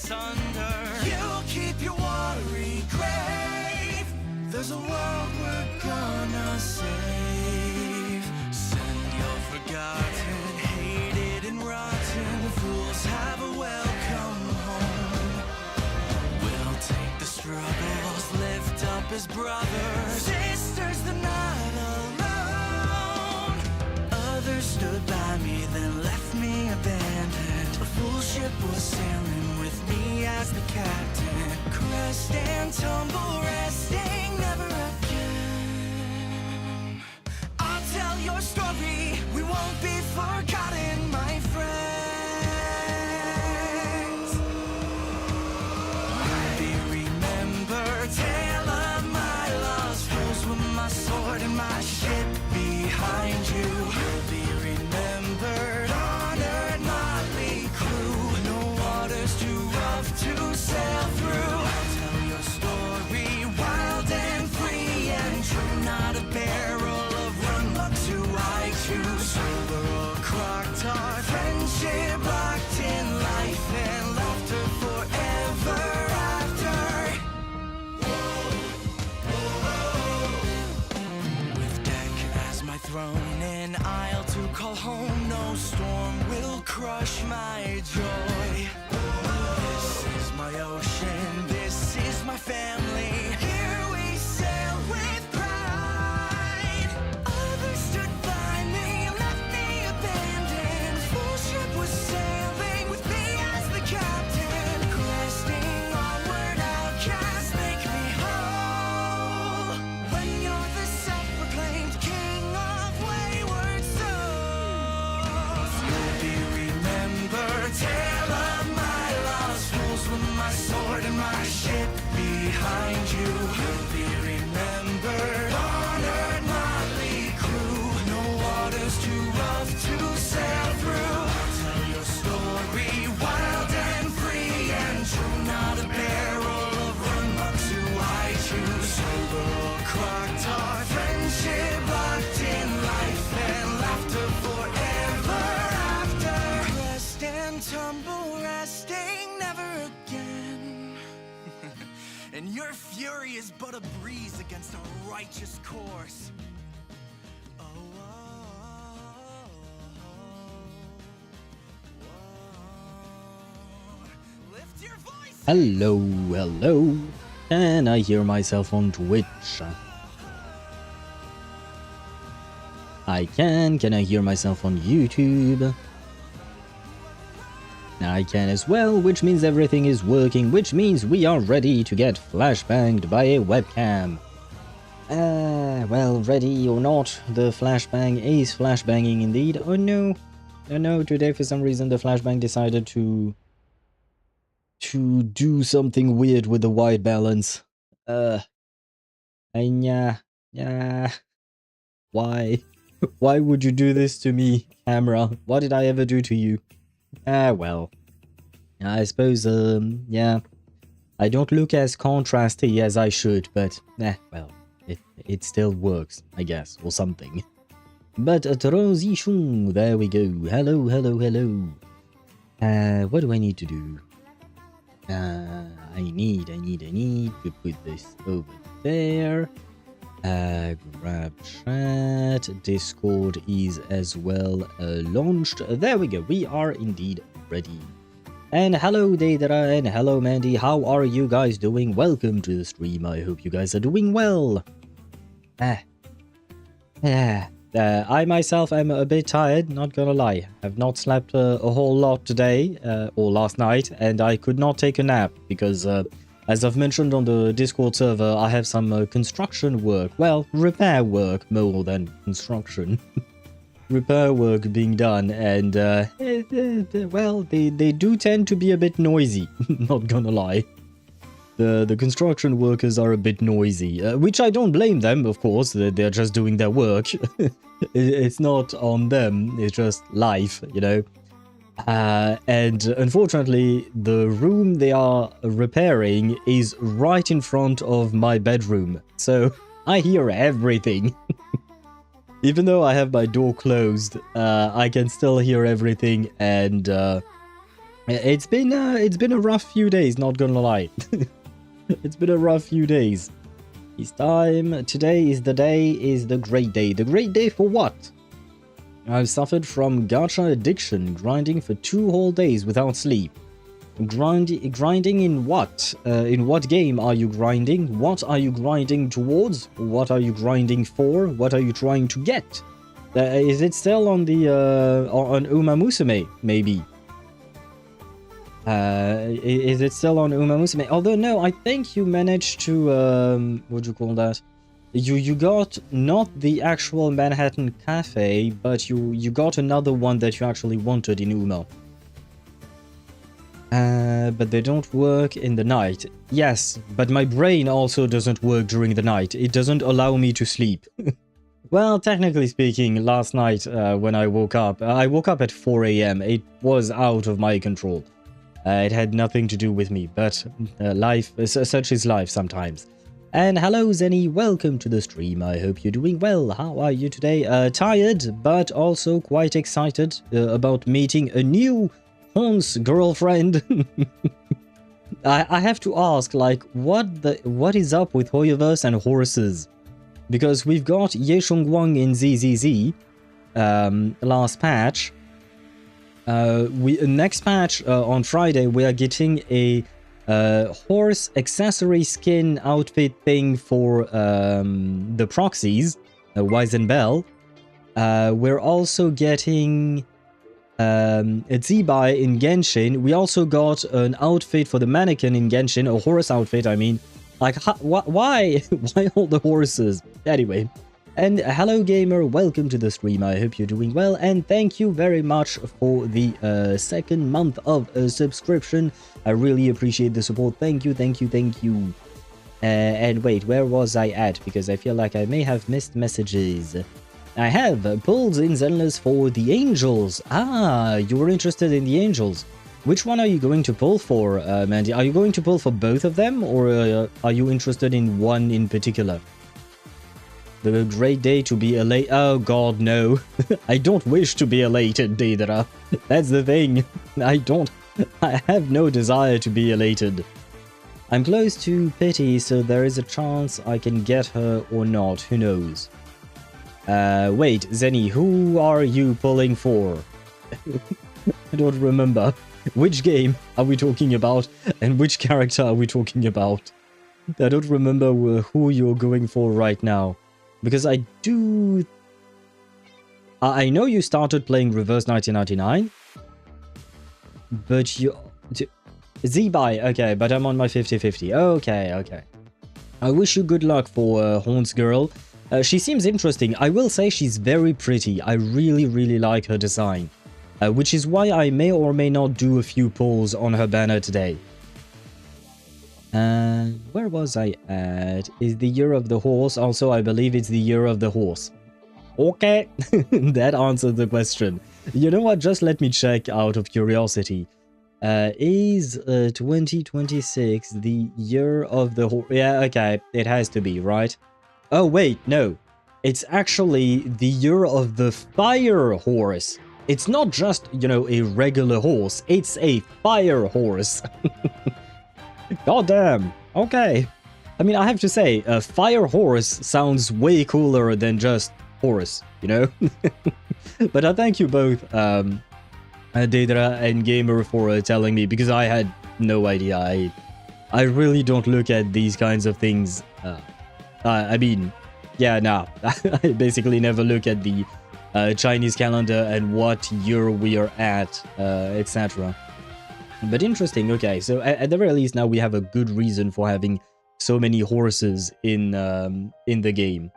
asunder. You'll keep your watery grave. There's a world we're gonna save. Send your forgotten, hated and rotten fools have a welcome home. We'll take the struggles, lift up as brothers. Sisters, they're not alone. Others stood by me, then left me abandoned. A full ship was sailing with me as the captain. Crest and tumble, resting never again. I'll tell your story, we won't be forgotten, my friends. You'll be remembered, tale of my lost foes with my sword and my ship behind you. You'll be remembered, honored, motley crew. No water's too rough to sail through. I'll tell your story, wild and free and true. Not a barrel of rum, luck's who I choose. Silver or crock-tar, friendship locked in life and laughter forever after. With deck as my throne and isle to call home, no storm will crush my joy. This is my ocean, this is my family. Here we sail with pride. Others stood by me, left me abandoned. Full ship was sailing with me as the captain. Cresting onward, outcast, make me whole. When you're the self-proclaimed king of wayward souls, you'll be remembered, tale of my lost fools with my sword and my ship behind you. You'll be remembered, honored, motley crew. No water's too rough to sail through. I'll tell your story, wild and free and true. Not a barrel of rum, luck's who I choose. Silver or crock-tar, friendship locked in life and laughter forever after. Rest and tumble, resting never again. And your fury is but a breeze against a righteous course. Oh, oh, oh. Lift your voice. Hello, hello. Can I hear myself on Twitch? I can. Can I hear myself on YouTube? I can as well, which means everything is working, which means we are ready to get flashbanged by a webcam. Well, ready or not, the flashbang is flashbanging indeed. Oh no. Oh no, today for some reason the flashbang decided to do something weird with the white balance. Yeah. Why? Why would you do this to me, camera? What did I ever do to you? Well. I suppose, yeah. I don't look as contrasty as I should, but, well, it still works, I guess, or something. But transition, there we go. Hello, hello, hello. What do I need to do? I need to put this over there. Grab chat. Discord is as well launched. There we go. We are indeed ready. And hello Deidara and hello Mandy. How are you guys doing? Welcome to the stream. I hope you guys are doing well. I myself am a bit tired, not gonna lie. I've not slept a whole lot today, or last night, and I could not take a nap because, as I've mentioned on the Discord server, I have some construction work. Well, repair work more than construction. Repair work being done, and, well, they do tend to be a bit noisy, not gonna lie. The construction workers are a bit noisy, which I don't blame them, of course, they're just doing their work. It's not on them, it's just life, you know. And unfortunately, the room they are repairing is right in front of my bedroom, so I hear everything. Even though I have my door closed, I can still hear everything, and It's been a rough few days, not gonna lie. It's been a rough few days. It's time. Today is the great day. The great day for what? I've suffered from gacha addiction, grinding for 2 whole days without sleep. Grinding in what? In what game are you grinding? What are you grinding towards? What are you grinding for? What are you trying to get? Is it still on the on Uma Musume? Maybe. Is it still on Uma Musume? Although no, I think you managed to what do you call that? You got not the actual Manhattan Cafe, but you got another one that you actually wanted in Uma. But they don't work in the night. Yes, but my brain also doesn't work during the night. It doesn't allow me to sleep. Well, technically speaking, last night when I woke up at 4 AM. It was out of my control. It had nothing to do with me, but life, such is life sometimes. And hello Zenny, welcome to the stream. I hope you're doing well. How are you today? Tired, but also quite excited about meeting a new honse girlfriend. I have to ask, like, what is up with HoYoVerse and horses? Because we've got Ye Shongguang in ZZZ last patch. Next patch on Friday we are getting a horse accessory skin outfit thing for the proxies, Wise and Bell. We're also getting a Zibai in Genshin. We also got an outfit for the mannequin in Genshin, a horse outfit, I mean. Like, why? Why all the horses? Anyway. And hello gamer, welcome to the stream. I hope you're doing well, and thank you very much for the second month of subscription. I really appreciate the support. Thank you, thank you, thank you. And wait, where was I at? Because I feel like I may have missed messages. I have pulls in Zenless for the angels. Ah, you were interested in the angels. Which one are you going to pull for, Mandy? Are you going to pull for both of them, or are you interested in one in particular? The great day to be elated. Oh god, no. I don't wish to be elated, Deidara. That's the thing. I have no desire to be elated. I'm close to pity, so there is a chance I can get her or not. Who knows? Wait, Zenny, who are you pulling for? I don't remember. Which game are we talking about? And which character are we talking about? I don't remember who you're going for right now. Because I do... I know you started playing Reverse 1999. But you... Zibai, okay, but I'm on my 50-50. Okay, okay. I wish you good luck for Horns Girl. She seems interesting. I will say she's very pretty. I really, really like her design. Which is why I may or may not do a few pulls on her banner today. Where was I at? Is the year of the horse? Also, I believe it's the year of the horse. Okay, that answered the question. You know what? Just let me check out of curiosity. Is 2026 the year of the horse? Yeah, okay, it has to be, right? Oh, wait, no. It's actually the year of the fire horse. It's not just, you know, a regular horse. It's a fire horse. God damn. Okay. I mean, I have to say, a fire horse sounds way cooler than just horse, you know? But I thank you both, Deidara and Gamer, for telling me, because I had no idea. I really don't look at these kinds of things. I mean, yeah, nah. I basically never look at the Chinese calendar and what year we are at, etc. But interesting. Okay, so at the very least now we have a good reason for having so many horses in the game.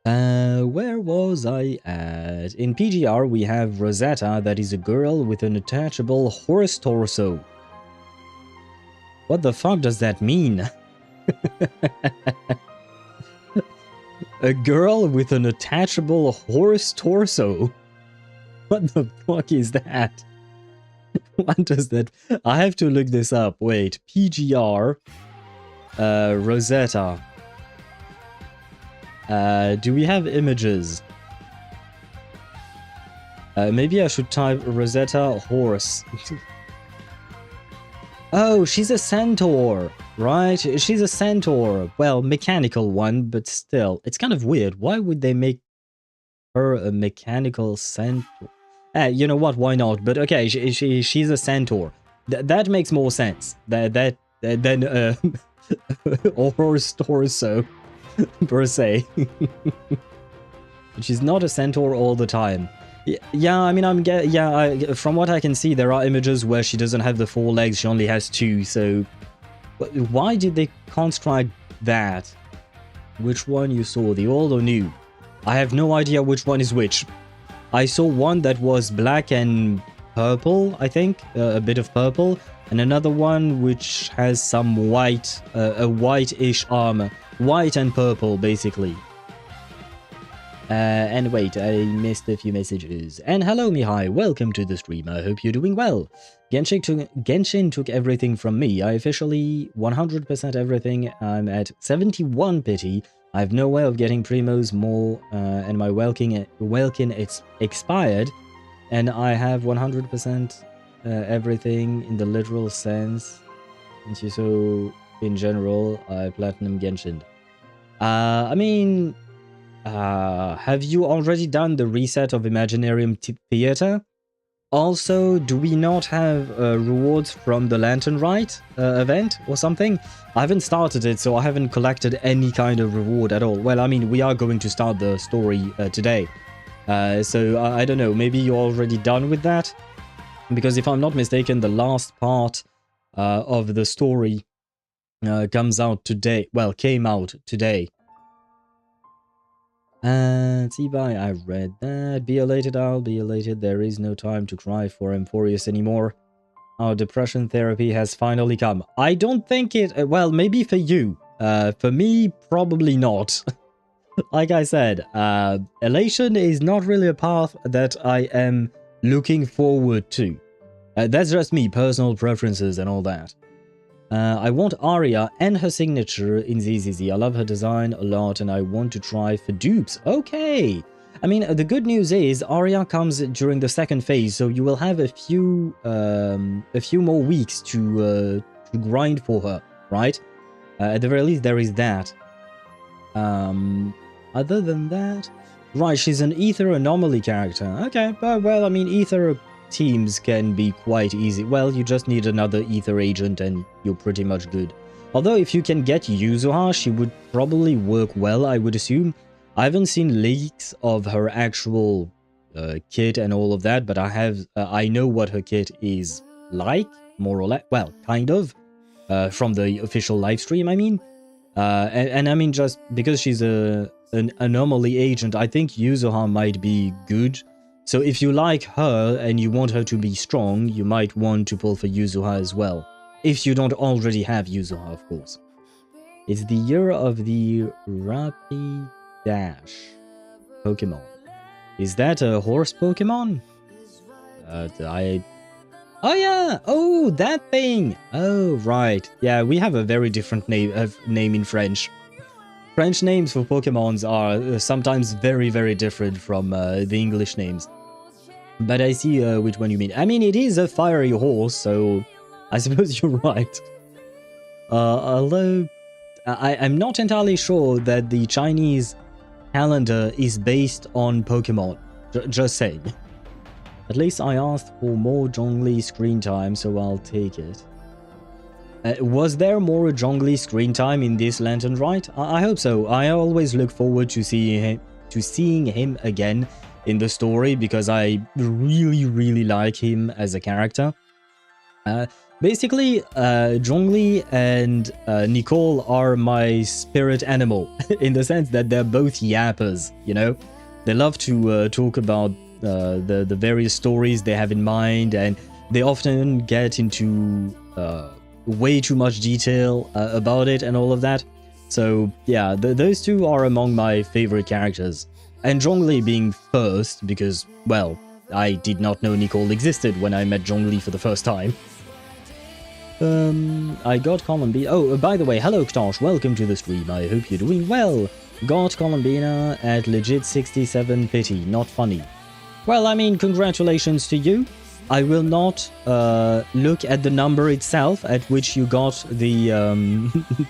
Where was I at? In PGR we have Rosetta, that is a girl with an attachable horse torso. What the fuck does that mean? A girl with an attachable horse torso? What the fuck is that? What does that... I have to look this up. Wait. PGR. Rosetta. Do we have images? Maybe I should type Rosetta horse. Oh, she's a centaur, right? She's a centaur. Well, mechanical one, but still. It's kind of weird. Why would they make her a mechanical centaur? You know what? Why not? But okay, she's a centaur. That makes more sense than or horse torso per se. She's not a centaur all the time. Yeah, I mean, from what I can see, there are images where she doesn't have the 4 legs, she only has 2, so why did they construct that? Which one you saw, the old or new? I have no idea which one is which. I saw one that was black and purple, I think, a bit of purple, and another one which has some white, a white-ish armor, white and purple, basically. And wait, I missed a few messages. And hello, Mihai, welcome to the stream. I hope you're doing well. Genshin took everything from me. I officially 100% everything. I'm at 71 pity. I have no way of getting primos more, and my Welkin it's expired. And I have 100% everything in the literal sense. And so, in general, I platinum Genshin. I mean... have you already done the reset of Imaginarium Theater? Also, do we not have rewards from the Lantern Rite event or something? I haven't started it, so I haven't collected any kind of reward at all. Well, I mean, we are going to start the story today. So, I don't know, maybe you're already done with that? Because if I'm not mistaken, the last part of the story comes out today. Well, came out today. Zibai, I read that. Be elated, I'll be elated. There is no time to cry for Emphorius anymore. Our depression therapy has finally come. I don't think it... well, maybe for you. For me, probably not. Like I said, elation is not really a path that I am looking forward to. That's just me, personal preferences and all that. I want Arya and her signature in ZZZ. I love her design a lot and I want to try for dupes. Okay! I mean, the good news is Arya comes during the second phase, so you will have a few more weeks to grind for her, right? At the very least, there is that. Other than that... Right, she's an Ether Anomaly character. Okay, well, I mean, Ether... teams can be quite easy. Well, you just need another Ether agent and you're pretty much good. Although if you can get Yuzuha, she would probably work well, I would assume. I haven't seen leaks of her actual kit and all of that, but I know what her kit is like, more or less. Well, kind of. From the official livestream, I mean. And I mean, just because she's an anomaly agent, I think Yuzuha might be good. So if you like her and you want her to be strong, you might want to pull for Yuzuha as well. If you don't already have Yuzuha, of course. It's the year of the Rapidash Pokemon. Is that a horse Pokemon? Oh yeah! Oh, that thing! Oh, right. Yeah, we have a very different name in French. French names for Pokemons are sometimes very, very different from the English names. But I see which one you mean. I mean, it is a fiery horse, so I suppose you're right. Although, I'm not entirely sure that the Chinese calendar is based on Pokemon. Just saying. At least I asked for more Zhongli screen time, so I'll take it. Was there more Zhongli screen time in this Lantern Rite? I hope so. I always look forward to seeing him again in the story because I really, really like him as a character. Basically, Zhongli and Nicole are my spirit animal in the sense that they're both yappers, you know? They love to talk about the various stories they have in mind, and they often get into way too much detail about it and all of that. So yeah, those two are among my favorite characters. And Zhongli being first because, well, I did not know Nicole existed when I met Zhongli for the first time. I got Columbina. Oh, by the way, hello Ktosh, welcome to the stream. I hope you're doing well. Got Columbina at legit 67 pity, not funny. Well, I mean, congratulations to you. I will not look at the number itself at which you got the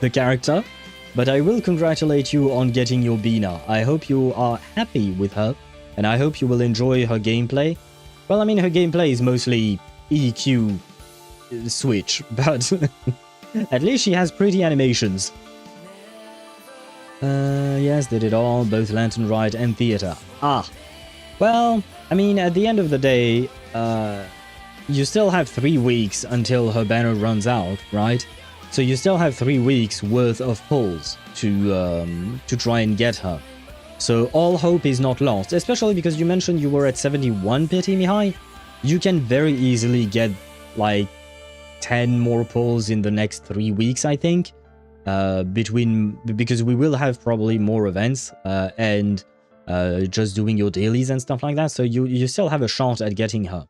the character, but I will congratulate you on getting your Bina. I hope you are happy with her, and I hope you will enjoy her gameplay. Well, I mean, her gameplay is mostly EQ switch, but at least she has pretty animations. Yes, did it all, both Lantern Rite and Theater. Ah, well, I mean, at the end of the day, you still have 3 weeks until her banner runs out, right? So you still have 3 weeks worth of pulls to try and get her. So all hope is not lost, especially because you mentioned you were at 71 pity, Mihai. You can very easily get like 10 more pulls in the next 3 weeks, I think. Because we will have probably more events and just doing your dailies and stuff like that, so you still have a shot at getting her.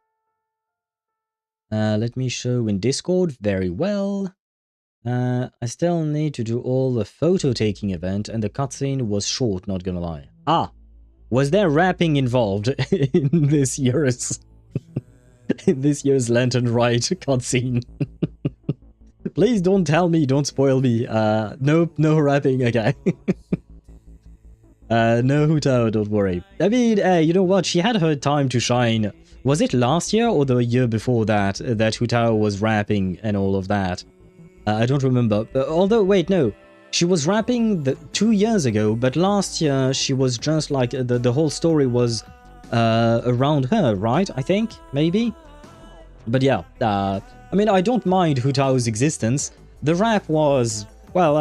Let me show in Discord. Very well. I still need to do all the photo taking event, and the cutscene was short, not gonna lie. Ah, was there rapping involved in this year's Lantern Rite cutscene? Please don't tell me, don't spoil me. Nope, no rapping, okay. No Hu Tao, don't worry. I mean, you know what, she had her time to shine. Was it last year or the year before that Hu Tao was rapping and all of that? I don't remember. Although, wait, no. She was rapping 2 years ago, but last year she was just like, the whole story was around her, right? I think, maybe? But yeah, I mean, I don't mind Hu Tao's existence. The rap was, well,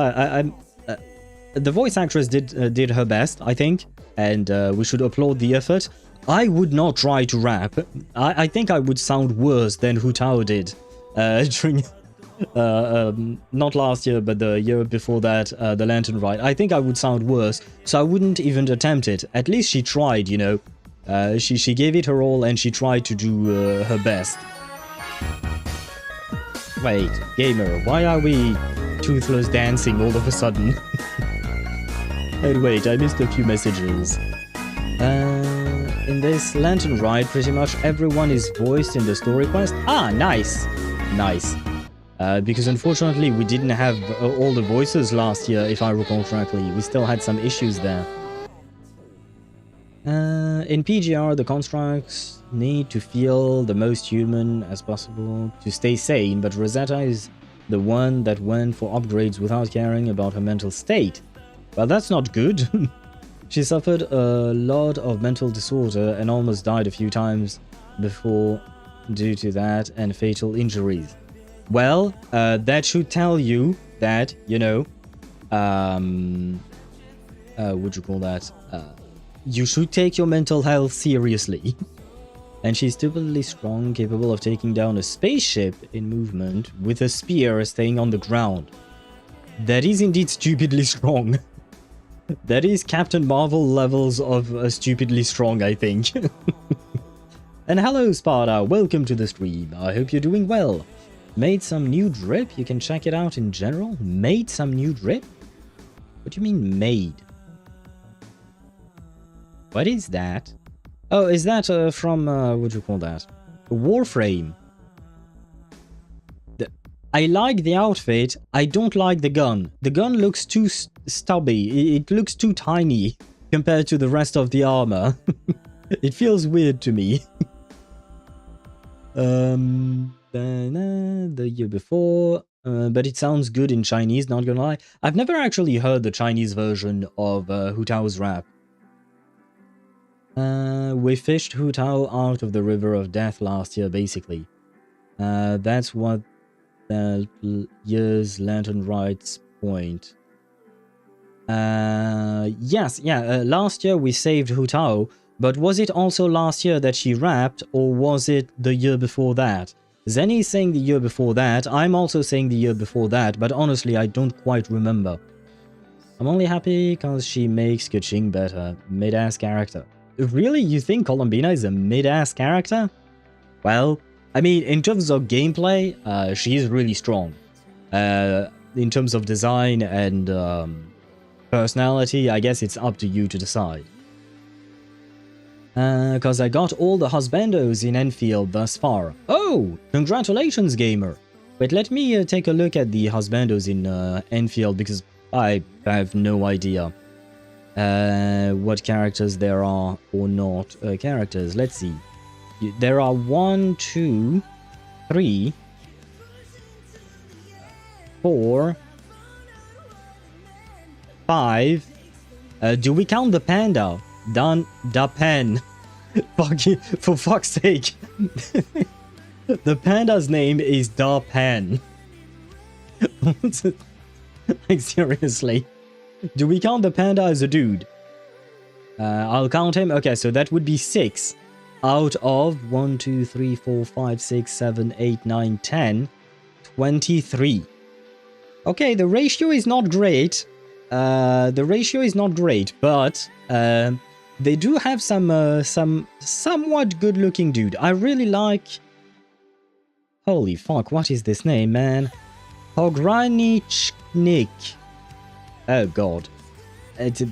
the voice actress did her best, I think, and we should applaud the effort. I would not try to rap. I think I would sound worse than Hu Tao did during, not last year, but the year before that, the Lantern Rite. I think I would sound worse, so I wouldn't even attempt it. At least she tried, you know. She gave it her all, and she tried to do her best. Wait, gamer, why are we toothless dancing all of a sudden? And wait, I missed a few messages. In this Lantern Rite, pretty much everyone is voiced in the story quest. Ah, nice! Nice. Because unfortunately we didn't have all the voices last year, if I recall correctly. We still had some issues there. In PGR, the constructs need to feel the most human as possible to stay sane, but Rosetta is the one that went for upgrades without caring about her mental state. Well, that's not good. She suffered a lot of mental disorder and almost died a few times before due to that and fatal injuries. Well, that should tell you that, you know, what'd you call that? You should take your mental health seriously. And she's stupidly strong, capable of taking down a spaceship in movement with a spear staying on the ground. That is indeed stupidly strong. That is Captain Marvel levels of stupidly strong, I think. And hello, Sparta. Welcome to the stream. I hope you're doing well. Made some new drip? You can check it out in general. Made some new drip? What do you mean made? What is that? Oh, is that from, what do you call that? Warframe. I like the outfit, I don't like the gun. The gun looks too stubby, it looks too tiny compared to the rest of the armor. It feels weird to me. The year before, but it sounds good in Chinese, not gonna lie. I've never actually heard the Chinese version of Hu Tao's rap. We fished Hu Tao out of the River of Death last year, basically. That's what year's Lantern Rite's point. Yes, yeah, last year we saved Hu Tao, but was it also last year that she rapped, or was it the year before that? Zenny's saying the year before that, I'm also saying the year before that, but honestly I don't quite remember. I'm only happy because she makes Keqing better. Mid-ass character. Really? You think Columbina is a mid-ass character? Well, I mean, in terms of gameplay, she is really strong. In terms of design and personality, I guess it's up to you to decide. Because I got all the husbandos in Enfield thus far. Oh, congratulations, gamer. Wait, let me take a look at the husbandos in Enfield, because I have no idea what characters there are or not characters. Let's see. There are 1, 2, 3, 4, 5. Do we count the panda? Da pen. For fuck's sake. The panda's name is Da Pen. Like, seriously. Do we count the panda as a dude? I'll count him. Okay, so that would be 6 out of 1, 2, 3, 4, 5, 6, 7, 8, 9, 10, 23. Okay, the ratio is not great. But they do have some somewhat good-looking dude. I really like. Holy fuck! What is this name, man? Pogranichnik. Oh god,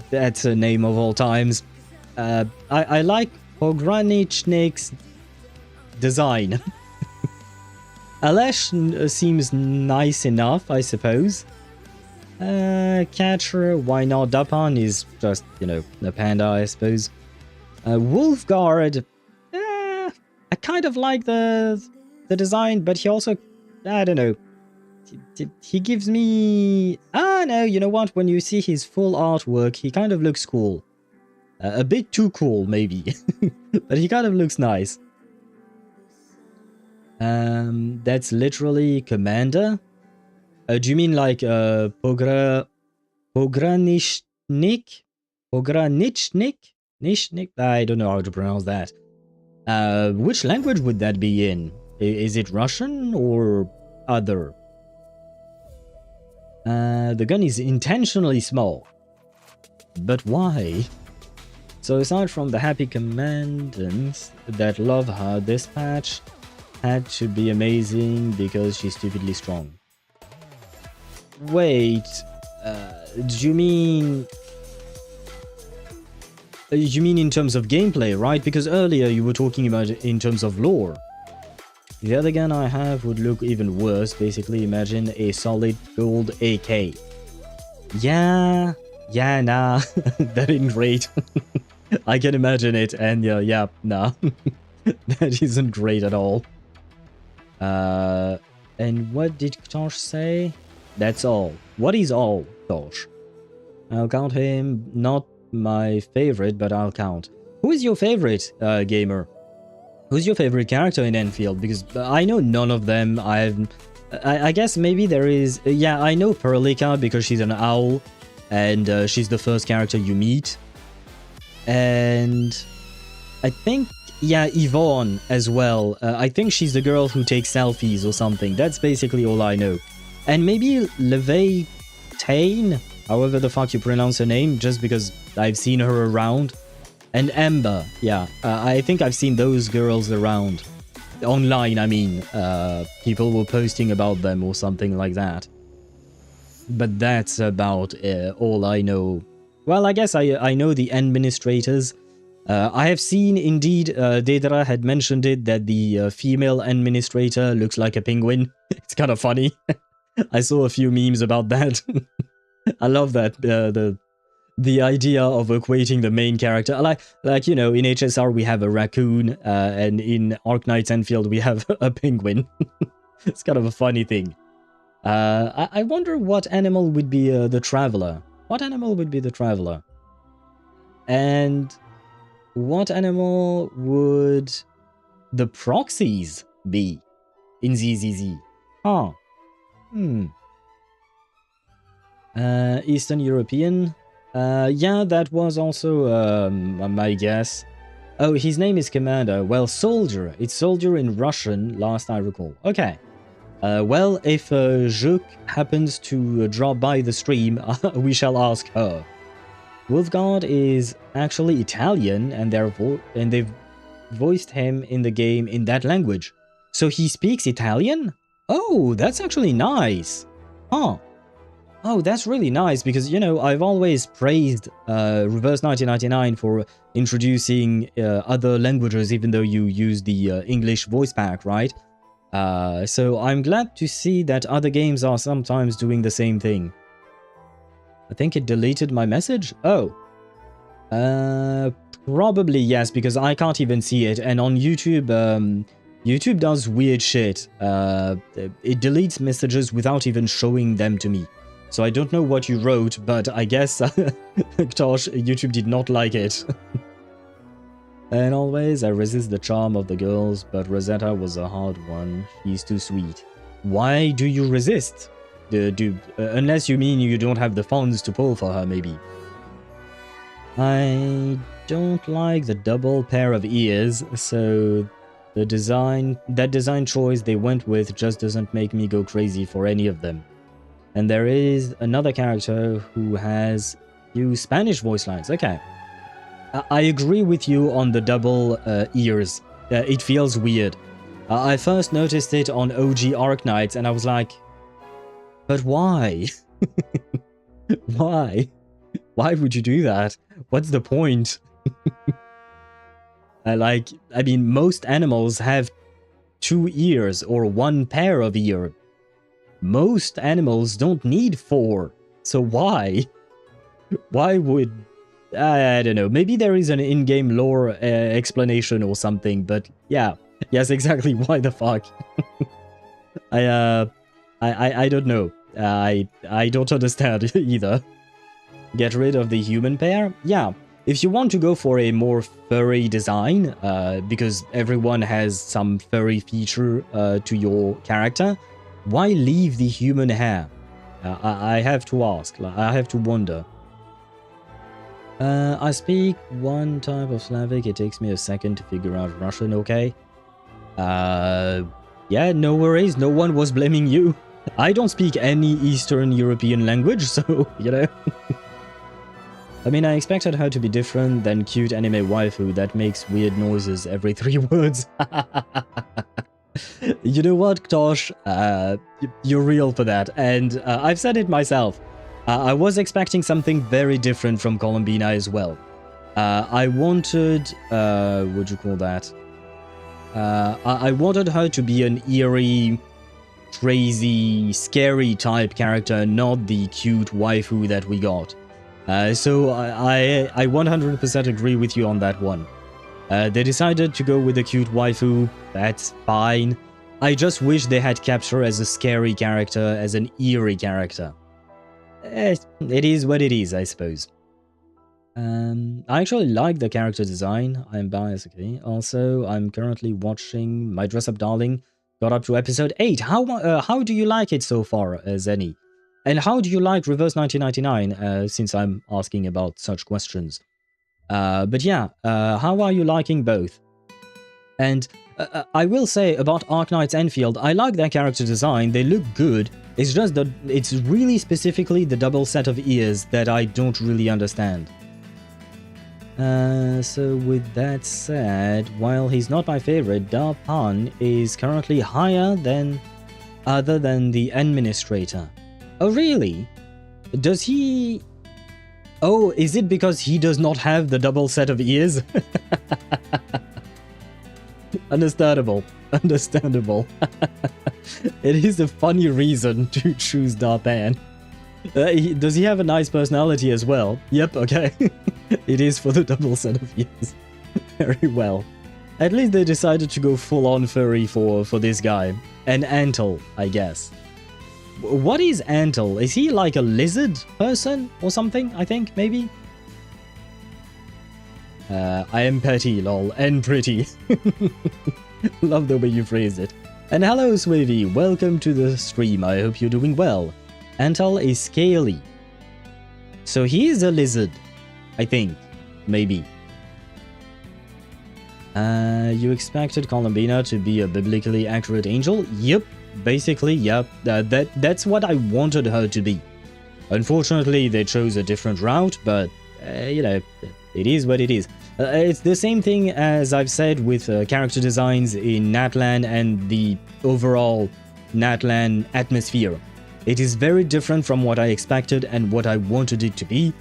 that's a name of all times. I like Pogranichnik's design. Alesh seems nice enough, I suppose. Catcher, why not? Dapan is just, you know, a panda, I suppose. Wolfguard, I kind of like the design, but he also, I don't know, he gives me... Ah, no, you know what? When you see his full artwork, he kind of looks cool. A bit too cool, maybe. But he kind of looks nice. That's literally Commander. Do you mean like Pogranichnik? Pogranichnik? Nishnik? I don't know how to pronounce that. Which language would that be in? Is it Russian or other? The gun is intentionally small. But why? So aside from the happy commandants that love her, this patch had to be amazing because she's stupidly strong. Wait, do you mean... You mean in terms of gameplay, right? Because earlier you were talking about it in terms of lore. The other gun I have would look even worse. Basically, imagine a solid gold AK. Yeah, nah, that ain't great. I can imagine it, and yeah, nah. That isn't great at all. And what did Tosh say? That's all. What is all, Tosh? I'll count him. Not my favorite, but I'll count. Who is your favorite, gamer? Who's your favorite character in Enfield? Because I know none of them. I guess maybe there is... Yeah, I know Perlica because she's an owl. And she's the first character you meet. And I think... Yeah, Yvonne as well. I think she's the girl who takes selfies or something. That's basically all I know. And maybe Levaitane, however the fuck you pronounce her name, just because I've seen her around. And Ember, yeah. I think I've seen those girls around. Online, I mean. People were posting about them or something like that. But that's about all I know. Well, I guess I know the administrators. I have seen, indeed, Dedra had mentioned it, that the female administrator looks like a penguin. It's kind of funny. I saw a few memes about that. I love that, the idea of equating the main character. Like, you know, in HSR we have a raccoon, and in Arknights Enfield we have a penguin. It's kind of a funny thing. I wonder what animal would be the traveler. What animal would be the traveler? And... what animal would the proxies be in ZZZ? Huh. Eastern European? Yeah, that was also my guess. Oh, his name is Commander. Well, Soldier. It's Soldier in Russian, last I recall. Okay. Well, if Juk happens to drop by the stream, we shall ask her. Wolfguard is actually Italian, and they've voiced him in the game in that language. So he speaks Italian? Oh, that's actually nice. Huh. Oh, that's really nice because, you know, I've always praised Reverse 1999 for introducing other languages, even though you use the English voice pack, right? So I'm glad to see that other games are sometimes doing the same thing. I think it deleted my message? Oh. Probably yes, because I can't even see it. And on YouTube, YouTube does weird shit. It deletes messages without even showing them to me. So I don't know what you wrote, but I guess Tosh, YouTube did not like it. And always, I resist the charm of the girls, but Rosetta was a hard one. She's too sweet. Why do you resist? Unless you mean you don't have the funds to pull for her, maybe. I don't like the double pair of ears, so that design choice they went with just doesn't make me go crazy for any of them. And there is another character who has few Spanish voice lines. Okay. I agree with you on the double ears. It feels weird. I first noticed it on OG Arc Knights and I was like, but why? Why? Why would you do that? What's the point? I mean, most animals have 2 ears or 1 pair of ears. Most animals don't need 4. So why? Why would... I don't know. Maybe there is an in-game lore explanation or something, but yeah. Yes, exactly. Why the fuck? I don't know. I don't understand either. Get rid of the human pair? Yeah. If you want to go for a more furry design, because everyone has some furry feature to your character, why leave the human hair? I have to ask. I have to wonder. I speak 1 type of Slavic. It takes me a second to figure out Russian, okay? Yeah, no worries. No one was blaming you. I don't speak any Eastern European language, so, you know. I mean, I expected her to be different than cute anime waifu that makes weird noises every 3 words. You know what, Tosh? You're real for that, and I've said it myself. I was expecting something very different from Columbina as well. I wanted... what do you call that? I wanted her to be an eerie, crazy, scary type character, not the cute waifu that we got. So I 100% agree with you on that one. They decided to go with a cute waifu, that's fine. I just wish they had kept her as a scary character, as an eerie character. It is what it is, I suppose. I actually like the character design. I'm biased, okay. Also, I'm currently watching My Dress Up Darling. Got up to episode 8. How do you like it so far, Zenny? And how do you like Reverse 1999, since I'm asking about such questions? But yeah, how are you liking both? And I will say about Arknight's Enfield, I like their character design, they look good. It's just that it's really specifically the double set of ears that I don't really understand. So with that said, while he's not my favorite, Da Pan is currently higher than other than the administrator. Oh really? Does he... Oh, is it because he does not have the double set of ears? Understandable. Understandable. It is a funny reason to choose Darpan. Does he have a nice personality as well? Yep, okay. It is for the double set of ears. Very well. At least they decided to go full-on furry for this guy. An Antle, I guess. What is Antle? Is he like a lizard person or something, I think, maybe? I am petty, lol, and pretty. Love the way you phrased it. And hello, Swavy, welcome to the stream, I hope you're doing well. Antle is scaly. So he is a lizard, I think, maybe. You expected Columbina to be a biblically accurate angel? Yep. Basically, yep, that's what I wanted her to be. Unfortunately, they chose a different route, but, you know, it is what it is. It's the same thing as I've said with character designs in Natlan and the overall Natlan atmosphere. It is very different from what I expected and what I wanted it to be.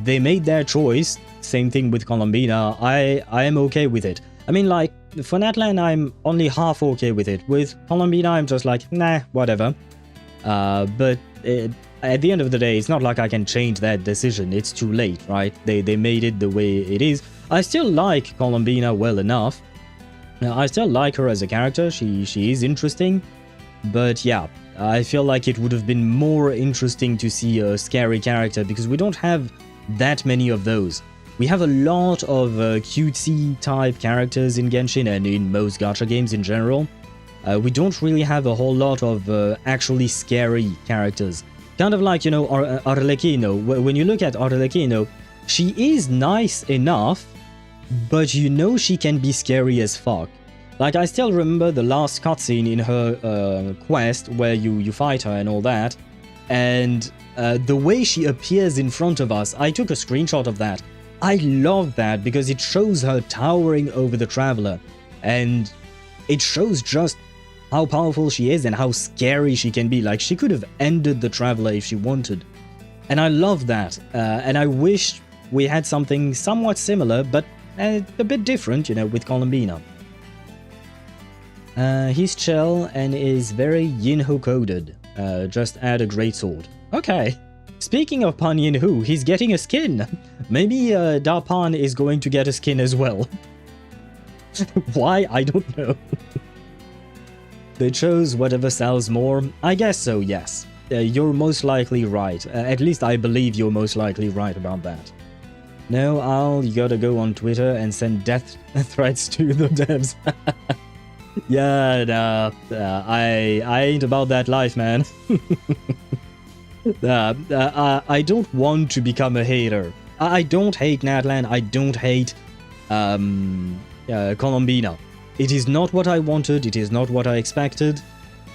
They made their choice. Same thing with Colombina. I am okay with it. I mean, like, for Natlan, I'm only half okay with it. With Colombina, I'm just like, nah, whatever. But at the end of the day, it's not like I can change that decision. It's too late, right? They made it the way it is. I still like Colombina well enough. I still like her as a character. She is interesting. But yeah, I feel like it would have been more interesting to see a scary character because we don't have that many of those. We have a lot of cutesy type characters in Genshin and in most gacha games in general. We don't really have a whole lot of actually scary characters. Kind of like, you know, Arlecchino. When you look at Arlecchino, she is nice enough, but you know she can be scary as fuck. Like, I still remember the last cutscene in her quest where you fight her and all that. And the way she appears in front of us, I took a screenshot of that. I love that because it shows her towering over the Traveler. And it shows just how powerful she is and how scary she can be. Like, she could have ended the Traveler if she wanted. And I love that. And I wish we had something somewhat similar, but a bit different, you know, with Colombina. He's chill and is very Yinhu coded. Just add a greatsword. Okay. Speaking of Pan Yinhu, he's getting a skin. Maybe Dapan is going to get a skin as well. Why? I don't know. They chose whatever sells more. I guess so, yes. You're most likely right. At least I believe you're most likely right about that. No, Al, you gotta go on Twitter and send death threats to the devs. Yeah, nah, I ain't about that life, man. I don't want to become a hater. I don't hate Natlan. I don't hate Colombina. It is not what I wanted. It is not what I expected.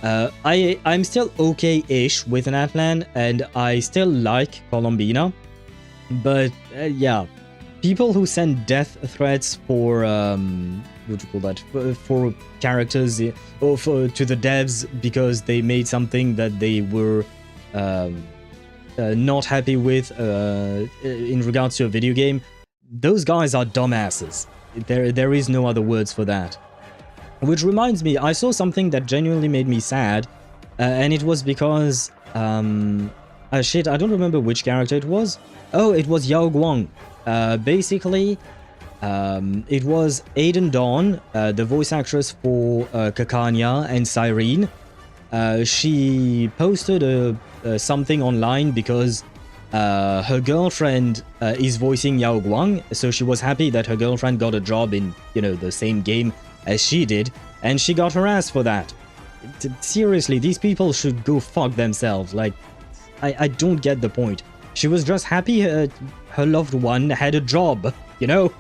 I'm still okay-ish with Natlan, and I still like Colombina. But yeah, people who send death threats for what do you call that? For characters or to the devs because they made something that they were not happy with in regards to a video game. Those guys are dumbasses. There is no other words for that. Which reminds me, I saw something that genuinely made me sad, and it was because shit, I don't remember which character it was. Oh, it was Yao Guang. Basically, it was Aiden Dawn, the voice actress for Kakanya and Cyrene. She posted something online because her girlfriend is voicing Yao Guang, so she was happy that her girlfriend got a job in, you know, the same game as she did, and she got her ass for that. Seriously, these people should go fuck themselves. Like, I don't get the point. She was just happy her loved one had a job, you know?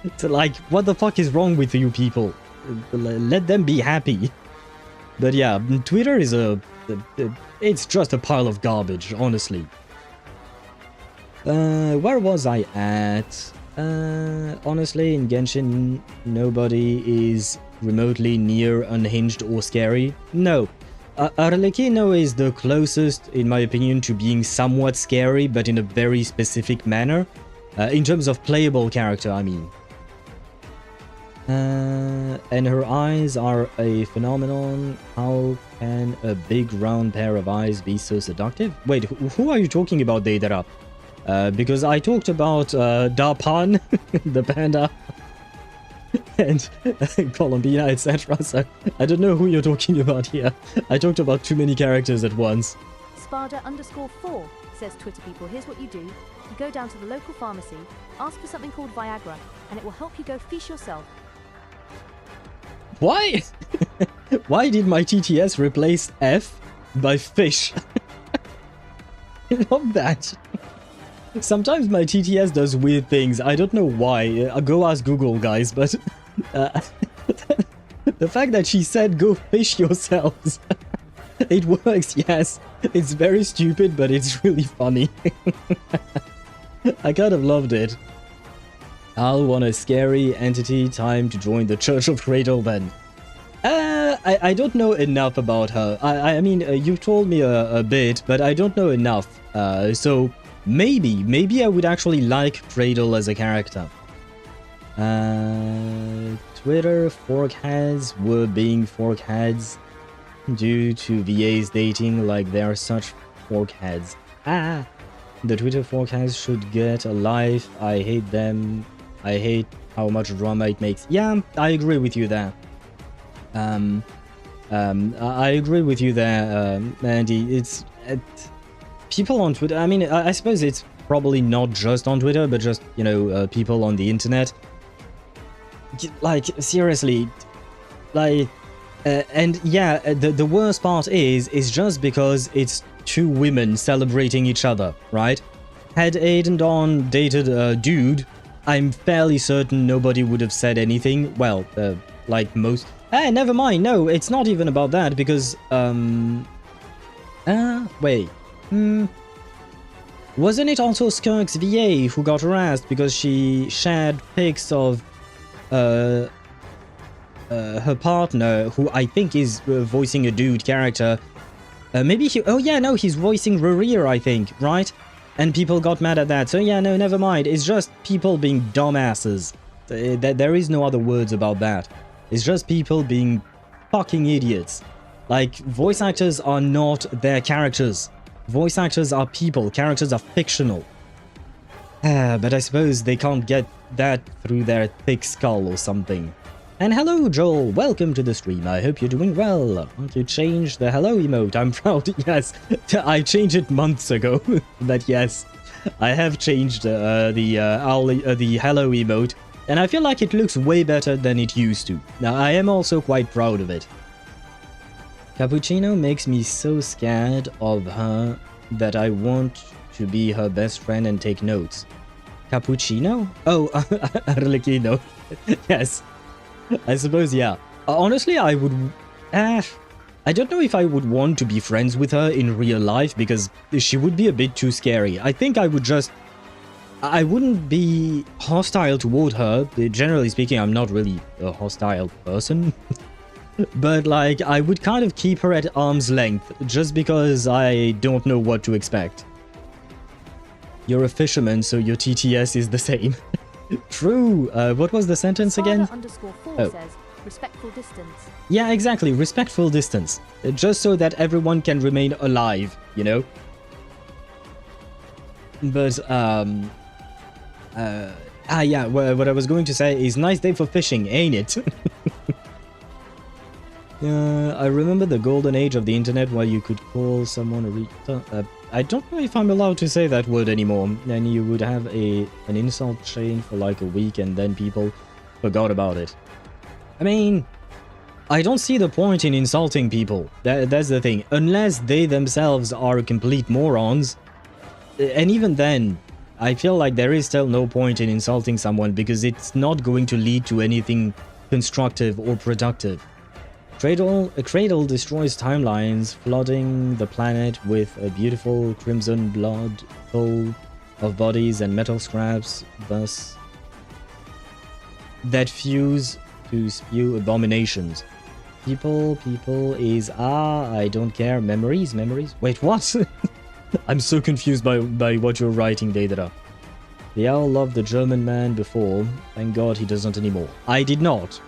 It's like, what the fuck is wrong with you people? Let them be happy. But yeah, Twitter is it's just a pile of garbage, honestly. Where was I at? Honestly, in Genshin, nobody is remotely near unhinged or scary. No. Arlecchino is the closest, in my opinion, to being somewhat scary, but in a very specific manner. In terms of playable character, I mean. And her eyes are a phenomenon. How can a big round pair of eyes be so seductive? Wait, who are you talking about, Deidara? Because I talked about Dapan, the panda, and Colombina, etc. So I don't know who you're talking about here. I talked about too many characters at once. Spada_4 says, Twitter people, here's what you do. You go down to the local pharmacy, ask for something called Viagra, and it will help you go fish yourself. Why? Why did my TTS replace F by fish? I love that. Sometimes my TTS does weird things. I don't know why. Go ask Google, guys. But the fact that she said go fish yourselves. It works, yes. It's very stupid, but it's really funny. I kind of loved it. I'll want a scary entity. Time to join the Church of Cradle then. I don't know enough about her. I mean, you've told me a bit, but I don't know enough. So maybe I would actually like Cradle as a character. Twitter forkheads were being forkheads due to VAs dating like they are such forkheads. Ah! The Twitter forkheads should get a life. I hate them. I hate how much drama it makes. Yeah, I agree with you there. I agree with you there, Andy. It's people on Twitter. I mean, I suppose it's probably not just on Twitter, but just, you know, people on the internet. Like, seriously, like, and yeah, the worst part is just because it's two women celebrating each other, right? Had Aiden Dawn dated a dude, I'm fairly certain nobody would have said anything. Well, like most. Never mind. No, it's not even about that because wait. Wasn't it also Skirk's VA who got harassed because she shared pics of her partner, who I think is voicing a dude character? Maybe he... Oh yeah, no, he's voicing Rurir, I think, right? And people got mad at that. So yeah, no, never mind. It's just people being dumbasses. There is no other words about that. It's just people being fucking idiots. Like, voice actors are not their characters. Voice actors are people. Characters are fictional. But I suppose they can't get that through their thick skull or something. And hello, Joel. Welcome to the stream. I hope you're doing well. Want to change the hello emote? I'm proud. Yes, I changed it months ago. But yes, I have changed the hello emote. And I feel like it looks way better than it used to. Now, I am also quite proud of it. Cappuccino makes me so scared of her that I want to be her best friend and take notes. Cappuccino? Oh, Arlecchino. Yes. I suppose, yeah. Honestly, I would... I don't know if I would want to be friends with her in real life because she would be a bit too scary. I think I would just... I wouldn't be hostile toward her. Generally speaking, I'm not really a hostile person. But, like, I would kind of keep her at arm's length, just because I don't know what to expect. You're a fisherman, so your TTS is the same. True. What was the sentence again? _4 says, respectful distance. Yeah, exactly. Respectful distance. Just so that everyone can remain alive, you know? But, yeah, what I was going to say is nice day for fishing, ain't it? I remember the golden age of the internet where you could call someone a I don't know if I'm allowed to say that word anymore. And you would have an insult chain for like a week and then people forgot about it. I mean, I don't see the point in insulting people. That's the thing. Unless they themselves are complete morons. And even then, I feel like there is still no point in insulting someone because it's not going to lead to anything constructive or productive. A cradle destroys timelines, flooding the planet with a beautiful crimson blood full of bodies and metal scraps, thus that fuse to spew abominations. People is I don't care. Memories. Wait, what? I'm so confused by what you're writing, Daedra. The owl loved the German man before. Thank God he doesn't anymore. I did not.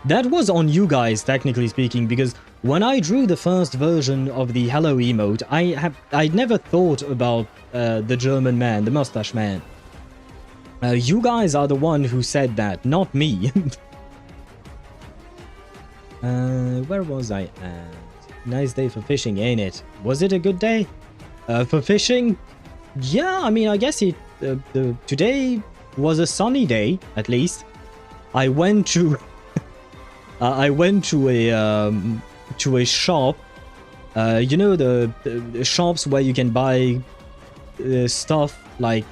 That was on you guys, technically speaking, because when I drew the first version of the hello emote, I'd never thought about the German man, the mustache man. You guys are the one who said that, not me. Where was I at? Nice day for fishing, ain't it? Was it a good day? For fishing? Yeah, I mean, I guess today was a sunny day, at least. I went to... I went to a shop, you know, the shops where you can buy stuff like,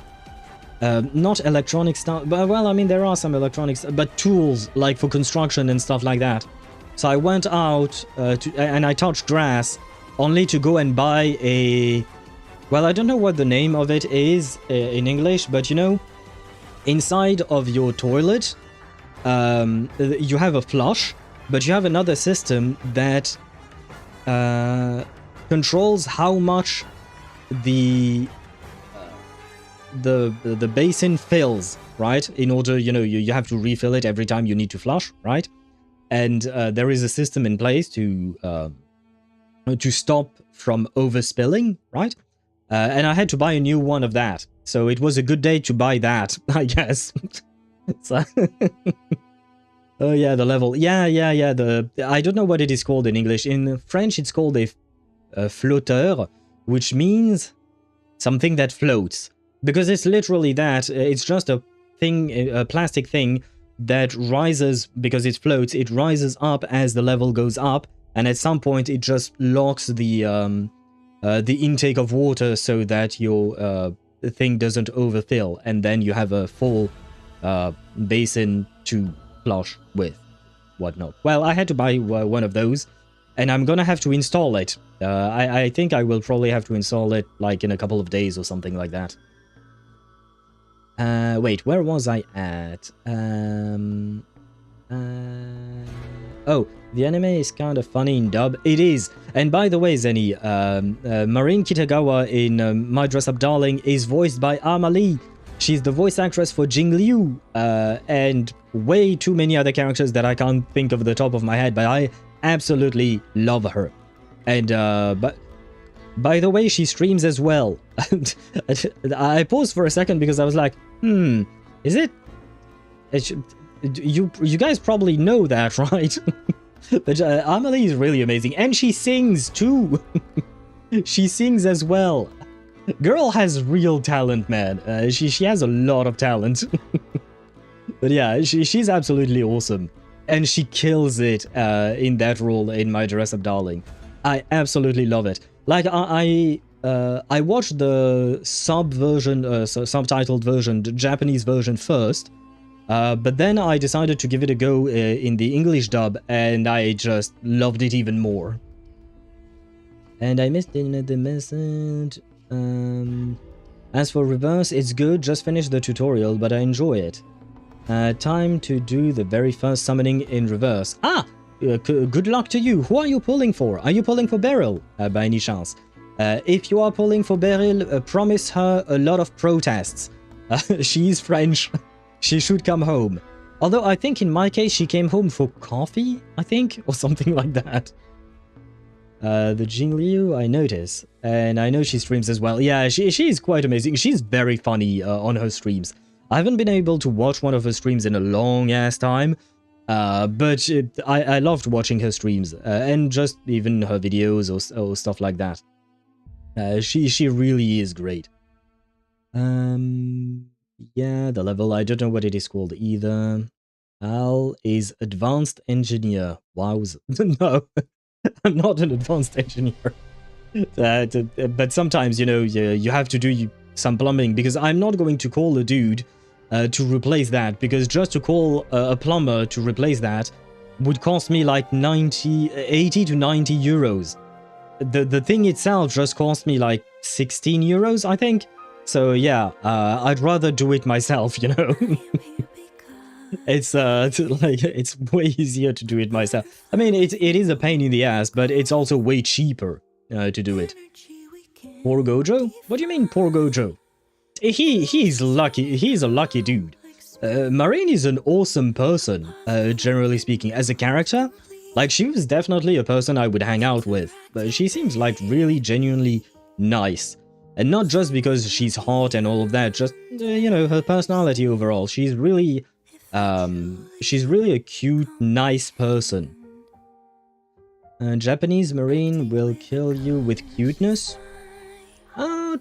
not electronic stuff, but well, I mean, there are some electronics, but tools like for construction and stuff like that. So I went out and I touched grass only to go and buy a, well, I don't know what the name of it is in English, but you know, inside of your toilet, you have a flush, but you have another system that controls how much the basin fills, right? In order, you have to refill it every time you need to flush, right? And there is a system in place to stop from overspilling, right? And I had to buy a new one of that, so it was a good day to buy that, I guess. So oh yeah, the level. Yeah. I don't know what it is called in English. In French, it's called a flotteur, which means something that floats. Because it's literally that. It's just a thing, a plastic thing that rises because it floats. It rises up as the level goes up, and at some point it just locks the intake of water so that your thing doesn't overfill, and then you have a full basin to flush with whatnot. Well, I had to buy one of those, and I'm gonna have to install it. I think I will probably have to install it like in a couple of days or something like that. Wait, where was I at? Oh, the anime is kind of funny in dub. It is. And by the way, Zenny, Marine Kitagawa in My Dress Up Darling is voiced by Amalie. She's the voice actress for Jingliu, and way too many other characters that I can't think of the top of my head, but I absolutely love her. And, but by the way, she streams as well. I paused for a second because I was like, is it? You guys probably know that, right? But Amelie is really amazing, and she sings too. She sings as well. Girl has real talent, man. She has a lot of talent. But yeah, she's absolutely awesome, and she kills it in that role in My Dress Up Darling. I absolutely love it. Like I watched the subtitled version, the Japanese version first. But then I decided to give it a go in the English dub, and I just loved it even more. And I missed the message. As for reverse, it's good, just finished the tutorial, but I enjoy it. Time to do the very first summoning in reverse. Good luck to you. Who are you pulling for? Are you pulling for Beryl, by any chance? If you are pulling for Beryl, promise her a lot of protests. She's French. She should come home. Although I think in my case she came home for coffee, I think, or something like that. The Jingliu, I notice. And I know she streams as well. Yeah, she's quite amazing. She's very funny on her streams. I haven't been able to watch one of her streams in a long ass time. But I loved watching her streams. And just even her videos or stuff like that. She really is great. Yeah, the level, I don't know what it is called either. Al is Advanced Engineer. Wow. No, I'm not an Advanced Engineer. But sometimes, you have to do some plumbing, because I'm not going to call a dude to replace that, because just to call a plumber to replace that would cost me like 80 to 90 euros. The thing itself just cost me like 16 euros, I think. So yeah, I'd rather do it myself, It's it's way easier to do it myself. I mean, it is a pain in the ass, but it's also way cheaper to do it. Poor Gojo? What do you mean, poor Gojo? He's lucky. He's a lucky dude. Marine is an awesome person, generally speaking, as a character. Like, she was definitely a person I would hang out with, but she seems like really genuinely nice. And not just because she's hot and all of that, just, her personality overall. She's really a cute, nice person. Japanese Marine will kill you with cuteness?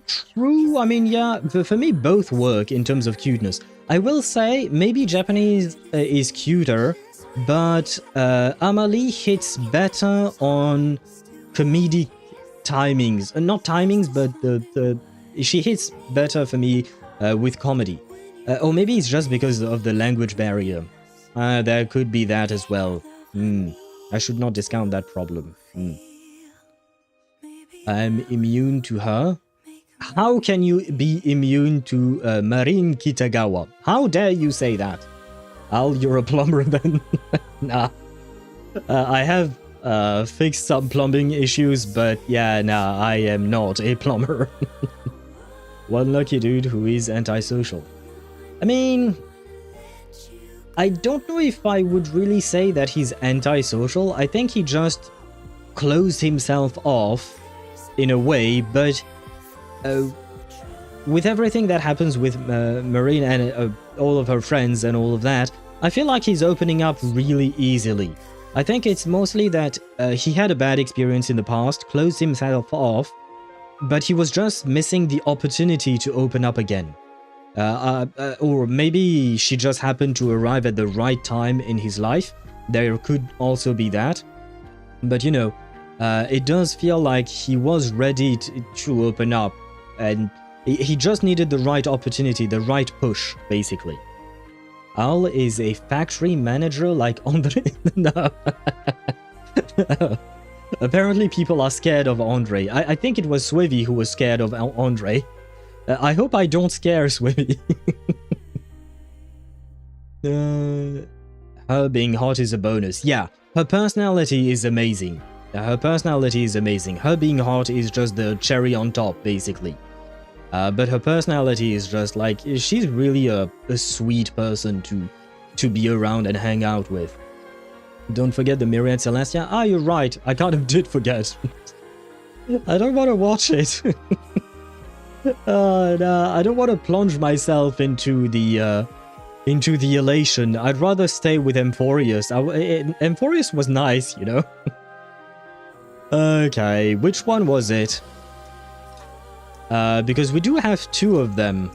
True. I mean, yeah, for me, both work in terms of cuteness. I will say, maybe Japanese is cuter, but Amalie hits better on comedic timings. Not timings, but she hits better for me with comedy. Or maybe it's just because of the language barrier. There could be that as well. I should not discount that problem. I'm immune to her. How can you be immune to Marine Kitagawa? How dare you say that? Al, you're a plumber then? Nah. I have fixed some plumbing issues, but yeah, nah, I am not a plumber. One lucky dude who is antisocial. I mean, I don't know if I would really say that he's antisocial. I think he just closed himself off in a way, but with everything that happens with Marine and all of her friends and all of that, I feel like he's opening up really easily. I think it's mostly that he had a bad experience in the past, closed himself off, but he was just missing the opportunity to open up again. Or maybe she just happened to arrive at the right time in his life. There could also be that. But you know, it does feel like he was ready to open up, and he just needed the right opportunity, the right push, basically. Al is a factory manager like Andre. No. Apparently people are scared of Andre. I think it was Swivy who was scared of Andre. I hope I don't scare Swivy. Her being hot is a bonus. Yeah, her personality is amazing. Her personality is amazing. Her being hot is just the cherry on top, basically. But her personality is just like, she's really a sweet person to be around and hang out with. Don't forget the Myriad Celestia. Ah, you're right. I kind of did forget. I don't want to watch it. No, I don't want to plunge myself into the elation. I'd rather stay with Emphorius. Emphorius was nice, you know. Okay, which one was it? Because we do have two of them.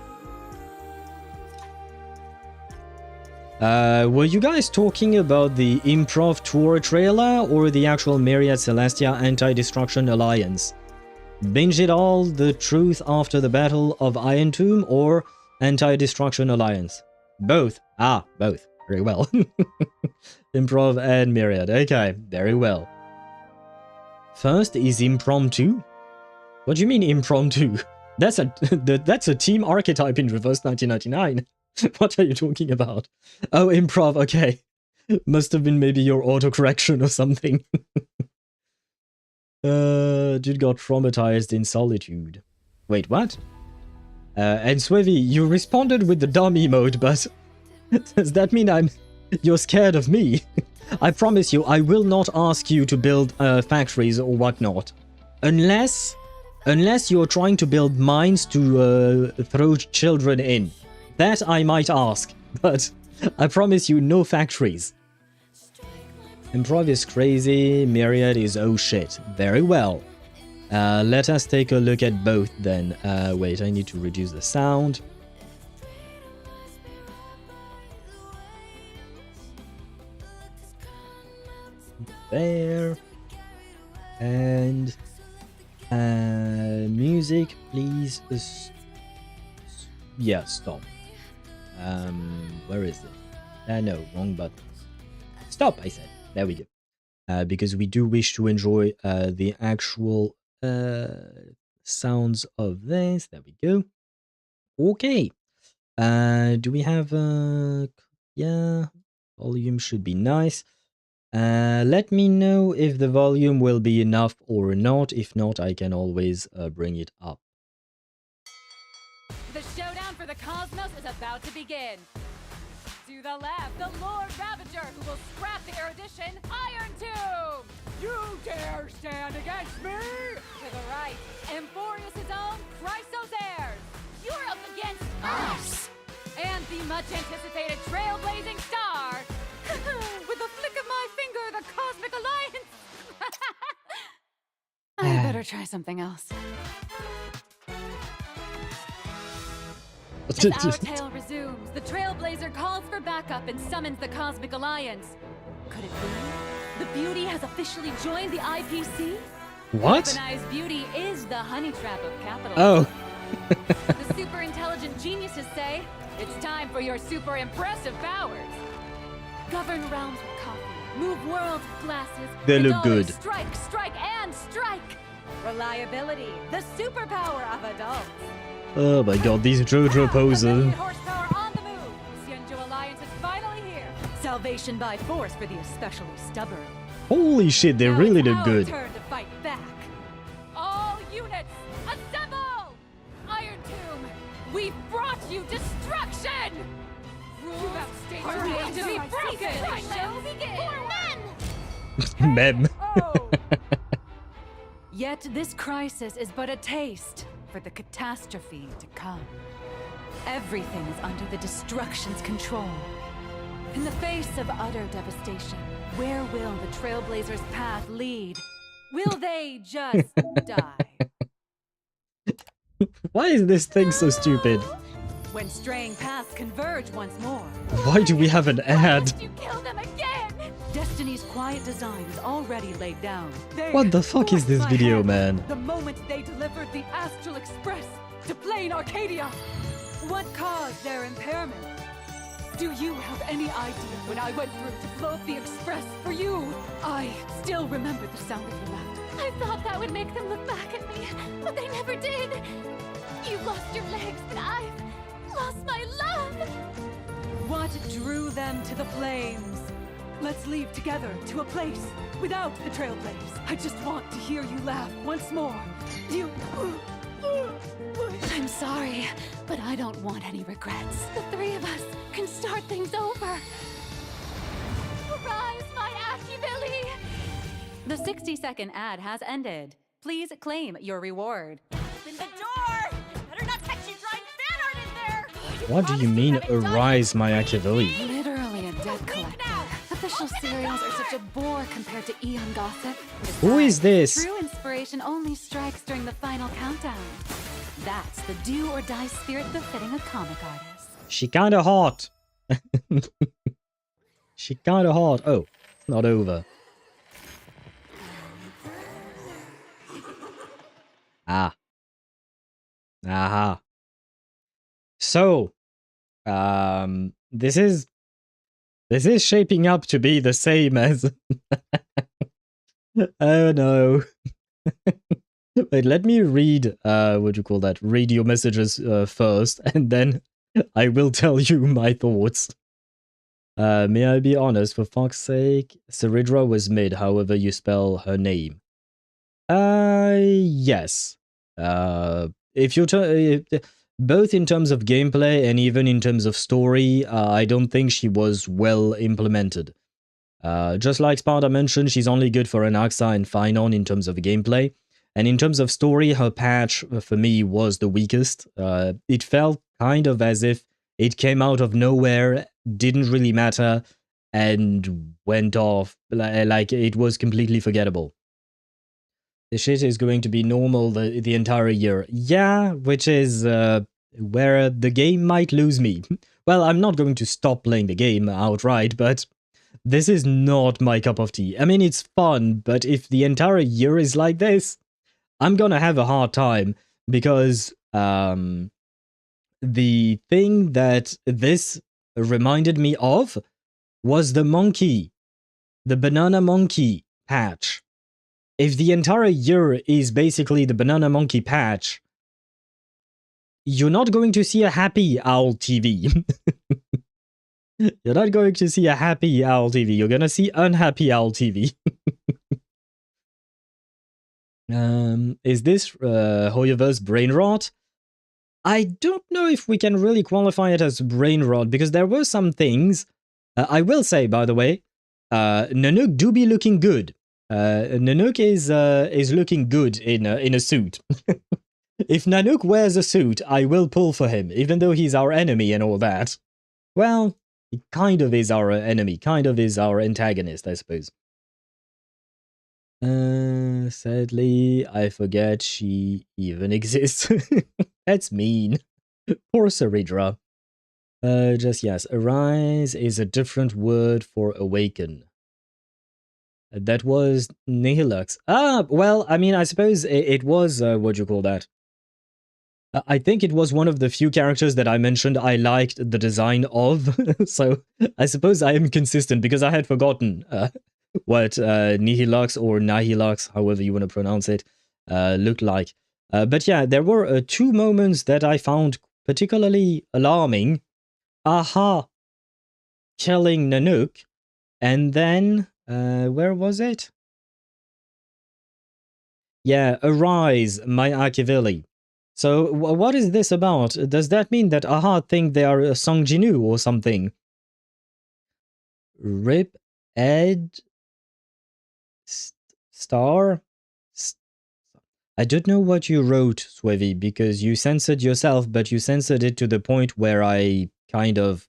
Were you guys talking about the improv tour trailer or the actual Myriad Celestia Anti-Destruction Alliance? Binge it all, the truth after the Battle of Iron Tomb, or Anti-Destruction Alliance? Both. Ah, both. Very well. Improv and Myriad. Okay, very well. First is impromptu. What do you mean impromptu? That's a team archetype in Reverse 1999. What are you talking about? Oh, improv, okay. Must have been maybe your autocorrection or something. Dude got traumatized in solitude. Wait, what? And Swivy, you responded with the dumb emote, but does that mean you're scared of me? I promise you, I will not ask you to build factories or whatnot. Unless you're trying to build mines to throw children in. That I might ask, but I promise you no factories. Improv is crazy, Myriad is oh shit. Very well. Let us take a look at both then. Wait, I need to reduce the sound. There. And music, please. Yeah, stop. Where is it? No, wrong button. Stop, I said. There we go. Because we do wish to enjoy the actual sounds of this. There we go. Okay. Do we have yeah, volume should be nice. Let me know if the volume will be enough or not. If not, I can always bring it up. The showdown for the cosmos is about to begin. To the left, the Lord Ravager, who will scrap the erudition Iron Tomb! You dare stand against me? To the right, Emphorius' own Chrysos heirs! You're up against us! And the much-anticipated trailblazing star! With a flick of my finger, the Cosmic Alliance! I better try something else. As our tale resumes, the Trailblazer calls for backup and summons the Cosmic Alliance. Could it be? The beauty has officially joined the IPC? What? Weaponized beauty is the honey trap of capitalism. Oh. The super intelligent geniuses say, it's time for your super impressive powers. Govern realms with coffee, move worlds with glasses. They look good. Strike, strike, and strike. Reliability, the superpower of adults. Oh my god, these JoJo poses. Horsepower on the move. Xianzhou Alliance is finally here. Salvation by force for the especially stubborn. Holy shit, they Now really it's did our good. turn to fight back. All units, assemble! Iron Tomb, we've brought you destruction! Rules are made to be broken! Show begin! Mem. Oh. Yet this crisis is but a taste for the catastrophe to come. Everything is under the destruction's control. In the face of utter devastation, where will the Trailblazers' path lead? Will they just die? Why is this thing so stupid? When straying paths converge once more, Why do we have an ad? must you kill them again? Destiny's quiet design is already laid down. They What the fuck is forced this my video, hand man? The moment they delivered the Astral Express to plain Arcadia. What caused their impairment? Do you have any idea when I went through to float the express for you? I still remember the sound of your laughter. I thought that would make them look back at me, but they never did. You lost your legs, but I've lost my love. What drew them to the flames? Let's leave together to a place without the Trailblaze. I just want to hear you laugh once more. You... I'm sorry, but I don't want any regrets. The three of us can start things over. Rise, my Asheville! The 60-second ad has ended. Please claim your reward. Open the door! Better not catch you drawing fan art in there! What do you mean, arise, my Machiavelli? Literally a debt collector. Official serials are such a bore compared to Eon gossip. Who is this? True inspiration only strikes during the final countdown. That's the do-or-die spirit befitting a comic artist. She kinda hot. She kinda hot. Oh, it's not over. Ah. Aha. So, this is shaping up to be the same as... Oh no. Wait, let me read, what do you call that? Read your messages first, and then I will tell you my thoughts. May I be honest, for fuck's sake? Seridra was mid, however you spell her name. Yes. If you both in terms of gameplay and even in terms of story, I don't think she was well implemented. Just like Sparta mentioned, she's only good for Anaxa and Phynon in terms of gameplay. And in terms of story, her patch, for me, was the weakest. It felt kind of as if it came out of nowhere, didn't really matter, and went off like it was completely forgettable. The shit is going to be normal the entire year. Yeah, which is where the game might lose me. Well, I'm not going to stop playing the game outright, but this is not my cup of tea. I mean, it's fun, but if the entire year is like this, I'm gonna have a hard time, because the thing that this reminded me of was the banana monkey patch. If the entire year is basically the banana monkey patch, you're not going to see a happy Owl TV. You're not going to see a happy Owl TV. You're gonna see unhappy Owl TV. Is this HoYoVerse brain rot? I don't know if we can really qualify it as brain rot, because there were some things. I will say, by the way, Nanook do be looking good. Nanook is looking good in a suit. If Nanook wears a suit, I will pull for him, even though he's our enemy and all that. Well, he kind of is our enemy, kind of is our antagonist, I suppose. Sadly, I forget she even exists. That's mean. Poor Seridra. Just yes, arise is a different word for awaken. That was Nihilux. Ah, well, I mean, I suppose it was, what do you call that? I think it was one of the few characters that I mentioned I liked the design of, so I suppose I am consistent, because I had forgotten what Nihilux or Nihilux, however you want to pronounce it, looked like. But yeah, there were two moments that I found particularly alarming. Aha! Killing Nanook, and then Where was it? Yeah, Arise, my Akivili. So, what is this about? Does that mean that Aha think they are a Song Jinu or something? Rip Ed Star? I don't know what you wrote, Swevy, because you censored yourself, but you censored it to the point where I kind of...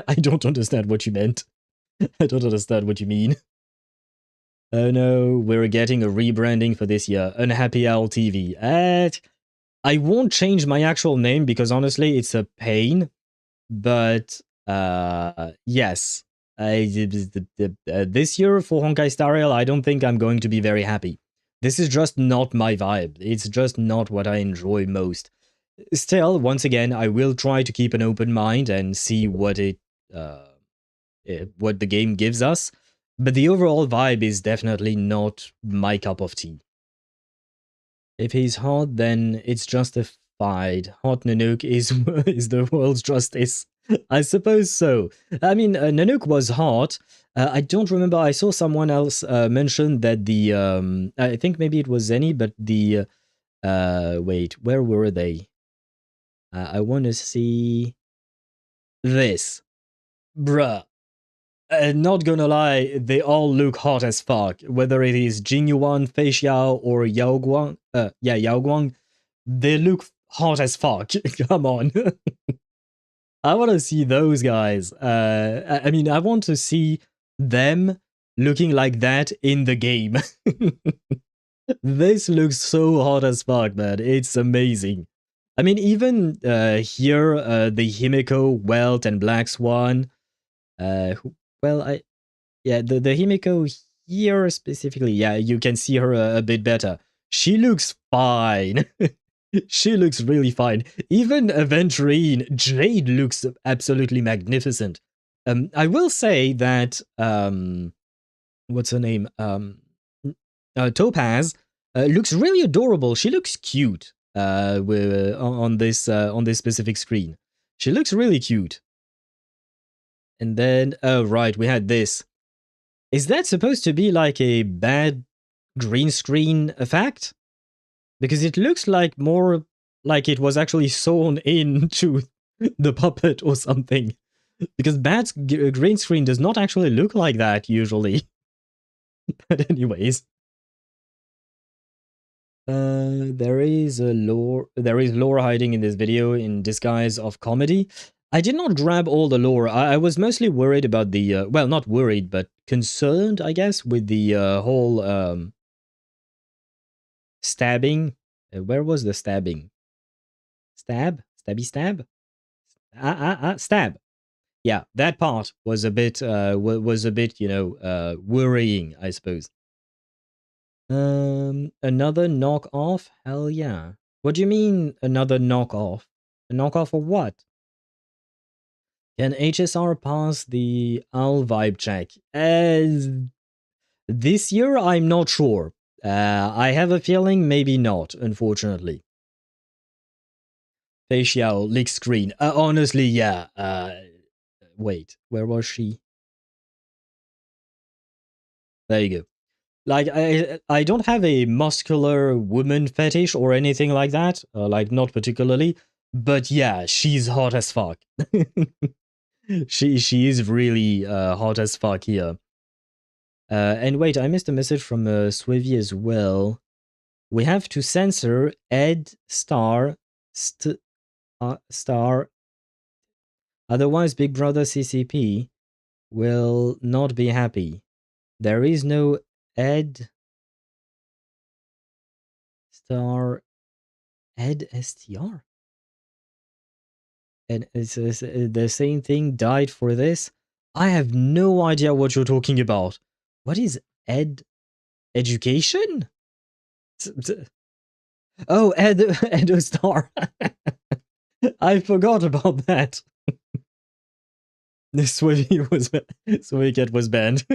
I don't understand what you meant. I don't understand what you mean. Oh no, we're getting a rebranding for this year. Unhappy Owl TV. I won't change my actual name because honestly, it's a pain. But yes, this year for Honkai Star Rail, I don't think I'm going to be very happy. This is just not my vibe. It's just not what I enjoy most. Still, once again, I will try to keep an open mind and see what what the game gives us. But the overall vibe is definitely not my cup of tea. If he's hot, then it's justified. Hot Nanook is the world's justice. I suppose so. I mean, Nanook was hot. I don't remember. I saw someone else mention that the... I think maybe it was Zenny, but the... wait, where were they? I want to see... this. Bruh. Not gonna lie, they all look hot as fuck. Whether it is Jingyuan, Fei Xiao, or Yao Guang, Yao Guang, they look hot as fuck. Come on. I want to see those guys. I mean, I want to see them looking like that in the game. This looks so hot as fuck, man. It's amazing. I mean, even here, the Himiko, Welt, and Black Swan, the Himiko here specifically, yeah, you can see her a bit better. She looks fine. She looks really fine. Even Aventurine, Jade looks absolutely magnificent. I will say that, what's her name? Topaz looks really adorable. She looks cute on this specific screen. She looks really cute. And then, oh right, we had this. Is that supposed to be like a bad green screen effect? Because it looks like more like it was actually sewn into the puppet or something. Because bad green screen does not actually look like that usually. But anyways. There is lore hiding in this video in disguise of comedy. I did not grab all the lore. I was mostly worried about the, well, not worried, but concerned, I guess, with the whole stabbing. Where was the stabbing? Stab? Stabby stab? Stab. Yeah, that part was a bit, you know, worrying, I suppose. Another knockoff? Hell yeah. What do you mean, another knockoff? A knockoff of what? Can HSR pass the owl vibe check? This year, I'm not sure. I have a feeling maybe not, unfortunately. Fei Xiao, leak screen. Honestly, yeah. Wait, where was she? There you go. Like, I don't have a muscular woman fetish or anything like that. Like, not particularly. But yeah, she's hot as fuck. She is really hot as fuck here. And wait, I missed a message from Swivy as well. We have to censor Ed Star. Otherwise, Big Brother CCP will not be happy. There is no Ed Star. Ed STR? And it's the same thing died for this. I have no idea what you're talking about. What is education? Oh, Edo Star. I forgot about that. This Sway Cat was banned.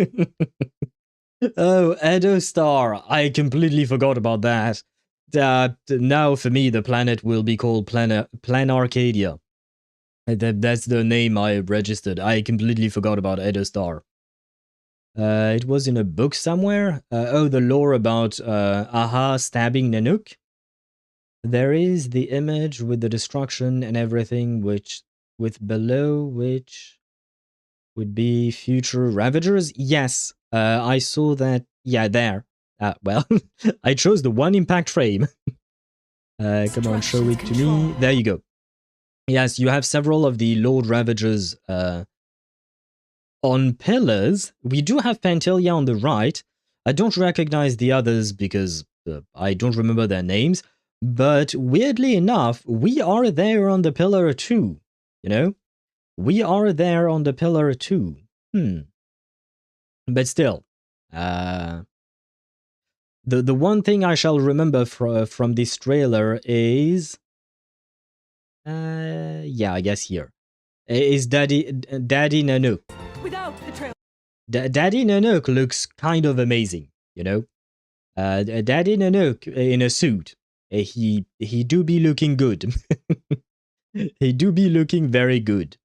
Oh, Edo Star. I completely forgot about that. Now for me, the planet will be called Plan Arcadia. That's the name I registered. I completely forgot about Edo Star. It was in a book somewhere. Oh, the lore about Aha stabbing Nanook. There is the image with the destruction and everything, which with below which would be future Ravagers. Yes, I saw that. Yeah, there. Well, I chose the one impact frame. Come on, show it to me. There you go. Yes, you have several of the Lord Ravagers on pillars. We do have Pantelia on the right. I don't recognize the others because I don't remember their names. But weirdly enough, we are there on the pillar too. You know? We are there on the pillar too. But still, the one thing I shall remember from this trailer is, yeah, I guess here is Daddy Nanook. Without the trail. Daddy Nanook looks kind of amazing, you know. Daddy Nanook in a suit. He do be looking good. He do be looking very good.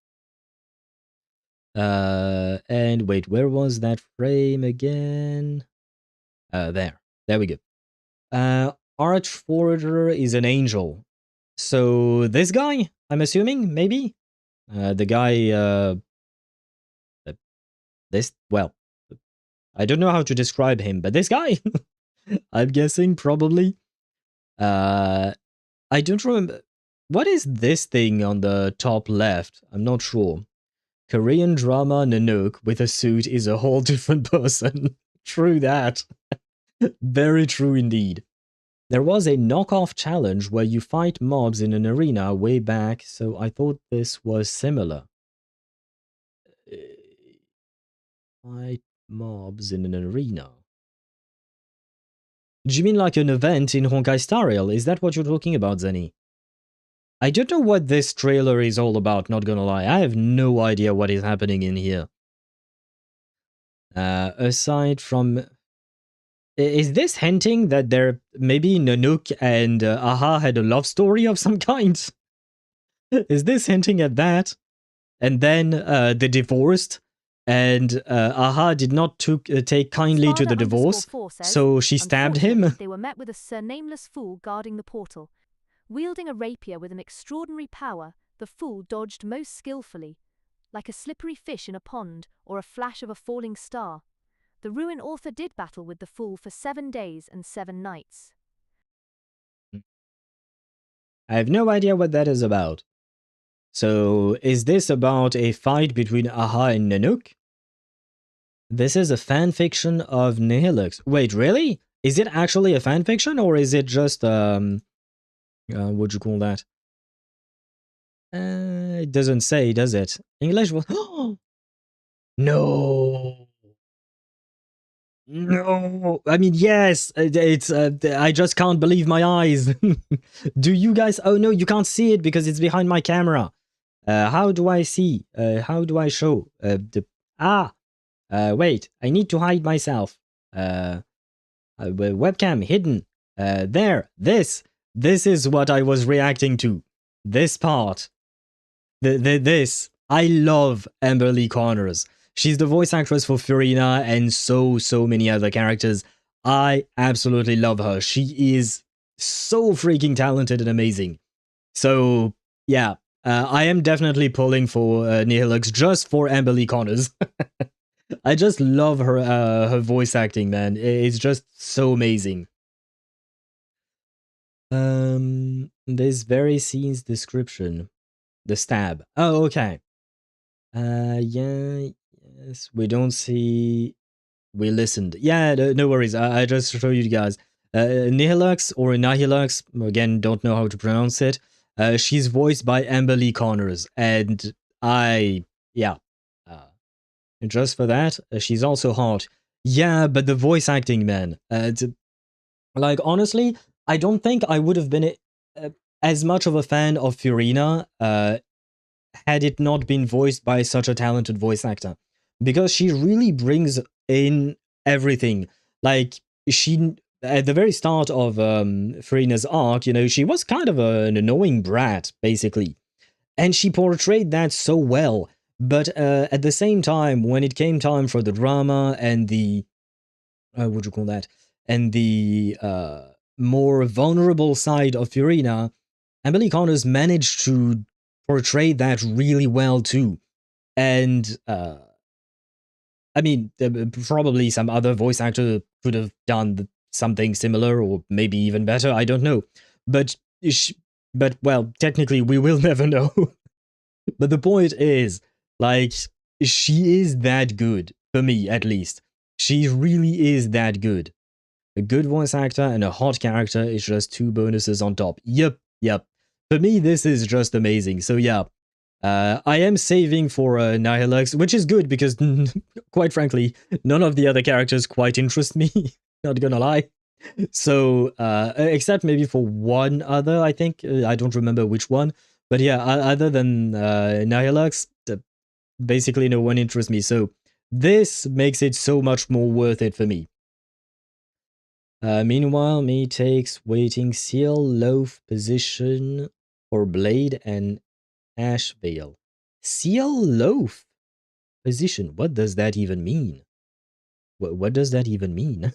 And wait, where was that frame again? There we go. Archforager is an angel. So this guy, I'm assuming, maybe? The guy, well, I don't know how to describe him, but this guy, I'm guessing, probably. I don't remember. What is this thing on the top left? I'm not sure. Korean drama Nanook with a suit is a whole different person. True that. Very true indeed. There was a knockoff challenge where you fight mobs in an arena way back, so I thought this was similar. Fight mobs in an arena. Do you mean like an event in Honkai Star Rail? Is that what you're talking about, Zenny? I don't know what this trailer is all about, not gonna lie. I have no idea what is happening in here. Aside from... Is this hinting that there maybe Nanook and Aha had a love story of some kind? Is this hinting at that? And then they divorced, and Aha did not take kindly to the divorce, so she stabbed him. They were met with a surnameless fool guarding the portal. Wielding a rapier with an extraordinary power, the fool dodged most skillfully, like a slippery fish in a pond or a flash of a falling star. The Ruin author did battle with the fool for 7 days and 7 nights. I have no idea what that is about. So, is this about a fight between Aha and Nanook? This is a fanfiction of Nihilux. Wait, really? Is it actually a fanfiction, or is it just, what'd you call that? It doesn't say, does it? English was... No! No! I mean, yes! It's, I just can't believe my eyes! Do you guys... Oh no, you can't see it because it's behind my camera. How do I see? How do I show? Wait, I need to hide myself. Webcam hidden. There, this is what I was reacting to. This part. This. I love Amberly Connors. She's the voice actress for Furina and so many other characters. I absolutely love her. She is so freaking talented and amazing. So, yeah. I am definitely pulling for Nihilux just for Amberly Connors. I just love her her voice acting, man. It's just so amazing. This very scene's description. The stab. Oh, okay. Yeah, yes. We don't see... We listened. Yeah, no worries. I just show you guys. Nihilux or Nihilux, again, don't know how to pronounce it. She's voiced by Amberly Connors, and just for that, she's also hot. Yeah, but the voice acting, man. Like, honestly, I don't think I would have been as much of a fan of Furina had it not been voiced by such a talented voice actor. Because she really brings in everything. Like, she... At the very start of Furina's arc, you know, she was kind of an annoying brat, basically. And she portrayed that so well. But at the same time, when it came time for the drama and the what do you call that, and the more vulnerable side of Furina, Emily Connors managed to portray that really well too. And I mean, probably some other voice actor could have done something similar or maybe even better. I don't know, but well, technically we will never know. But the point is, like, she is that good for me, at least. She really is that good. A good voice actor and a hot character is just 2 bonuses on top. Yep. For me, this is just amazing. So yeah, I am saving for Nihilux, which is good because, quite frankly, none of the other characters quite interest me. Not gonna lie. So, except maybe for one other, I think. I don't remember which one. But yeah, other than Nihilux, basically no one interests me. So this makes it so much more worth it for me. Meanwhile, me takes waiting seal loaf position for blade and ash veil. Seal loaf position. What does that even mean? What does that even mean?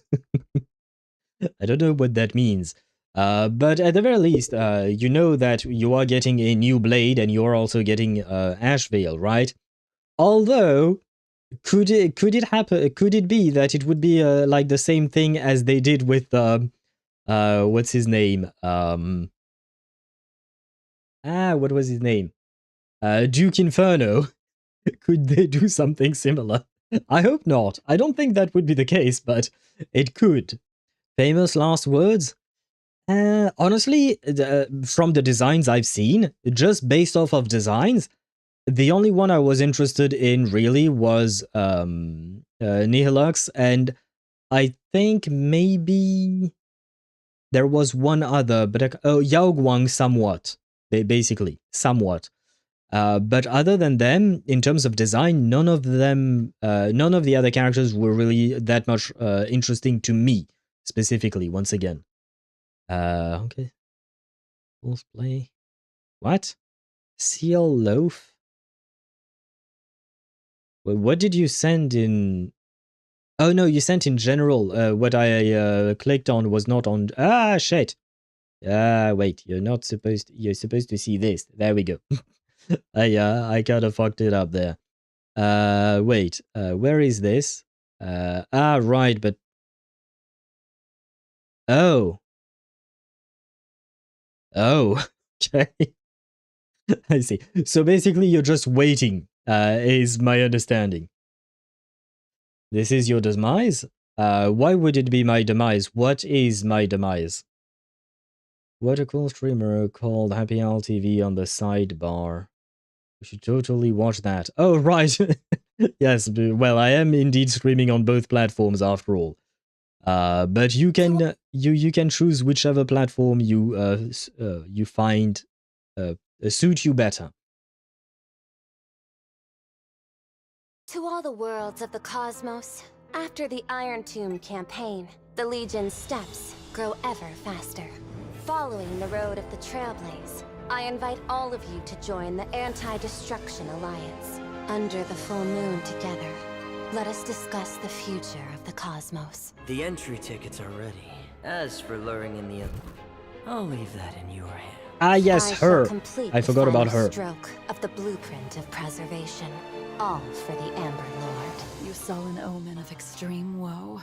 I don't know what that means. But at the very least, you know that you are getting a new blade and you are also getting ash veil, right? Although, could it happen? Could it be that it would be like the same thing as they did with what's his name? What was his name? Duke Inferno. Could they do something similar? I hope not. I don't think that would be the case, but it could. Famous last words? Honestly, from the designs I've seen, just based off of designs, the only one I was interested in really was Nihilux, and I think maybe there was one other, but Yaoguang somewhat, basically, somewhat. But other than them, in terms of design, none of the other characters were really that much interesting to me, specifically, once again. Okay. Wolf play. What? Seal loaf? What did you send in? Oh no, you sent in general. What I clicked on was not on. Ah, shit. Wait. You're supposed to see this. There we go. I kind of fucked it up there. Wait. Where is this? Right. But oh. Okay. I see. So basically, you're just waiting. Is my understanding. This is your demise? Why would it be my demise? What is my demise? What a cool streamer called Happy Owl TV on the sidebar. You should totally watch that. Oh, right. Yes, well, I am indeed streaming on both platforms after all. But you can you can choose whichever platform you find suit you better. To all the worlds of the cosmos, after the Iron Tomb campaign, the Legion's steps grow ever faster. Following the road of the Trailblaze, I invite all of you to join the Anti-Destruction Alliance. Under the full moon together, let us discuss the future of the cosmos. The entry tickets are ready. As for luring in the other, I'll leave that in your hands. Ah, yes, her. I forgot about her. Stroke of the blueprint of preservation, all for the Amber Lord. You saw an omen of extreme woe.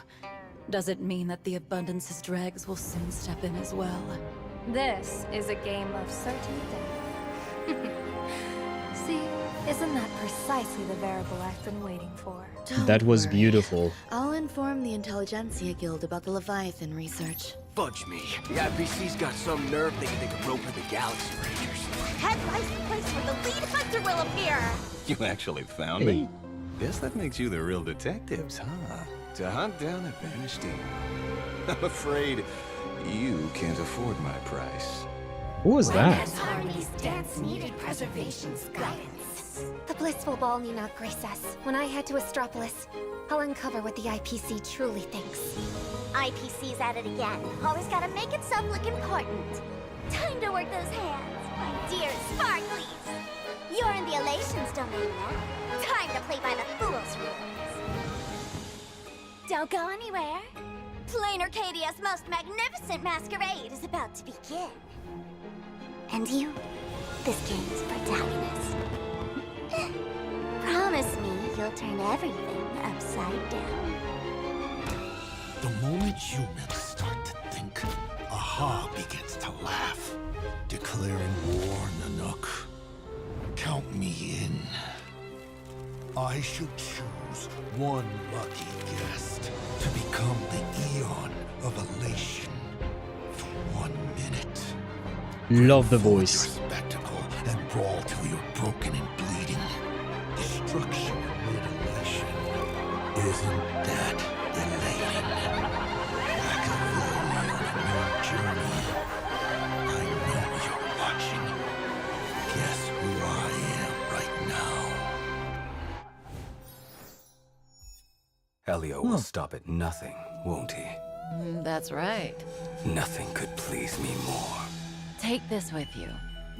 Does it mean that the Abundance's dregs will soon step in as well? This is a game of certain death. See, isn't that precisely the variable I've been waiting for? That was beautiful. I'll inform the Intelligentsia Guild about the Leviathan research. Fudge me. The IPC's got some nerve thinking they can rope for the Galaxy Rangers. Head right to the place where the lead hunter will appear! You actually found me? Guess that makes you the real detectives, huh? To hunt down a vanished demon. I'm afraid you can't afford my price. Who was that? Harmony's dance needed preservation's guidance. The blissful ball need not grace us. When I head to Astropolis, I'll uncover what the IPC truly thinks. IPC's at it again. Always gotta make itself look important. Time to work those hands, my dear Sparklies. You're in the Elations domain now. Time to play by the fool's rules. Don't go anywhere. Plain Arcadia's most magnificent masquerade is about to begin. And you, this game's protagonist. Promise me you'll turn everything upside down. The moment humans start to think, Aha begins to laugh, declaring war, Nanook. Count me in. I should choose one lucky guest to become the Eon of Elation for 1 minute. Love the Bring forth voice. your spectacle and brawl till you're broken and bleeding. Destruction amid elation. Isn't that elating? Like a lily on a new journey. I know you're watching. Guess who I am right now? Elio will stop at nothing, won't he? That's right. Nothing could please me more. Take this with you.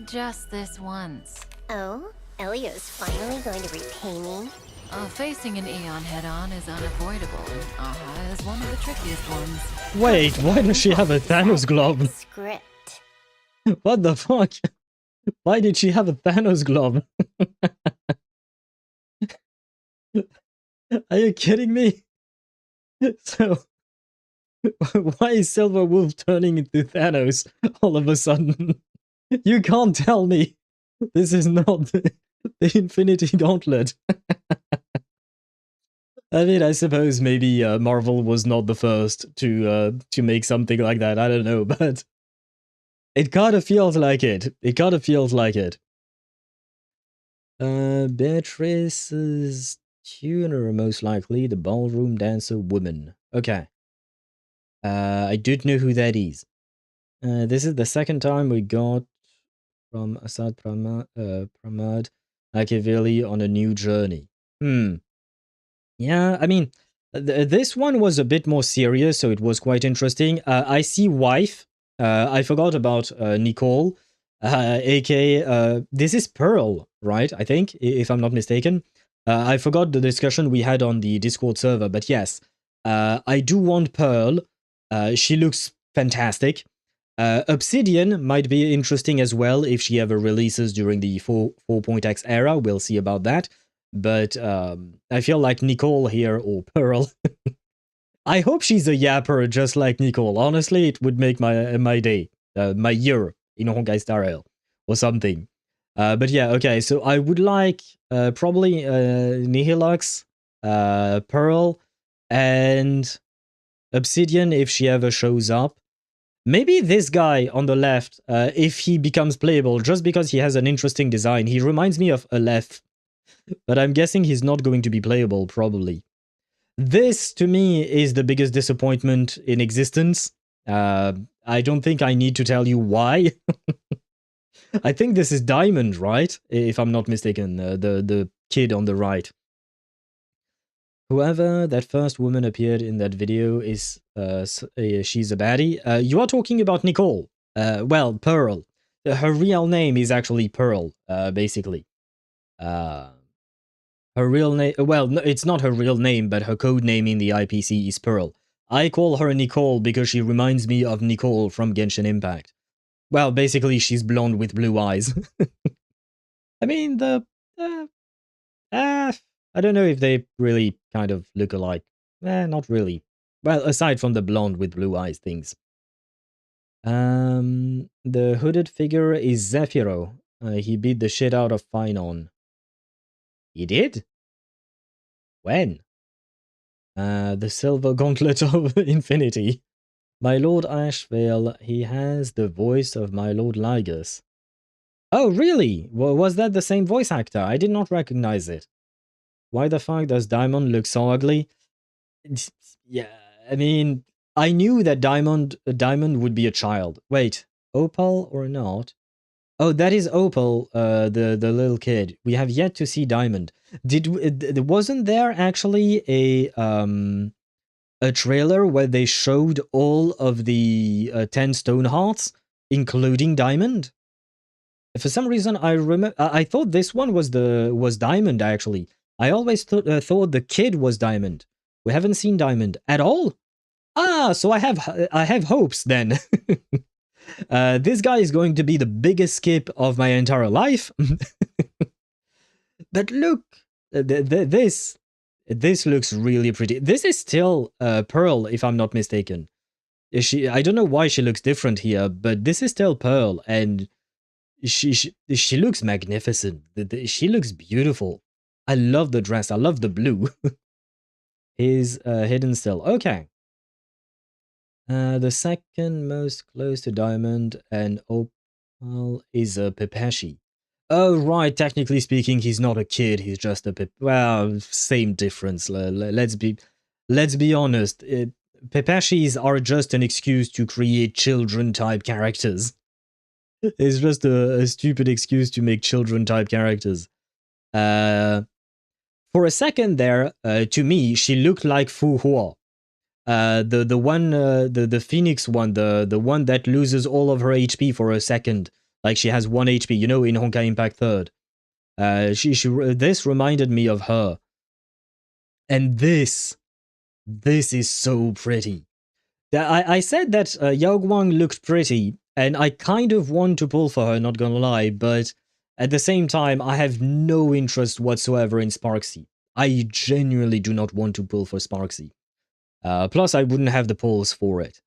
Just this once. Oh, Elio's finally going to repay me? Facing an Eon head-on is unavoidable, and Aha is one of the trickiest ones. Wait, why does she have a Thanos glove? Script. What the fuck? Why did she have a Thanos glove? Are you kidding me? So, why is Silver Wolf turning into Thanos all of a sudden? You can't tell me this is not the Infinity Gauntlet. I mean, I suppose maybe Marvel was not the first to make something like that. I don't know, but it kind of feels like it. It kind of feels like it. Beatrice's tuner, most likely the ballroom dancer woman. Okay. I don't know who that is. This is the second time we got from Assad Pramad Machiavelli on a new journey. Yeah, I mean, this one was a bit more serious, so it was quite interesting. I see wife. I forgot about Nicole, aka this is Pearl, right? I think, if I'm not mistaken. I forgot the discussion we had on the Discord server, but yes, I do want Pearl. She looks fantastic. Obsidian might be interesting as well if she ever releases during the 4.x era. We'll see about that. But I feel like Nicole here, or Pearl. I hope she's a yapper just like Nicole. Honestly, it would make my day, my year in Honkai Star Rail or something. But yeah, okay, so I would like probably Nihilux, Pearl, and Obsidian if she ever shows up. Maybe this guy on the left, if he becomes playable, just because he has an interesting design. He reminds me of Aleph, but I'm guessing he's not going to be playable, probably. This, to me, is the biggest disappointment in existence. I don't think I need to tell you why. I think this is Diamond, right? If I'm not mistaken, the kid on the right. Whoever that first woman appeared in that video is, she's a baddie. You are talking about Nicole. Well, Pearl. Her real name is actually Pearl, basically. Her real name, well, no, it's not her real name, but her code name in the IPC is Pearl. I call her Nicole because she reminds me of Nicole from Genshin Impact. Well, basically, she's blonde with blue eyes. I mean, I don't know if they really kind of look alike. Not really. Well, aside from the blonde with blue eyes things. The hooded figure is Zephyro. He beat the shit out of Finon. He did? When? The silver gauntlet of infinity. My Lord Ashvale, he has the voice of my Lord Lygus. Oh, really? Was that the same voice actor? I did not recognize it. Why the fuck does Diamond look so ugly? Yeah, I mean, I knew that Diamond would be a child. Wait, Opal or not? Oh, that is Opal, the little kid. We have yet to see Diamond. Wasn't there actually a trailer where they showed all of the 10 stone hearts, including Diamond? For some reason, I thought this one was Diamond actually. I always thought the kid was Diamond. We haven't seen Diamond at all. Ah, so I have hopes then. This guy is going to be the biggest skip of my entire life. But look, this looks really pretty. This is still Pearl, if I'm not mistaken. I don't know why she looks different here, but this is still Pearl, and she looks magnificent. She looks beautiful. I love the dress. I love the blue. Is hidden still. Okay. The second most close to Diamond and Opal is Pepeshi. Oh, right. Technically speaking, he's not a kid. He's just a well, same difference. Let's be honest. Pepeshis are just an excuse to create children-type characters. It's just a stupid excuse to make children-type characters. For a second there, to me, she looked like Fu Hua. The one, the Phoenix one, the one that loses all of her HP for a second. Like she has 1 HP, you know, in Honkai Impact 3rd. This reminded me of her. And this is so pretty. I said that Yao Guang looked pretty, and I kind of want to pull for her, not gonna lie, but at the same time, I have no interest whatsoever in Sparksy. I genuinely do not want to pull for Sparksy. Plus, I wouldn't have the pulls for it.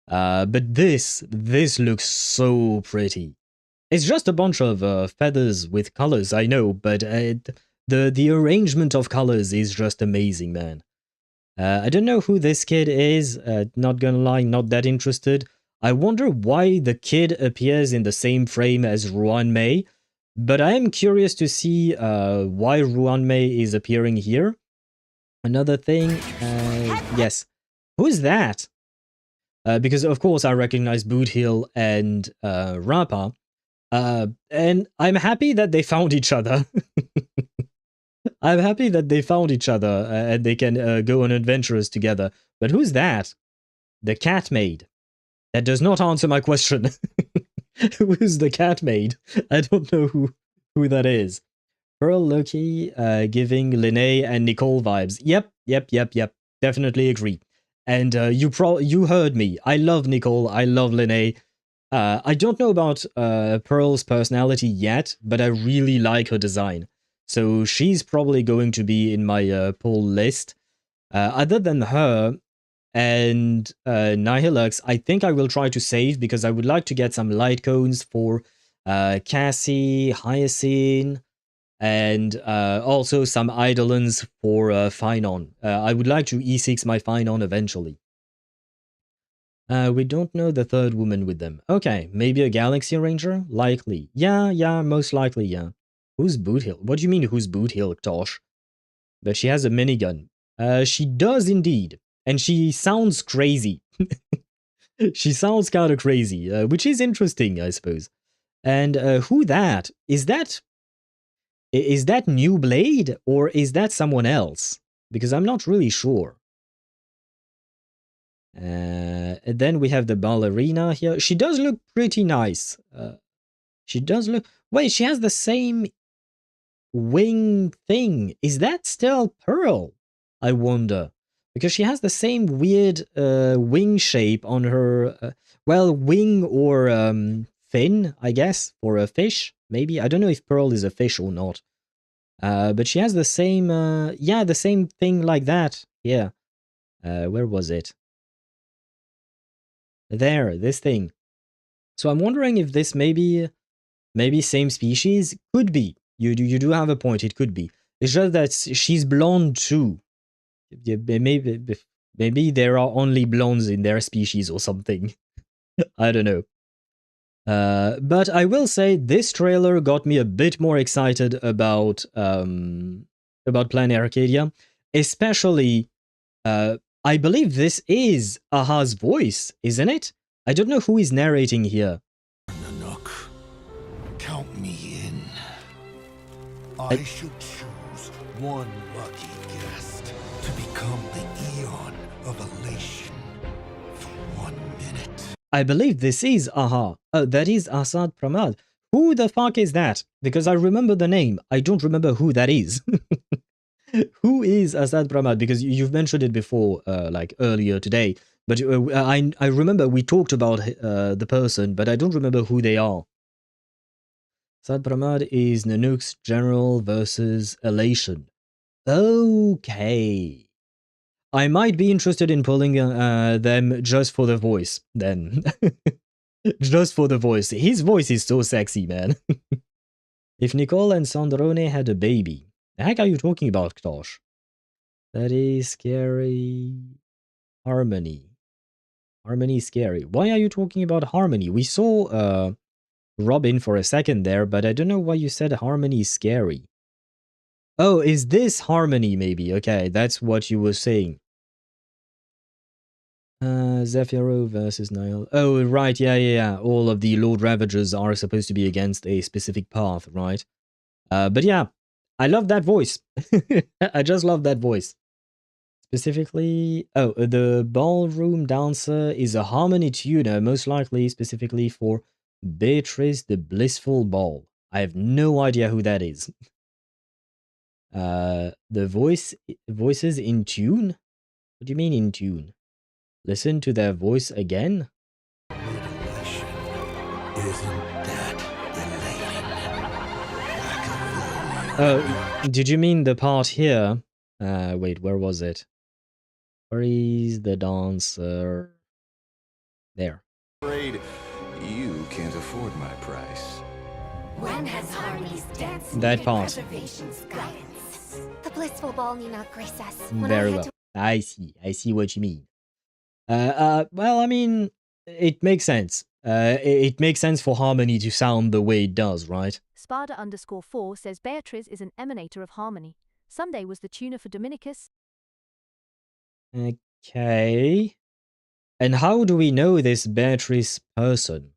But this looks so pretty. It's just a bunch of feathers with colors, I know, but the arrangement of colors is just amazing, man. I don't know who this kid is, not gonna lie, not that interested. I wonder why the kid appears in the same frame as Ruan Mei, but I am curious to see why Ruan Mei is appearing here. Another thing, yes. Who's that? Because of course I recognize Boothill and Rappa, and I'm happy that they found each other. I'm happy that they found each other and they can go on adventures together. But who's that? The cat maid. That does not answer my question. Who's the cat maid? I don't know who that is. Pearl Loki giving Linnea and Nicole vibes. Yep. Definitely agree. And you heard me. I love Nicole. I love Linnea. I don't know about Pearl's personality yet, but I really like her design. So she's probably going to be in my pull list. Other than her and Nihilux, I think I will try to save because I would like to get some light cones for Cassie, Hyacinth, and also some Eidolons for Finon. I would like to E6 my Finon eventually. We don't know the third woman with them. Okay, maybe a Galaxy Ranger? Likely. Yeah, most likely, yeah. Who's Boothill? What do you mean, who's Boothill, Tosh? But she has a minigun. She does indeed. And she sounds crazy. She sounds kind of crazy, which is interesting, I suppose. And who that? Is that New Blade, or is that someone else? Because I'm not really sure. And then we have the ballerina here. She does look pretty nice. She does look... Wait, she has the same wing thing. Is that still Pearl? I wonder. Because she has the same weird wing shape on her... well, wing or fin, I guess, for a fish. Maybe. I don't know if Pearl is a fish or not. But she has the same... yeah, the same thing like that. Yeah. Where was it? There, this thing. So I'm wondering if this maybe same species? Could be. You do have a point, it could be. It's just that she's blonde too. Maybe there are only blondes in their species or something. I don't know. But I will say this trailer got me a bit more excited about Planet Arcadia. Especially, I believe this is Aha's voice, isn't it? I don't know who is narrating here. Nanook, count me in. I should choose one lucky guest to become the Eon of Elation for 1 minute. I believe this is Aha. Oh, that is Asad Pramad. Who the fuck is that? Because I remember the name. I don't remember who that is. Who is Asad Pramad? Because you've mentioned it before, like earlier today. But I remember we talked about the person, but I don't remember who they are. Asad Pramad is Nanook's general versus Elation. Okay. I might be interested in pulling them just for the voice, then. Just for the voice. His voice is so sexy, man. If Nicole and Sandrone had a baby. The heck are you talking about, Ktosh? That is scary. Harmony. Harmony is scary. Why are you talking about Harmony? We saw Robin for a second there, but I don't know why you said Harmony is scary. Oh, is this Harmony maybe? Okay, that's what you were saying. Zephyro versus Nile. Oh, right, yeah. All of the Lord Ravagers are supposed to be against a specific path, right? But yeah, I love that voice. I just love that voice. Specifically, the ballroom dancer is a harmony tuner, most likely specifically for Beatrice the Blissful Ball. I have no idea who that is. The voices in tune? What do you mean in tune? Listen to their voice again? Mutilation. Isn't that elating? Did you mean the part here? Wait, where was it? Where is the dancer? There. Afraid you can't afford my price. When has Harmony's dance That part. guidance? The blissful ball need not grace us. Very well. I see what you mean. Well, I mean, it makes sense. It makes sense for Harmony to sound the way it does, right? Spada_4 says Beatrice is an emanator of harmony. Sunday was the tuner for Dominicus. Okay. And how do we know this Beatrice person?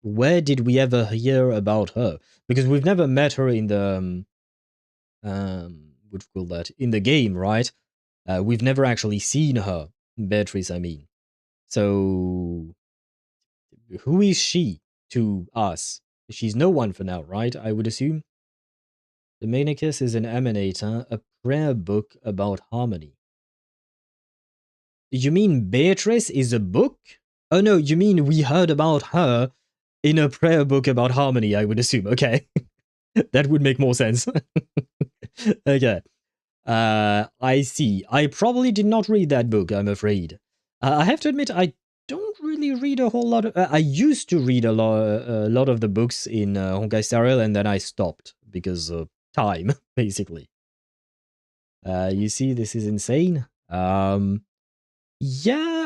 Where did we ever hear about her? Because we've never met her in the what do you call that? In the game, right? We've never actually seen her, Beatrice, I mean. So, who is she to us? She's no one for now, right? I would assume. Dominicus is an emanator, a prayer book about harmony. You mean Beatrice is a book? Oh no, you mean we heard about her in a prayer book about harmony, I would assume. Okay. That would make more sense. Okay. I see. I probably did not read that book, I'm afraid. I have to admit, I don't really read a whole lot of... I used to read a lot of the books in Honkai Star Rail, and then I stopped because of time, basically. You see, this is insane. Yeah,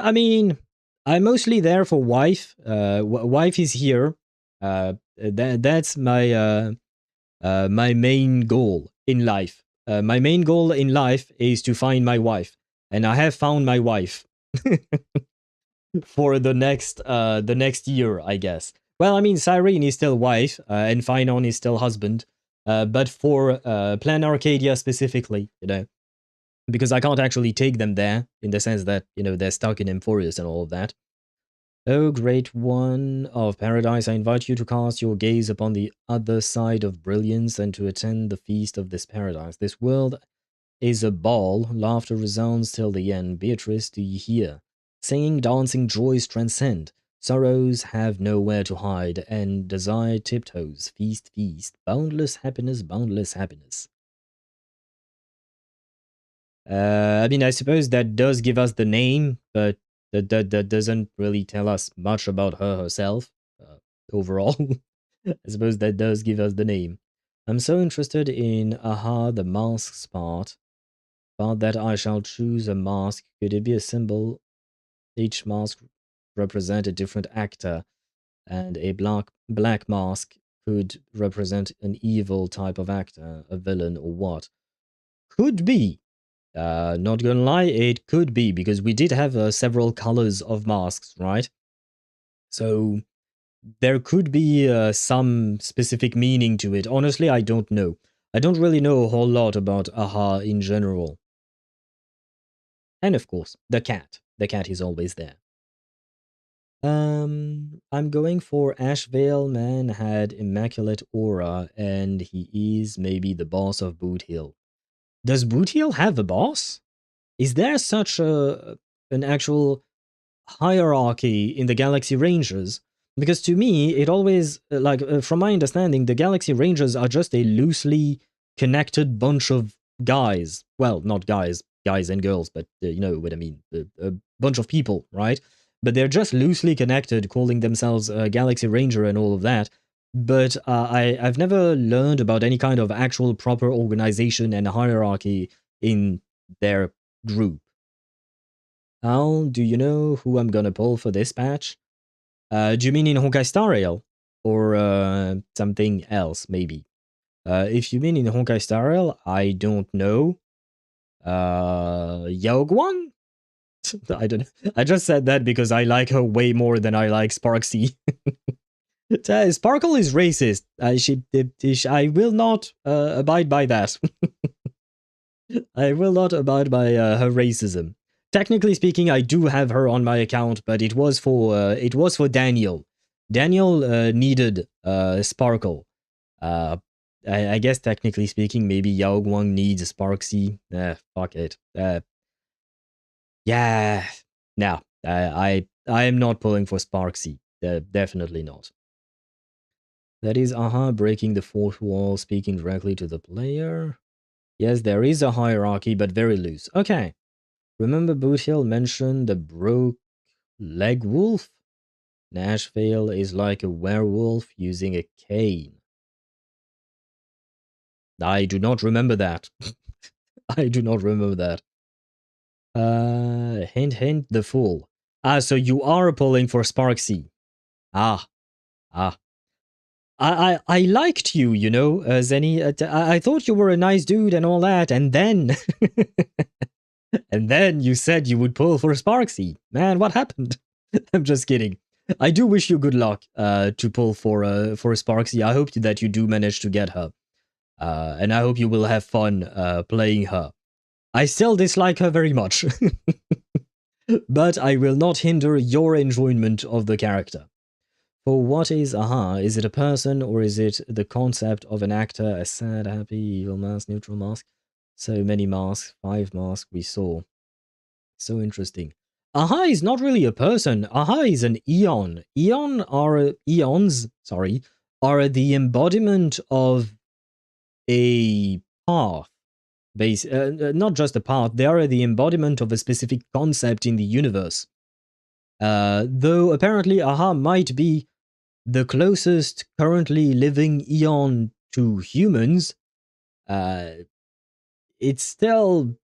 I mean, I'm mostly there for wife. Wife is here. That's my my main goal in life. My main goal in life is to find my wife, and I have found my wife for the next year, I guess. Well, I mean, Cyrene is still wife, and Phynon is still husband. But for Plan Arcadia specifically, you know, because I can't actually take them there in the sense that, you know, they're stuck in Emphorius and all of that. O great one of paradise, I invite you to cast your gaze upon the other side of brilliance and to attend the feast of this paradise. This world is a ball, laughter resounds till the end. Beatrice, do you hear? Singing, dancing, joys transcend. Sorrows have nowhere to hide, and desire tiptoes. Feast, feast. Boundless happiness, boundless happiness. I mean, I suppose that does give us the name, but that doesn't really tell us much about her herself, overall. I suppose that does give us the name. I'm so interested in Aha, the masks part, but that I shall choose a mask. Could it be a symbol? Each mask represent a different actor, and a black mask could represent an evil type of actor, a villain or what. Could be. Not gonna lie, it could be, because we did have several colors of masks, right? So there could be some specific meaning to it. Honestly, I don't know. I don't really know a whole lot about Aha in general. And of course, the cat. The cat is always there. I'm going for Ashvale. Man had immaculate aura, and he is maybe the boss of Boot Hill. Does Boot Hill have a boss? Is there such an actual hierarchy in the Galaxy Rangers? Because to me, it always, from my understanding, the Galaxy Rangers are just a loosely connected bunch of guys. Well, not guys and girls, but you know what I mean. A bunch of people, right? But they're just loosely connected, calling themselves Galaxy Ranger and all of that. But I've never learned about any kind of actual proper organization and hierarchy in their group. Al, do you know who I'm gonna pull for this patch? Do you mean in Honkai Star Rail? Or something else, maybe? If you mean in Honkai Star Rail, I don't know. Yaoguang? I don't know. I just said that because I like her way more than I like Sparksy. Sparkle is racist. I will not abide by that. I will not abide by her racism. Technically speaking, I do have her on my account, but it was for Daniel. Daniel needed Sparkle. I guess technically speaking, maybe Yao Guang needs Sparksy. Fuck it. Yeah. No, I am not pulling for Sparksy. Definitely not. That is Aha breaking the fourth wall, speaking directly to the player. Yes, there is a hierarchy, but very loose. Okay. Remember Boot Hill mentioned the broke leg wolf? Nashvale is like a werewolf using a cane. I do not remember that. I do not remember that. Hint, hint, the fool. Ah, so you are pulling for Sparksy. Ah. I liked you, you know, Zenny. I thought you were a nice dude and all that, and then... and then you said you would pull for Sparksy. Man, what happened? I'm just kidding. I do wish you good luck to pull for Sparksy. I hope that you do manage to get her. And I hope you will have fun playing her. I still dislike her very much. But I will not hinder your enjoyment of the character. For what is Aha? Is it a person or is it the concept of an actor? A sad, happy, evil mask, neutral mask? So many masks, 5 masks we saw. So interesting. Aha is not really a person. Aha is an eon. Eons are the embodiment of a path. Not just a path, they are the embodiment of a specific concept in the universe. Though apparently Aha might be the closest currently living eon to humans, it's still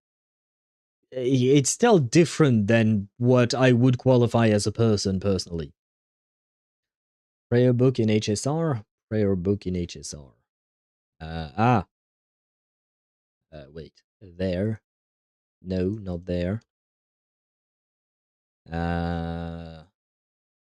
different than what I would qualify as a person personally. Prayer book in HSR. Prayer book in HSR. Wait. There. No, not there.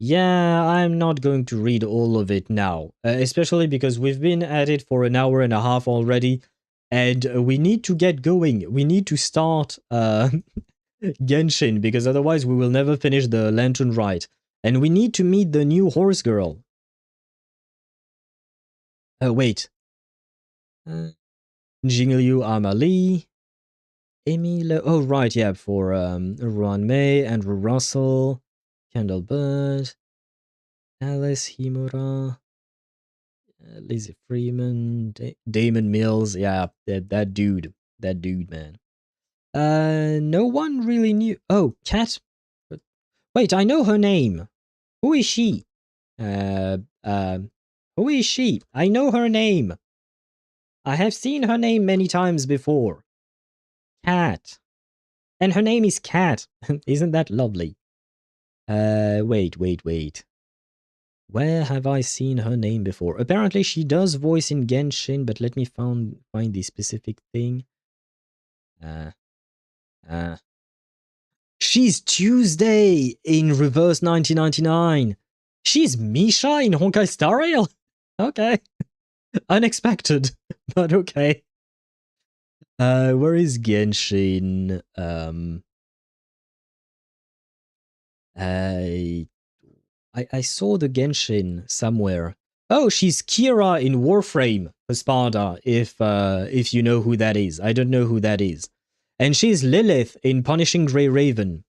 Yeah, I'm not going to read all of it now. Especially because we've been at it for an hour and a half already. And we need to get going. We need to start Genshin, because otherwise we will never finish the Lantern Rite. And we need to meet the new horse girl. Wait. Jingliu Amali. Emile. Oh, right, yeah, for Ron May, Andrew Russell, Kendall Bird, Alice Himura, Lizzie Freeman, Damon Mills. Yeah, that dude, man. No one really knew. Oh, Cat. Wait, I know her name. Who is she? Who is she? I know her name. I have seen her name many times before. Cat. And her name is Cat. Isn't that lovely? Wait. Where have I seen her name before? Apparently she does voice in Genshin, but let me find the specific thing. She's Tuesday in Reverse 1999. She's Misha in Honkai Star Rail? Okay. Unexpected, but okay. Where is Genshin? I saw the Genshin somewhere. Oh, she's Kira in Warframe for Sparta, if you know who that is. I don't know who that is. And she's Lilith in Punishing Grey Raven.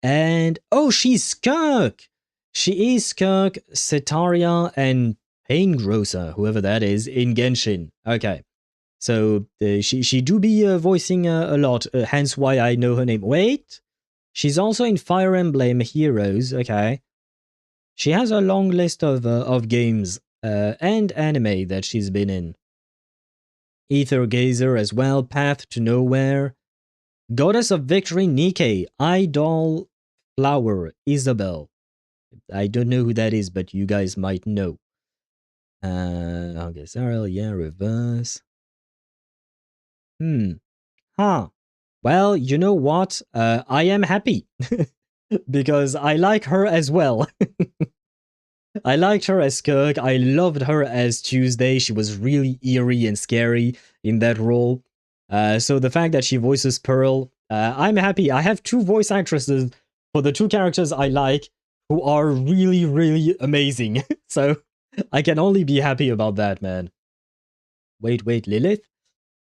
And, oh, she's Skirk! She is Skirk, Setaria, and Paingrosser, whoever that is, in Genshin. Okay. So, she do be voicing a lot, hence why I know her name. Wait! She's also in Fire Emblem Heroes, okay. She has a long list of games and anime that she's been in. Ether Gazer as well, Path to Nowhere, Goddess of Victory Nike, Idol Flower, Isabel. I don't know who that is, but you guys might know. Okay, Sarah, yeah, reverse. Huh. Well, you know what? I am happy. Because I like her as well. I liked her as Kirk. I loved her as Tuesday. She was really eerie and scary in that role. So the fact that she voices Pearl, I'm happy. I have 2 voice actresses for the 2 characters I like who are really, really amazing. So I can only be happy about that, man. Wait, Lilith?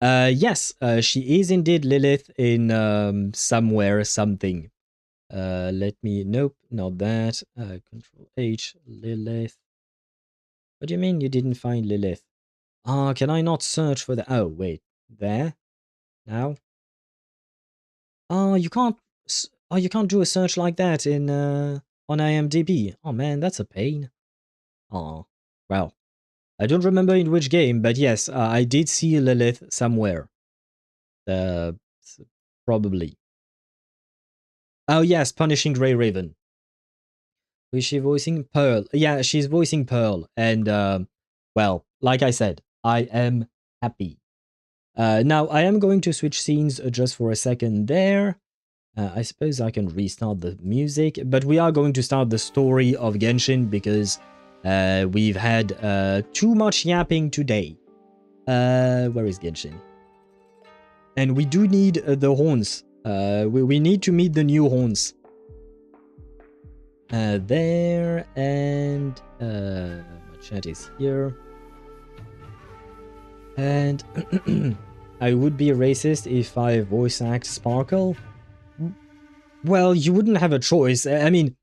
Yes, she is indeed Lilith in somewhere, something. Let me, nope, not that. Control H, Lilith. What do you mean you didn't find Lilith? Can I not search for the, oh, wait, there? Now? You can't do a search like that in, on IMDb. Oh man, that's a pain. Well, I don't remember in which game, but yes, I did see Lilith somewhere. Probably. Oh yes, Punishing Grey Raven. Who is she voicing? Pearl. Yeah, she's voicing Pearl. And, well, like I said, I am happy. Now, I am going to switch scenes just for a second there. I suppose I can restart the music, but we are going to start the story of Genshin because we've had too much yapping today. Where is Genshin? And we do need the honse. We need to meet the new honse. There, and my chat is here. And I would be racist if I voice act Sparkle. Well, you wouldn't have a choice. I mean,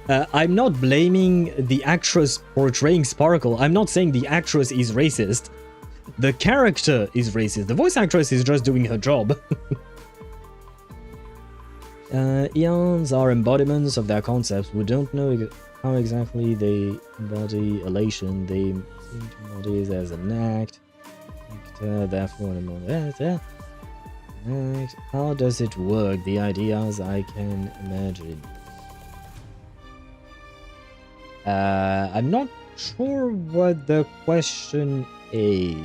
I'm not blaming the actress portraying Sparkle. I'm not saying the actress is racist. The character is racist. The voice actress is just doing her job. Eons are embodiments of their concepts. We don't know how exactly they embody elation. They seem to embody it as an act. Therefore, how does it work? The ideas I can imagine. I'm not sure what the question is.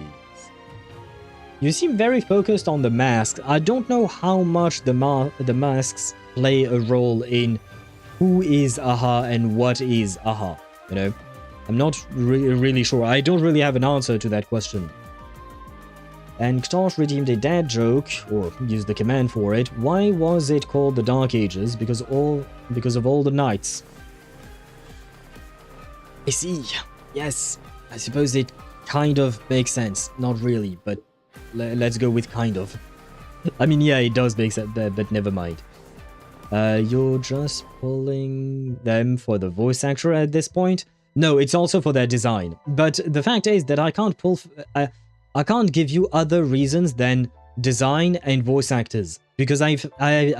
You seem very focused on the masks. I don't know how much the masks play a role in who is Aha and what is Aha. You know, I'm not really sure. I don't really have an answer to that question. And Ktosh redeemed a dad joke, or used the command for it. Why was it called the Dark Ages? Because of all the knights. I see. Yes, I suppose it kind of makes sense. Not really, but let's go with kind of. I mean, yeah, it does make sense, but never mind. You're just pulling them for the voice actor at this point? No, it's also for their design. But the fact is that I can't pull... I can't give you other reasons than design and voice actors. Because I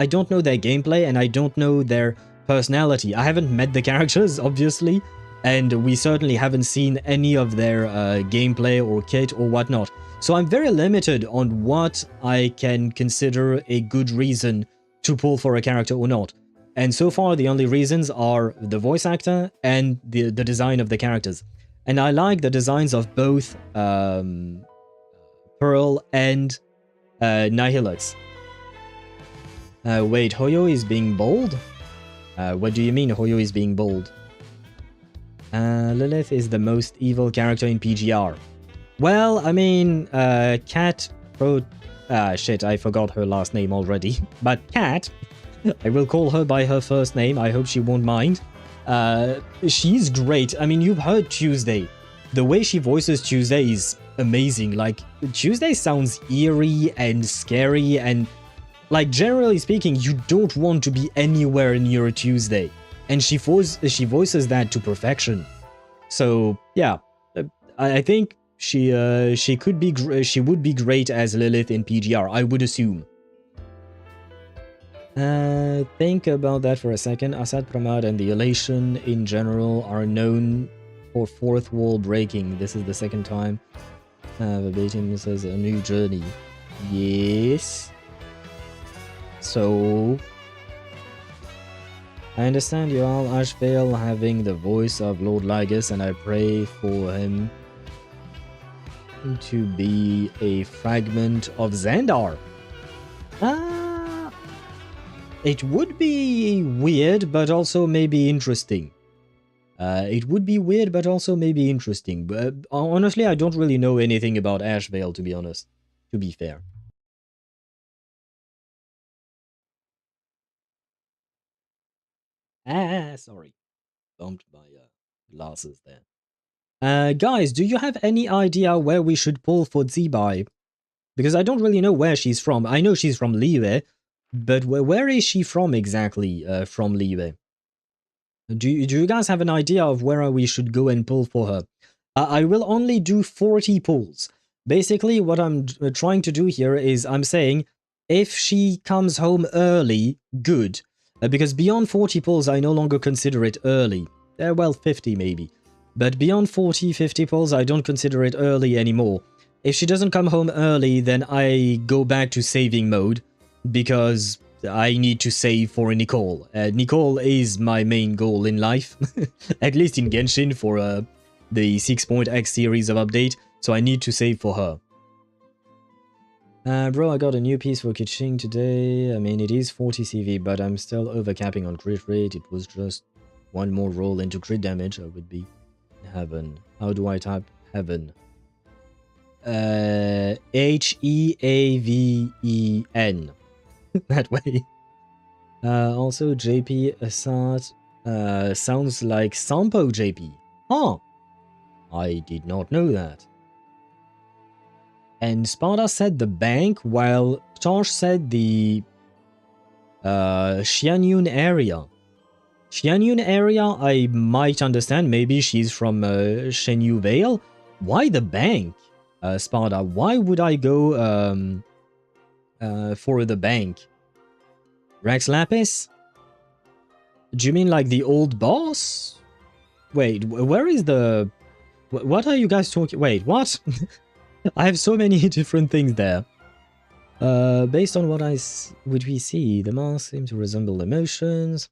don't know their gameplay and I don't know their personality. I haven't met the characters, obviously. And we certainly haven't seen any of their gameplay or kit or whatnot. So I'm very limited on what I can consider a good reason to pull for a character or not. And so far, the only reasons are the voice actor and the design of the characters. And I like the designs of both Pearl and Nihilux. Wait, Hoyo is being bold? What do you mean Hoyo is being bold? Lilith is the most evil character in PGR. Well, I mean, Cat shit, I forgot her last name already. But Cat, I will call her by her first name, I hope she won't mind. She's great. I mean, you've heard Tuesday. The way she voices Tuesday is amazing. Like, Tuesday sounds eerie and scary, and like, generally speaking, you don't want to be anywhere near a Tuesday. And she voices that to perfection. So yeah, I think she would be great as Lilith in PGR, I would assume. Think about that for a second. Assad Pramad and the Elation in general are known for fourth wall breaking. This is the second time. Verbatim says a new journey. Yes. So I understand you all, Ashvale, having the voice of Lord Lygus, and I pray for him to be a fragment of Xandar. It would be weird, but also maybe interesting. It would be weird, but also maybe interesting. But honestly, I don't really know anything about Ashvale, to be honest, to be fair. Sorry. Bumped my glasses there. Guys, do you have any idea where we should pull for Zibai? Because I don't really know where she's from. I know she's from Liyue, but where is she from exactly from Liyue? Do you guys have an idea of where we should go and pull for her? I will only do 40 pulls. Basically, what I'm trying to do here is I'm saying if she comes home early, good. Because beyond 40 pulls, I no longer consider it early. Well, 50 maybe. But beyond 40, 50 pulls, I don't consider it early anymore. If she doesn't come home early, then I go back to saving mode. Because I need to save for Nicole. Nicole is my main goal in life. At least in Genshin for the 6.x series of update. So I need to save for her. Bro, I got a new piece for Kiching today. I mean, it is 40 CV, but I'm still overcapping on crit rate. It was just one more roll into crit damage. I would be in heaven. How do I type heaven? Heaven. That way. Also, JP Assad sounds like Sampo JP. Huh. I did not know that. And Sparta said the bank, while Tosh said the Xianyun area. Xianyun area, I might understand. Maybe she's from Shenyu Vale. Why the bank, Sparta? Why would I go for the bank? Rex Lapis? Do you mean like the old boss? Wait, where is the... What are you guys talking... Wait, what? I have so many different things there. Based on what we see, the masks seem to resemble emotions.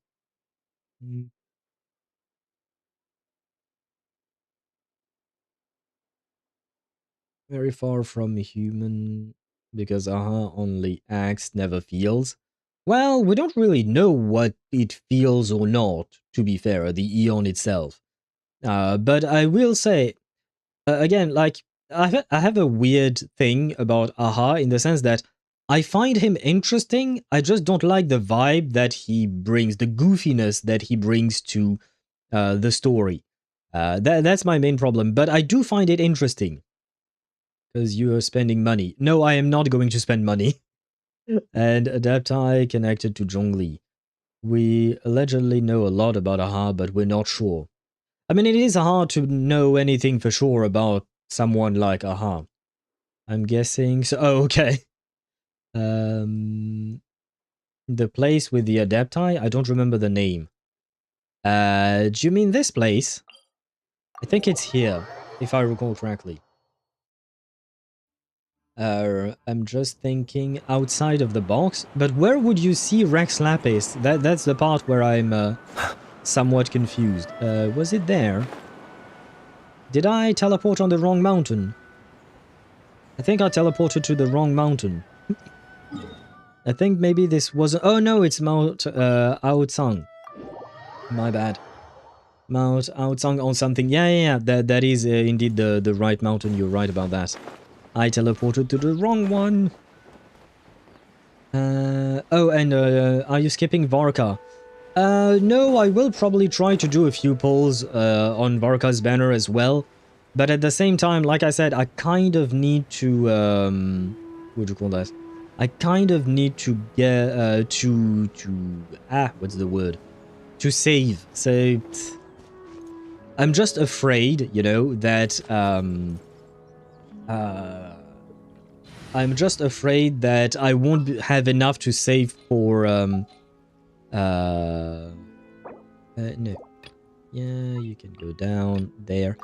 Very far from human, because Aha only acts, never feels. Well, we don't really know what it feels or not, to be fair, the Eon itself. But I will say, again, like, I have a weird thing about Aha in the sense that I find him interesting, I just don't like the vibe that he brings, the goofiness that he brings to the story. That's my main problem, but I do find it interesting. Because you are spending money. No, I am not going to spend money. And Adaptai connected to Zhongli. We allegedly know a lot about Aha, but we're not sure. I mean, it is hard to know anything for sure about someone like Aha. I'm guessing... So, oh, okay. The place with the Adaptai? I don't remember the name. Do you mean this place? I think it's here, if I recall correctly. I'm just thinking outside of the box, but where would you see Rex Lapis? That's the part where I'm somewhat confused. Was it there? Did I teleport on the wrong mountain? I think I teleported to the wrong mountain. I think maybe this wasn't... Oh no, it's Mount Aotsang. My bad. Mount Aotsang on something. Yeah. That is indeed the right mountain. You're right about that. I teleported to the wrong one. Oh, and are you skipping Varka? No, I will probably try to do a few polls on Varka's banner as well. But at the same time, like I said, I kind of need to... what do you call that? I kind of need to get... what's the word? To save. So... I'm just afraid, you know, that... I'm just afraid that I won't have enough to save for... no. Yeah, you can go down there.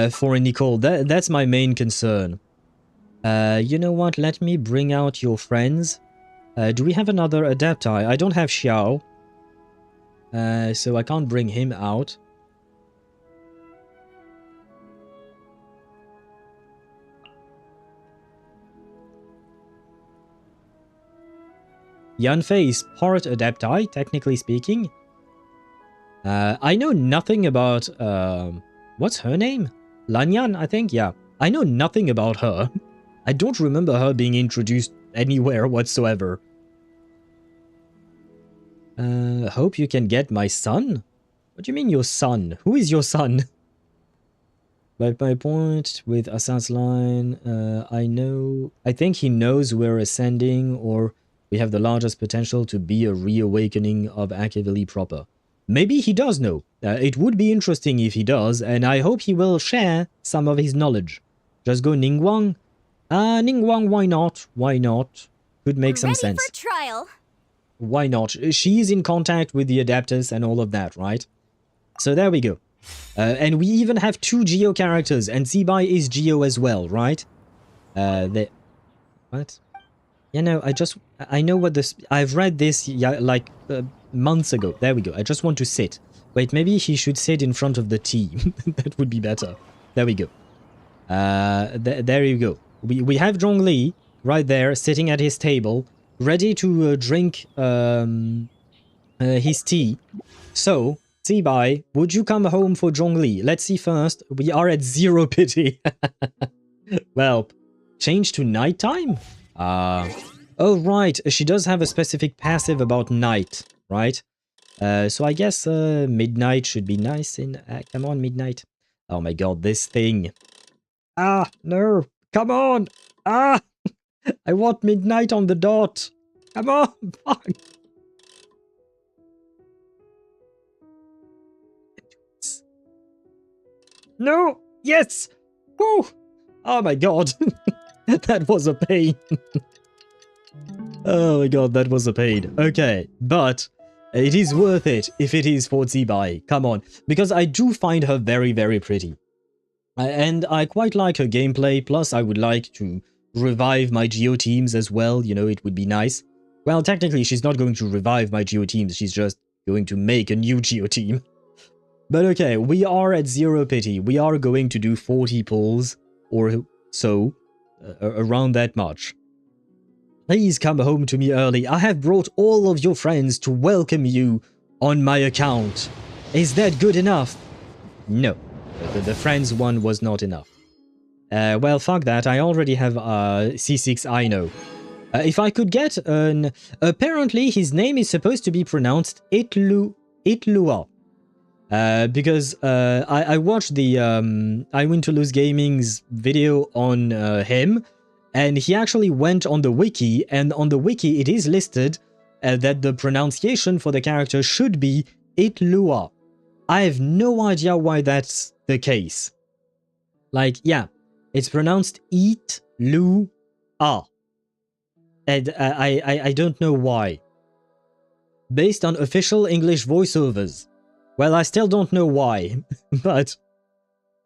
For Nicole, that's my main concern. You know what? Let me bring out your friends. Do we have another Adepti? I don't have Xiao. So I can't bring him out. Yanfei is part Adepti, technically speaking. I know nothing about... what's her name? Lanyan, I think? Yeah. I know nothing about her. I don't remember her being introduced anywhere whatsoever. Hope you can get my son? What do you mean your son? Who is your son? But my point with Assassin's Line, I think he knows we're ascending, or we have the largest potential to be a reawakening of Akivili proper. Maybe he does know. It would be interesting if he does, and I hope he will share some of his knowledge. Just go Ningguang. Ningguang, why not? Why not? Could make some sense. Ready for trial. Why not? She's in contact with the Adeptus and all of that, right? So there we go. And we even have 2 Geo characters, and Zibai is Geo as well, right? What? You know, I know what this... I've read this, like, months ago. There we go. I just want to sit. Wait, maybe he should sit in front of the tea. That would be better. There we go. There you go. We have Zhongli right there, sitting at his table, ready to drink his tea. So, Zibai, would you come home for Zhongli? Let's see first. We are at 0 pity. Well, change to nighttime? Oh, right. She does have a specific passive about night, right? So I guess midnight should be nice. Come on, midnight. Oh my god, this thing. Ah, no. Come on. Ah, I want midnight on the dot. Come on. Fuck. No. Yes. Woo. Oh my god. That was a pain. Oh my god, that was a pain. Okay, but it is worth it if it is for Zibai. Come on. Because I do find her very, very pretty. And I quite like her gameplay, plus I would like to revive my Geo teams as well, you know, it would be nice. Well, technically she's not going to revive my Geo teams, she's just going to make a new Geo team. But okay, we are at 0 pity, we are going to do 40 pulls, or so, around that much. Please come home to me early, I have brought all of your friends to welcome you on my account. Is that good enough? No. The friends one was not enough. Well, fuck that. I already have C6 Aino. If I could get an... Apparently, his name is supposed to be pronounced Itlua. Because I watched the I Win to Lose Gaming's video on him, and he actually went on the wiki, and on the wiki it is listed that the pronunciation for the character should be Itlua. I have no idea why that's the case. Like, yeah, it's pronounced It-Lu-A. And I don't know why. Based on official English voiceovers. Well, I still don't know why. But,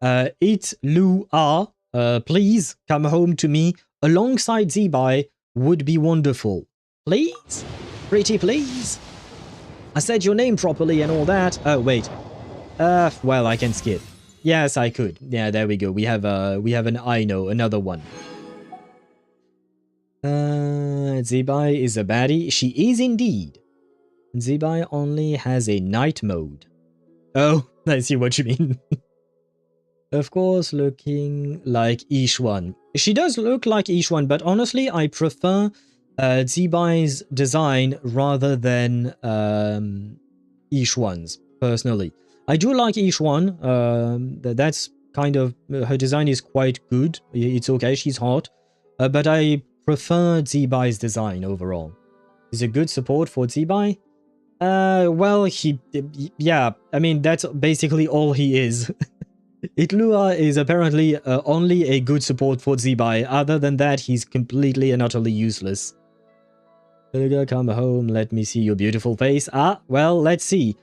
It-Lu-A, please come home to me alongside Zibai would be wonderful. Please? Pretty please? I said your name properly and all that. Oh, wait. Well, I can skip. Yes, I could. Yeah, there we go. We have an Aino, another one. Zibai is a baddie. She is indeed. Zibai only has a night mode. Oh, I see what you mean. Of course, looking like Ishwan. She does look like Ishwan, but honestly, I prefer Zibai's design rather than each ones, personally. I do like each one. That's kind of... her design is quite good. It's okay, she's hot. But I prefer Zibai's design overall. Is a good support for Zibai? Well, yeah, I mean, that's basically all he is. Itlua is apparently only a good support for Zibai. Other than that, he's completely and utterly useless. Come home, let me see your beautiful face. Ah, well, let's see.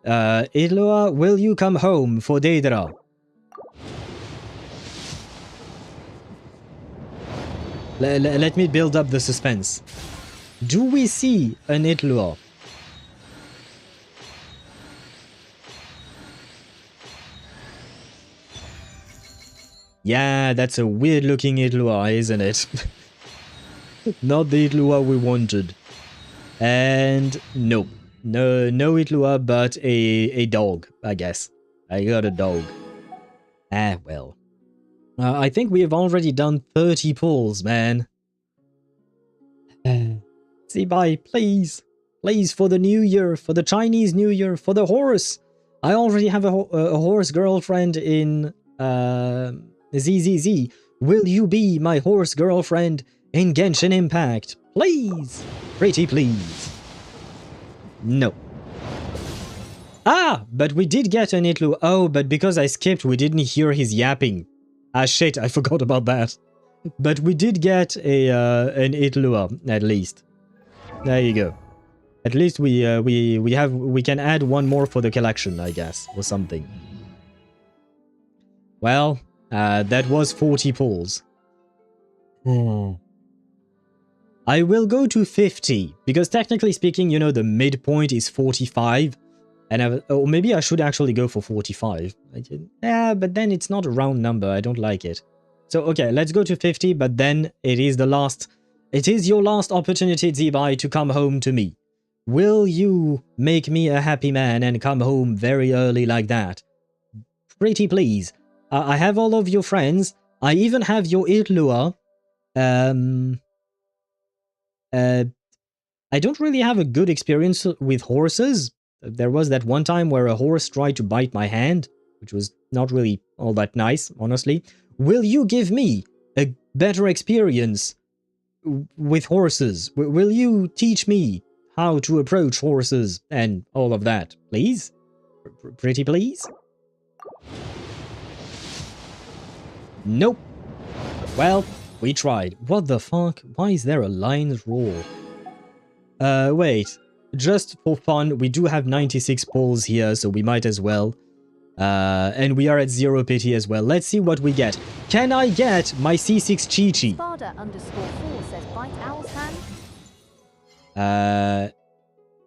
Itlua, will you come home for Daedra? Let me build up the suspense. Do we see an Itlua? Yeah, that's a weird looking Itlua, isn't it? Not the Itlua we wanted. And nope. No Itlua, but a dog, I guess. I got a dog. Ah, well. I think we have already done 30 pulls, man. Zibai, please. Please, for the new year, for the Chinese New Year, for the horse. I already have a horse girlfriend in ZZZ. Will you be my horse girlfriend in Genshin Impact? Please. Pretty please. No. Ah, but we did get an Itlua. Oh, but because I skipped, we didn't hear his yapping. Ah, shit, I forgot about that. But we did get an Itlua, at least. There you go. At least we can add one more for the collection, I guess, or something. Well, that was 40 pulls. I will go to 50, because technically speaking, you know, the midpoint is 45. And or maybe I should actually go for 45. Yeah, but then it's not a round number. I don't like it. So, okay, let's go to 50, but then it is your last opportunity, Zibai, to come home to me. Will you make me a happy man and come home very early like that? Pretty please. I have all of your friends. I even have your Itlua. I don't really have a good experience with horses. There was that one time where a horse tried to bite my hand, which was not really all that nice, honestly. Will you give me a better experience with horses? Will you teach me how to approach horses and all of that, please? Pretty please? Nope. Well, we tried. What the fuck? Why is there a lion's roar? Wait. Just for fun, we do have 96 pulls here, so we might as well. And we are at 0 pity as well. Let's see what we get. Can I get my C6 Chi-Chi? Spada_4 says bite owl's hand.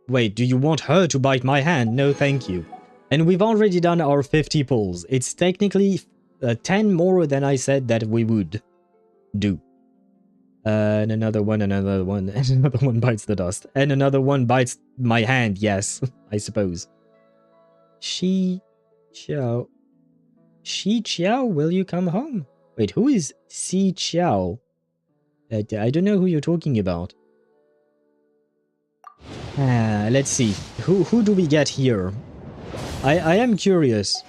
Wait, do you want her to bite my hand? No, thank you. And we've already done our 50 pulls. It's technically 10 more than I said that we would do. And another one, and another one bites the dust. And another one bites my hand, yes, I suppose. Xiao, will you come home? Wait, who is Xiao? I don't know who you're talking about. Let's see. Who do we get here? I am curious.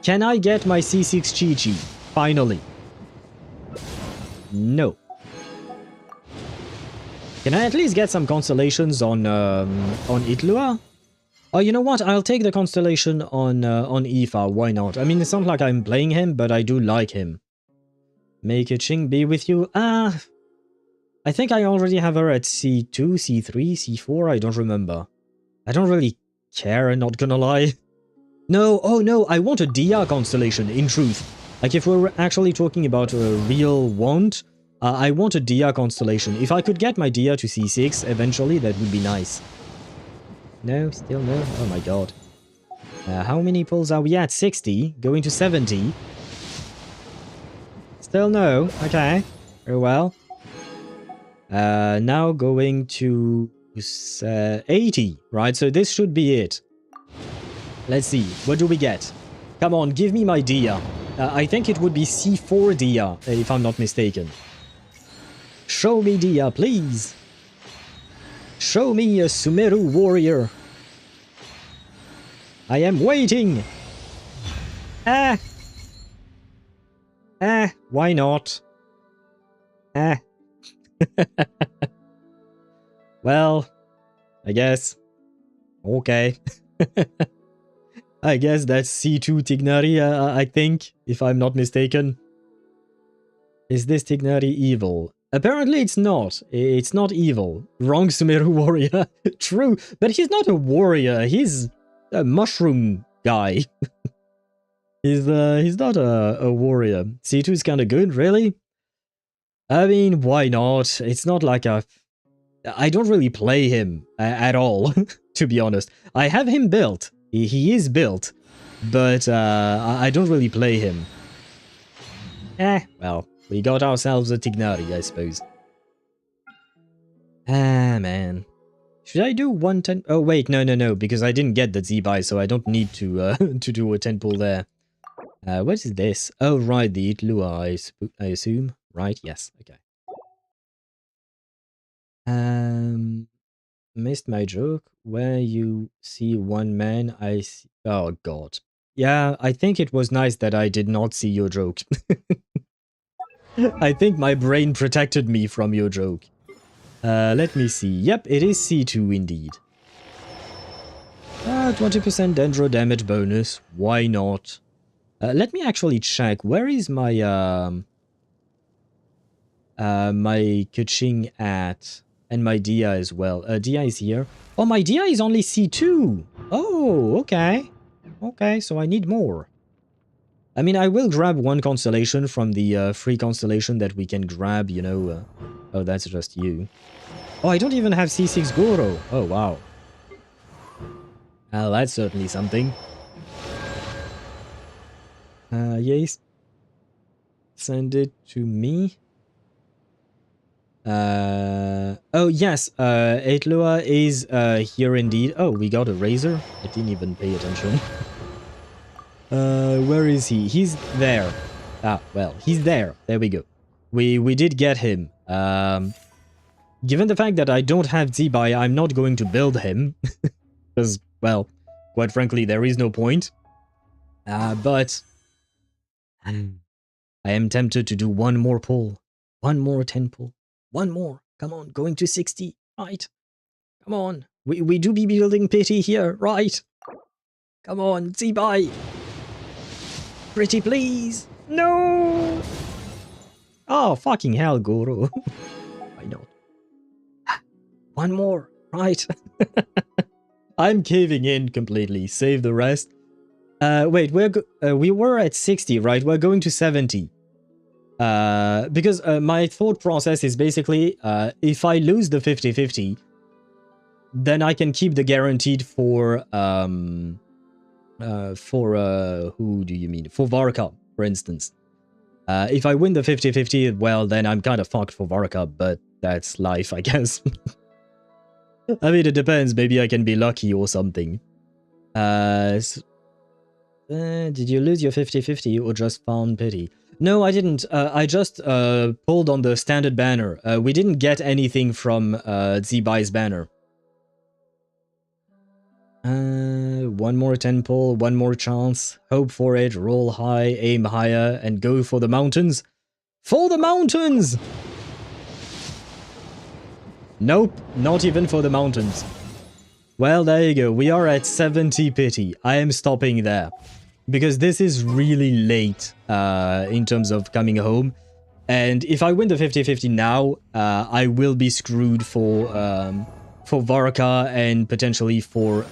Can I get my C6 Chi-Chi? Finally. No. Can I at least get some constellations on Itlua? Oh, you know what? I'll take the constellation on Aoife. Why not? I mean, it's not like I'm playing him, but I do like him. Make a Ching be with you. I think I already have her at C2, C3, C4. I don't remember. I don't really care, I'm not gonna lie. No, oh no, I want a Dia constellation, in truth. Like, if we're actually talking about a real want, I want a Dia constellation. If I could get my Dia to C6 eventually, that would be nice. No, still no? Oh my god. How many pulls are we at? 60? Going to 70? Still no? Okay. Very well. Now going to 80, right? So this should be it. Let's see. What do we get? Come on, give me my Dia. I think it would be C4 Dia, if I'm not mistaken. Show me Dia, please. Show me a Sumeru warrior. I am waiting. Why not? Well, I guess. Okay. I guess that's C2 Tignari, I think, if I'm not mistaken. Is this Tignari evil? Apparently it's not. It's not evil. Wrong Sumeru warrior. True, but he's not a warrior. He's a mushroom guy. he's not a warrior. C2 is kind of good, really? I mean, why not? It's not like I don't really play him at all, to be honest. I have him built. He is built, but I don't really play him. Well, we got ourselves a Tignari, I suppose. Man. Should I do 110? Oh, wait, no, because I didn't get the Zibai, so I don't need to to do a 10 pull there. What is this? Oh, right, the Itlua, I assume. Right, yes, okay. Missed my joke. Where you see one man, I see... Oh, God. Yeah, I think it was nice that I did not see your joke. I think my brain protected me from your joke. Let me see. Yep, it is C2 indeed. 20% dendro damage bonus. Why not? Let me actually check. Where is my my Kuching at? And my Dia as well. Dia is here. Oh, my Dia is only C2. Oh, okay. Okay, so I need more. I mean, I will grab one constellation from the free constellation that we can grab, you know. Oh, that's just you. Oh, I don't even have C6 Goro. Oh, wow. Well, that's certainly something. Yes. Send it to me. Oh, yes. Eitlua is here indeed. Oh, we got a razor. I didn't even pay attention. Where is he? He's there. Ah, well, he's there. There we go. We did get him. Given the fact that I don't have Zibai, I'm not going to build him. Because, well, quite frankly, there is no point. But I am tempted to do one more pull. One more 10 pull. One more. Come on, going to 60. Right. Come on. We do be building pity here, right? Come on, Zibai. Pretty please. No. Oh, fucking hell, Goro. Why not? One more. Right. I'm caving in completely. Save the rest. Wait, we were at 60, right? We're going to 70. Because my thought process is basically, if I lose the 50-50, then I can keep the guaranteed for who do you mean? For Varka, for instance. If I win the 50-50, well, then I'm kind of fucked for Varka, but that's life, I guess. I mean, it depends. Maybe I can be lucky or something. Did you lose your 50-50 or just found pity? No, I didn't. I just pulled on the standard banner. We didn't get anything from Zibai's banner. One more 10 pull, one more chance. Hope for it, roll high, aim higher, and go for the mountains. For the mountains! Nope, not even for the mountains. Well, there you go. We are at 70 pity. I am stopping there. Because this is really late in terms of coming home. And if I win the 50-50 now, I will be screwed for Varka and potentially for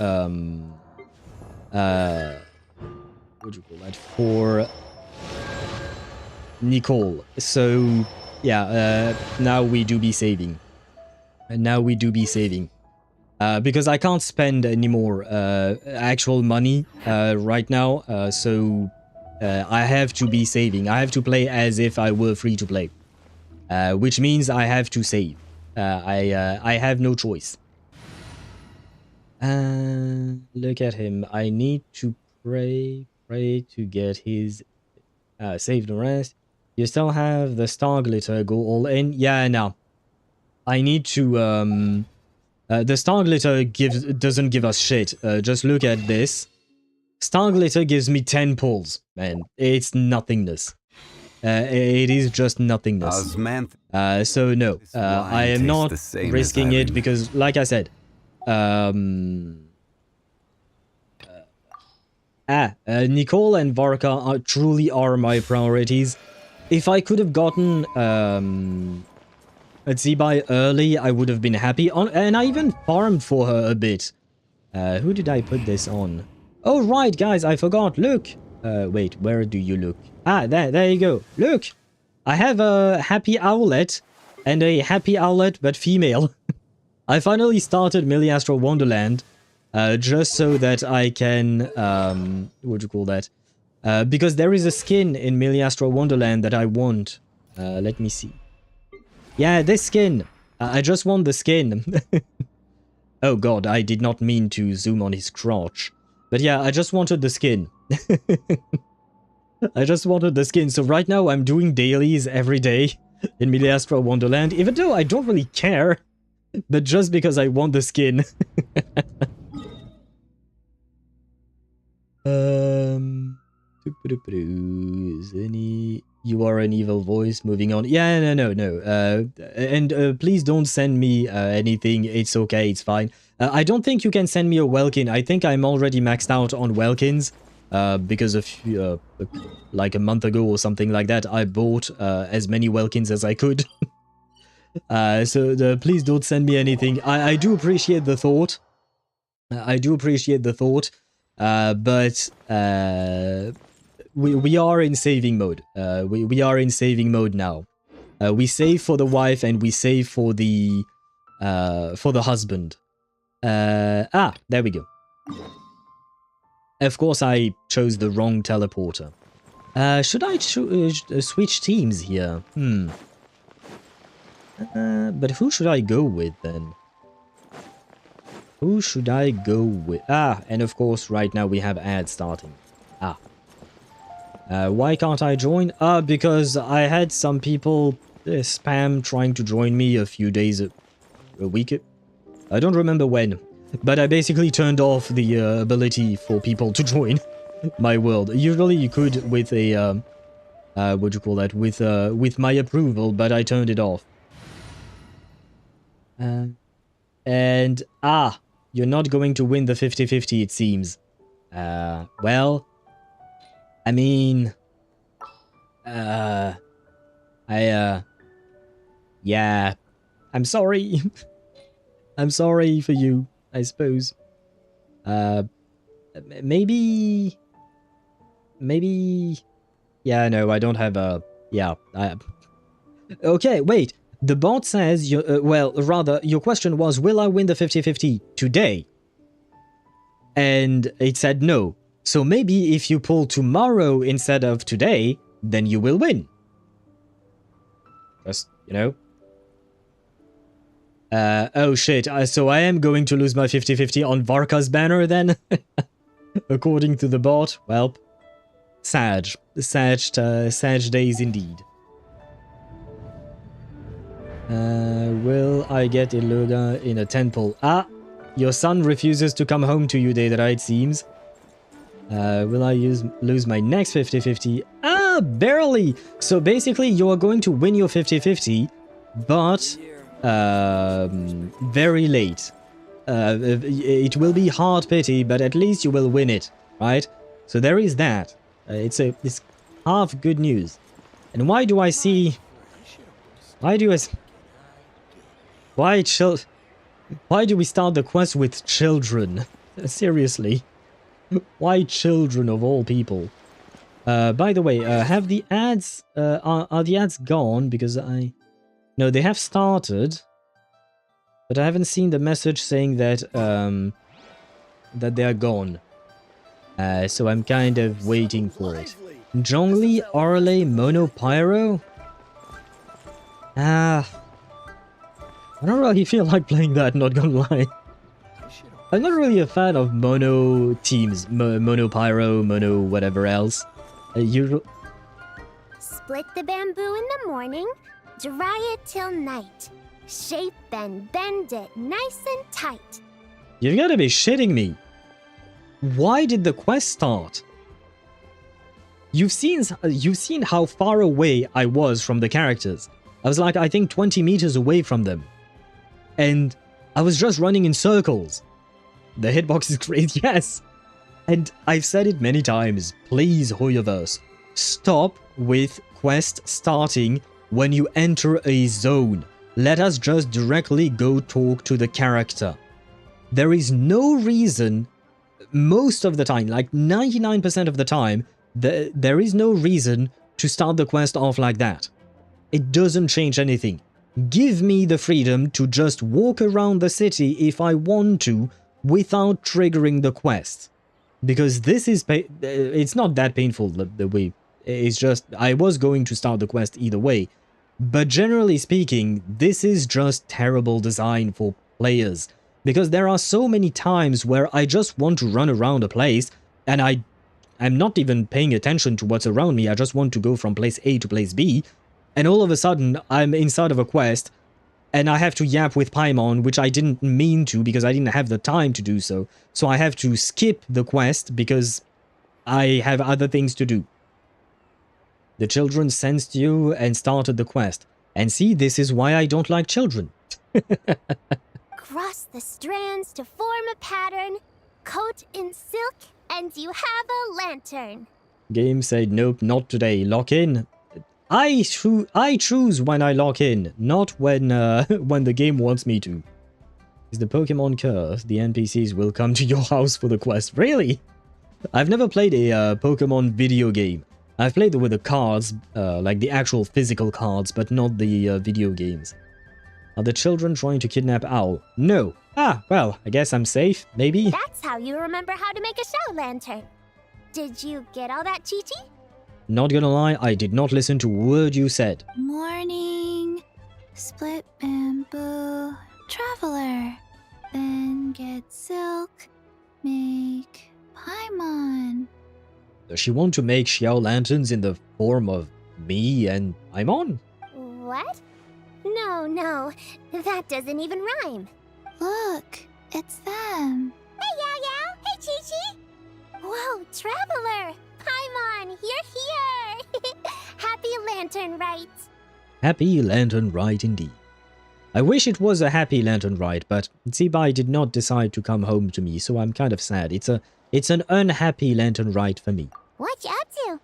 what do you call that? For Nicole. So yeah, now we do be saving. Because I can't spend any more actual money right now, so I have to be saving. I have to play as if I were free to play, which means I have to save. I have no choice. Look at him. I need to pray to get his save the rest. You still have the star glitter. Go all in. Yeah, no. I need to the star glitter doesn't give us shit. Just look at this. Star Glitter gives me 10 pulls, man. It's nothingness. It is just nothingness. So no, I am not risking it because, like I said, Nicole and Varka truly are my priorities. If I could have gotten Zibai early, I would have been happy. And I even farmed for her a bit. Who did I put this on? Oh, right, guys, I forgot. Look. Wait, where do you look? Ah, there you go. Look. I have a happy owlet and a happy owlet, but female. I finally started Milliastro Wonderland just so that I can... what do you call that? Because there is a skin in Milliastro Wonderland that I want. Let me see. Yeah, this skin. I just want the skin. Oh god, I did not mean to zoom on his crotch. But yeah, I just wanted the skin. I just wanted the skin. So right now I'm doing dailies every day in Milliastro Wonderland, even though I don't really care. But just because I want the skin. You are an evil voice. Moving on. Yeah, no. And please don't send me anything. It's okay. It's fine. I don't think you can send me a Welkin. I think I'm already maxed out on Welkins. Because of like a month ago or something like that, I bought as many Welkins as I could. So please don't send me anything. I do appreciate the thought. But we are in saving mode. We are in saving mode now. We save for the wife and we save for the husband. There we go. Of course, I chose the wrong teleporter. Should I switch teams here? But who should I go with then? Who should I go with? And of course, right now we have ads starting. Why can't I join? Because I had some people spam trying to join me a few days, a week. I don't remember when, but I basically turned off the ability for people to join my world. Usually you could with a, what do you call that? With my approval, but I turned it off. And, you're not going to win the 50-50, it seems. Well, I mean, yeah, I'm sorry. I'm sorry for you, I suppose. Maybe, yeah, no, I don't have a, yeah, okay, wait. The bot says, well, rather, your question was, will I win the 50-50 today? And it said no. So maybe if you pull tomorrow instead of today, then you will win. Just, you know. Oh shit, so I am going to lose my 50-50 on Varka's banner then? According to the bot. Well, sad days indeed. Will I get Iluga in a temple? Your son refuses to come home to you, Teyvat, it seems. Will I lose my next 50-50? Barely! So basically, you are going to win your 50-50, but very late. It will be hard pity, but at least you will win it, right? So there is that. It's half good news. And why do I see... Why do we start the quest with children? Seriously. Why children of all people? By the way, have the ads... are the ads gone? Because no, they have started. But I haven't seen the message saying that... that they are gone. So I'm kind of waiting for it. Zhongli, Arle, Mono, Pyro? I don't really feel like playing that, not gonna lie. I'm not really a fan of mono teams. Mono Pyro, mono whatever else. Split the bamboo in the morning, dry it till night. Shape and bend it nice and tight. You've gotta be shitting me. why did the quest start? You've seen how far away I was from the characters. I was like, I think 20 meters away from them. And I was just running in circles. The hitbox is great, yes. And I've said it many times, please HoYoVerse, stop with quest starting when you enter a zone. Let us just directly go talk to the character. There is no reason, most of the time, like 99% of the time, there is no reason to start the quest off like that. It doesn't change anything. Give me the freedom to just walk around the city if I want to without triggering the quest. Because this is, it's not that painful the way, it's just, I was going to start the quest either way. But generally speaking, this is just terrible design for players. Because there are so many times where I just want to run around a place and I'm not even paying attention to what's around me, I just want to go from place A to place B, and all of a sudden I'm inside of a quest and I have to yap with Paimon, which I didn't mean to because I didn't have the time to do so. So I have to skip the quest because I have other things to do. The children sensed you and started the quest. And see, this is why I don't like children. Cross the strands to form a pattern, coat in silk, and you have a lantern. Game said, nope, not today. Lock in. I choose when I lock in, not when when the game wants me to. Is the Pokemon curse? The NPCs will come to your house for the quest. Really? I've never played a Pokemon video game. I've played with the cards, like the actual physical cards, but not the video games. Are the children trying to kidnap Owl? No. Ah, well, I guess I'm safe, maybe? That's how you remember how to make a show lantern. Did you get all that, Chi-Chi? Not gonna lie, I did not listen to a word you said. Morning, split bamboo, traveler, then get silk, make Paimon. Does she want to make Xiao lanterns in the form of me and Paimon? What? No, that doesn't even rhyme. Look, it's them. Hey, Yao Yao! Hey, Chi-Chi! Whoa, Traveler! Paimon, you're here! Happy Lantern Rite! Happy Lantern Rite indeed. I wish it was a happy Lantern Rite, but Zibai did not decide to come home to me, so I'm kind of sad. It's an unhappy Lantern Rite for me. What you up to?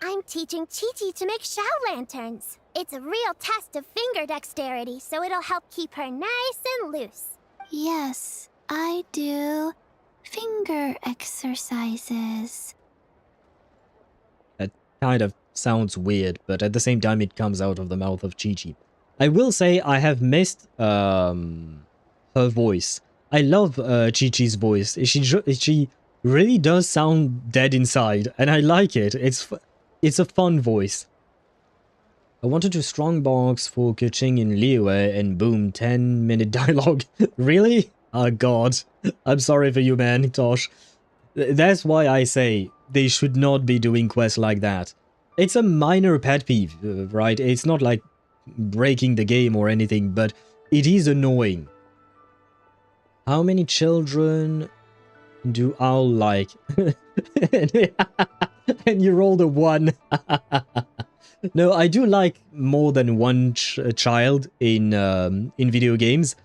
I'm teaching Chi-Chi to make Xiao lanterns. It's a real test of finger dexterity, so it'll help keep her nice and loose. Yes, I do finger exercises. That kind of sounds weird, but at the same time it comes out of the mouth of Chi-Chi. I will say I have missed her voice. I love Chi-Chi's voice. She really does sound dead inside, and I like it. It's a fun voice. I wanted to strongbox for Keqing in Liyue and boom, 10-minute dialogue. Really? Oh god. I'm sorry for you, man, Tosh. That's why I say they should not be doing quests like that. It's a minor pet peeve, right? It's not like breaking the game or anything, but it is annoying. How many children do Owl like? And you rolled a 1. No, I do like more than one child in video games.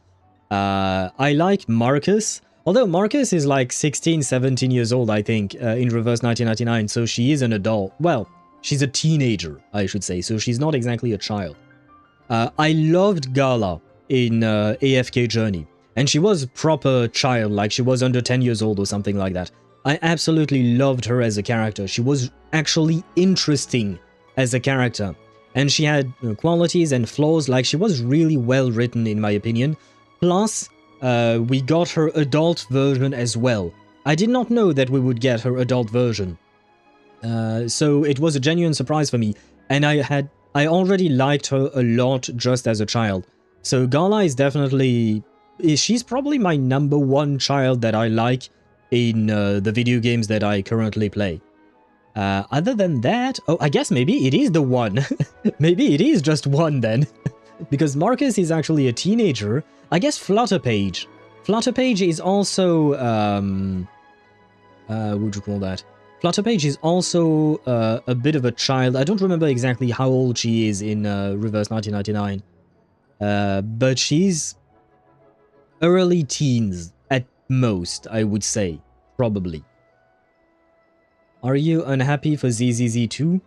I like Marcus, although Marcus is like 16, 17 years old, I think, in Reverse 1999, so she is an adult. Well, she's a teenager, I should say, so she's not exactly a child. I loved Gala in AFK Journey, and she was proper child, like she was under 10 years old or something like that. I absolutely loved her as a character. She was actually interesting as a character, and she had qualities and flaws, like she was really well written in my opinion. Plus, we got her adult version as well. I did not know that we would get her adult version. So it was a genuine surprise for me, and I already liked her a lot just as a child. So Gala is definitely, she's probably my #1 child that I like in the video games that I currently play. Other than that, oh, I guess maybe it is the 1. Maybe it is just 1 then. Because Marcus is actually a teenager. I guess Flutterpage. Flutterpage is also would you call that? Flutterpage is also a bit of a child. I don't remember exactly how old she is in Reverse 1999. But she's early teens at most, I would say. Probably. Are you unhappy for ZZZ2?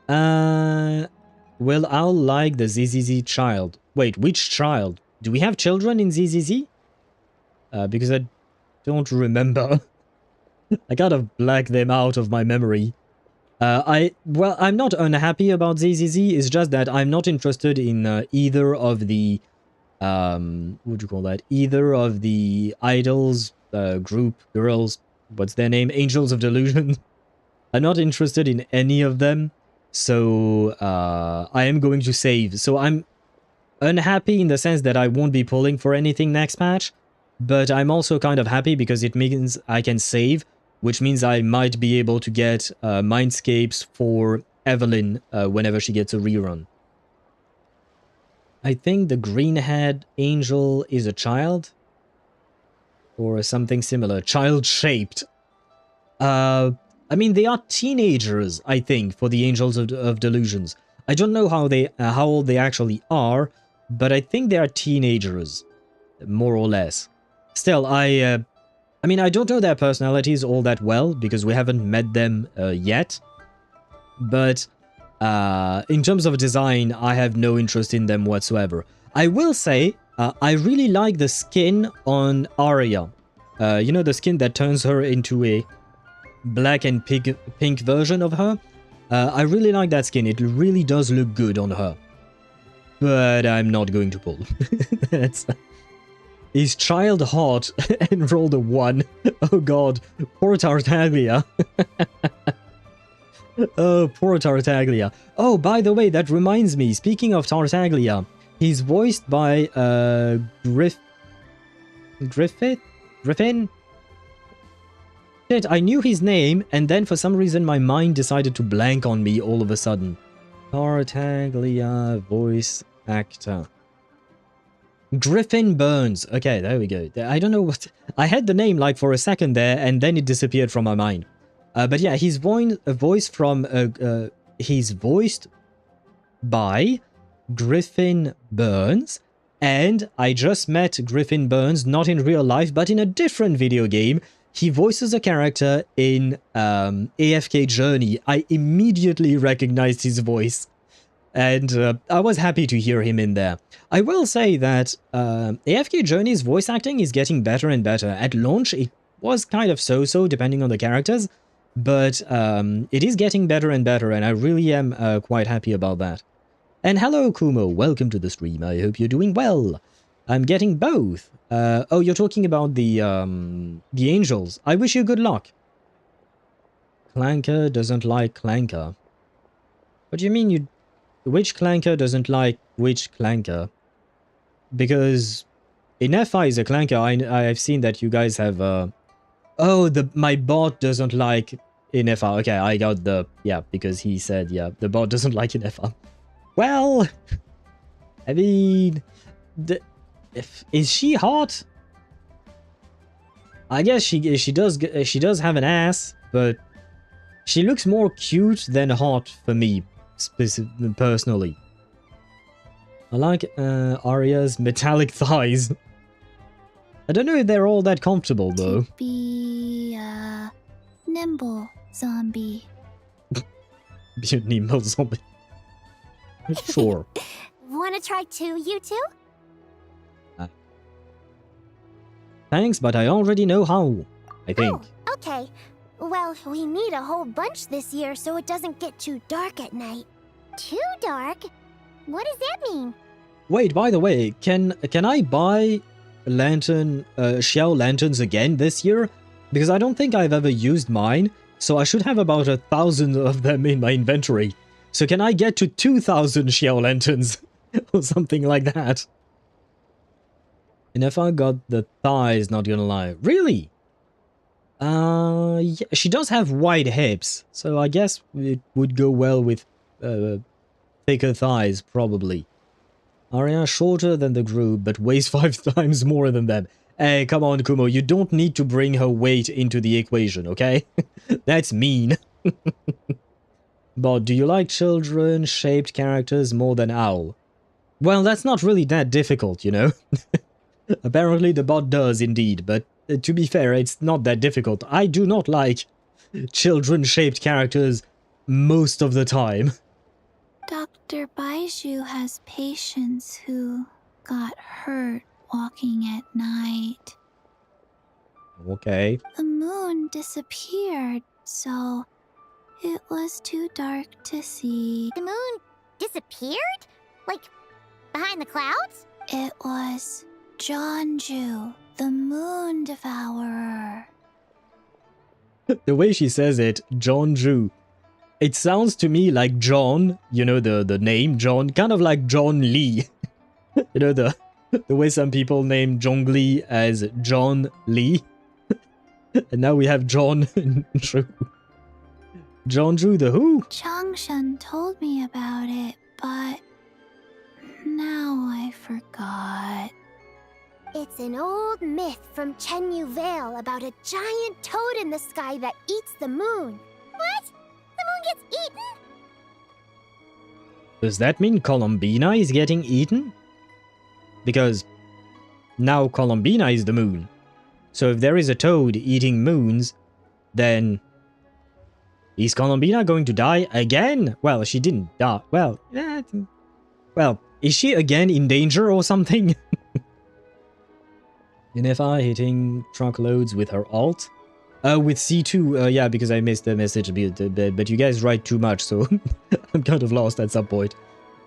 Well, I'll like the ZZZ child. Wait, which child? Do we have children in ZZZ? Because I don't remember. I gotta black them out of my memory. Well, I'm not unhappy about ZZZ. It's just that I'm not interested in either of the what do you call that? Either of the idols, group, girls, what's their name? Angels of Delusion. I'm not interested in any of them. So I am going to save. So I'm unhappy in the sense that I won't be pulling for anything next patch. But I'm also kind of happy because it means I can save, which means I might be able to get Mindscapes for Evelyn whenever she gets a rerun. I think the green-haired angel is a child. Or something similar. Child-shaped. I mean, they are teenagers, I think, for the Angels of Delusions. I don't know how old they actually are, but I think they are teenagers, more or less. Still, I mean, I don't know their personalities all that well, because we haven't met them yet. But in terms of design, I have no interest in them whatsoever. I will say, I really like the skin on Arya. You know, the skin that turns her into a black and pink version of her? I really like that skin. It really does look good on her. But I'm not going to pull. Is child hot and rolled a 1? Oh god, poor Tartaglia. Oh, poor Tartaglia. Oh, by the way, that reminds me, speaking of Tartaglia, he's voiced by Griffin? Shit, I knew his name, and then for some reason my mind decided to blank on me all of a sudden. Tartaglia voice actor. Griffin Burns. Okay, there we go. I don't know what... I had the name like for a second there, and then it disappeared from my mind. But yeah, he's voiced by Griffin Burns, and I just met Griffin Burns, not in real life, but in a different video game. He voices a character in AFK Journey. I immediately recognized his voice. And I was happy to hear him in there. I will say that AFK Journey's voice acting is getting better and better. At launch, it was kind of so-so, depending on the characters. But it is getting better and better, and I really am quite happy about that. And hello, Kumo. Welcome to the stream. I hope you're doing well. I'm getting both. Oh, you're talking about the angels. I wish you good luck. Clanker doesn't like Clanker. What do you mean you... Which Clanker doesn't like which Clanker? Because Inefa is a Clanker. I've seen that you guys have... Oh, my bot doesn't like Inefa. Okay, I got the... Yeah, because he said, yeah, the bot doesn't like Inefa. Well... I mean... Is she hot? I guess she does have an ass, but she looks more cute than hot for me, personally. I like Arya's metallic thighs. I don't know if they're all that comfortable though. To be a nimble zombie. Be a nimble zombie. Sure. Wanna try too, you two? Thanks, but I already know how, I think. Oh, okay. Well, we need a whole bunch this year so it doesn't get too dark at night. Too dark? What does that mean? Wait, by the way, can I buy shell lanterns again this year? Because I don't think I've ever used mine, so I should have about 1,000 of them in my inventory. So can I get to 2,000 shell lanterns? Or something like that? And if I got the thighs, not gonna lie. Really? Yeah, she does have wide hips, so I guess it would go well with thicker thighs, probably. Arya shorter than the group, but weighs 5 times more than them. Hey, come on, Kumo, you don't need to bring her weight into the equation, okay? That's mean. But do you like children-shaped characters more than Owl? Well, that's not really that difficult, you know? Apparently the bot does indeed, but to be fair, it's not that difficult. I do not like children-shaped characters most of the time. Dr. Baiju has patients who got hurt walking at night. Okay. The moon disappeared, so it was too dark to see. The moon disappeared? Like, behind the clouds? It was Jeonju, the moon devourer. The way she says it, Jeonju, it sounds to me like John, you know, the name John, kind of like John Lee. You know, the way some people name Zhongli as John Lee. And now we have John Zhu. Jeonju the who? Changshan told me about it, but now I forgot. It's an old myth from Chenyu Vale about a giant toad in the sky that eats the moon. What? The moon gets eaten? Does that mean Columbina is getting eaten? Because now Columbina is the moon. So if there is a toad eating moons, then is Columbina going to die again? Well, she didn't die. Well, is she again in danger or something? NFI hitting truckloads with her alt? With C2, yeah, because I missed the message a bit, but you guys write too much, so I'm kind of lost at some point.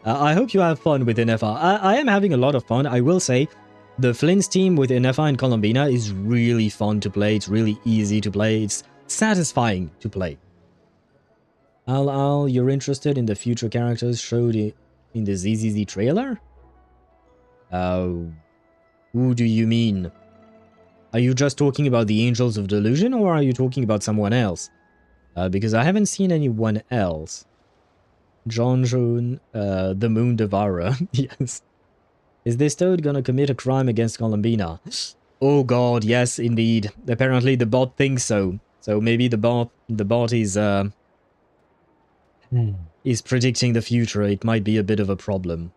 I hope you have fun with NFR. I am having a lot of fun, I will say. The Flint's team with NFR and Columbina is really fun to play, it's really easy to play, it's satisfying to play. Al, you're interested in the future characters showed in the ZZZ trailer? Who do you mean? Are you just talking about the Angels of Delusion, or are you talking about someone else? Because I haven't seen anyone else. Jeonju, the Moon Devourer. Yes. Is this toad gonna commit a crime against Columbina? Oh god, yes, indeed. Apparently the bot thinks so. So maybe the bot is predicting the future. It might be a bit of a problem.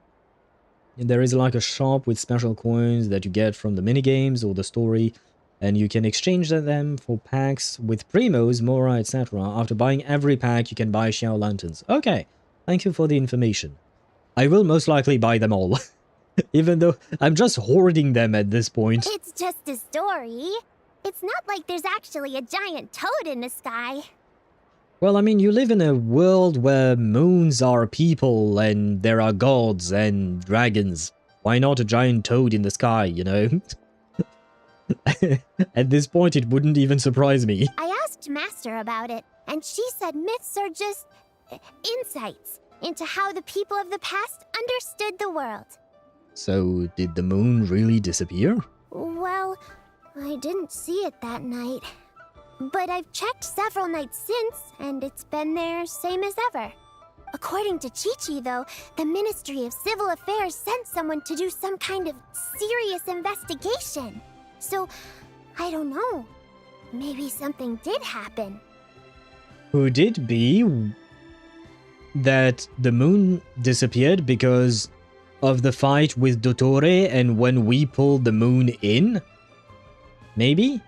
There is like a shop with special coins that you get from the minigames or the story, and you can exchange them for packs with primos, mora, etc. After buying every pack, you can buy Xiao Lanterns. Okay, thank you for the information. I will most likely buy them all, even though I'm just hoarding them at this point. It's just a story. It's not like there's actually a giant toad in the sky. Well, I mean, you live in a world where moons are people and there are gods and dragons. Why not a giant toad in the sky, you know? At this point, it wouldn't even surprise me. I asked Master about it, and she said myths are just insights into how the people of the past understood the world. So, did the moon really disappear? Well, I didn't see it that night. But I've checked several nights since, and it's been there same as ever. According to Chi-Chi, though, the Ministry of Civil Affairs sent someone to do some kind of serious investigation. So, I don't know. Maybe something did happen. Could it be that the moon disappeared because of the fight with Dottore and when we pulled the moon in? Maybe?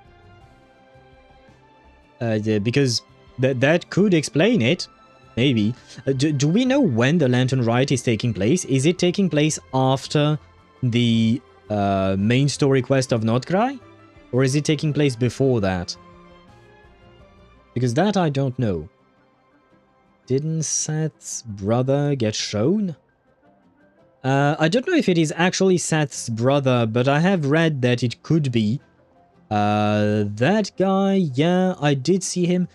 Because that could explain it. Maybe. Do we know when the Lantern Rite is taking place? Is it taking place after the main story quest of Nod-Krai? Or is it taking place before that? Because that I don't know. Didn't Seth's brother get shown? I don't know if it is actually Seth's brother, but I have read that it could be. That guy, yeah, I did see him.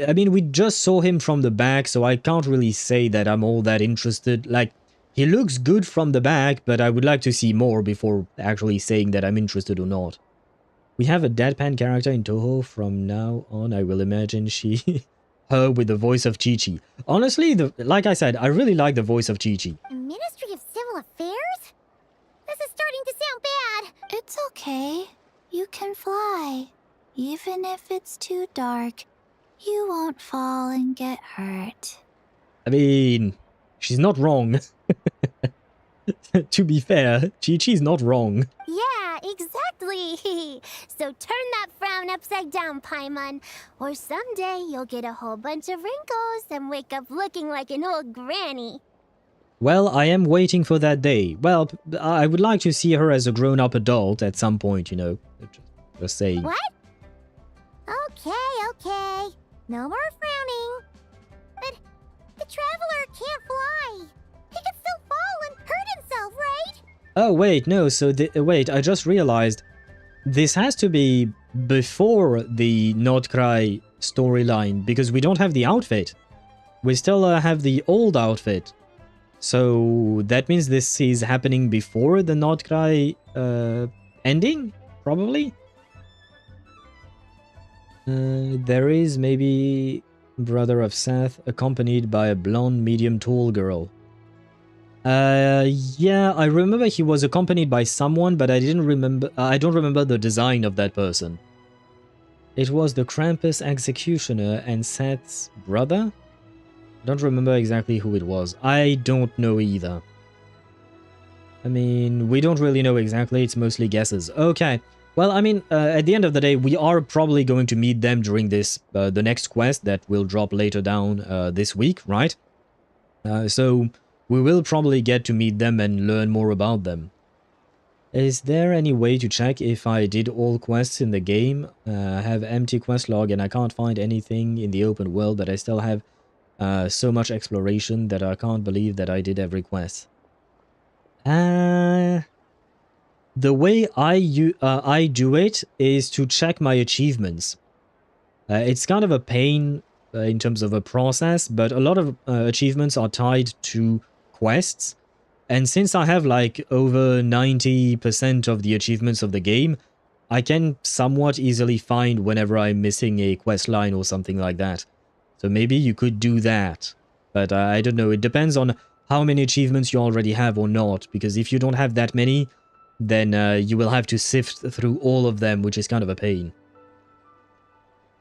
I mean, we just saw him from the back, so I can't really say that I'm all that interested. Like, he looks good from the back, but I would like to see more before actually saying that I'm interested or not. We have a deadpan character in Toho. From now on, I will imagine her with the voice of Chi-Chi. Honestly, like I said, I really like the voice of Chi-Chi. The Ministry of Civil Affairs? This is starting to sound bad. It's okay. can fly. Even if it's too dark, you won't fall and get hurt. I mean, she's not wrong. To be fair, Chi-Chi's not wrong. Yeah, exactly. So turn that frown upside down, Paimon. Or someday you'll get a whole bunch of wrinkles and wake up looking like an old granny. Well, I am waiting for that day. Well, I would like to see her as a grown-up adult at some point, you know. Just saying. What? Okay. No more frowning. But the Traveler can't fly. He could still fall and hurt himself, right? Oh, wait, no, so wait, I just realized this has to be before the Nod-Krai storyline, because we don't have the outfit. We still have the old outfit. So that means this is happening before the Nod-Krai ending, probably? There is maybe brother of Seth, accompanied by a blonde, medium-tall girl. Yeah, I remember he was accompanied by someone, but I don't remember the design of that person. It was the Krampus executioner and Seth's brother? I don't remember exactly who it was. I don't know either. I mean, we don't really know exactly, it's mostly guesses. Okay, well, I mean, at the end of the day, we are probably going to meet them during this, the next quest that will drop later down this week, right? So we will probably get to meet them and learn more about them. Is there any way to check if I did all quests in the game? I have empty quest log and I can't find anything in the open world, but I still have so much exploration that I can't believe that I did every quest. The way I do it is to check my achievements. It's kind of a pain in terms of a process, but a lot of achievements are tied to quests. And since I have like over 90% of the achievements of the game, I can somewhat easily find whenever I'm missing a quest line or something like that. So maybe you could do that. But I don't know, it depends on how many achievements you already have or not. Because if you don't have that many, then you will have to sift through all of them, which is kind of a pain.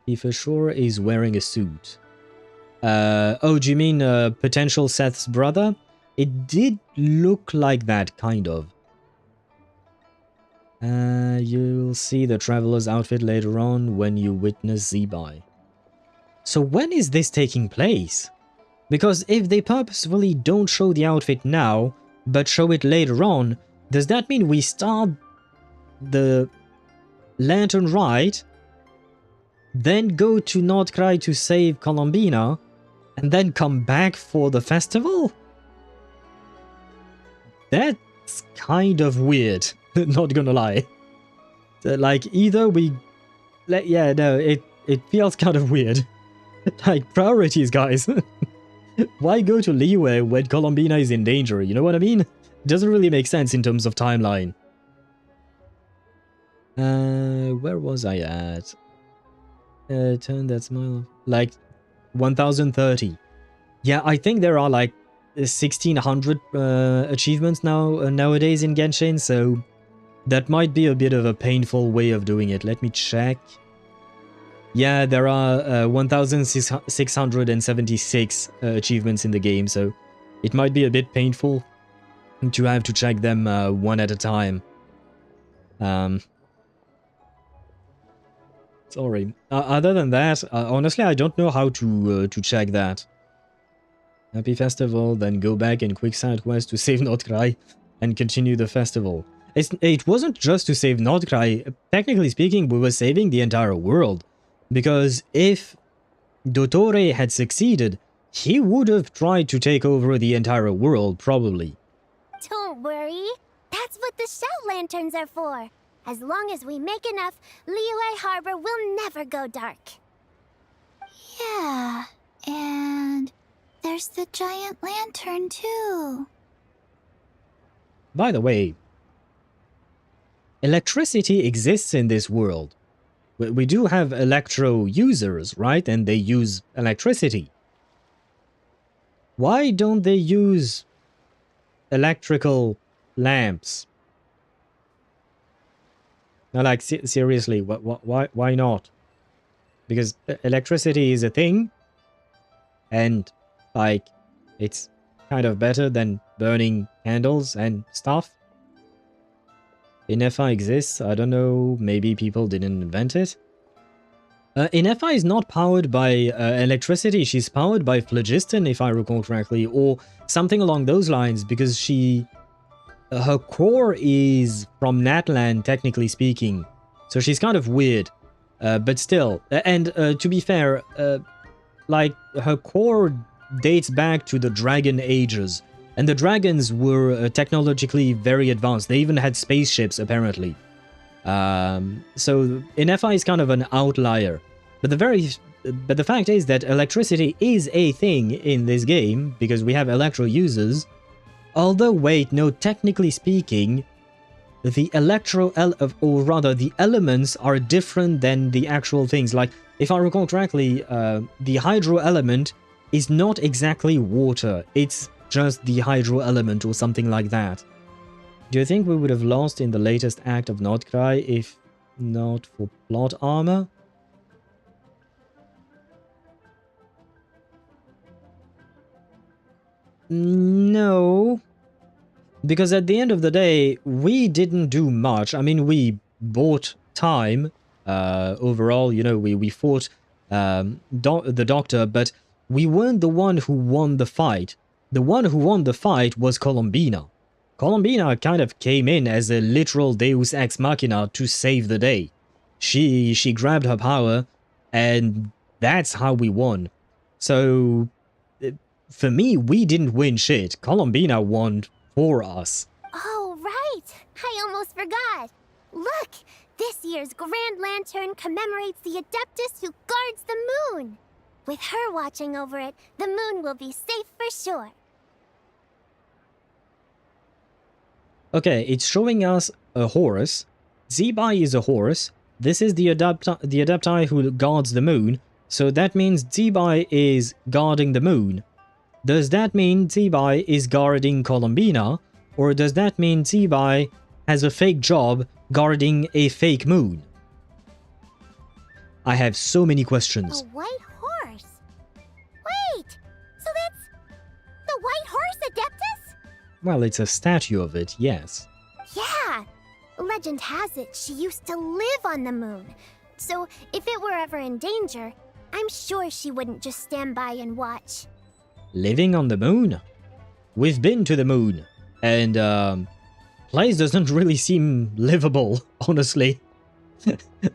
He for sure is wearing a suit. Oh, do you mean potential Seth's brother? It did look like that, kind of. You'll see the Traveler's outfit later on when you witness Zibai. So when is this taking place? Because if they purposefully don't show the outfit now, but show it later on, does that mean we start the Lantern Rite, then go to Nod-Krai to save Columbina, and then come back for the festival? That's kind of weird, not gonna lie. Like, either we... Yeah, no, it feels kind of weird. Like, priorities, guys. Why go to Liyue when Columbina is in danger, you know what I mean? It doesn't really make sense in terms of timeline. Where was I at? Turn that smile... Like, 1030. Yeah, I think there are like 1600 achievements nowadays in Genshin, so that might be a bit of a painful way of doing it. Let me check. Yeah, there are 1676 achievements in the game, so it might be a bit painful to have to check them one at a time. Sorry. Other than that, honestly, I don't know how to check that. Happy festival, then go back and quick side quest to save Nod-Krai and continue the festival. It wasn't just to save Nod-Krai. Technically speaking, we were saving the entire world. Because if Dottore had succeeded, he would have tried to take over the entire world, probably. Don't worry. That's what the shout lanterns are for. As long as we make enough, Liyue Harbor will never go dark. Yeah, and there's the giant lantern too. By the way, electricity exists in this world. We do have electro users, right? And they use electricity. Why don't they use electrical lamps? Now, like, seriously, why not? Because electricity is a thing, and, like, it's kind of better than burning candles and stuff. Inefa exists, I don't know, maybe people didn't invent it. Inefa is not powered by electricity, she's powered by phlogiston, if I recall correctly, or something along those lines, because she... her core is from Natlan, technically speaking, so she's kind of weird, but still. And to be fair, like, her core dates back to the Dragon Ages, and the dragons were technologically very advanced. They even had spaceships, apparently. So Inefa is kind of an outlier. But the fact is that electricity is a thing in this game, because we have electro users. Although, wait, no, technically speaking, the the elements are different than the actual things. Like, if I recall correctly, the hydro element is not exactly water. It's just the hydro element or something like that. Do you think we would have lost in the latest act of Nod-Krai if not for plot armor? No. Because at the end of the day, we didn't do much. I mean, we bought time. Overall, you know, we fought the Doctor, but we weren't the one who won the fight. The one who won the fight was Colombina. Colombina kind of came in as a literal Deus Ex Machina to save the day. She grabbed her power, and that's how we won. So, for me, we didn't win shit. Colombina won for us. Oh, right! I almost forgot. Look! This year's Grand Lantern commemorates the Adeptus who guards the moon. With her watching over it, the moon will be safe for sure. Okay, it's showing us a horse. Zibai is a horse. This is the Adepti who guards the moon. So that means Zibai is guarding the moon. Does that mean Zibai is guarding Colombina? Or does that mean Zibai has a fake job guarding a fake moon? I have so many questions. A white horse? Wait! So that's... the white horse Adeptus? Well, it's a statue of it, yes. Yeah! Legend has it she used to live on the moon. So if it were ever in danger, I'm sure she wouldn't just stand by and watch. Living on the moon? We've been to the moon, and place doesn't really seem livable, honestly.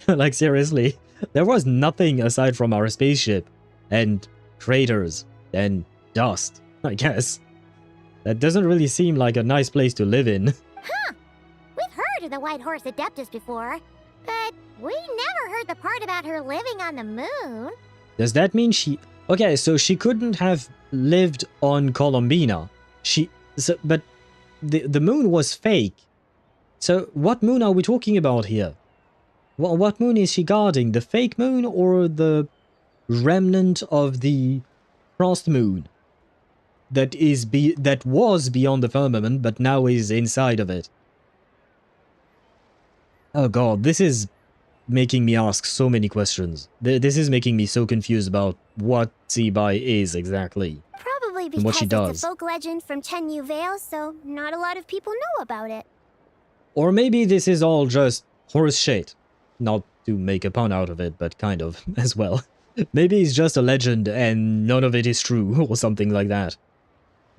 Like, seriously. There was nothing aside from our spaceship, and craters, and dust, I guess. That doesn't really seem like a nice place to live in. Huh! We've heard of the White Horse Adeptus before, but we never heard the part about her living on the moon. Does that mean she... Okay, so she couldn't have lived on Colombina. But the moon was fake. So what moon are we talking about here? What moon is she guarding? The fake moon or the remnant of the frost moon? That was beyond the firmament, but now is inside of it. Oh god, this is making me ask so many questions. This is making me so confused about what Zibai is exactly. Probably and what she because does. it's a folk legend from Tenyu Vale, so not a lot of people know about it. Or maybe this is all just horse shit. Not to make a pun out of it, but kind of, as well. Maybe it's just a legend and none of it is true, or something like that.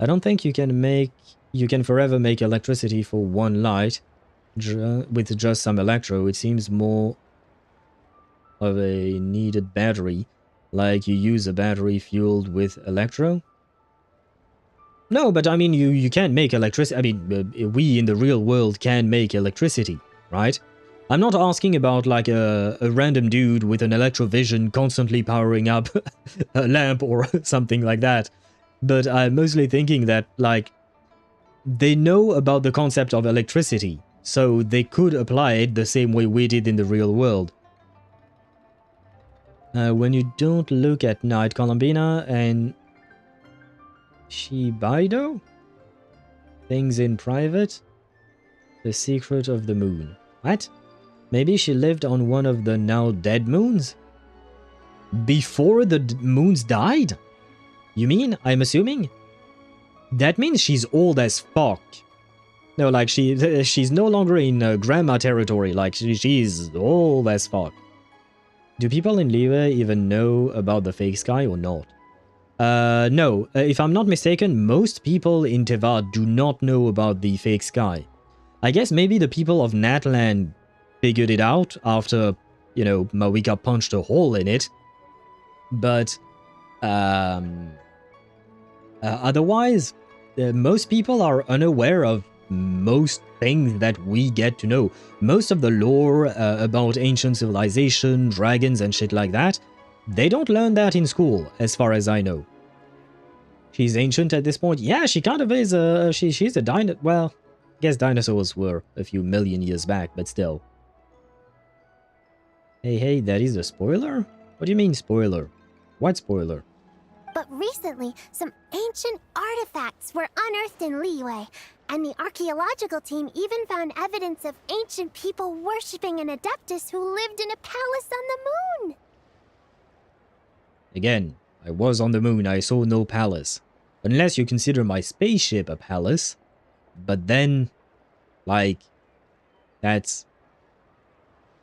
I don't think you can forever make electricity for one light with just some electro. It seems more of a needed battery, like you use a battery fueled with electro. No, but I mean, you can make electricity. I mean, we in the real world can make electricity, right? I'm not asking about like a random dude with an electrovision constantly powering up a lamp or something like that. But I'm mostly thinking that, like, they know about the concept of electricity, so they could apply it the same way we did in the real world. When you don't look at night, Colombina and Shibaido? Things in private? The secret of the moon. What? Maybe she lived on one of the now dead moons? Before the moons died? You mean, I'm assuming? That means she's old as fuck. No, like she's no longer in grandma territory, like she's old as fuck. Do people in Liyue even know about the fake sky or not? No. If I'm not mistaken, most people in Teyvat do not know about the fake sky. I guess maybe the people of Natlan figured it out after, you know, Mawika punched a hole in it. But, otherwise, most people are unaware of most things that we get to know. Most of the lore about ancient civilization, dragons and shit like that, they don't learn that in school, as far as I know. She's ancient at this point. Yeah, she kind of is. She's a dinosaur. Well, I guess dinosaurs were a few million years back, but still. Hey, that is a spoiler? What do you mean spoiler? What spoiler? But recently, some ancient artifacts were unearthed in Liyue, and the archaeological team even found evidence of ancient people worshipping an adeptus who lived in a palace on the moon. Again, I was on the moon, I saw no palace. Unless you consider my spaceship a palace. But then, like, that's...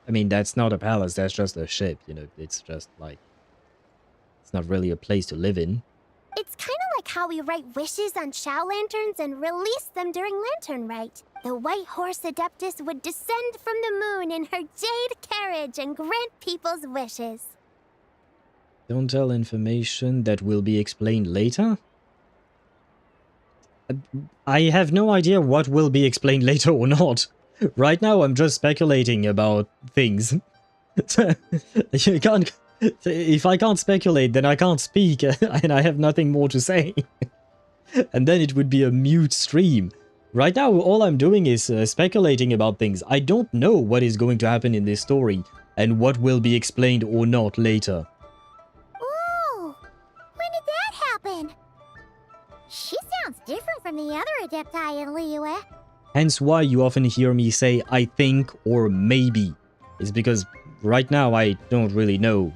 I mean, that's not a palace, that's just a ship, you know, it's just like... It's not really a place to live in. It's kind of like how we write wishes on Shao lanterns and release them during Lantern Rite. The white horse adeptus would descend from the moon in her jade carriage and grant people's wishes. Don't tell information that will be explained later? I have no idea what will be explained later or not. Right now I'm just speculating about things. You can't... If I can't speculate, then I can't speak, and I have nothing more to say. And then it would be a mute stream. Right now, all I'm doing is speculating about things. I don't know what is going to happen in this story, and what will be explained or not later. Ooh! When did that happen? She sounds different from the other adepti in Liyue. Hence why you often hear me say, I think, or maybe. It's because... right now, I don't really know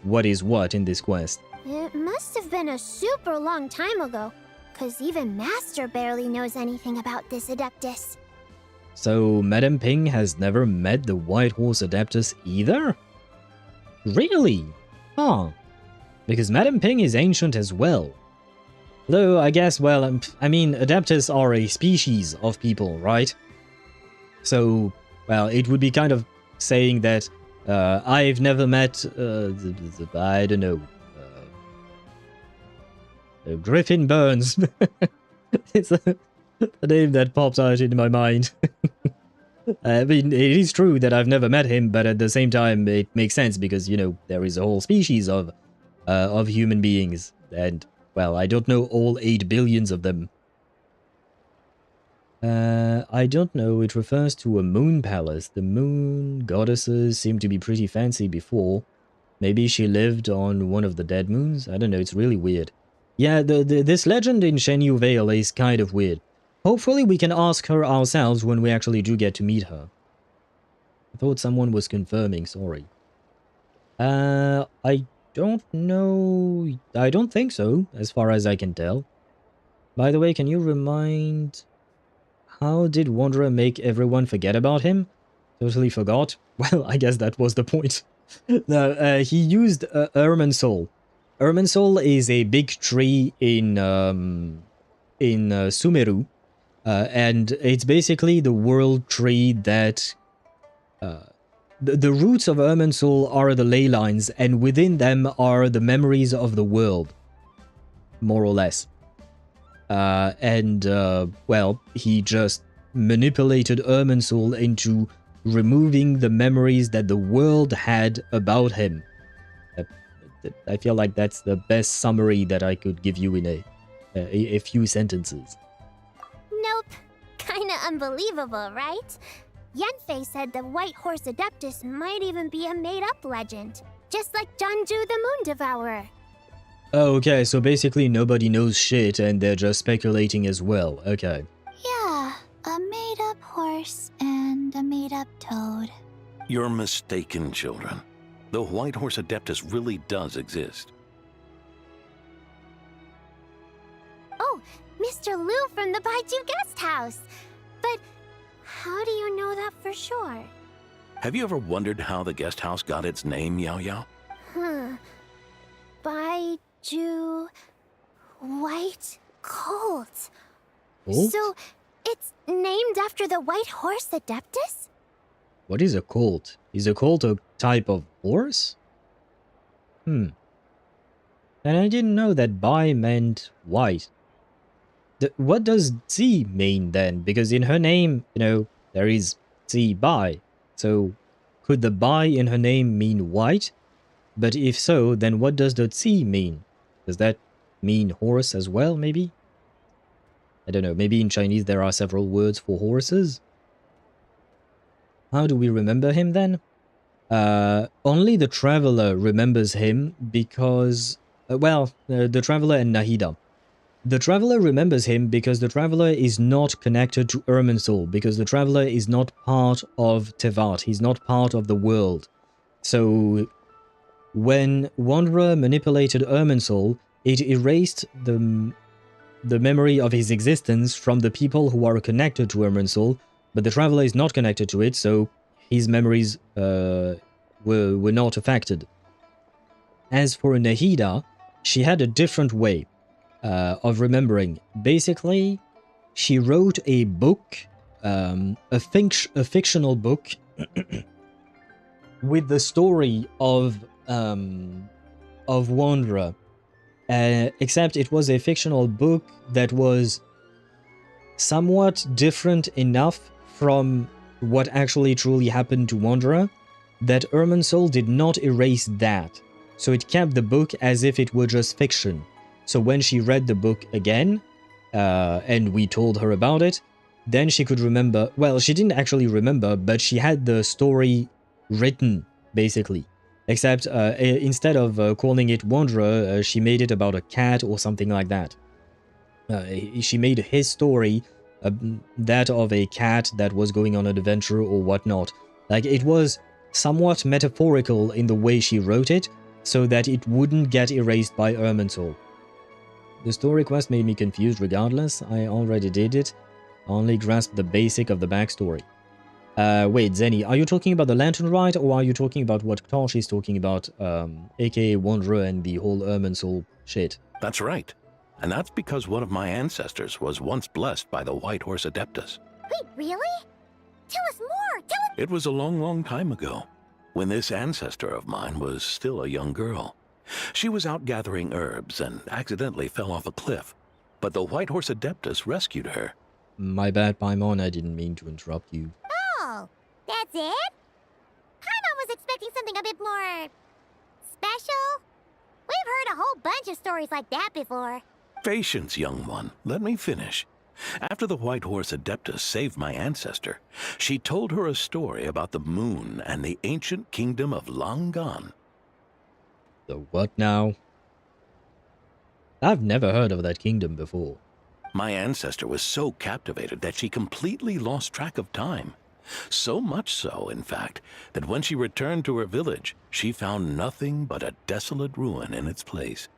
what is what in this quest. It must have been a super long time ago, because even Master barely knows anything about this adeptus. So, Madame Ping has never met the White Horse Adeptus either? Really? Huh. Because Madame Ping is ancient as well. Though, I guess, well, I mean, Adeptus are a species of people, right? So, well, it would be kind of saying that I've never met, I don't know, Griffin Burns. It's a name that pops out in my mind. I mean, it is true that I've never met him, but at the same time, it makes sense because, you know, there is a whole species of human beings, and, well, I don't know all 8 billions of them. I don't know, it refers to a moon palace. The moon goddesses seem to be pretty fancy before. Maybe she lived on one of the dead moons? I don't know, it's really weird. Yeah, this legend in Shenyu Vale is kind of weird. Hopefully we can ask her ourselves when we actually do get to meet her. I thought someone was confirming, sorry. I don't know... I don't think so, as far as I can tell. By the way, can you remind... How did Wanderer make everyone forget about him? Totally forgot? Well, I guess that was the point. No, he used Irminsul. Irminsul is a big tree in Sumeru. And it's basically the world tree that... the roots of Irminsul are the ley lines, and within them are the memories of the world. More or less. Well, he just manipulated Irminsul into removing the memories that the world had about him. I feel like that's the best summary that I could give you in a few sentences. Nope. Kinda unbelievable, right? Yanfei said the White Horse Adeptus might even be a made-up legend, just like Janju the Moon Devourer. Oh, okay, so basically nobody knows shit and they're just speculating as well. Okay. Yeah, a made-up horse and a made-up toad. You're mistaken, children. The White Horse Adeptus really does exist. Oh, Mr. Liu from the Baiju Guest House. But how do you know that for sure? Have you ever wondered how the guest house got its name, Yao Yao? Baiju White Colt. Colt? So it's named after the White Horse Adeptus? What is a colt? Is a colt a type of horse? And I didn't know that Bai meant white. What does Zi mean then? Because in her name, you know, there is Zibai. So could the Bai in her name mean white? But if so, then what does the Zi mean? Does that mean horse as well, maybe? I don't know, maybe in Chinese there are several words for horses? How do we remember him then? Only the Traveler remembers him because... the Traveler and Nahida. The Traveler remembers him because the Traveler is not connected to Irminsul, because the Traveler is not part of Teyvat, he's not part of the world. So, when Wanderer manipulated Irminsul, it erased the memory of his existence from the people who are connected to Irminsul, but the Traveler is not connected to it, so his memories were not affected. As for Nahida, she had a different way of remembering. Basically, she wrote a book, a fictional book, with the story of Wanderer. Except it was a fictional book that was somewhat different enough from what actually truly happened to Wanderer that Irminsul did not erase that. So it kept the book as if it were just fiction. So when she read the book again, and we told her about it, then she could remember... Well, she didn't actually remember, but she had the story written, basically. Except instead of calling it Wanderer, she made it about a cat or something like that. She made his story that of a cat that was going on an adventure or whatnot. Like, it was somewhat metaphorical in the way she wrote it, so that it wouldn't get erased by Irminsul. The story quest made me confused regardless. I already did it. I only grasped the basic of the backstory. Wait, Zenny, are you talking about the Lantern Rite, or are you talking about what Tosh is talking about, aka Wanderer and the whole Irminsul shit? That's right. And that's because one of my ancestors was once blessed by the White Horse Adeptus. Wait, really? Tell us more! Tell us... It was a long, long time ago, when this ancestor of mine was still a young girl. She was out gathering herbs and accidentally fell off a cliff, but the White Horse Adeptus rescued her. My bad, Paimon, I didn't mean to interrupt you. Oh, that's it? Paimon was expecting something a bit more... special? We've heard a whole bunch of stories like that before. Patience, young one. Let me finish. After the White Horse Adeptus saved my ancestor, she told her a story about the moon and the ancient kingdom of Long Gone. The what now? I've never heard of that kingdom before. My ancestor was so captivated that she completely lost track of time. So much so, in fact, that when she returned to her village, she found nothing but a desolate ruin in its place.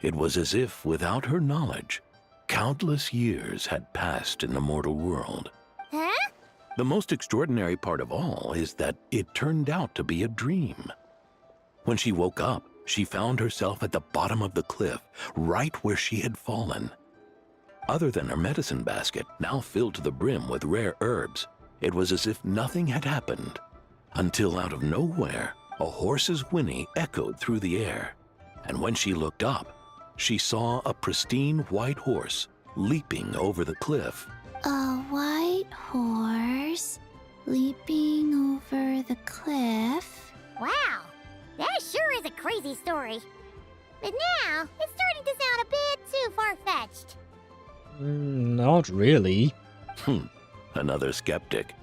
It was as if, without her knowledge, countless years had passed in the mortal world. Huh? The most extraordinary part of all is that it turned out to be a dream. When she woke up, she found herself at the bottom of the cliff, right where she had fallen. Other than her medicine basket, now filled to the brim with rare herbs, it was as if nothing had happened. Until out of nowhere, a horse's whinny echoed through the air. And when she looked up, she saw a pristine white horse leaping over the cliff. A white horse leaping over the cliff? Wow, that sure is a crazy story. But now, it's starting to sound a bit too far-fetched. Not really. Another skeptic.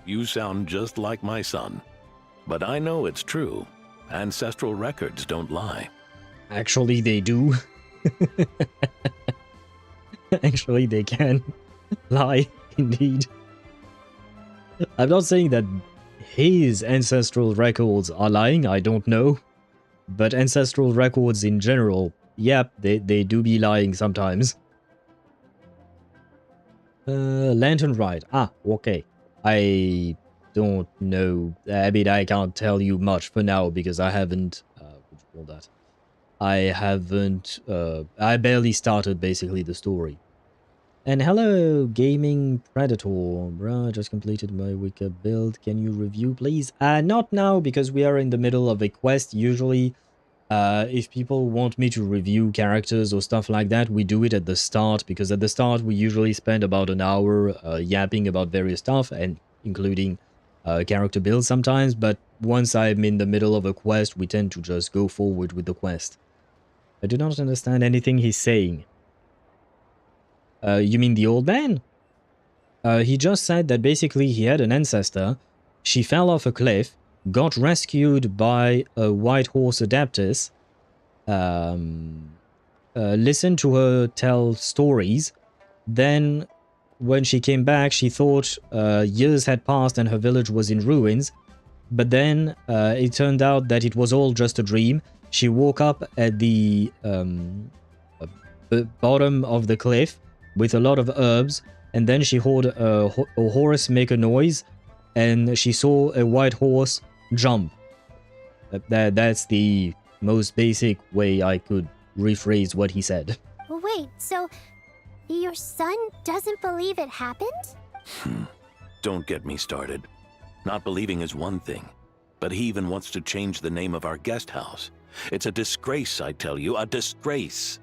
You sound just like my son. But I know it's true. Ancestral records don't lie. Actually, they do. Actually, they can lie, indeed. I'm not saying that his ancestral records are lying, I don't know. But ancestral records in general, yep, they do be lying sometimes. Lantern Rite. Ah, okay. I don't know. I mean, I can't tell you much for now because I haven't... what do you call that? I haven't... I barely started, basically, the story. And hello, Gaming Predator. Bruh, just completed my Wicca build. Can you review, please? Not now, because we are in the middle of a quest. Usually, if people want me to review characters or stuff like that, we do it at the start, because at the start we usually spend about an hour yapping about various stuff, and including character builds sometimes, but once I'm in the middle of a quest, we tend to just go forward with the quest. I do not understand anything he's saying. You mean the old man? He just said that basically he had an ancestor, she fell off a cliff, got rescued by a white horse adeptus, listened to her tell stories, then when she came back she thought years had passed and her village was in ruins, but then it turned out that it was all just a dream. She woke up at the bottom of the cliff with a lot of herbs, and then she heard a horse make a noise, and she saw a white horse jump. That's the most basic way I could rephrase what he said. Wait, so your son doesn't believe it happened? Don't get me started. Not believing is one thing, but he even wants to change the name of our guest house. It's a disgrace, I tell you, a disgrace.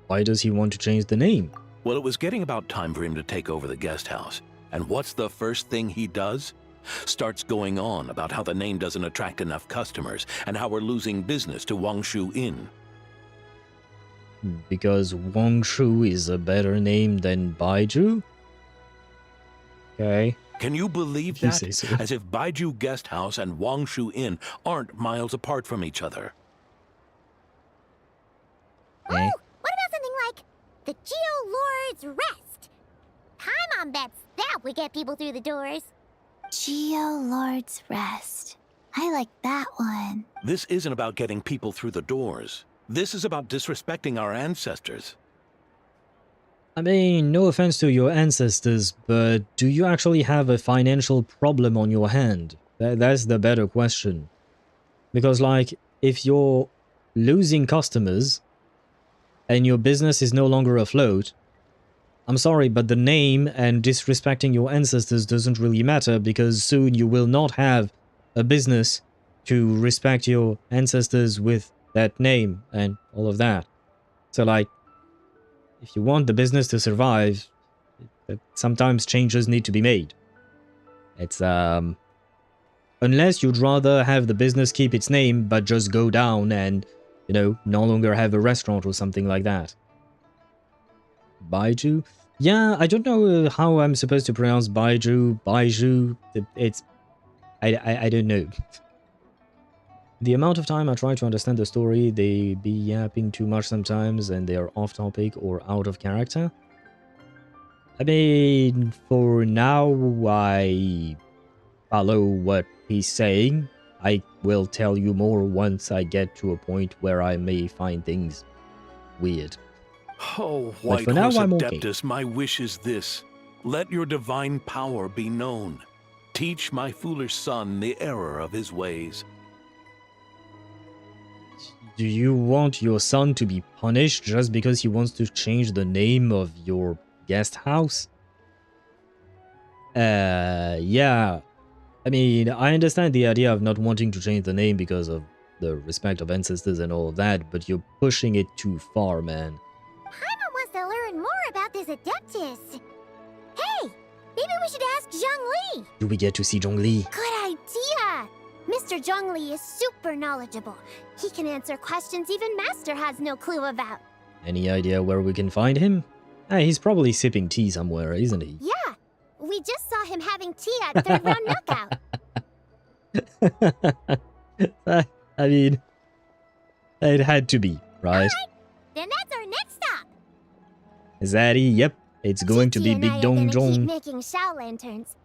Why does he want to change the name? Well, it was getting about time for him to take over the guest house. And what's the first thing he does? Starts going on about how the name doesn't attract enough customers and how we're losing business to Wangshu Inn. Because Wangshu is a better name than Baiju? Okay. Can you believe that? You say so. As if Baiju Guest House and Wangshu Inn aren't miles apart from each other. Oh, what about something like the Geo Lord's Rest? Paimon bets that would get people through the doors. Geo Lord's Rest. I like that one. This isn't about getting people through the doors. This is about disrespecting our ancestors. I mean, no offense to your ancestors, but do you actually have a financial problem on your hand? That's the better question. Because, like, if you're losing customers and your business is no longer afloat, I'm sorry, but the name and disrespecting your ancestors doesn't really matter, because soon you will not have a business to respect your ancestors with that name and all of that. So, like, if you want the business to survive, sometimes changes need to be made. It's, unless you'd rather have the business keep its name, but just go down and, you know, no longer have a restaurant or something like that. Baiju? Yeah, I don't know how I'm supposed to pronounce Baiju. Baiju. It's... I don't know. The amount of time I try to understand the story, they be yapping too much sometimes and they are off topic or out of character. I mean, for now, I follow what he's saying. I will tell you more once I get to a point where I may find things weird. Oh, White for now, Horse I'm Adeptus, my wish is this. Let your divine power be known. Teach my foolish son the error of his ways. Do you want your son to be punished just because he wants to change the name of your guest house? Yeah. I mean, I understand the idea of not wanting to change the name because of the respect of ancestors and all of that, but you're pushing it too far, man. Paimon wants to learn more about this Adeptus. Hey, maybe we should ask Zhongli. Do we get to see Zhongli? Good idea. Mr. Zhongli is super knowledgeable. He can answer questions even Master has no clue about. Any idea where we can find him? He's probably sipping tea somewhere, isn't he? Yeah, we just saw him having tea at third round knockout. I mean, it had to be, right? All right, then that's our next stop. Zaddy, yep, it's going to be Big Dong Keep Jong. making shell lanterns.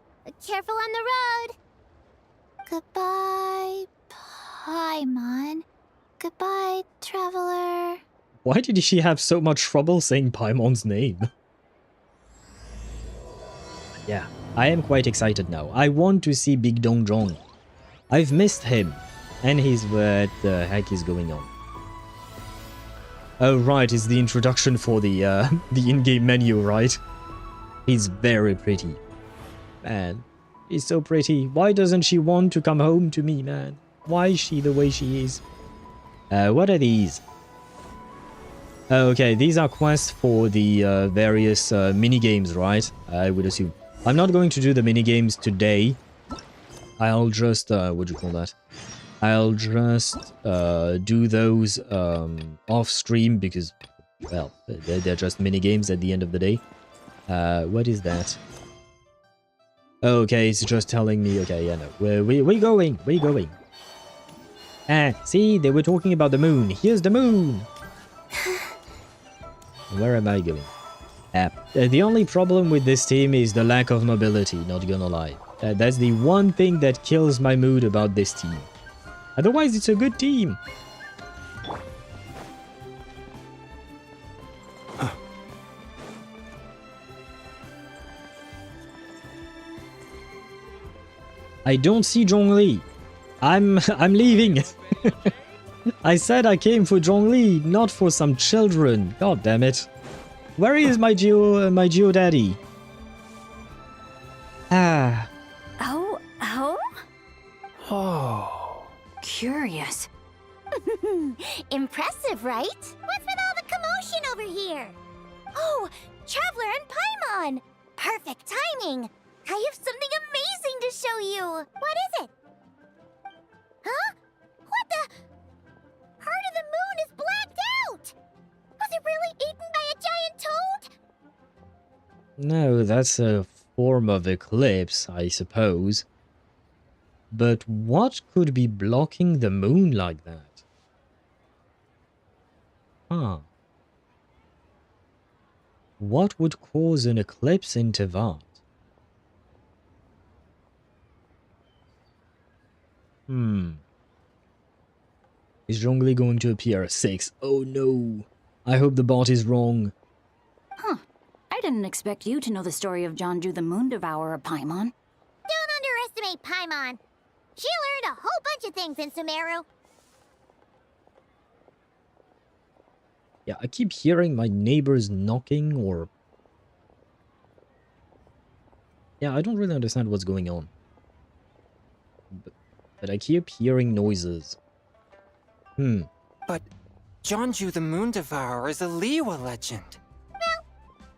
Careful on the road. Goodbye, Paimon. Goodbye, traveler. Why did she have so much trouble saying Paimon's name? Yeah, I am quite excited now. I want to see Big Dongjong. I've missed him. And he's what the heck is going on? Oh right, it's the introduction for the in-game menu, right? He's very pretty. Man, he's so pretty. Why doesn't she want to come home to me, man? Why is she the way she is? What are these? Okay, these are quests for the various mini-games, right? I would assume. I'm not going to do the mini-games today. I'll just, what do you call that? I'll just do those off-stream because, well, they're just mini-games at the end of the day. What is that? Okay, it's just telling me, okay, yeah, no. We're going. Ah, see, they were talking about the moon. Here's the moon. Where am I going? The only problem with this team is the lack of mobility, not gonna lie. That's the one thing that kills my mood about this team. Otherwise, it's a good team. I don't see Zhongli. I'm leaving. I said I came for Zhongli, not for some children. God damn it. Where is my Geo daddy? Ah. Oh. Curious. Impressive, right? What's with all the commotion over here? Oh, Traveler and Paimon! Perfect timing! I have something amazing to show you! What is it? Huh? What the? Heart of the Moon is blacked out! Was it really eaten by a giant toad? No, that's a form of eclipse, I suppose. But what could be blocking the moon like that? Huh. What would cause an eclipse in Teyvat? Is Zhongli going to appear at 6? Oh no. I hope the bot is wrong. Huh. I didn't expect you to know the story of Jonju the Moon Devourer, Paimon. Don't underestimate Paimon. She learned a whole bunch of things in Sumeru. Yeah, I keep hearing my neighbors knocking or... Yeah, I don't really understand what's going on. But I keep hearing noises. But Jonju the Moon Devourer is a Liyue legend. Well,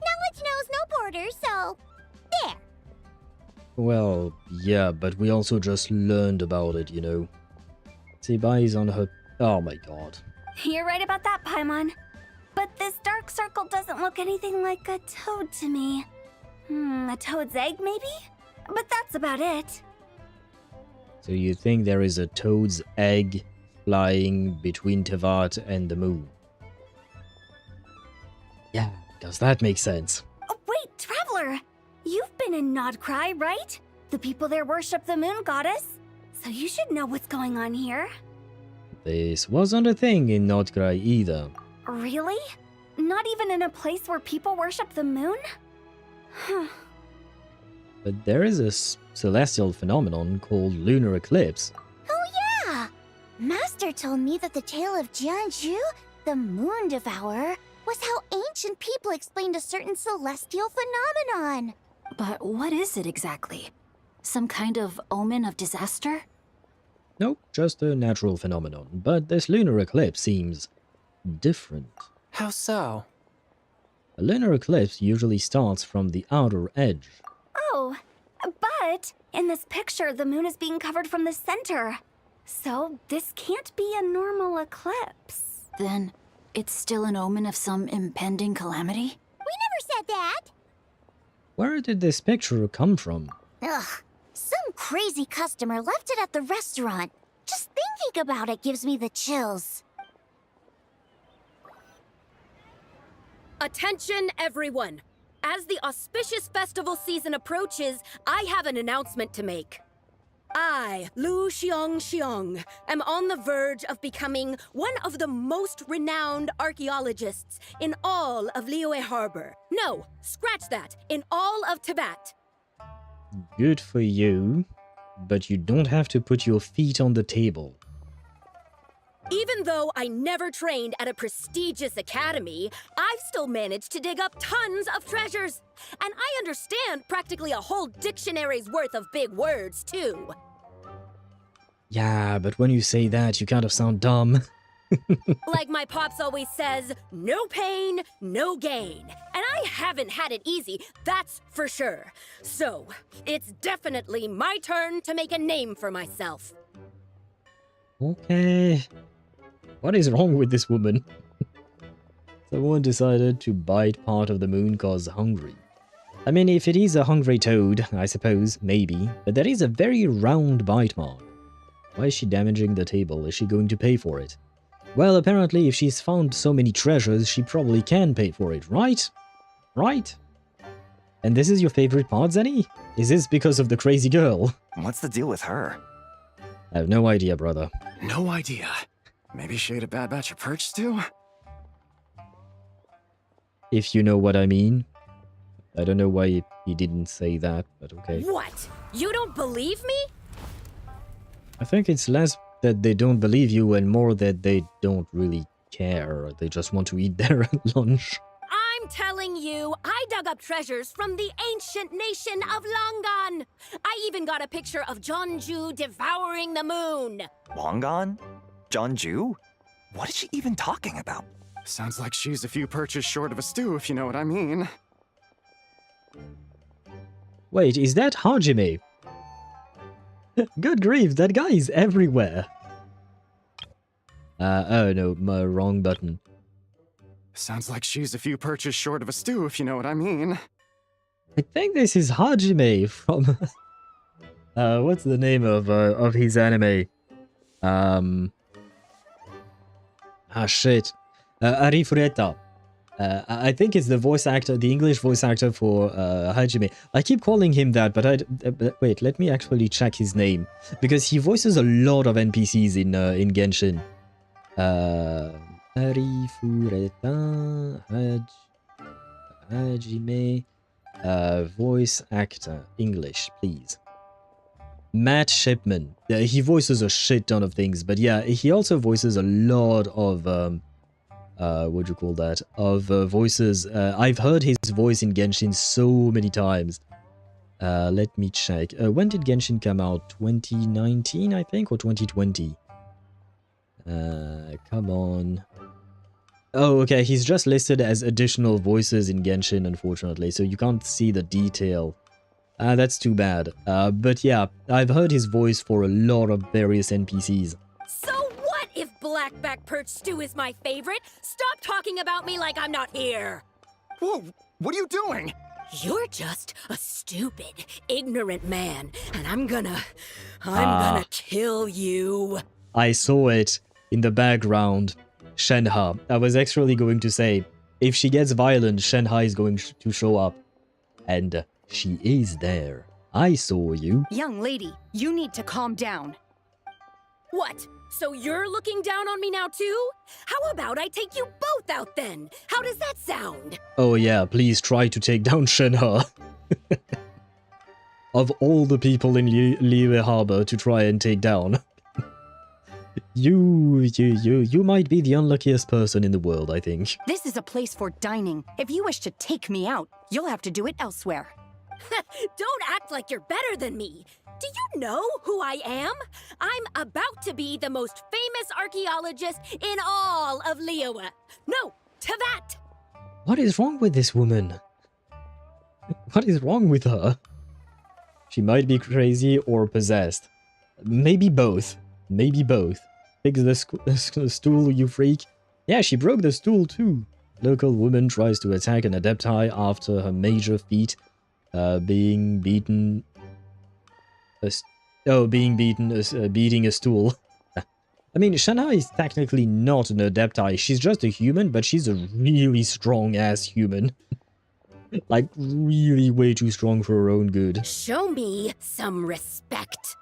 knowledge knows no borders, so... there. Well, yeah, but we also just learned about it, you know. Zibai is on her... Oh my god. You're right about that, Paimon. But this dark circle doesn't look anything like a toad to me. A toad's egg, maybe? But that's about it. So you think there is a toad's egg flying between Teyvat and the moon? Yeah, does that make sense? Oh, wait, Traveler! You've been in Nod-Krai, right? The people there worship the moon goddess. So you should know what's going on here. This wasn't a thing in Nod-Krai either. Really? Not even in a place where people worship the moon? Huh. But there is a celestial phenomenon called lunar eclipse. Oh yeah! Master told me that the tale of Jianzhu, the Moon Devourer, was how ancient people explained a certain celestial phenomenon. But what is it exactly? Some kind of omen of disaster? Nope, just a natural phenomenon. But this lunar eclipse seems different. How so? A lunar eclipse usually starts from the outer edge. Oh, but in this picture, the moon is being covered from the center. So this can't be a normal eclipse. Then it's still an omen of some impending calamity? We never said that! Where did this picture come from? Ugh, some crazy customer left it at the restaurant. Just thinking about it gives me the chills. Attention, everyone! As the auspicious festival season approaches, I have an announcement to make. I, Lu Xiong, am on the verge of becoming one of the most renowned archaeologists in all of Liyue Harbor. No, scratch that, in all of Teyvat. Good for you, but you don't have to put your feet on the table. Even though I never trained at a prestigious academy, I've still managed to dig up tons of treasures. And I understand practically a whole dictionary's worth of big words, too. Yeah, but when you say that, you kind of sound dumb. Like my pops always says, no pain, no gain. And I haven't had it easy, that's for sure. So, it's definitely my turn to make a name for myself. Okay. What is wrong with this woman? Someone decided to bite part of the moon cause hungry. I mean, if it is a hungry toad, I suppose, maybe. But that is a very round bite mark. Why is she damaging the table? Is she going to pay for it? Well, apparently if she's found so many treasures, she probably can pay for it, right? Right? And this is your favorite part, Zenny? Is this because of the crazy girl? What's the deal with her? I have no idea, brother. No idea. Maybe she ate a bad batch of perch stew? If you know what I mean. I don't know why he didn't say that, but okay. What? You don't believe me? I think it's less that they don't believe you and more that they don't really care. They just want to eat their lunch. I'm telling you, I dug up treasures from the ancient nation of Longan. I even got a picture of Jeonju devouring the moon. Longan? Jeonju? What is she even talking about? Sounds like she's a few perches short of a stew, if you know what I mean. Wait, is that Hajime? Good grief, that guy is everywhere. Oh no, my wrong button. Sounds like she's a few perches short of a stew, if you know what I mean. I think this is Hajime from... what's the name of his anime? Shit. Arifureta. I think it's the voice actor, the English voice actor for Hajime. I keep calling him that, but wait, let me actually check his name. Because he voices a lot of NPCs in Genshin. Arifureta Hajime. Voice actor. English, please. Matt Shipman. He voices a shit ton of things, but yeah, he also voices a lot of, what do you call that? Of voices. I've heard his voice in Genshin so many times. Let me check. When did Genshin come out? 2019, I think, or 2020? Come on. Oh, okay, he's just listed as additional voices in Genshin, unfortunately, so you can't see the detail. That's too bad. But yeah, I've heard his voice for a lot of various NPCs. So what if blackback perch stew is my favorite? Stop talking about me like I'm not here. Whoa, what are you doing? You're just a stupid, ignorant man, and I'm gonna kill you. I saw it in the background. Shenhe. I was actually going to say, if she gets violent, Shenhe is going to show up. And she is there. I saw you. Young lady, you need to calm down. What? So you're looking down on me now too? How about I take you both out then? How does that sound? Oh yeah, please try to take down Shenhe. Of all the people in Liyue Harbor to try and take down. You might be the unluckiest person in the world, I think. This is a place for dining. If you wish to take me out, you'll have to do it elsewhere. Don't act like you're better than me. Do you know who I am? I'm about to be the most famous archaeologist in all of Liyue. No, Teyvat. What is wrong with this woman? What is wrong with her? She might be crazy or possessed. Maybe both. Maybe both. Fix the stool, you freak. Yeah, she broke the stool too. Local woman tries to attack an adepti after her major feat, being beating a stool. I mean, Shenhe is technically not an adepti. She's just a human, but she's a really strong-ass human. Like, really way too strong for her own good. Show me some respect.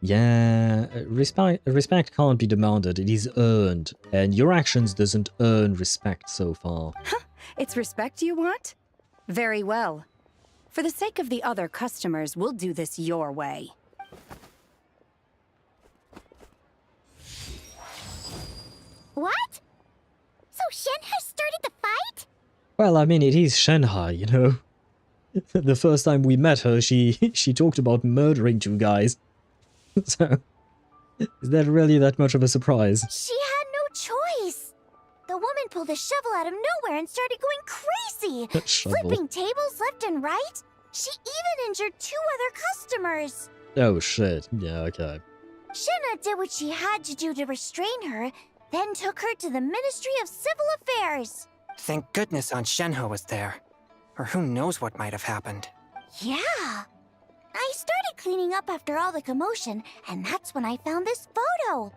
Yeah, respect can't be demanded, it is earned, and your actions doesn't earn respect so far. It's respect you want? Very well. For the sake of the other customers, we'll do this your way. What? So Shenhe started the fight? Well, I mean, it is Shanghai, you know. The first time we met her, she talked about murdering 2 guys. So, is that really that much of a surprise? She had no choice. The woman pulled a shovel out of nowhere and started going crazy, Shovel. flipping tables left and right. She even injured 2 other customers. Oh shit, yeah, okay. Shenhe did what she had to do to restrain her, then took her to the Ministry of Civil Affairs. Thank goodness Aunt Shenhe was there. Or who knows what might have happened. Yeah. I started cleaning up after all the commotion, and that's when I found this photo.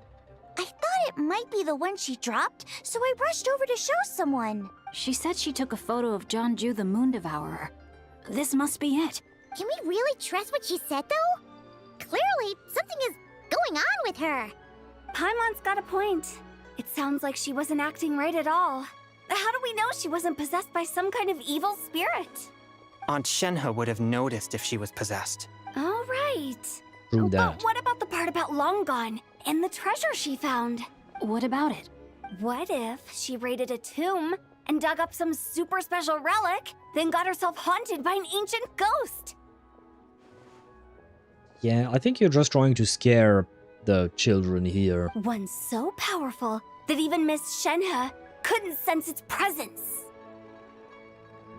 I thought it might be the one she dropped, so I rushed over to show someone. She said she took a photo of Jonju the Moon Devourer. This must be it. Can we really trust what she said, though? Clearly, something is going on with her. Paimon's got a point. It sounds like she wasn't acting right at all. How do we know she wasn't possessed by some kind of evil spirit? Aunt Shenhe would have noticed if she was possessed. All right. True that. But what about the part about Long Gone and the treasure she found? What about it? What if she raided a tomb and dug up some super special relic, then got herself haunted by an ancient ghost? Yeah, I think you're just trying to scare the children here. One so powerful that even Miss Shenhe couldn't sense its presence.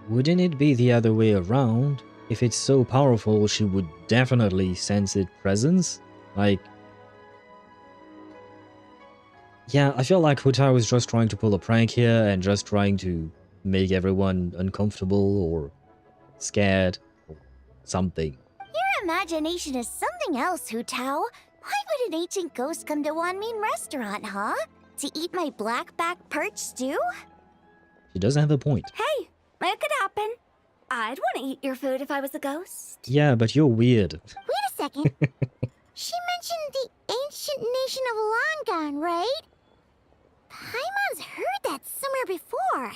Wouldn't it be the other way around? If it's so powerful, she would definitely sense its presence? Like... Yeah, I feel like Hu Tao is just trying to pull a prank here and just trying to make everyone uncomfortable or scared or something. Your imagination is something else, Hu Tao. Why would an ancient ghost come to Wanmin restaurant, huh? To eat my blackback perch stew? She does have a point. Hey, it could happen. I'd want to eat your food if I was a ghost. Yeah, but you're weird. Wait a second. She mentioned the ancient nation of Longon, right? Paimon's heard that somewhere before.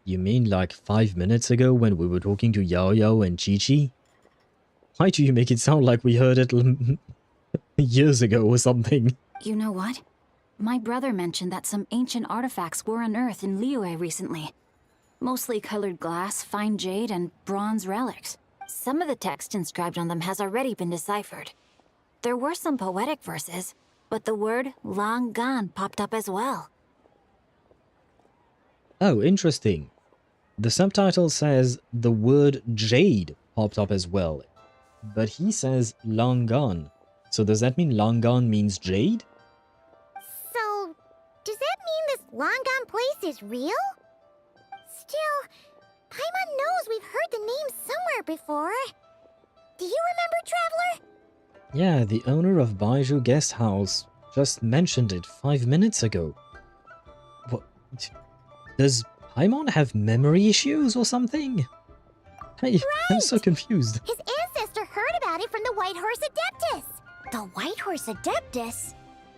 You mean like 5 minutes ago when we were talking to Yao Yao and Chi Chi? Why do you make it sound like we heard it years ago or something? You know what? My brother mentioned that some ancient artifacts were unearthed in Liyue recently. Mostly colored glass, fine jade, and bronze relics. Some of the text inscribed on them has already been deciphered. There were some poetic verses, but the word long gone popped up as well. Oh, interesting. The subtitle says the word jade popped up as well, but he says long gone. So does that mean long gone means jade? So, does that mean this Longon place is real? Still, Paimon knows we've heard the name somewhere before. Do you remember, Traveler? Yeah, the owner of Baiju Guest House just mentioned it 5 minutes ago. What? Does Paimon have memory issues or something? Hey, I'm so confused. His ancestor heard about it from the White Horse Adeptus. The White Horse Adeptus?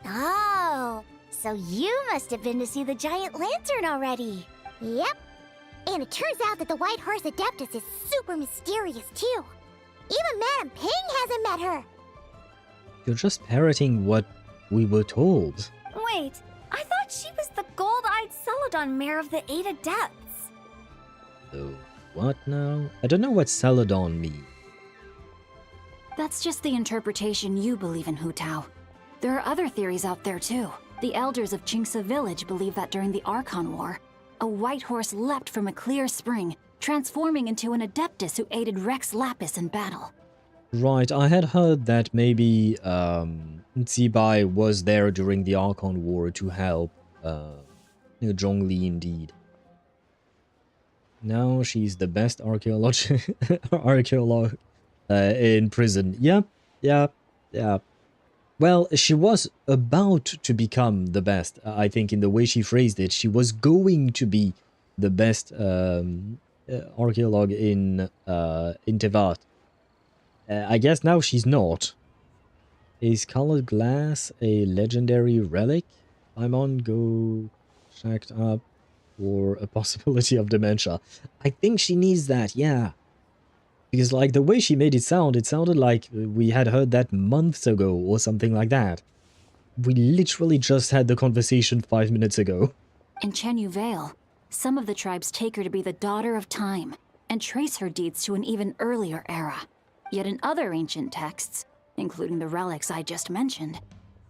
Oh, so you must have been to see the giant lantern already. Yep. And it turns out that the White Horse Adeptus is super mysterious too. Even Madame Ping hasn't met her. You're just parroting what we were told. Wait, I thought she was the gold-eyed Celadon mare of the 8 Adepts. So, what now? I don't know what Celadon means. That's just the interpretation you believe in, Hu Tao. There are other theories out there too. The elders of Qingce village believe that during the Archon War, a white horse leapt from a clear spring, transforming into an Adeptus who aided Rex Lapis in battle. Right, I had heard that maybe Zibai was there during the Archon War to help Zhongli indeed. Now she's the best archaeolog in prison. Yep. Well, she was about to become the best. I think in the way she phrased it, she was going to be the best archaeolog in Teyvat. I guess now she's not. Is colored glass a legendary relic? Paimon, go checked up for a possibility of dementia. I think she needs that, yeah. Because like the way she made it sounded like we had heard that months ago or something like that. We literally just had the conversation 5 minutes ago. In Chenyu Vale, some of the tribes take her to be the daughter of time and trace her deeds to an even earlier era. Yet in other ancient texts, including the relics I just mentioned,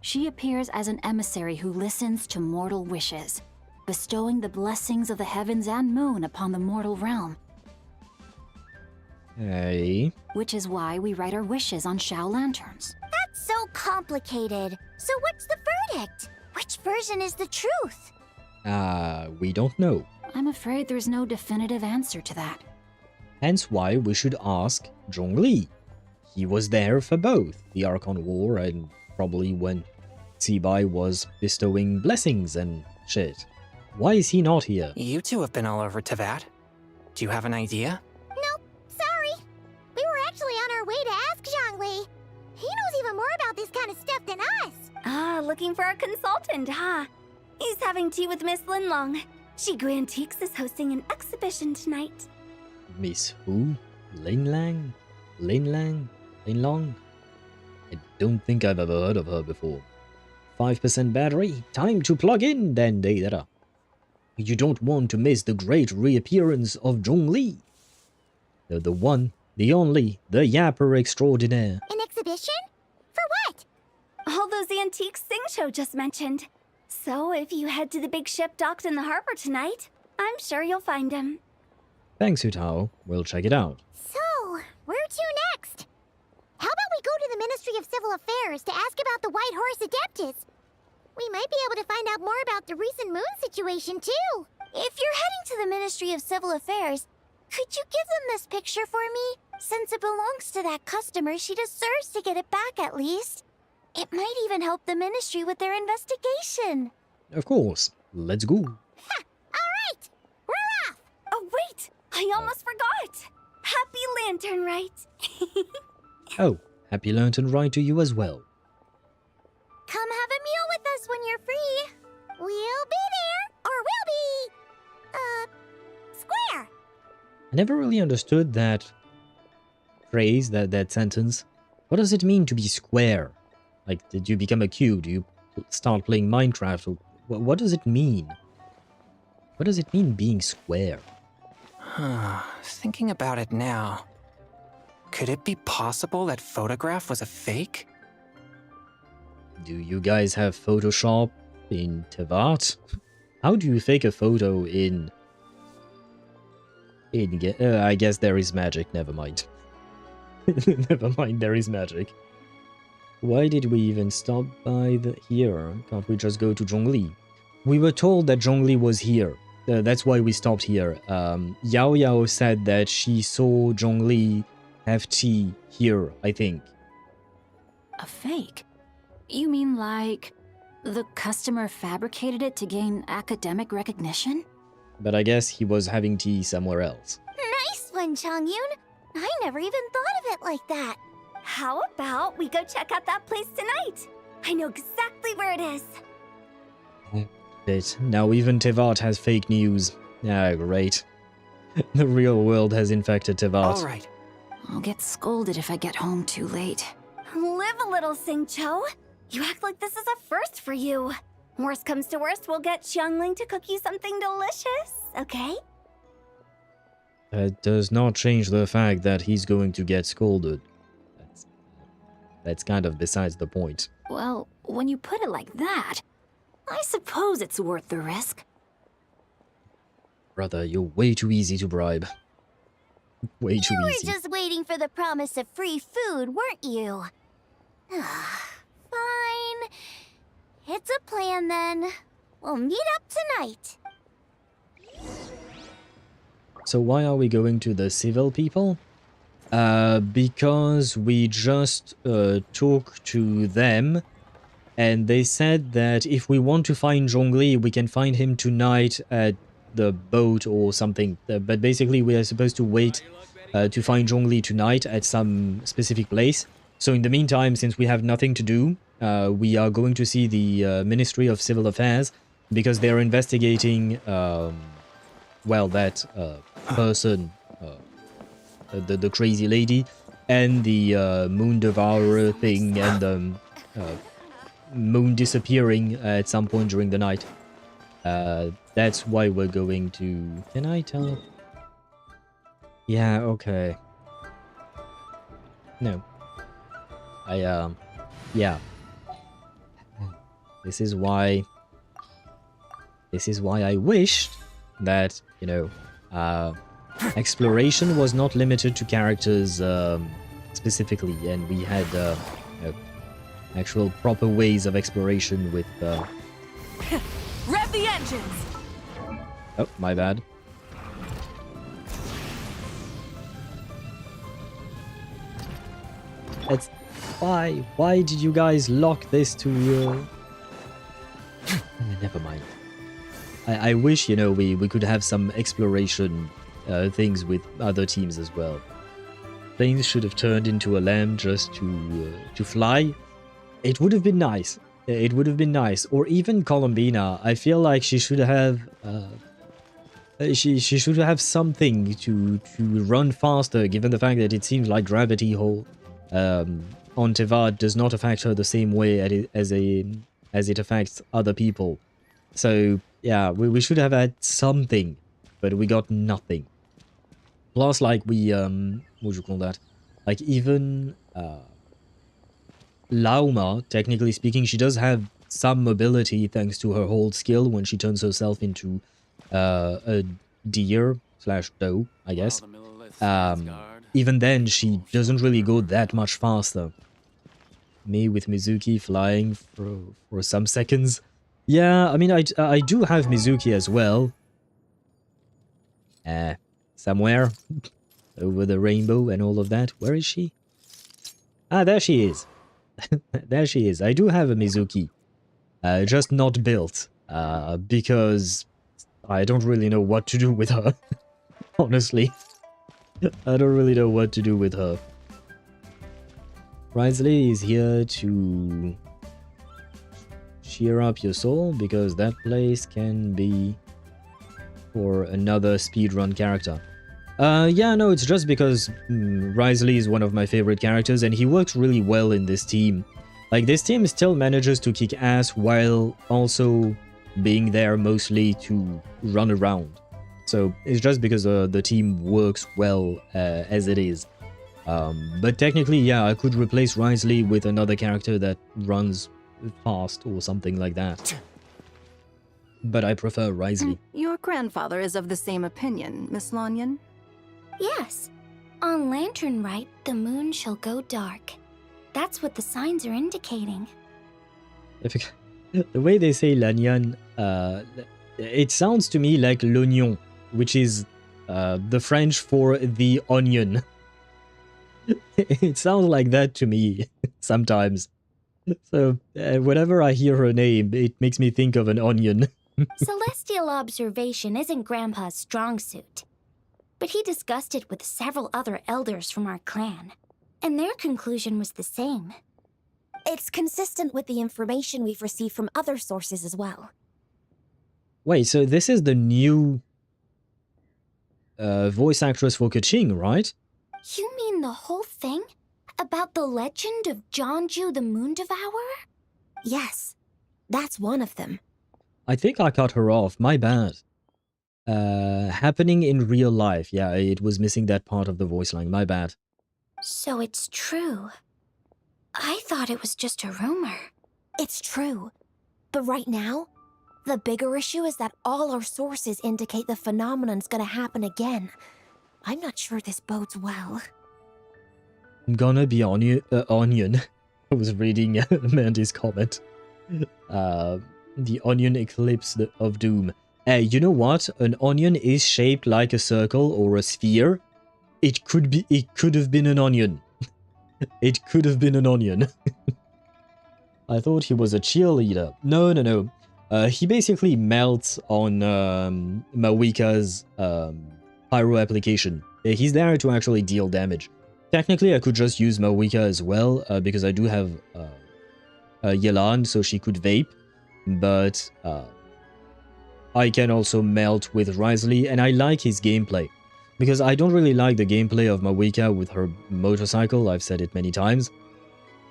she appears as an emissary who listens to mortal wishes, bestowing the blessings of the heavens and moon upon the mortal realm. Hey. Which is why we write our wishes on Shao lanterns. That's so complicated. So what's the verdict? Which version is the truth? We don't know. I'm afraid there's no definitive answer to that. Hence why we should ask Zhongli. He was there for both the Archon War and probably when Zibai was bestowing blessings and shit. Why is he not here? You two have been all over Teyvat. Do you have an idea? Nope, sorry. We were actually on our way to ask Zhongli. He knows even more about this kind of stuff than us. Ah, looking for a consultant, huh? He's having tea with Miss Linlong. Shigu Antiques is hosting an exhibition tonight. Miss who? Linlang? Linlang? Linlong? I don't think I've ever heard of her before. 5% battery? Time to plug in then, Deidara. You don't want to miss the great reappearance of Zhongli. The one, the only, the yapper extraordinaire. An exhibition? For what? All those antiques Sing Show just mentioned. So if you head to the big ship docked in the harbor tonight, I'm sure you'll find him. Thanks, Hutao. We'll check it out. So, where to next? How about we go to the Ministry of Civil Affairs to ask about the White Horse Adeptus? We might be able to find out more about the recent moon situation, too. If you're heading to the Ministry of Civil Affairs, could you give them this picture for me? Since it belongs to that customer, she deserves to get it back at least. It might even help the Ministry with their investigation. Of course. Let's go. Ha! Alright! We're off! Oh, wait! I almost forgot! Happy Lantern Rite! Oh, happy Lantern Rite to you as well. Come have a meal with us when you're free. We'll be there, or we'll be... square. I never really understood that phrase, that sentence. What does it mean to be square? Like, did you become a cube? Do you start playing Minecraft? Or what does it mean? What does it mean being square? Thinking about it now, could it be possible that photograph was a fake? Do you guys have Photoshop in Teyvat? How do you fake a photo in... I guess there is magic, never mind. Never mind, there is magic. Why did we even stop by here? Can't we just go to Zhongli? We were told that Zhongli was here. That's why we stopped here. Yao Yao said that she saw Zhongli have tea here, I think. A fake? You mean like the customer fabricated it to gain academic recognition? But I guess he was having tea somewhere else. Nice one, Chongyun. I never even thought of it like that. How about we go check out that place tonight? I know exactly where it is. But now even Teyvat has fake news. Ah, great. The real world has infected Teyvat. All right. I'll get scolded if I get home too late. Live a little, Sing-Cho. You act like this is a first for you. Worst comes to worst, we'll get Xiangling to cook you something delicious, okay? That does not change the fact that he's going to get scolded. That's kind of besides the point. Well, when you put it like that, I suppose it's worth the risk. Brother, you're way too easy to bribe. Way too You easy. were just waiting for the promise of free food, weren't you? Fine. It's a plan then. We'll meet up tonight. So why are we going to the civil people? Because we just talked to them and they said that if we want to find Zhongli, we can find him tonight at the boat or something. But basically we are supposed to wait to find Zhongli tonight at some specific place. So in the meantime, since we have nothing to do, we are going to see the Ministry of Civil Affairs because they're investigating, well, that person, the crazy lady, and the moon devourer thing, and the moon disappearing at some point during the night. That's why we're going to... Can I tell? Yeah, okay. No. Yeah. This is why I wished that, you know, exploration was not limited to characters specifically, and we had you know, actual proper ways of exploration with... Rev the engines! Oh, my bad. That's... Why did you guys lock this to... Never mind. I wish, you know, we could have some exploration things with other teams as well. Planes should have turned into a lamb just to fly. It would have been nice. It would have been nice. Or even Columbina. I feel like she should have... she should have something to run faster, given the fact that it seems like Gravity Hole on Teyvat does not affect her the same way as it affects other people. So, yeah, we should have had something, but we got nothing. Plus, like, we, what do you call that? Like, even, Lauma, technically speaking, she does have some mobility thanks to her hold skill when she turns herself into, a deer/doe, I guess. Even then, she doesn't really go that much faster. Me with Mizuki flying for some seconds. Yeah, I mean, I do have Mizuki as well. Somewhere over the rainbow and all of that. Where is she? Ah, there she is. There she is. I do have a Mizuki. Just not built. Because I don't really know what to do with her. Honestly. I don't really know what to do with her. Risley is here to cheer up your soul, because that place can be for another speedrun character. Yeah, no, it's just because Risley is one of my favorite characters, and he works really well in this team. Like, this team still manages to kick ass while also being there mostly to run around. So it's just because the team works well as it is. But technically, yeah, I could replace Risley with another character that runs fast or something like that. But I prefer Risley. Your grandfather is of the same opinion, Miss Lanyan? Yes. On Lantern Rite, the moon shall go dark. That's what the signs are indicating. The way they say Lanyan, it sounds to me like l'oignon, which is the French for the onion. It sounds like that to me sometimes. So whenever I hear her name, it makes me think of an onion. Celestial observation isn't Grandpa's strong suit. But he discussed it with several other elders from our clan, and their conclusion was the same. It's consistent with the information we've received from other sources as well. Wait, so this is the new voice actress for Kaching, right? You mean the whole thing? About the legend of Jonju the Moon Devourer? Yes, that's one of them. I think I cut her off, my bad. Happening in real life. Yeah, it was missing that part of the voice line, my bad. So it's true. I thought it was just a rumor. It's true. But right now, the bigger issue is that all our sources indicate the phenomenon's gonna happen again. I'm not sure this bodes well. I'm gonna be onion. I was reading Mandy's comment. The onion eclipse of doom. Hey, you know what? An onion is shaped like a circle or a sphere. It could have been an onion. It could have been an onion. I thought he was a cheerleader. No. He basically melts on Mawika's pyro application. He's there to actually deal damage. Technically, I could just use Mawika as well, because I do have Yelan, so she could vape, but I can also melt with Risley, and I like his gameplay. Because I don't really like the gameplay of Mawika with her motorcycle, I've said it many times.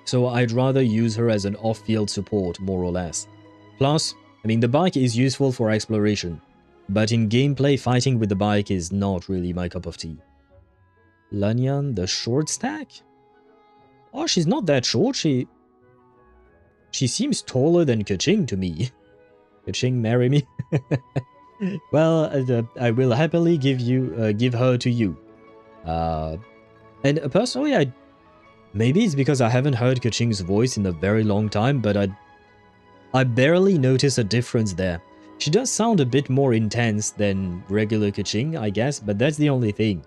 So I'd rather use her as an off-field support, more or less. Plus, I mean, the bike is useful for exploration, but in gameplay, fighting with the bike is not really my cup of tea. Lanyan, the short stack? Oh, she's not that short, she seems taller than Kaching to me. Kaching, marry me? Well, I will happily give her to you. And personally, maybe it's because I haven't heard Kaching's voice in a very long time, but I barely notice a difference there. She does sound a bit more intense than regular Kaching, I guess, but that's the only thing.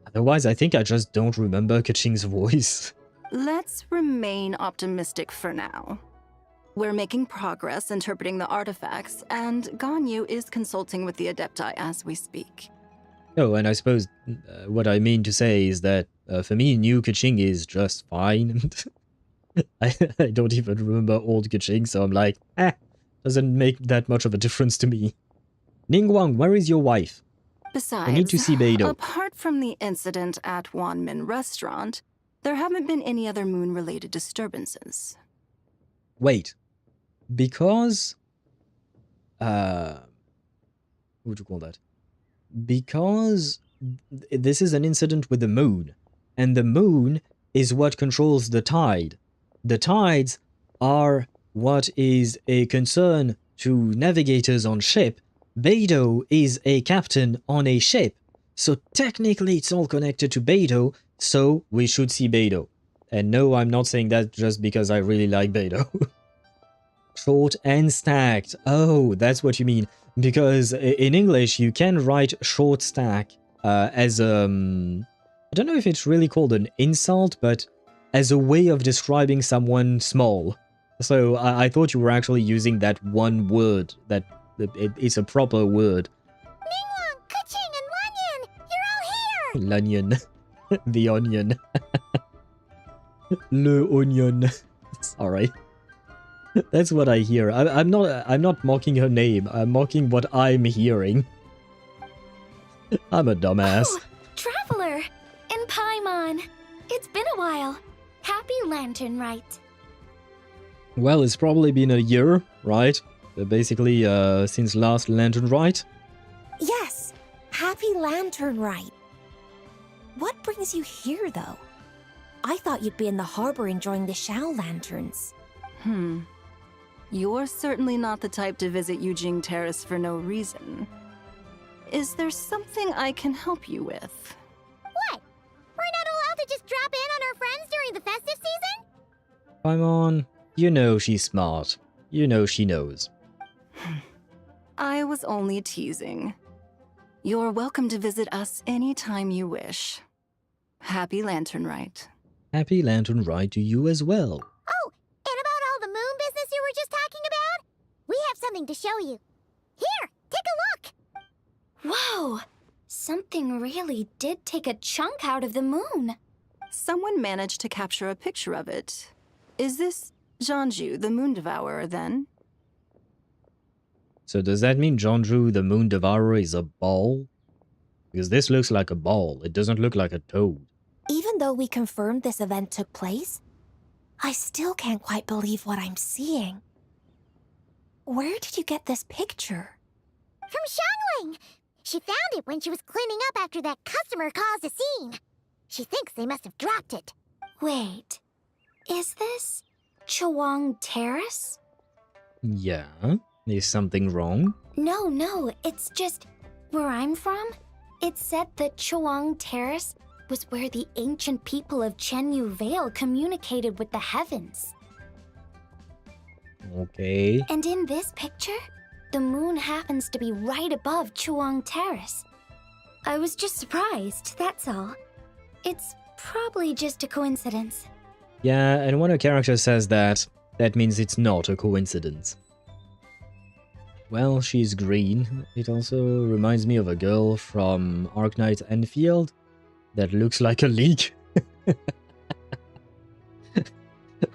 Otherwise, I think I just don't remember Kaching's voice. Let's remain optimistic for now. We're making progress interpreting the artifacts, and Ganyu is consulting with the Adepti as we speak. Oh, and I suppose what I mean to say is that for me, new Kaching is just fine. I don't even remember old Kaching, so I'm like, doesn't make that much of a difference to me. Ningguang, where is your wife? Besides, I need to see Beidou. Apart from the incident at Wanmin Restaurant, there haven't been any other moon-related disturbances. Wait. Because... what would you call that? Because this is an incident with the moon, and the moon is what controls the tide. The tides are what is a concern to navigators on ship. Beidou is a captain on a ship, so technically it's all connected to Beidou, so we should see Beidou. And no, I'm not saying that just because I really like Beidou. Short and stacked. Oh, that's what you mean. Because in English, you can write short stack as I don't know if it's really called an insult, but as a way of describing someone small. So I thought you were actually using that one word, that it's a proper word. Ningguang, Kaching, and Lanyan! You're all here! Lanyan. The onion. Le onion. Sorry. That's what I hear. I'm not mocking her name. I'm mocking what I'm hearing. I'm a dumbass. Oh, Traveler! And Paimon! It's been a while. Happy Lantern Rite. Well, it's probably been a year, right? Basically, since last Lantern Rite. Yes, happy Lantern Rite. What brings you here, though? I thought you'd be in the harbor enjoying the Shao lanterns. You're certainly not the type to visit Yujing Terrace for no reason. Is there something I can help you with? What? We're not allowed to just drop in on our friends during the festive season? Paimon, you know she's smart. You know she knows. I was only teasing. You're welcome to visit us anytime you wish. Happy Lantern Rite. Happy Lantern Rite to you as well. Oh, and about all the moon business you were just talking about? We have something to show you. Here, take a look! Whoa! Something really did take a chunk out of the moon. Someone managed to capture a picture of it. Is this Zhanju, the Moon Devourer, then? So does that mean Zhanju, the Moon Devourer, is a ball? Because this looks like a ball. It doesn't look like a toad. Even though we confirmed this event took place, I still can't quite believe what I'm seeing. Where did you get this picture? From Xiangling! She found it when she was cleaning up after that customer caused a scene. She thinks they must have dropped it. Wait, is this Chuang Terrace? Yeah? Is something wrong? No, it's just where I'm from. It said that Chuang Terrace was where the ancient people of Chenyu Vale communicated with the heavens. Okay. And in this picture, the moon happens to be right above Chuang Terrace. I was just surprised, that's all. It's probably just a coincidence. Yeah, and when a character says that, that means it's not a coincidence. Well, she's green. It also reminds me of a girl from Arknight Enfield that looks like a leek.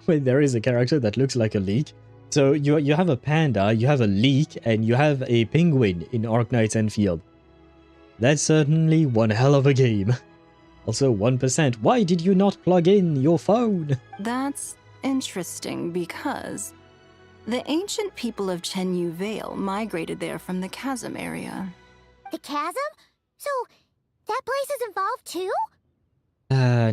When there is a character that looks like a leek. So you have a panda, you have a leek, and you have a penguin in Arknight's Enfield. That's certainly one hell of a game. Also 1%. Why did you not plug in your phone? That's interesting because the ancient people of Chenyu Vale migrated there from the chasm area. The chasm? So, that place is involved too?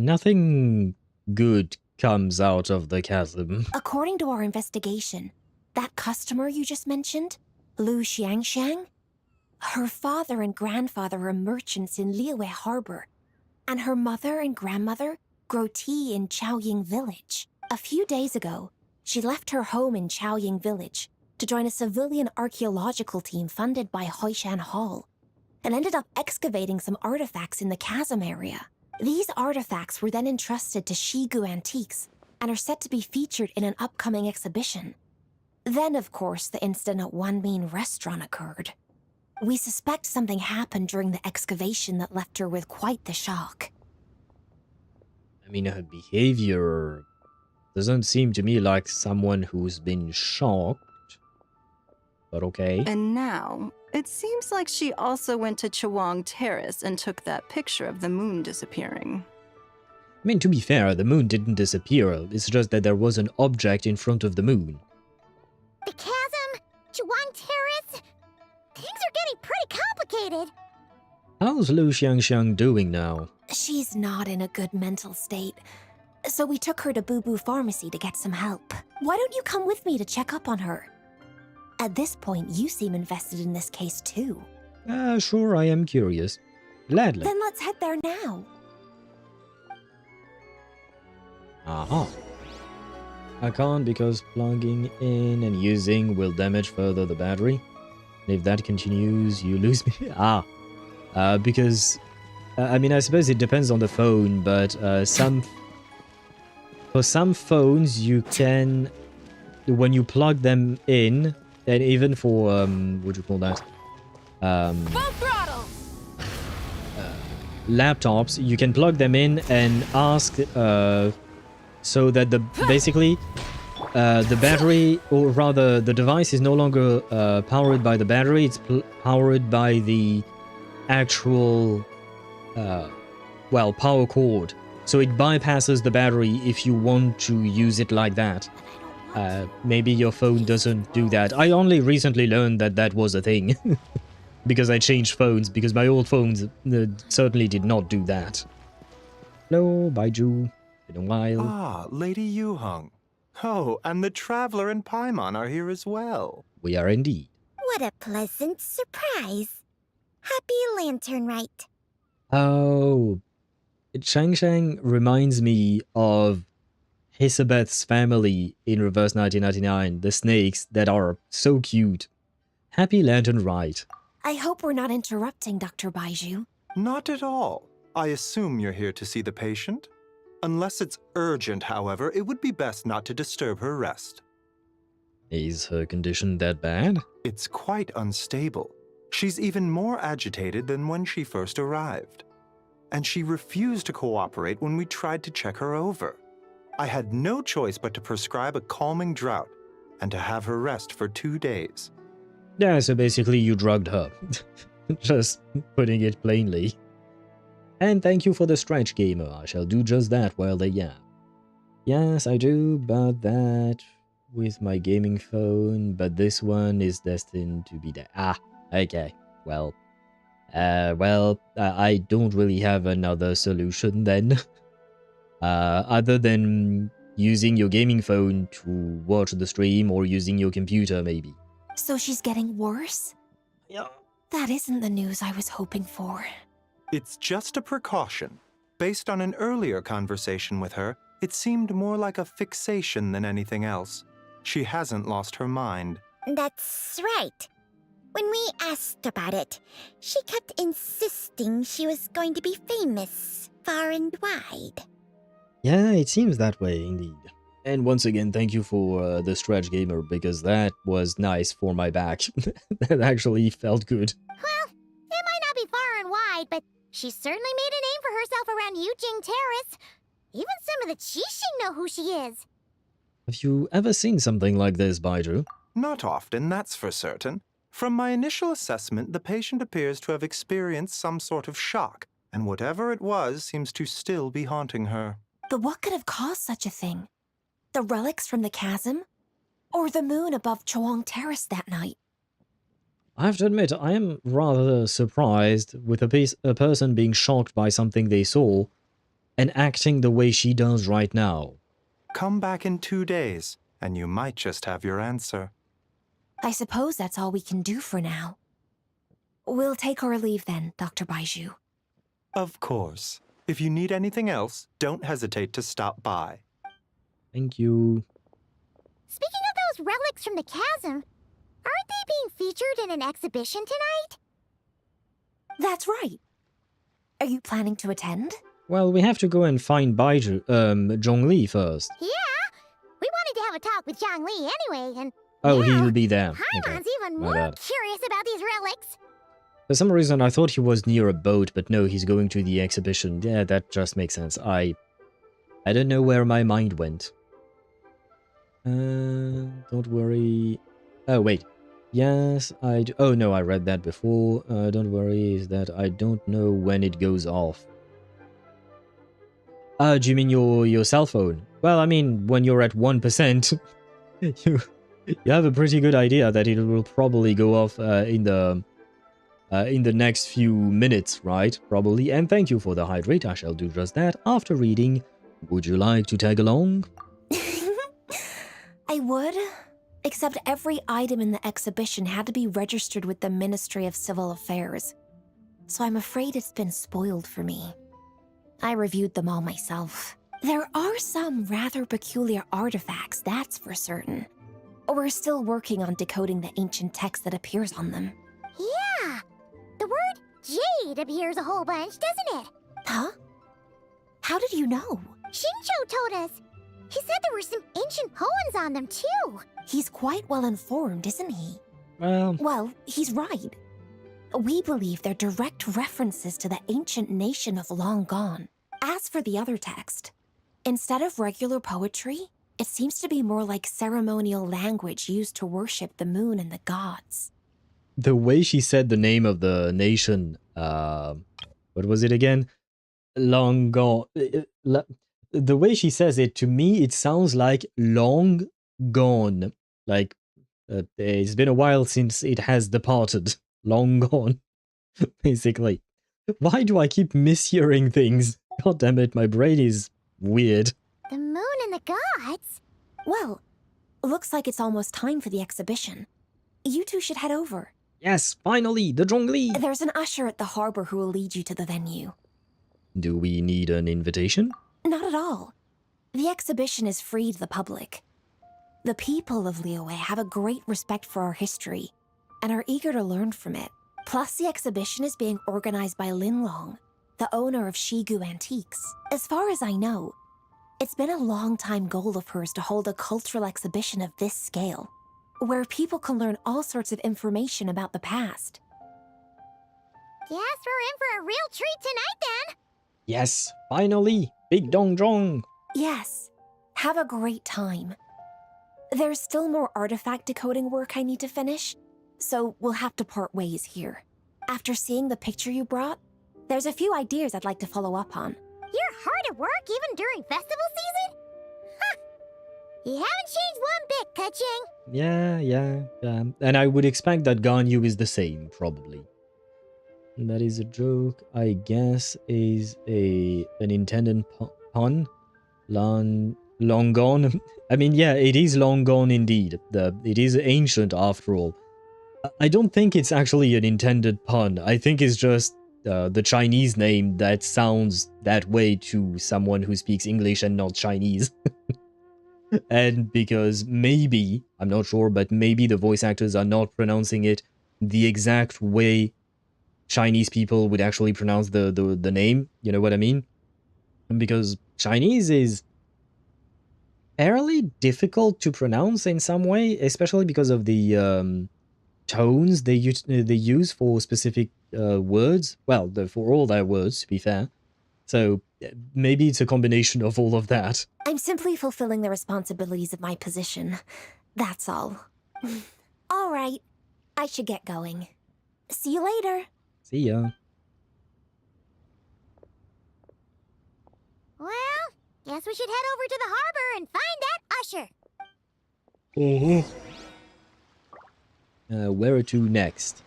Nothing good comes out of the chasm. According to our investigation, that customer you just mentioned, Lu Xiangxiang, her father and grandfather are merchants in Liyue Harbor, and her mother and grandmother grow tea in Chaoying Village. A few days ago, she left her home in Chaoying Village to join a civilian archaeological team funded by Hoishan Hall, and ended up excavating some artifacts in the chasm area. These artifacts were then entrusted to Shigu Antiques and are set to be featured in an upcoming exhibition. Then, of course, the incident at Wanmin Restaurant occurred. We suspect something happened during the excavation that left her with quite the shock. I mean, her behavior doesn't seem to me like someone who's been shocked. But okay. And now, it seems like she also went to Chawang Terrace and took that picture of the moon disappearing. I mean, to be fair, the moon didn't disappear. It's just that there was an object in front of the moon. The chasm? Chawang Terrace? Things are getting pretty complicated. How's Lu Xiangxiang doing now? She's not in a good mental state, so we took her to Boo Boo Pharmacy to get some help. Why don't you come with me to check up on her? At this point, you seem invested in this case too. Sure, I am curious. Gladly. Then let's head there now. Aha. I can't because plugging in and using will damage further the battery. And if that continues, you lose me. Because, I mean, I suppose it depends on the phone, but for some phones, you can, when you plug them in, and even for, what do you call that? Laptops, you can plug them in and ask, so that basically, the battery, or rather, the device is no longer powered by the battery, it's powered by the actual, power cord. So it bypasses the battery if you want to use it like that. Maybe your phone doesn't do that. I only recently learned that that was a thing. Because I changed phones, because my old phones certainly did not do that. Hello, Baiju. Been a while. Ah, Lady Yuheng. Oh, and the Traveler and Paimon are here as well. We are indeed. What a pleasant surprise. Happy Lantern Rite. Oh, Shang Shang reminds me of Hisabeth's family in Reverse 1999, the snakes that are so cute. Happy Lantern Rite. I hope we're not interrupting, Dr. Baiju. Not at all. I assume you're here to see the patient? Unless it's urgent, however, it would be best not to disturb her rest. Is her condition that bad? It's quite unstable. She's even more agitated than when she first arrived. And she refused to cooperate when we tried to check her over. I had no choice but to prescribe a calming draught and to have her rest for 2 days. Yeah, so basically you drugged her. Just putting it plainly. And thank you for the stretch, gamer. I shall do just that while they yap. Yes, I do, but that with my gaming phone, but this one is destined to be there. Ah, okay. Well, I don't really have another solution then. Other than using your gaming phone to watch the stream or using your computer, maybe. So she's getting worse? Yeah. That isn't the news I was hoping for. It's just a precaution. Based on an earlier conversation with her, it seemed more like a fixation than anything else. She hasn't lost her mind. That's right. When we asked about it, she kept insisting she was going to be famous far and wide. Yeah, it seems that way indeed. And once again, thank you for the stretch, gamer, because that was nice for my back. That actually felt good. Well, it might not be far and wide, but she certainly made a name for herself around Yujing Terrace. Even some of the Qixing know who she is. Have you ever seen something like this, Baiju? Not often, that's for certain. From my initial assessment, the patient appears to have experienced some sort of shock, and whatever it was seems to still be haunting her. But what could have caused such a thing? The relics from the chasm? Or the moon above Choang Terrace that night? I have to admit, I am rather surprised with a person being shocked by something they saw and acting the way she does right now. Come back in 2 days, and you might just have your answer. I suppose that's all we can do for now. We'll take our leave then, Dr. Baiju. Of course. If you need anything else, don't hesitate to stop by. Thank you. Speaking of those relics from the chasm, aren't they being featured in an exhibition tonight? That's right. Are you planning to attend? Well, we have to go and find Baiju, Zhongli first. Yeah, we wanted to have a talk with Zhongli anyway, and Oh, he'll be there. Paimon's even My more bad. curious about these relics. For some reason, I thought he was near a boat, but no, he's going to the exhibition. Yeah, that just makes sense. I don't know where my mind went. Don't worry. Oh, wait. Yes, oh, no, I read that before. Don't worry, is that I don't know when it goes off. Do you mean your cell phone? Well, I mean, when you're at 1%, you have a pretty good idea that it will probably go off in the next few minutes, right? Probably. And thank you for the hydrate. I shall do just that after reading. Would you like to tag along? I would, except every item in the exhibition had to be registered with the Ministry of Civil Affairs. So I'm afraid it's been spoiled for me. I reviewed them all myself. There are some rather peculiar artifacts, that's for certain. We're still working on decoding the ancient text that appears on them. Yeah, the word jade appears a whole bunch, doesn't it? Huh? How did you know? Shincho told us. He said there were some ancient poems on them, too. He's quite well informed, isn't he? Well, he's right. We believe they're direct references to the ancient nation of long gone. As for the other text, instead of regular poetry, it seems to be more like ceremonial language used to worship the moon and the gods. The way she said the name of the nation, what was it again? Long gone. The way she says it, to me, it sounds like long gone. Like, it's been a while since it has departed. Long gone, basically. Why do I keep mishearing things? God damn it, my brain is weird. The moon and the gods? Well, looks like it's almost time for the exhibition. You two should head over. Yes, finally, the Zhongli! There's an usher at the harbor who will lead you to the venue. Do we need an invitation? Not at all. The exhibition is free to the public. The people of Liyue have a great respect for our history and are eager to learn from it. Plus, the exhibition is being organized by Linlong, the owner of Shigu Antiques. As far as I know, it's been a long-time goal of hers to hold a cultural exhibition of this scale, where people can learn all sorts of information about the past. Guess we're in for a real treat tonight, then. Yes, finally! Big Dong Dong! Yes, have a great time. There's still more artifact decoding work I need to finish, so we'll have to part ways here. After seeing the picture you brought, there's a few ideas I'd like to follow up on. You're hard at work even during festival season? Huh. You haven't changed one bit, Ka-Ching. Yeah. And I would expect that Ganyu is the same, probably. That is a joke, I guess, is an intended pun. Long gone. I mean, yeah, it is long gone indeed. It is ancient after all. I don't think it's actually an intended pun. I think it's just the Chinese name that sounds that way to someone who speaks English and not Chinese. And because maybe, I'm not sure, but maybe the voice actors are not pronouncing it the exact way Chinese people would actually pronounce the name, you know what I mean? Because Chinese is fairly difficult to pronounce in some way, especially because of the tones they use for specific words. Well, for all their words, to be fair. So maybe it's a combination of all of that. I'm simply fulfilling the responsibilities of my position. That's all. All right. I should get going. See you later. See ya. Well, guess we should head over to the harbor and find that usher. Where to next?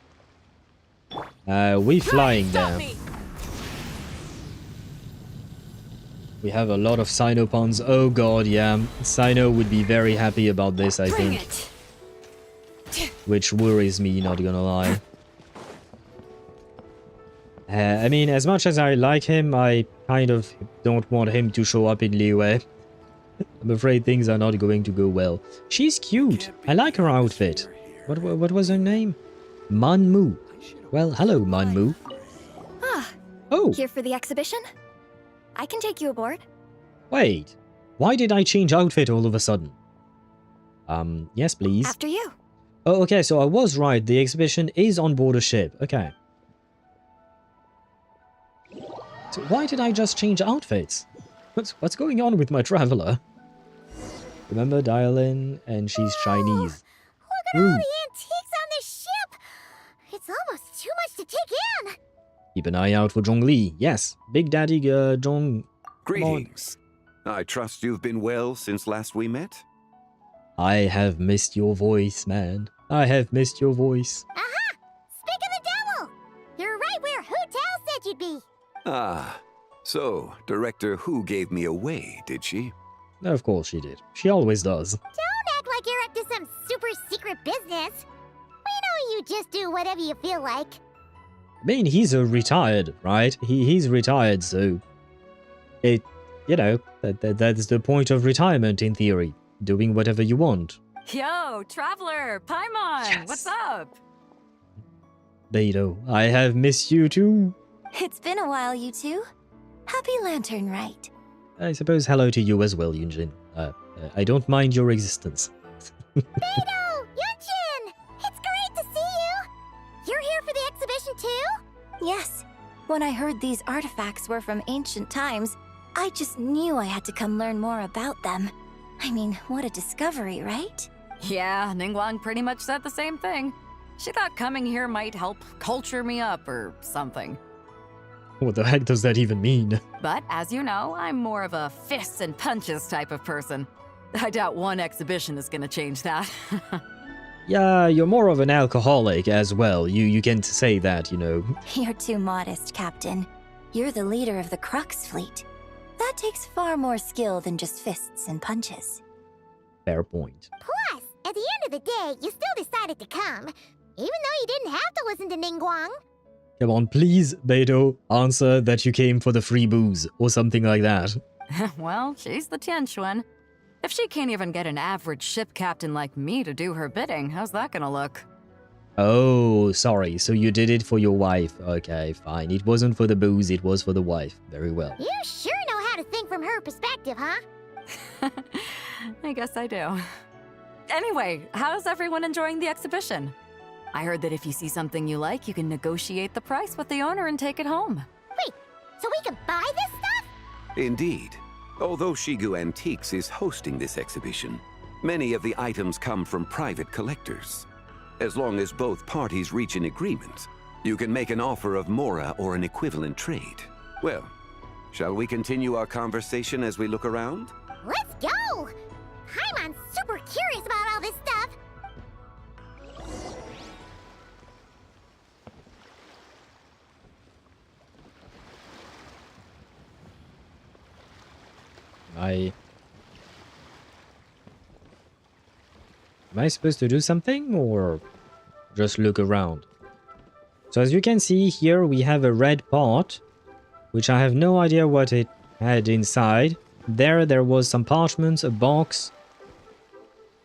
We flying there. We have a lot of Sinopons. Oh god, yeah. Sino would be very happy about this, I think. Which worries me, not gonna lie. I mean, as much as I like him, I kind of don't want him to show up in Liyue. I'm afraid things are not going to go well. She's cute. I like her outfit. What was her name? Manmu. Well, hello, Manmu. Ah. Oh. Here for the exhibition? I can take you aboard. Wait. Why did I change outfit all of a sudden? Yes, please. After you. Oh, okay, so I was right. The exhibition is on board a ship. Okay. So why did I just change outfits? What's going on with my traveler? Remember, dial in, and she's Chinese. Look at all the antiques on this ship! It's almost too much to take in! Keep an eye out for Zhongli. Yes, Big Daddy Zhong. Greetings. I trust you've been well since last we met? I have missed your voice, man. I have missed your voice. Aha! Speak of the devil! You're right where Hu Tao said you'd be. Ah, so Director Hu gave me away, did she? Of course she did. She always does. Don't act like you're up to some super secret business. We know you just do whatever you feel like. I mean, he's a retired, right? He's retired, so... It, you know, that's the point of retirement in theory. Doing whatever you want. Yo, Traveler, Paimon, Yes. what's up? Beidou, I have missed you too. It's been a while, you two. Happy Lantern Rite. I suppose hello to you as well, Yunjin. I don't mind your existence. Beidou! Yunjin! It's great to see you! You're here for the exhibition too? Yes. When I heard these artifacts were from ancient times, I just knew I had to come learn more about them. I mean, what a discovery, right? Yeah, Ningguang pretty much said the same thing. She thought coming here might help culture me up or something. What the heck does that even mean? But as you know, I'm more of a fists and punches type of person. I doubt one exhibition is gonna change that. Yeah, you're more of an alcoholic as well. You can say that, you know. You're too modest, Captain. You're the leader of the Crux fleet. That takes far more skill than just fists and punches. Fair point. Plus, at the end of the day, you still decided to come, even though you didn't have to listen to Ningguang. Come on, please, Beidou, answer that you came for the free booze, or something like that. Well, she's the Tianquan. If she can't even get an average ship captain like me to do her bidding, how's that gonna look? Oh, sorry, so you did it for your wife. Okay, fine. It wasn't for the booze, it was for the wife. Very well. You sure know how to think from her perspective, huh? I guess I do. Anyway, how's everyone enjoying the exhibition? I heard that if you see something you like, you can negotiate the price with the owner and take it home. Wait, so we can buy this stuff? Indeed. Although Shigu Antiques is hosting this exhibition, many of the items come from private collectors. As long as both parties reach an agreement, you can make an offer of mora or an equivalent trade. Well, shall we continue our conversation as we look around? Let's go! Paimon's super curious about all this stuff. Am I supposed to do something or just look around? So as you can see here, we have a red pot, which I have no idea what it had inside. There was some parchments, a box,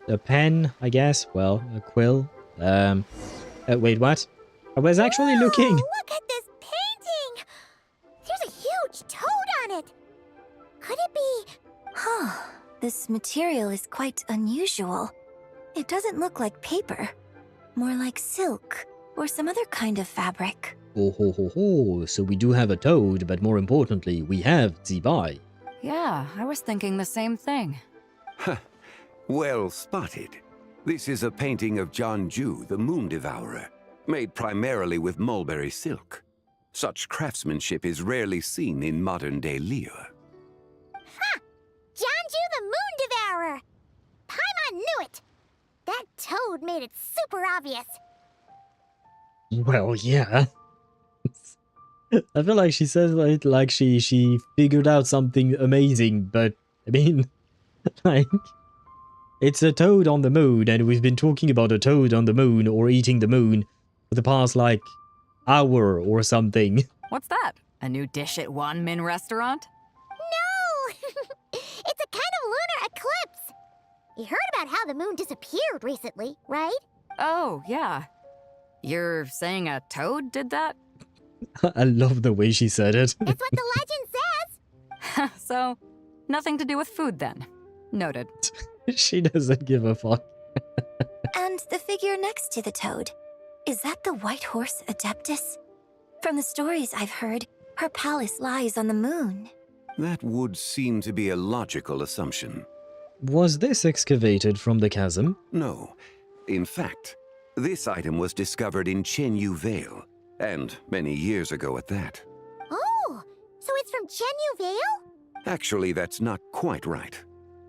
a pen, I guess. Well, a quill. Wait, what? I was actually looking. Look at this painting! There's a huge toad on it. Could it be? Huh. This material is quite unusual. It doesn't look like paper. More like silk or some other kind of fabric. Oh ho ho ho, so we do have a toad, but more importantly, we have Zibai. Yeah, I was thinking the same thing. Huh. Well spotted. This is a painting of Jianzhu, the Moon Devourer, made primarily with mulberry silk. Such craftsmanship is rarely seen in modern-day Liyue. Ha! Jianzhu the Moon Devourer! Paimon knew it! That toad made it super obvious. Well, yeah. I feel like she says it like she figured out something amazing, but I mean, like, it's a toad on the moon, and we've been talking about a toad on the moon or eating the moon for the past, like, hour or something. What's that? A new dish at Wanmin restaurant? No! It's a kind of lunar eclipse. You heard about how the moon disappeared recently, right? Oh, yeah. You're saying a toad did that? I love the way she said it. It's what the legend says! So, nothing to do with food then. Noted. She doesn't give a fuck. And the figure next to the toad, is that the white horse Adeptus? From the stories I've heard, her palace lies on the moon. That would seem to be a logical assumption. Was this excavated from the chasm? No. In fact, this item was discovered in Chenyu Vale, and many years ago at that. Oh, so it's from Chenyu Vale? Actually, that's not quite right.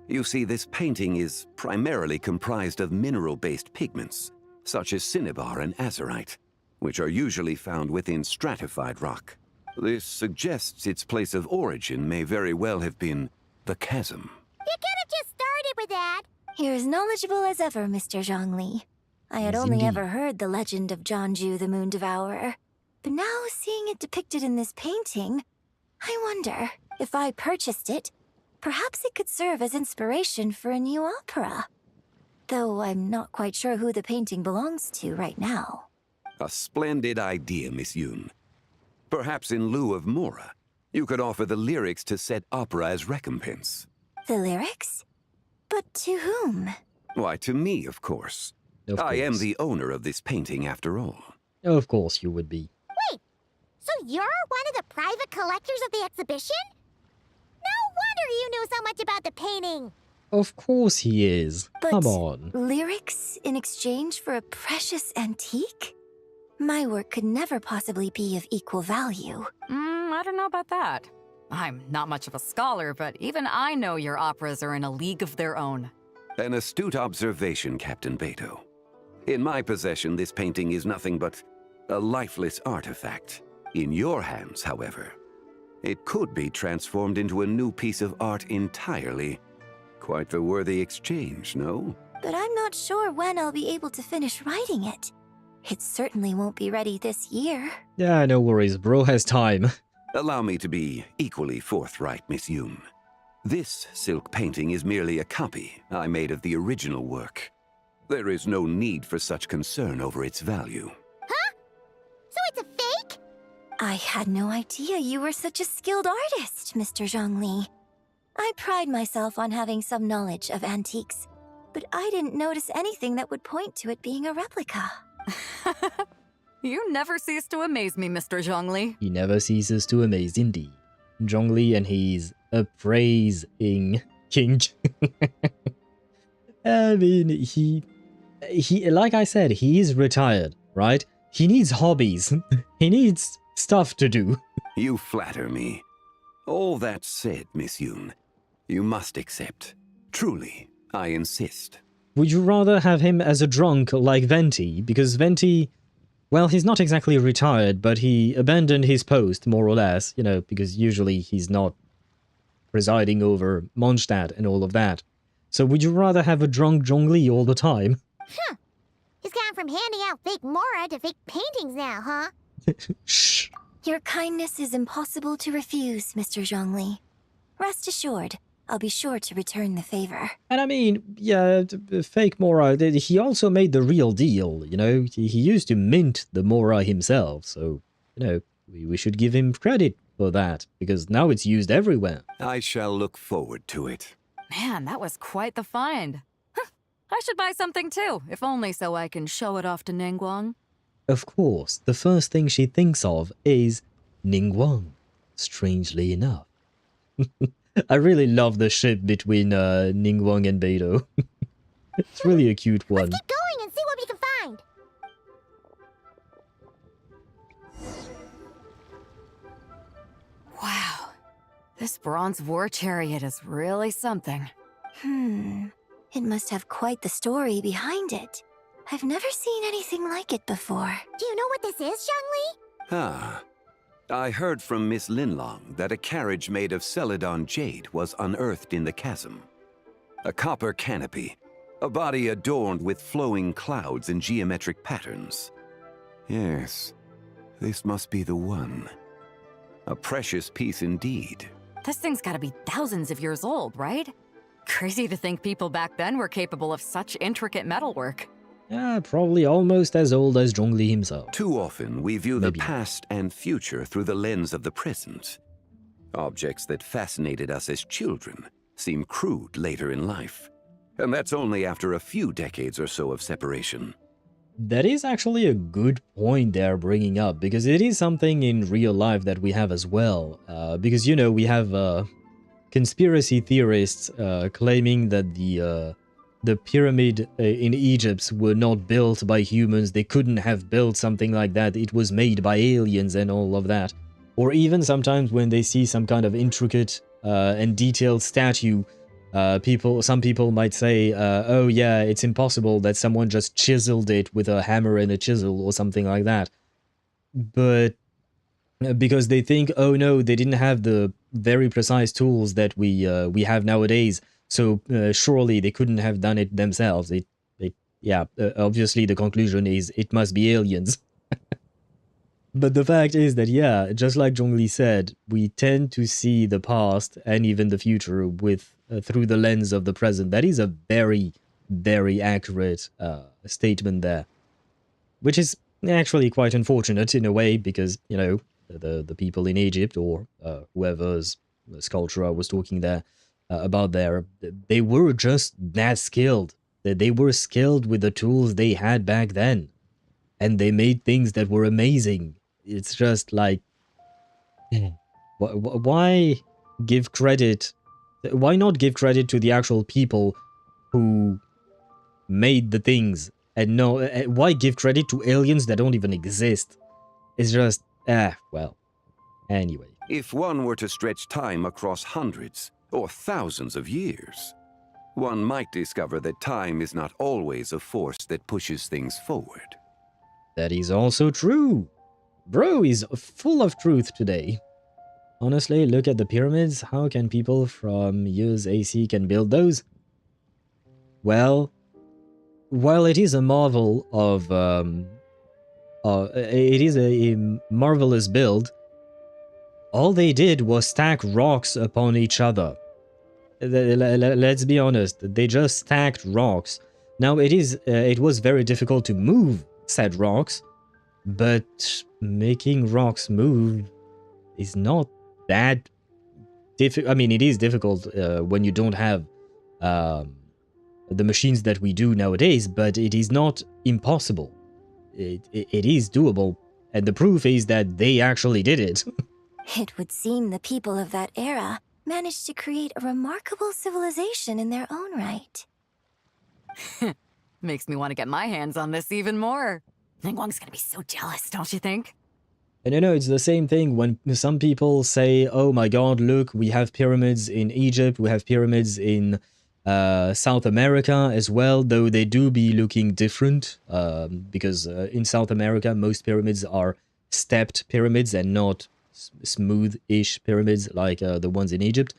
You see, this painting is primarily comprised of mineral-based pigments, such as cinnabar and azurite, which are usually found within stratified rock. This suggests its place of origin may very well have been the chasm. You could have just started with that. You're as knowledgeable as ever, Mr. Zhongli. I had Yes, only indeed. ever heard the legend of Jianzhu the Moon Devourer. But now, seeing it depicted in this painting, I wonder, if I purchased it, perhaps it could serve as inspiration for a new opera. Though I'm not quite sure who the painting belongs to right now. A splendid idea, Miss Yoon. Perhaps in lieu of Mora, you could offer the lyrics to said opera as recompense. The lyrics? But to whom? Why, to me, of course. I am the owner of this painting, after all. Of course you would be. Wait, so you're one of the private collectors of the exhibition? No wonder you knew so much about the painting. Of course he is. But Come on. lyrics in exchange for a precious antique? My work could never possibly be of equal value. I don't know about that. I'm not much of a scholar, but even I know your operas are in a league of their own. An astute observation, Captain Beto. In my possession, this painting is nothing but a lifeless artifact. In your hands, however, it could be transformed into a new piece of art entirely. Quite the worthy exchange, no? But I'm not sure when I'll be able to finish writing it. It certainly won't be ready this year. Yeah, no worries, bro has time. Allow me to be equally forthright, Miss Yoon. This silk painting is merely a copy I made of the original work. There is no need for such concern over its value. Huh? So it's a fake? I had no idea you were such a skilled artist, Mr. Zhongli. I pride myself on having some knowledge of antiques, but I didn't notice anything that would point to it being a replica. You never cease to amaze me, Mr. Zhongli. He never ceases to amaze indeed. Zhongli and his appraising king. I mean, he, like I said, he is retired, right? He needs hobbies. He needs stuff to do. You flatter me. All that said, Miss Yoon, you must accept. Truly, I insist. Would you rather have him as a drunk like Venti? Because Venti, well, he's not exactly retired, but he abandoned his post, more or less, you know, because usually he's not presiding over Mondstadt and all of that. So would you rather have a drunk Zhongli all the time? Huh. He's gone from handing out fake Mora to fake paintings now, huh? Shh. Your kindness is impossible to refuse, Mr. Zhongli. Rest assured, I'll be sure to return the favor. And I mean, yeah, fake Mora, he also made the real deal, you know? He used to mint the Mora himself, so, you know, we should give him credit for that, because now it's used everywhere. I shall look forward to it. Man, that was quite the find. I should buy something too, if only so I can show it off to Ningguang. of course, the first thing she thinks of is Ningguang, strangely enough. I really love the ship between Ningguang and Beidou. It's really a cute one. Let's keep going and see what we can find. Wow. This bronze war chariot is really something. It must have quite the story behind it. I've never seen anything like it before. Do you know what this is, Zhongli? Ah. I heard from Miss Linlong that a carriage made of Celadon jade was unearthed in the chasm. A copper canopy, a body adorned with flowing clouds and geometric patterns. Yes, this must be the one. A precious piece indeed. This thing's gotta be thousands of years old, right? Crazy to think people back then were capable of such intricate metalwork. Yeah, probably almost as old as Zhongli himself. Too often, we view the past and future through the lens of the present. Objects that fascinated us as children seem crude later in life. And that's only after a few decades or so of separation. That is actually a good point they're bringing up, because it is something in real life that we have as well. Because, you know, we have conspiracy theorists claiming that the pyramid in Egypt were not built by humans. They couldn't have built something like that. It was made by aliens and all of that. Or even sometimes when they see some kind of intricate and detailed statue, some people might say, oh yeah, it's impossible that someone just chiseled it with a hammer and a chisel or something like that. But because they think, oh no, they didn't have the very precise tools that we have nowadays, so surely they couldn't have done it themselves. Obviously the conclusion is it must be aliens. But the fact is that, yeah, just like Zhongli said, we tend to see the past and even the future with through the lens of the present. That is a very, very accurate statement there, which is actually quite unfortunate in a way, because, you know, the people in Egypt, or whoever's sculpture I was talking there about there, they were just that skilled. They were skilled with the tools they had back then, and they made things that were amazing. It's just like, why give credit? Why not give credit to the actual people who made the things? And no, why give credit to aliens that don't even exist? It's just, well, anyway. If one were to stretch time across hundreds or thousands of years, one might discover that time is not always a force that pushes things forward. That is also true. Bro is full of truth today. Honestly, look at the pyramids. How can people from years AC can build those? Well, while it is a marvel of... it is a marvelous build, all they did was stack rocks upon each other. Let's be honest, they just stacked rocks. Now, it was very difficult to move said rocks, but making rocks move is not that difficult. I mean, it is difficult when you don't have the machines that we do nowadays, but it is not impossible. It is doable, and the proof is that they actually did it. It would seem the people of that era managed to create a remarkable civilization in their own right. Makes me want to get my hands on this even more. Ningguang's gonna be so jealous, don't you think? And you know, it's the same thing when some people say, oh my god, look, we have pyramids in Egypt, we have pyramids in South America as well, though they do be looking different, because in South America, most pyramids are stepped pyramids and not smooth-ish pyramids like the ones in Egypt.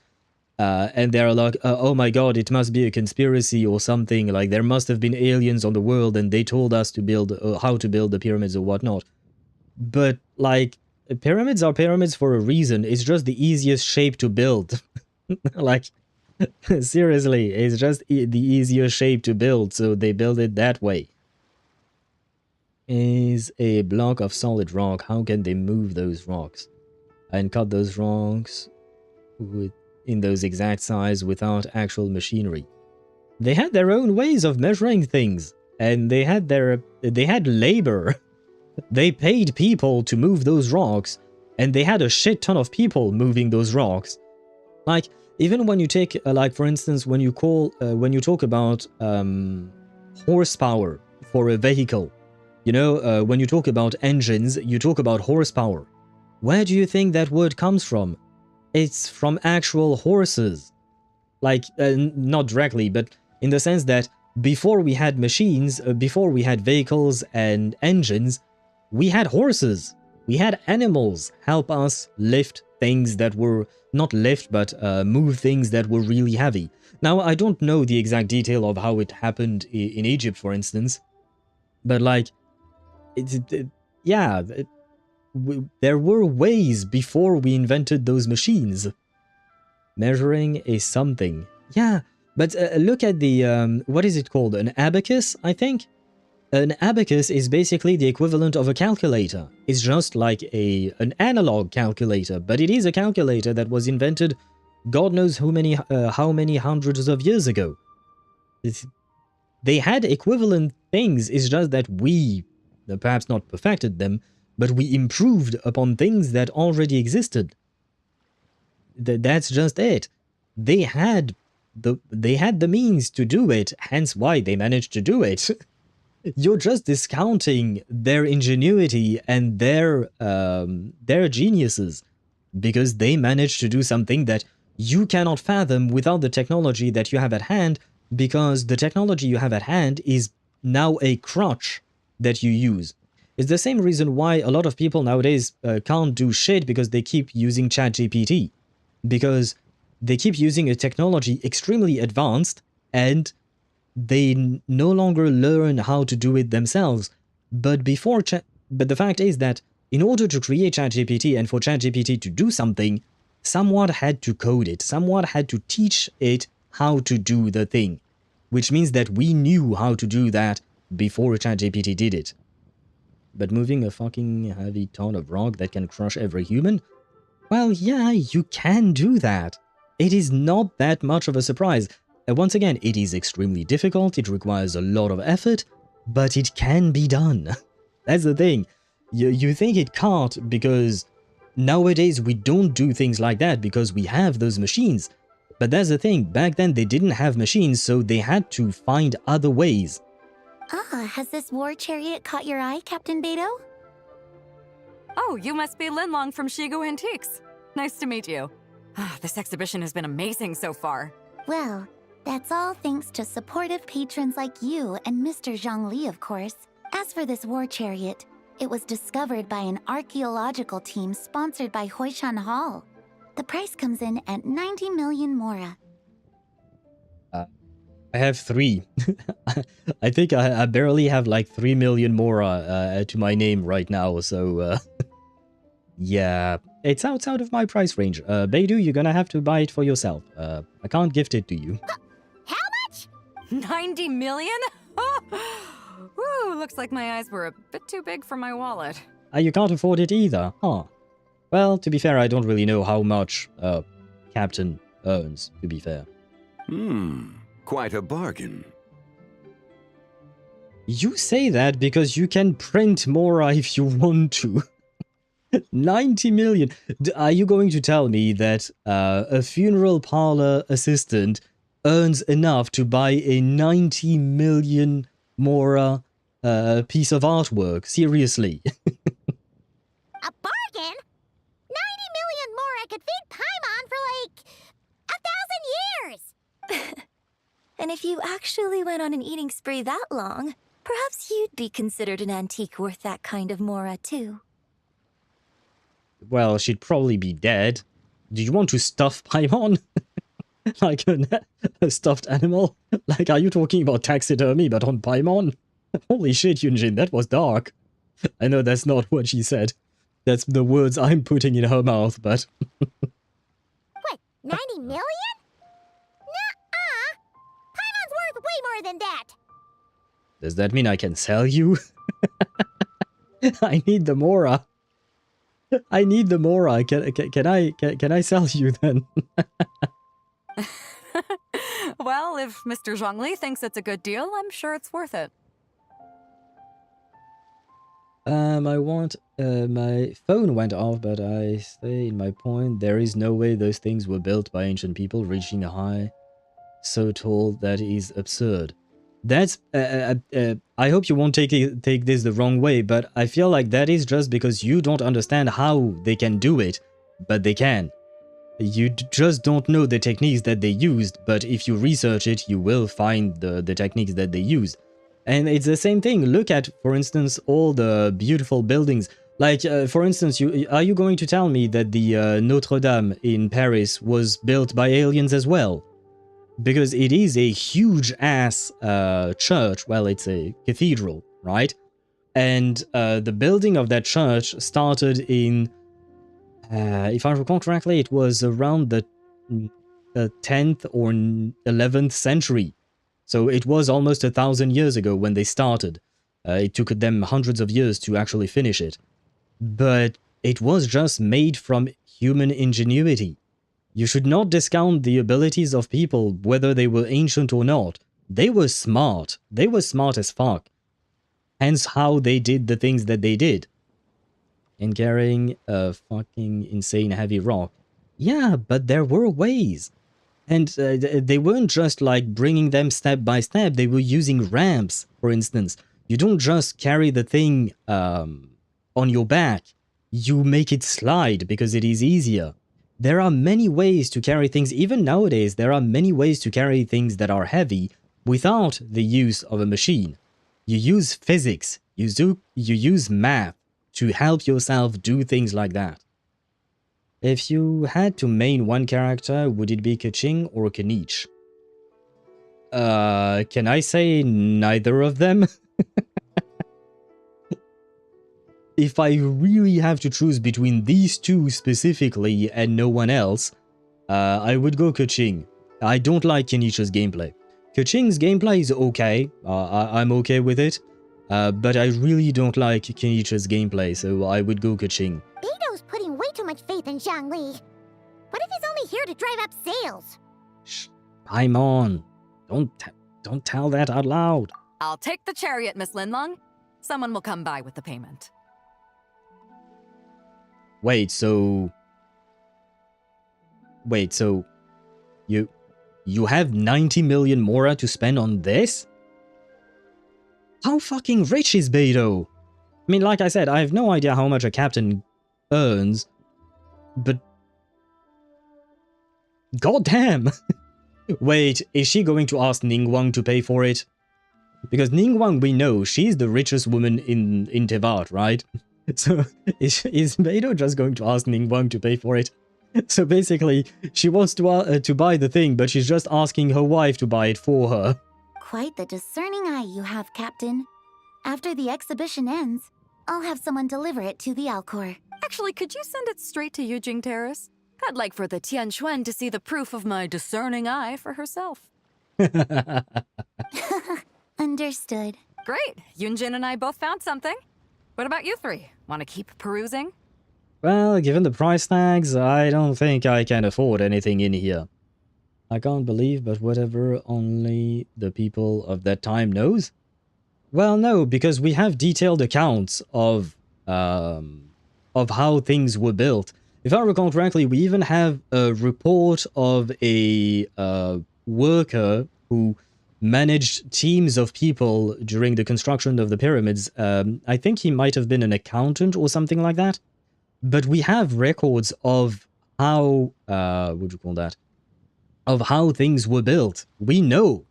And they're like, oh my god, it must be a conspiracy or something, like there must have been aliens on the world and they told us to build, how to build the pyramids or whatnot. But, like, pyramids are pyramids for a reason. It's just the easiest shape to build. Like, seriously, it's just the easiest shape to build, so they build it that way. Is a block of solid rock. How can they move those rocks? And cut those rocks in those exact size without actual machinery? They had their own ways of measuring things, and they had labor. They paid people to move those rocks, and they had a shit ton of people moving those rocks. Like, even when you take, like, for instance, when you talk about horsepower for a vehicle, you know, when you talk about engines, you talk about horsepower. Where do you think that word comes from? It's from actual horses. Like, not directly, but in the sense that before we had machines, before we had vehicles and engines, we had horses. We had animals help us lift things that were, not lift, but move things that were really heavy. Now, I don't know the exact detail of how it happened in Egypt, for instance, but like, there were ways before we invented those machines. Measuring is something. Yeah, but look at the, what is it called? An abacus, I think? An abacus is basically the equivalent of a calculator. It's just like an analog calculator, but it is a calculator that was invented God knows how many hundreds of years ago. They had equivalent things, it's just that we, perhaps not perfected them, but we improved upon things that already existed. That's just it. They had the means to do it, hence why they managed to do it. You're just discounting their ingenuity and their geniuses, because they managed to do something that you cannot fathom without the technology that you have at hand, because the technology you have at hand is now a crutch that you use. It's the same reason why a lot of people nowadays can't do shit because they keep using ChatGPT. Because they keep using a technology extremely advanced and they no longer learn how to do it themselves. But the fact is that in order to create ChatGPT and for ChatGPT to do something, someone had to code it, someone had to teach it how to do the thing. Which means that we knew how to do that before ChatGPT did it. But moving a fucking heavy ton of rock that can crush every human? Well, yeah, you can do that. It is not that much of a surprise. Once again, it is extremely difficult, it requires a lot of effort, but it can be done. That's the thing. You think it can't because nowadays we don't do things like that because we have those machines. But that's the thing, back then they didn't have machines, so they had to find other ways. Ah, has this war chariot caught your eye, Captain Beto? Oh, you must be Linlong from Shigo Antiques. Nice to meet you. This exhibition has been amazing so far. Well, that's all thanks to supportive patrons like you and Mr. Zhongli, of course. As for this war chariot, it was discovered by an archaeological team sponsored by Hoishan Hall. The price comes in at 90 million mora. I have 3. I think I barely have like 3 million mora to my name right now, so yeah, it's outside of my price range. Beidou, you're gonna have to buy it for yourself. I can't gift it to you. How much? 90 million? Woo, looks like my eyes were a bit too big for my wallet. You can't afford it either, huh? Well, to be fair, I don't really know how much Captain earns, to be fair. Quite a bargain. You say that because you can print more if you want to. 90 million. Are you going to tell me that a funeral parlor assistant earns enough to buy a 90 million mora piece of artwork? Seriously. A bargain? 90 million mora could feed Paimon for like 1,000 years! And if you actually went on an eating spree that long, perhaps you'd be considered an antique worth that kind of mora, too. Well, she'd probably be dead. Do you want to stuff Paimon? Like a stuffed animal? Like, are you talking about taxidermy, but on Paimon? Holy shit, Yunjin, that was dark. I know that's not what she said. That's the words I'm putting in her mouth, but... What, 90 million? Nuh-uh! Paimon's worth way more than that! Does that mean I can sell you? I need the mora. I need the mora. Can I sell you then? Well, if Mr. Zhongli thinks it's a good deal, I'm sure it's worth it. My phone went off, but I stay in my point. There is no way those things were built by ancient people reaching a high so tall. That is absurd. That's I hope you won't take this the wrong way, but I feel like that is just because you don't understand how they can do it, but they can. You just don't know the techniques that they used, but if you research it, you will find the techniques that they used. And it's the same thing. Look at, for instance, all the beautiful buildings. Like, for instance, are you going to tell me that the Notre Dame in Paris was built by aliens as well? Because it is a huge-ass church. Well, it's a cathedral, right? And the building of that church started in, if I recall correctly, it was around the 10th or 11th century. So it was almost 1,000 years ago when they started. It took them hundreds of years to actually finish it. But it was just made from human ingenuity. You should not discount the abilities of people, whether they were ancient or not. They were smart. They were smart as fuck. Hence how they did the things that they did. And carrying a fucking insane heavy rock. Yeah, but there were ways. And they weren't just like bringing them step by step, they were using ramps, for instance. You don't just carry the thing on your back, you make it slide because it is easier. There are many ways to carry things, even nowadays, there are many ways to carry things that are heavy without the use of a machine. You use physics, you use math to help yourself do things like that. If you had to main one character, would it be Keqing or Kenichi? Can I say neither of them? If I really have to choose between these two specifically and no one else, I would go Keqing. I don't like Kenichi's gameplay. Keqing's gameplay is okay, I'm okay with it, but I really don't like Kenichi's gameplay, so I would go Keqing. Beto's putting way too much faith in Zhangli. What if he's only here to drive up sales? Shh, I'm on. Don't tell that out loud. I'll take the chariot, Miss Linlong. Someone will come by with the payment. Wait, so you have 90 million mora to spend on this? How fucking rich is Beto? I mean, like I said, I have no idea how much a captain earns, but goddamn! Wait, is she going to ask Ningguang to pay for it? Because Ningguang, we know, she's the richest woman in Teyvat, right? So, is Beto just going to ask Ningguang to pay for it? So basically, she wants to buy the thing, but she's just asking her wife to buy it for her. Quite the discerning eye you have, Captain. After the exhibition ends, I'll have someone deliver it to the Alcor. Actually, could you send it straight to Yujing Terrace? I'd like for the Tianquan to see the proof of my discerning eye for herself. Understood. Great. Yunjin and I both found something. What about you three? Want to keep perusing? Well, given the price tags, I don't think I can afford anything in here. I can't believe, but whatever only the people of that time knows? Well, no, because we have detailed accounts of how things were built. If I recall correctly, we even have a report of a worker who managed teams of people during the construction of the pyramids. I think he might have been an accountant or something like that. But we have records of how, what would you call that? Of how things were built. We know.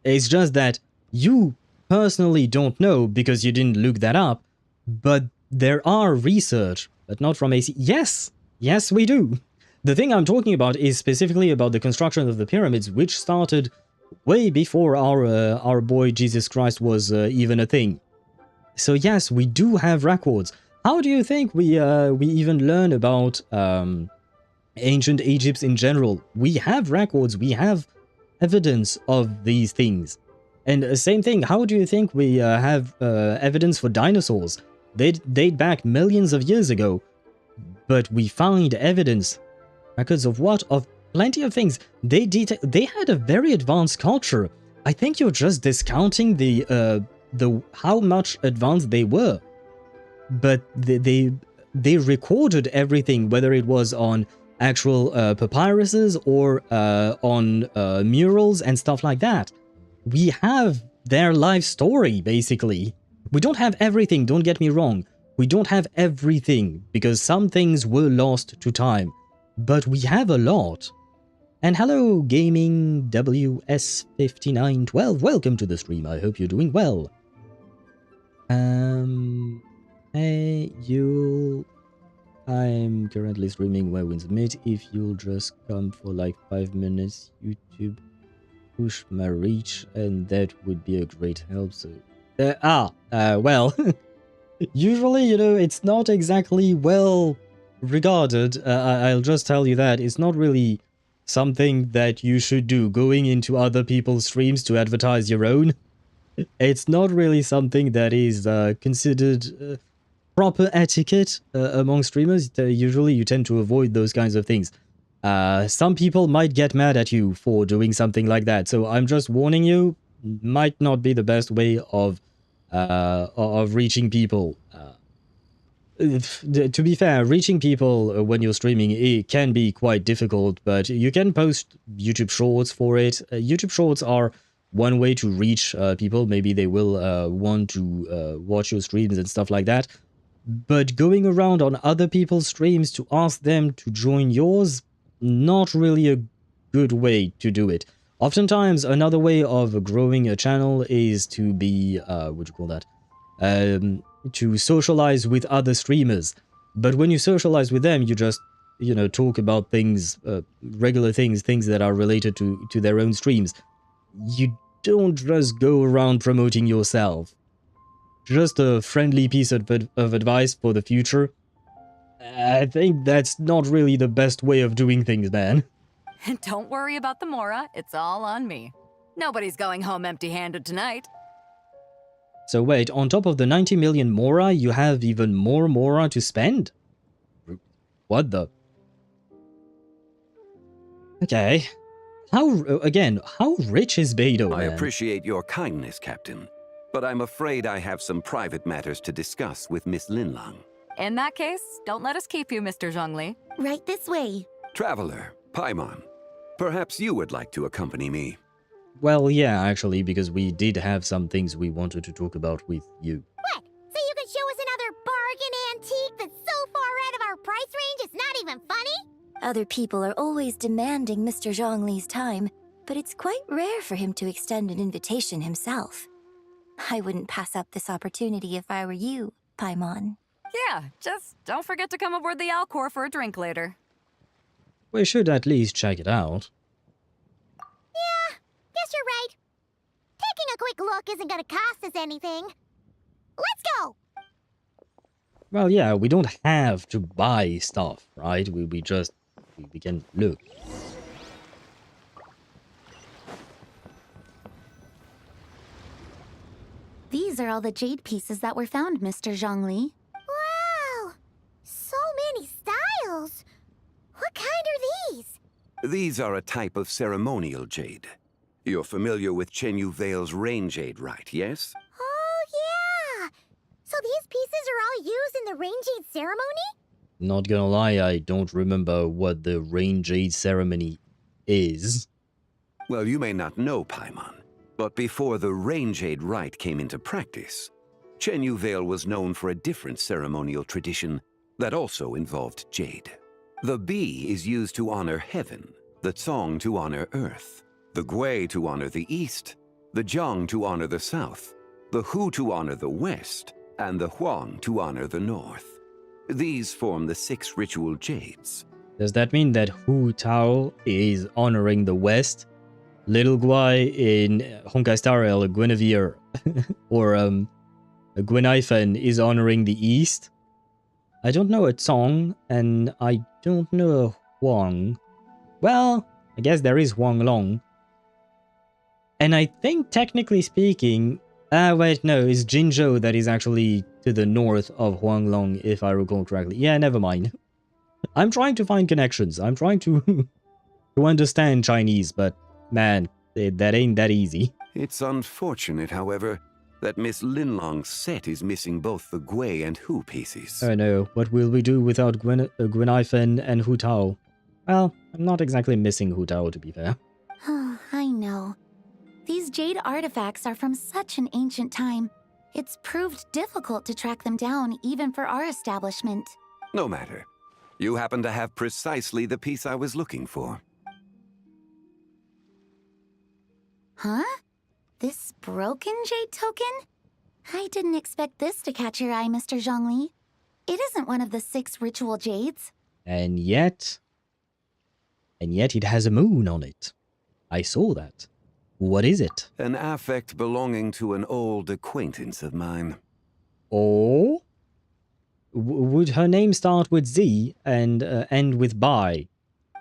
It's just that you personally don't know because you didn't look that up. But there are research, but not from AC. Yes! Yes, we do. The thing I'm talking about is specifically about the construction of the pyramids, which started way before our boy Jesus Christ was even a thing. So yes, we do have records. How do you think we even learn about ancient Egypt in general? We have records, we have evidence of these things. And same thing, how do you think we have evidence for dinosaurs? They date back millions of years ago. But we find evidence, records of what? Of plenty of things. They had a very advanced culture. I think you're just discounting the how much advanced they were. but they recorded everything, whether it was on actual papyruses or on murals and stuff like that. We have their life story, basically. We don't have everything, don't get me wrong. We don't have everything, because some things were lost to time. But we have a lot. And hello, Gaming WS5912. Welcome to the stream. I hope you're doing well. Hey, you... I'm currently streaming Where Winds Meet. If you'll just come for like 5 minutes, YouTube push my reach, and that would be a great help. So, well, usually, you know, it's not exactly well regarded. I'll just tell you that it's not really something that you should do, going into other people's streams to advertise your own. It's not really something that is considered proper etiquette among streamers. Usually you tend to avoid those kinds of things. Some people might get mad at you for doing something like that, so I'm just warning you, might not be the best way of reaching people. To be fair, reaching people when you're streaming, it can be quite difficult, but you can post YouTube Shorts for it. YouTube Shorts are one way to reach people. Maybe they will want to watch your streams and stuff like that. But going around on other people's streams to ask them to join yours, not really a good way to do it. Oftentimes, another way of growing a channel is to be, what do you call that? To socialize with other streamers. But when you socialize with them, you just, you know, talk about things, regular things that are related to their own streams. You don't just go around promoting yourself. Just a friendly piece of advice for the future. I think that's not really the best way of doing things, man. Don't worry about the Mora, it's all on me. Nobody's going home empty-handed tonight. So wait, on top of the 90 million Mora, you have even more Mora to spend? What the? Okay. How rich is Beidou, I man? appreciate your kindness, Captain, but I'm afraid I have some private matters to discuss with Miss Linlang. In that case, don't let us keep you, Mr. Zhongli. Right this way. Traveler, Paimon, perhaps you would like to accompany me. Well, yeah, actually, because we did have some things we wanted to talk about with you. What? So you can show us another bargain antique that's so far out of our price range it's not even funny? Other people are always demanding Mr. Zhongli's time, but it's quite rare for him to extend an invitation himself. I wouldn't pass up this opportunity if I were you, Paimon. Yeah, just don't forget to come aboard the Alcor for a drink later. We should at least check it out. Yeah, guess you're right. Taking a quick look isn't gonna cost us anything. Let's go! Well, yeah, we don't have to buy stuff, right? We can look. These are all the jade pieces that were found, Mr. Zhongli. Wow! So many styles! What kind are these? These are a type of ceremonial jade. You're familiar with Chenyu Vale's rain jade, right, yes? Oh, yeah! So these pieces are all used in the rain jade ceremony? Not gonna lie, I don't remember what the rain jade ceremony is. Well, you may not know, Paimon, but before the rain jade rite came into practice, Chenyu Vale was known for a different ceremonial tradition that also involved jade. The bee is used to honor heaven, the Tsong to honor earth, the Gui to honor the east, the Jiang to honor the south, the Hu to honor the west, and the Huang to honor the north. These form the 6 ritual jades. Does that mean that Hu Tao is honoring the west, Little Gui in Honkai Star Rail, Guinevere, or Gwynaifen is honoring the east? I don't know a Tsong, and I don't know a Huang. Well, I guess there is Huang Long. And I think, technically speaking... wait, no, it's Jinzhou that is actually to the north of Huanglong, if I recall correctly. Yeah, never mind. I'm trying to find connections. I'm trying to to understand Chinese, but man, that ain't that easy. It's unfortunate, however, that Miss Linlong's set is missing both the Gui and Hu pieces. Oh no, what will we do without Gwynaifen and Hu Tao? Well, I'm not exactly missing Hu Tao, to be fair. Oh, I know. These jade artifacts are from such an ancient time. It's proved difficult to track them down, even for our establishment. No matter. You happen to have precisely the piece I was looking for. Huh? This broken jade token? I didn't expect this to catch your eye, Mr. Zhongli. It isn't one of the 6 ritual jades. And yet it has a moon on it. I saw that. What is it? An affect belonging to an old acquaintance of mine. Oh? Would her name start with Z and end with Bai?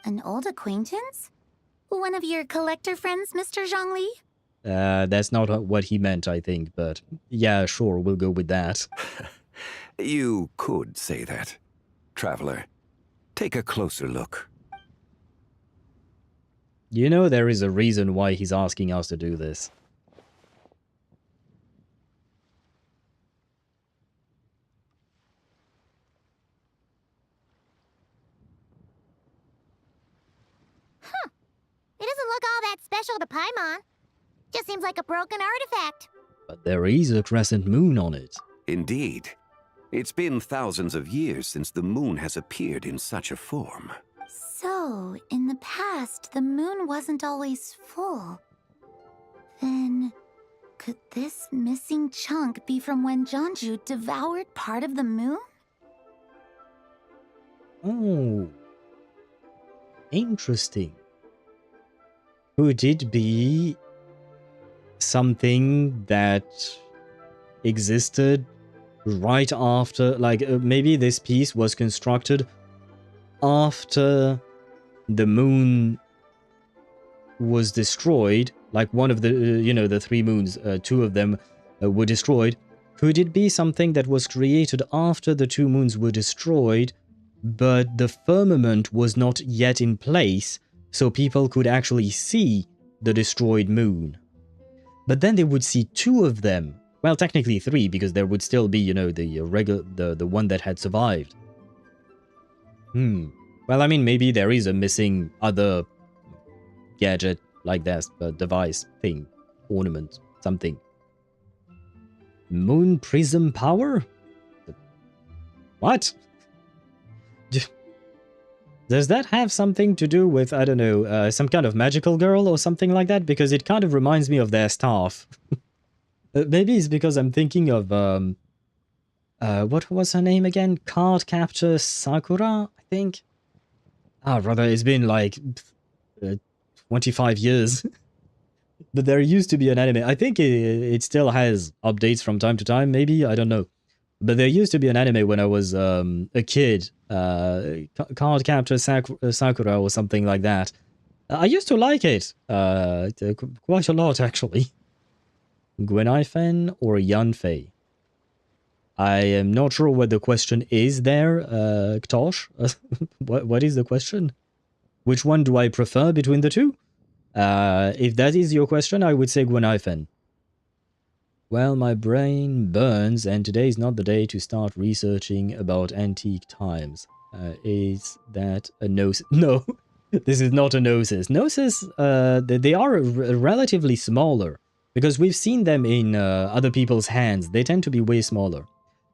An old acquaintance? One of your collector friends, Mr. Zhongli? That's not what he meant, I think, but yeah, sure, we'll go with that. You could say that. Traveler, take a closer look. You know there is a reason why he's asking us to do this. It doesn't look all that special to Paimon. Just seems like a broken artifact. But there is a crescent moon on it. Indeed. It's been thousands of years since the moon has appeared in such a form. So, in the past, the moon wasn't always full. Then, could this missing chunk be from when Zhongju devoured part of the moon? Oh. Interesting. Could it be something that existed right after, like maybe this piece was constructed after the moon was destroyed, like one of the, the 3 moons, 2 of them were destroyed. Could it be something that was created after the 2 moons were destroyed, but the firmament was not yet in place, so people could actually see the destroyed moon? But then they would see 2 of them. Well, technically 3, because there would still be, the one that had survived. Well, I mean, maybe there is a missing other gadget like that, device, thing, ornament, something. Moon prism power? What? Does that have something to do with, I don't know, some kind of magical girl or something like that? Because it kind of reminds me of their staff. Maybe it's because I'm thinking of, what was her name again? Card Capture Sakura, I think? Brother, it's been like 25 years. But there used to be an anime. I think it still has updates from time to time, maybe? I don't know. But there used to be an anime when I was a kid. Card Capture Sakura or something like that. I used to like it. Quite a lot, actually. Gwynaifen or Yanfei? I am not sure what the question is there, Ktosh. What is the question? Which one do I prefer between the 2? If that is your question, I would say Gwynaifen. Well, my brain burns, and today is not the day to start researching about antique times. Is that a gnosis? No, this is not a gnosis. Gnosis, they are relatively smaller, because we've seen them in other people's hands. They tend to be way smaller.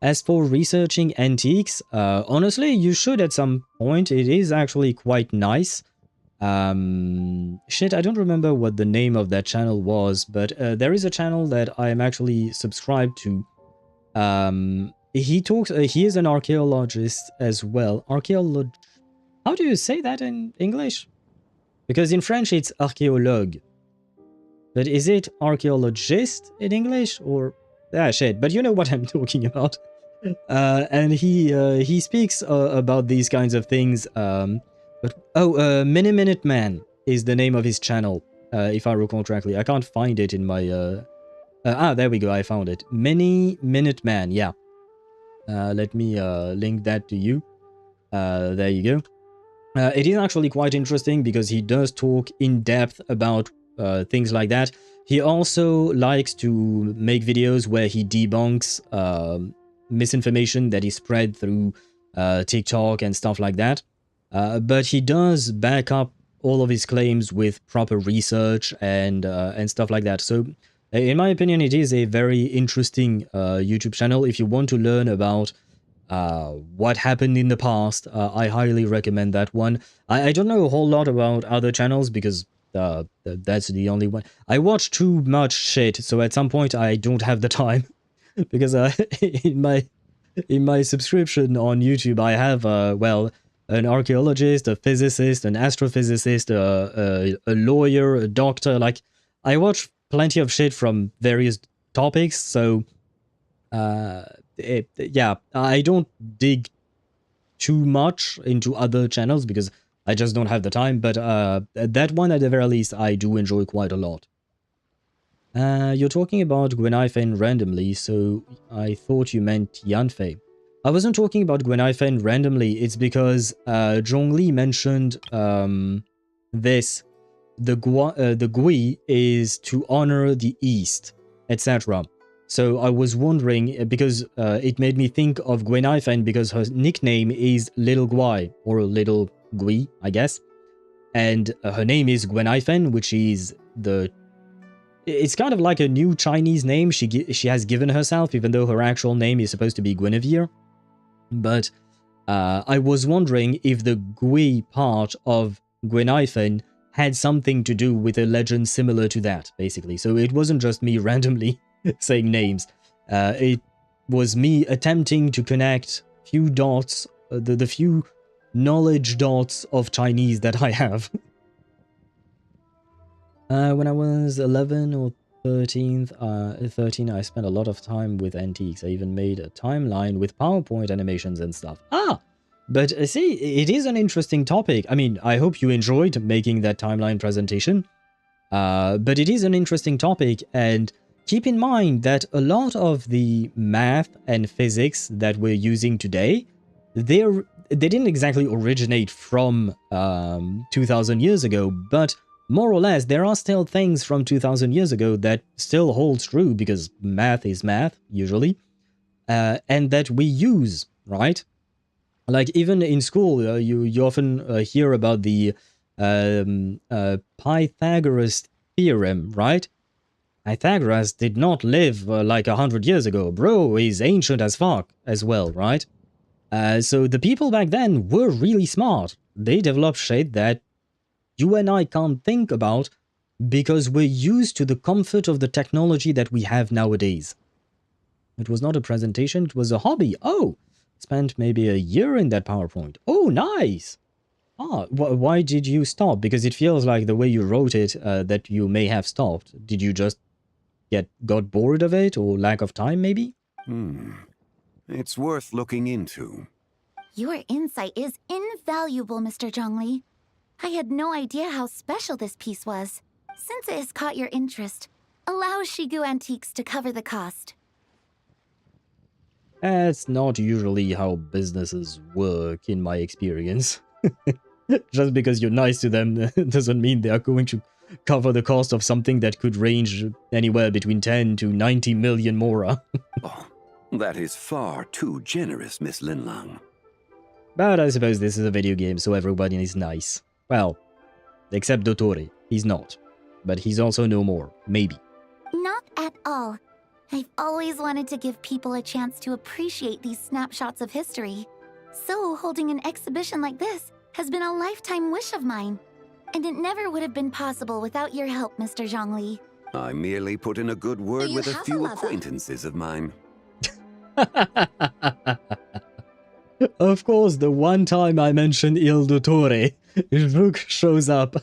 As for researching antiques, honestly, you should at some point. It is actually quite nice. Shit, I don't remember what the name of that channel was, but there is a channel that I am actually subscribed to. He is an archaeologist as well. How do you say that in English? Because in French it's archéologue. But is it archaeologist in English or... shit, but you know what I'm talking about. And he speaks about these kinds of things. Minute Man is the name of his channel, if I recall correctly. I can't find it in my... there we go, I found it. Minute Man, yeah. Let me link that to you. There you go. It is actually quite interesting because he does talk in depth about things like that. He also likes to make videos where he debunks misinformation that is spread through TikTok and stuff like that. But he does back up all of his claims with proper research and stuff like that. So, in my opinion, it is a very interesting YouTube channel. If you want to learn about what happened in the past, I highly recommend that one. I don't know a whole lot about other channels because that's the only one. I watch too much shit, so at some point I don't have the time because in my subscription on YouTube I have well, an archaeologist, a physicist, an astrophysicist, a lawyer, a doctor. Like, I watch plenty of shit from various topics, so yeah, I don't dig too much into other channels because I just don't have the time, but that one at the very least I do enjoy quite a lot. You're talking about Gwenhyfen randomly, so I thought you meant Yanfei. I wasn't talking about Gwenhyfen randomly, it's because Zhongli mentioned this. The Gui is to honor the East, etc. So I was wondering, because it made me think of Gwenhyfen because her nickname is Little Gui, or Little Gui, I guess. And her name is Gwenhyfen, which is the... It's kind of like a new Chinese name she has given herself, even though her actual name is supposed to be Guinevere. But I was wondering if the Gui part of Gwenhyfen had something to do with a legend similar to that, basically. So it wasn't just me randomly saying names. It was me attempting to connect few dots, the few knowledge dots of Chinese that I have. When I was 11 or 13, I spent a lot of time with antiques. I even made a timeline with PowerPoint animations and stuff. But see, it is an interesting topic. I mean, I hope you enjoyed making that timeline presentation. But it is an interesting topic, and keep in mind that a lot of the math and physics that we're using today, they didn't exactly originate from 2,000 years ago, but more or less, there are still things from 2,000 years ago that still holds true, because math is math, usually, and that we use, right? Like, even in school, you often hear about the Pythagoras theorem, right? Pythagoras did not live like 100 years ago. Bro is ancient as fuck as well, right? So the people back then were really smart. They developed shit that you and I can't think about because we're used to the comfort of the technology that we have nowadays. It was not a presentation, it was a hobby. Oh, spent maybe a year in that PowerPoint. Oh, nice! Why did you stop? Because it feels like the way you wrote it, that you may have stopped. Did you just got bored of it, or lack of time, maybe? It's worth looking into. Your insight is invaluable, Mr. Zhongli. I had no idea how special this piece was. Since it has caught your interest, allow Shigu Antiques to cover the cost. That's not usually how businesses work, in my experience. Just because you're nice to them doesn't mean they are going to cover the cost of something that could range anywhere between 10 to 90 million mora. Oh, that is far too generous, Miss Linlang. But I suppose this is a video game, so everybody is nice. Well, except Dottore. He's not. But he's also no more. Maybe. Not at all. I've always wanted to give people a chance to appreciate these snapshots of history. So holding an exhibition like this has been a lifetime wish of mine. And it never would have been possible without your help, Mr. Zhongli. I merely put in a good word with a few acquaintances of mine. Of course, the one time I mention Il Dottore, Rook shows up.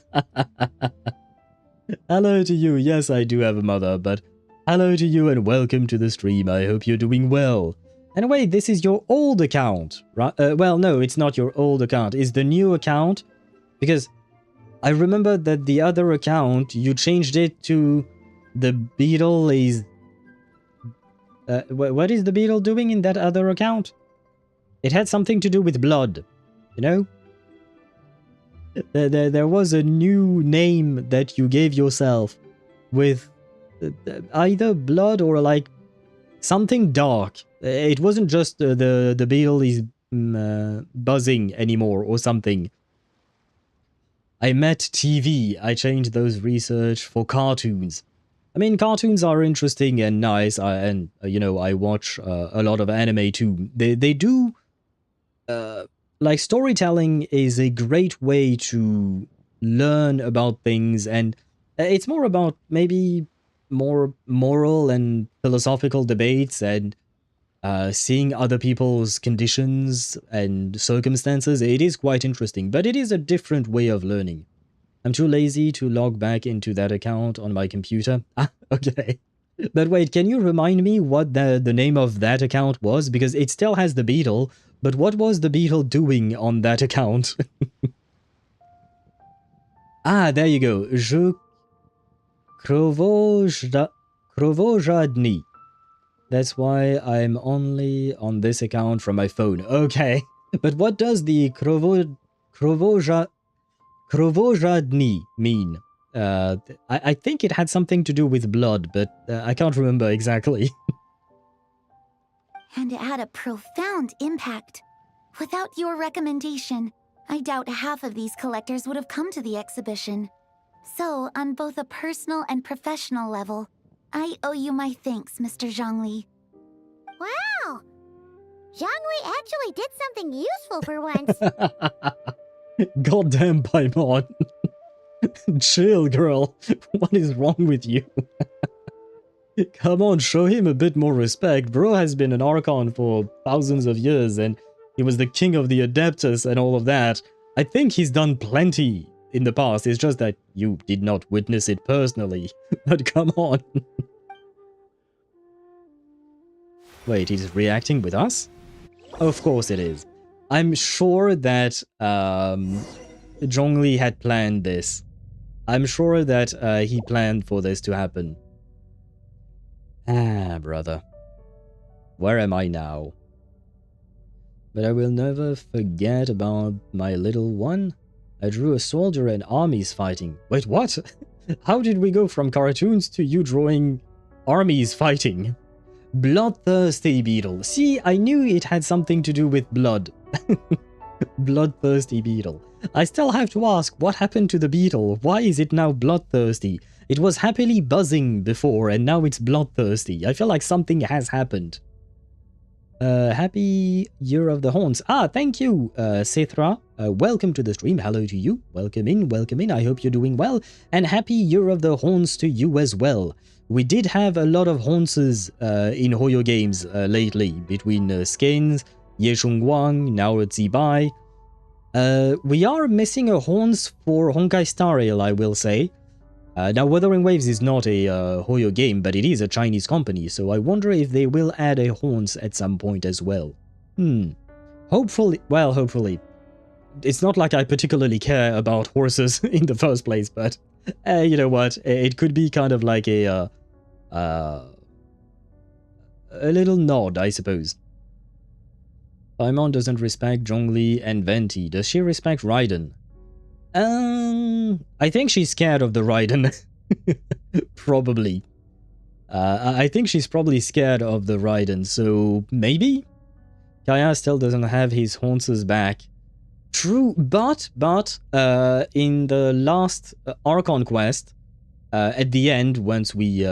Hello to you. Yes, I do have a mother, but hello to you and welcome to the stream. I hope you're doing well. Anyway, this is your old account, right? Well, no, it's not your old account. It's the new account, because I remember that the other account, you changed it to the beetle is... what is the beetle doing in that other account? It had something to do with blood, you know? There was a new name that you gave yourself with either blood or like something dark. It wasn't just the beetle is buzzing anymore or something. I met TV. I changed those research for cartoons. I mean, cartoons are interesting and nice, and you know, I watch a lot of anime too. They do like storytelling is a great way to learn about things, and it's more about maybe more moral and philosophical debates and seeing other people's conditions and circumstances. It is quite interesting, but it is a different way of learning. I'm too lazy to log back into that account on my computer. Ah, okay. But wait, can you remind me what the name of that account was? Because it still has the beetle, but what was the beetle doing on that account? Ah, there you go. Je Krovozhadny. That's why I'm only on this account from my phone. Okay. But what does the Krovozhadny mean? I think it had something to do with blood, but I can't remember exactly. And it had a profound impact. Without your recommendation, I doubt half of these collectors would have come to the exhibition. So, on both a personal and professional level, I owe you my thanks, Mr. Zhongli. Wow! Zhongli actually did something useful for once. Goddamn, Paimon. Chill, girl. What is wrong with you? Come on, show him a bit more respect. Bro has been an Archon for thousands of years, and he was the king of the Adeptus and all of that. I think he's done plenty in the past. It's just that you did not witness it personally. But come on. Wait, he's reacting with us? Of course it is. I'm sure that Zhongli had planned this. I'm sure that he planned for this to happen. Ah, brother. Where am I now? But I will never forget about my little one. I drew a soldier and armies fighting. Wait, what? How did we go from cartoons to you drawing armies fighting? Bloodthirsty beetle. See, I knew it had something to do with blood. Bloodthirsty beetle. I still have to ask, what happened to the beetle? Why is it now bloodthirsty? It was happily buzzing before, and now it's bloodthirsty. I feel like something has happened. Happy Year of the Honse. Ah, thank you, Sethra. Welcome to the stream. Hello to you. Welcome in, welcome in. I hope you're doing well. And happy Year of the Honse to you as well. We did have a lot of honses in HoYo games lately, between Skins, Yeshungguang, now it's Zibai. We are missing a honse for Honkai Star Rail, I will say. Now, Wuthering Waves is not a HoYo game, but it is a Chinese company, so I wonder if they will add a honse at some point as well. Hopefully, well, hopefully. It's not like I particularly care about horses in the first place, but you know what? It could be kind of like a little nod, I suppose. Paimon doesn't respect Zhongli and Venti. Does she respect Raiden? I think she's scared of the Raiden. Probably. I think she's probably scared of the Raiden, so maybe? Kaya still doesn't have his honses back. True, but in the last Archon quest, at the end, once we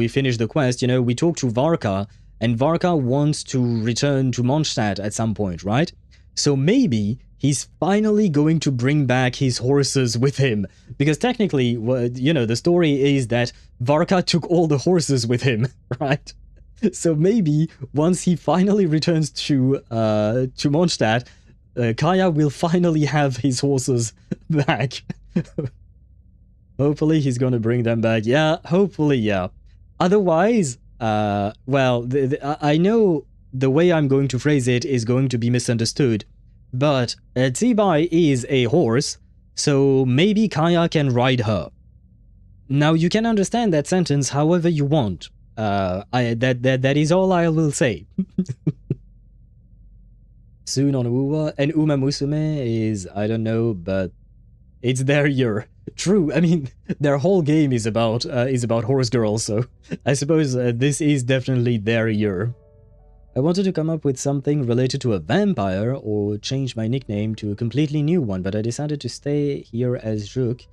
finish the quest, you know, we talk to Varka, and Varka wants to return to Mondstadt at some point, right? So maybe he's finally going to bring back his horses with him. Because technically, you know, the story is that Varka took all the horses with him, right? So maybe once he finally returns to Mondstadt, Kaya will finally have his horses back. Hopefully he's gonna bring them back. Yeah, hopefully, yeah. Otherwise, well, I know the way I'm going to phrase it is going to be misunderstood, but Zibai is a horse, so maybe Kaya can ride her. Now, you can understand that sentence however you want. That is all I will say. Soon on Uwa, and Uma Musume is, I don't know, but it's their year. True. I mean, their whole game is about horse girls, so I suppose this is definitely their year. I wanted to come up with something related to a vampire or change my nickname to a completely new one, but I decided to stay here as Juk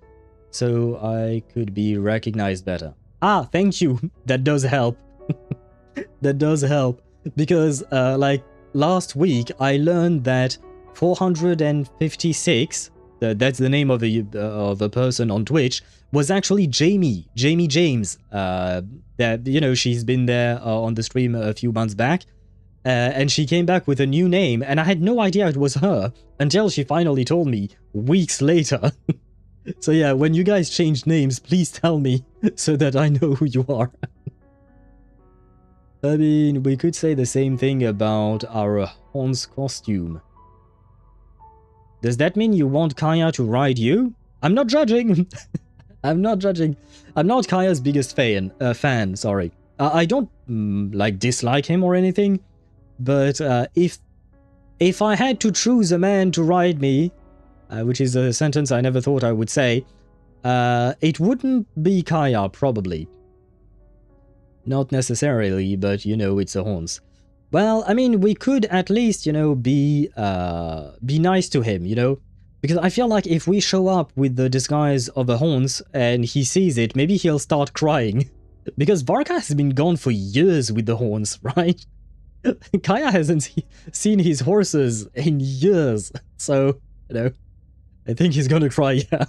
so I could be recognized better. Ah, thank you. That does help. That does help. Because, like, last week I learned that 456, that's the name of a person on Twitch, was actually Jamie James. That, you know, she's been there on the stream a few months back. And she came back with a new name, and I had no idea it was her until she finally told me weeks later. So yeah, when you guys change names, please tell me so that I know who you are. I mean, we could say the same thing about our honse costume. Does that mean you want Kaya to ride you? I'm not judging. I'm not judging. I'm not Kaya's biggest fan, sorry. I don't, like, dislike him or anything. But if I had to choose a man to ride me, which is a sentence I never thought I would say, it wouldn't be Kaya, probably. Not necessarily, but, you know, it's a honse. Well, I mean, we could at least, you know, be nice to him, you know? Because I feel like if we show up with the disguise of a honse and he sees it, maybe he'll start crying. Because Varka has been gone for years with the honse, right? Kaya hasn't seen his horses in years, so, you know, I think he's gonna cry, yeah.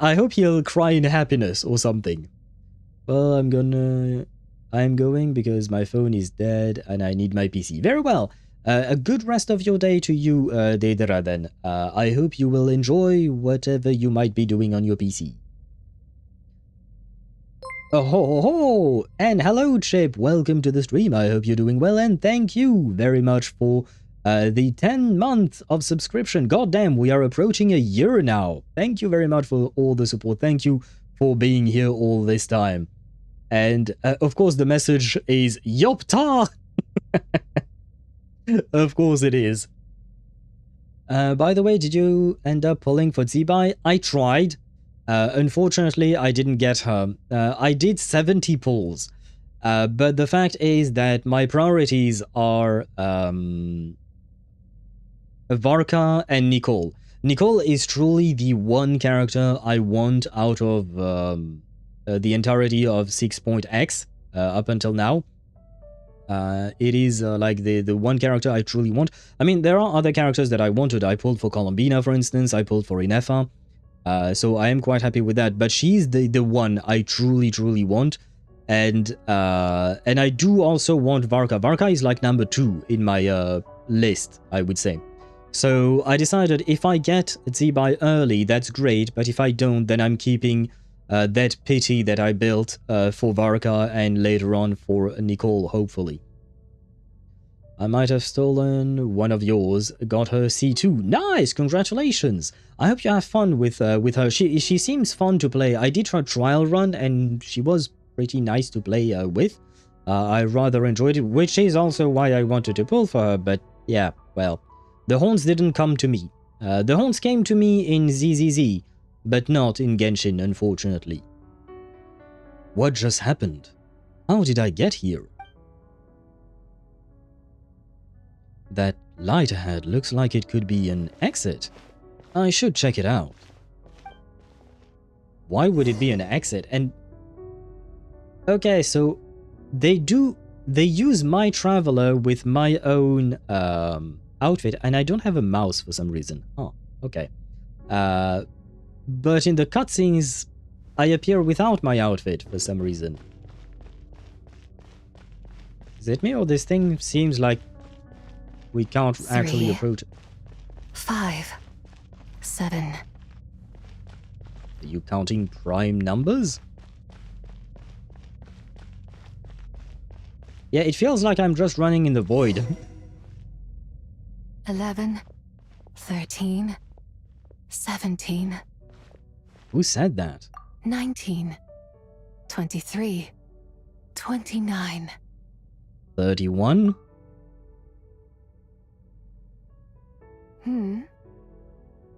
I hope he'll cry in happiness or something. Well, I'm going because my phone is dead and I need my PC. Very well. A good rest of your day to you, Deidara, then. I hope you will enjoy whatever you might be doing on your PC. Oh ho ho ho! And hello Chip, welcome to the stream, I hope you're doing well, and thank you very much for the 10 months of subscription. Goddamn, we are approaching a year now. Thank you very much for all the support, thank you for being here all this time. And of course the message is Yopta! Of course it is. By the way, did you end up pulling for Zibai? I tried. Unfortunately, I didn't get her. I did 70 pulls, but the fact is that my priorities are Varka and Nicole. Nicole is truly the one character I want out of the entirety of 6.x up until now. It is like the one character I truly want. I mean, there are other characters that I wanted. I pulled for Columbina, for instance. I pulled for Inefa. So I am quite happy with that, but she's the one I truly want, and I do also want Varka. Varka is like number 2 in my list, I would say. So I decided if I get Zibai early, that's great, but if I don't, then I'm keeping that pity that I built for Varka and later on for Nicole, hopefully. I might have stolen one of yours, got her C2. Nice, congratulations. I hope you have fun with her. She seems fun to play. I did her trial run and she was pretty nice to play with. I rather enjoyed it, which is also why I wanted to pull for her, but yeah, well, the horns didn't come to me. The horns came to me in ZZZ, but not in Genshin, unfortunately. What just happened? How did I get here? That light ahead looks like it could be an exit. I should check it out. Why would it be an exit? And okay, so they use my traveler with my own outfit, and I don't have a mouse for some reason. Oh, okay. But in the cutscenes, I appear without my outfit for some reason. Is it me or this thing seems like we can't actually approach it? 5, 7. Are you counting prime numbers? Yeah, it feels like I'm just running in the void. 11, 13, 17. Who said that? 19, 23, 29. 31?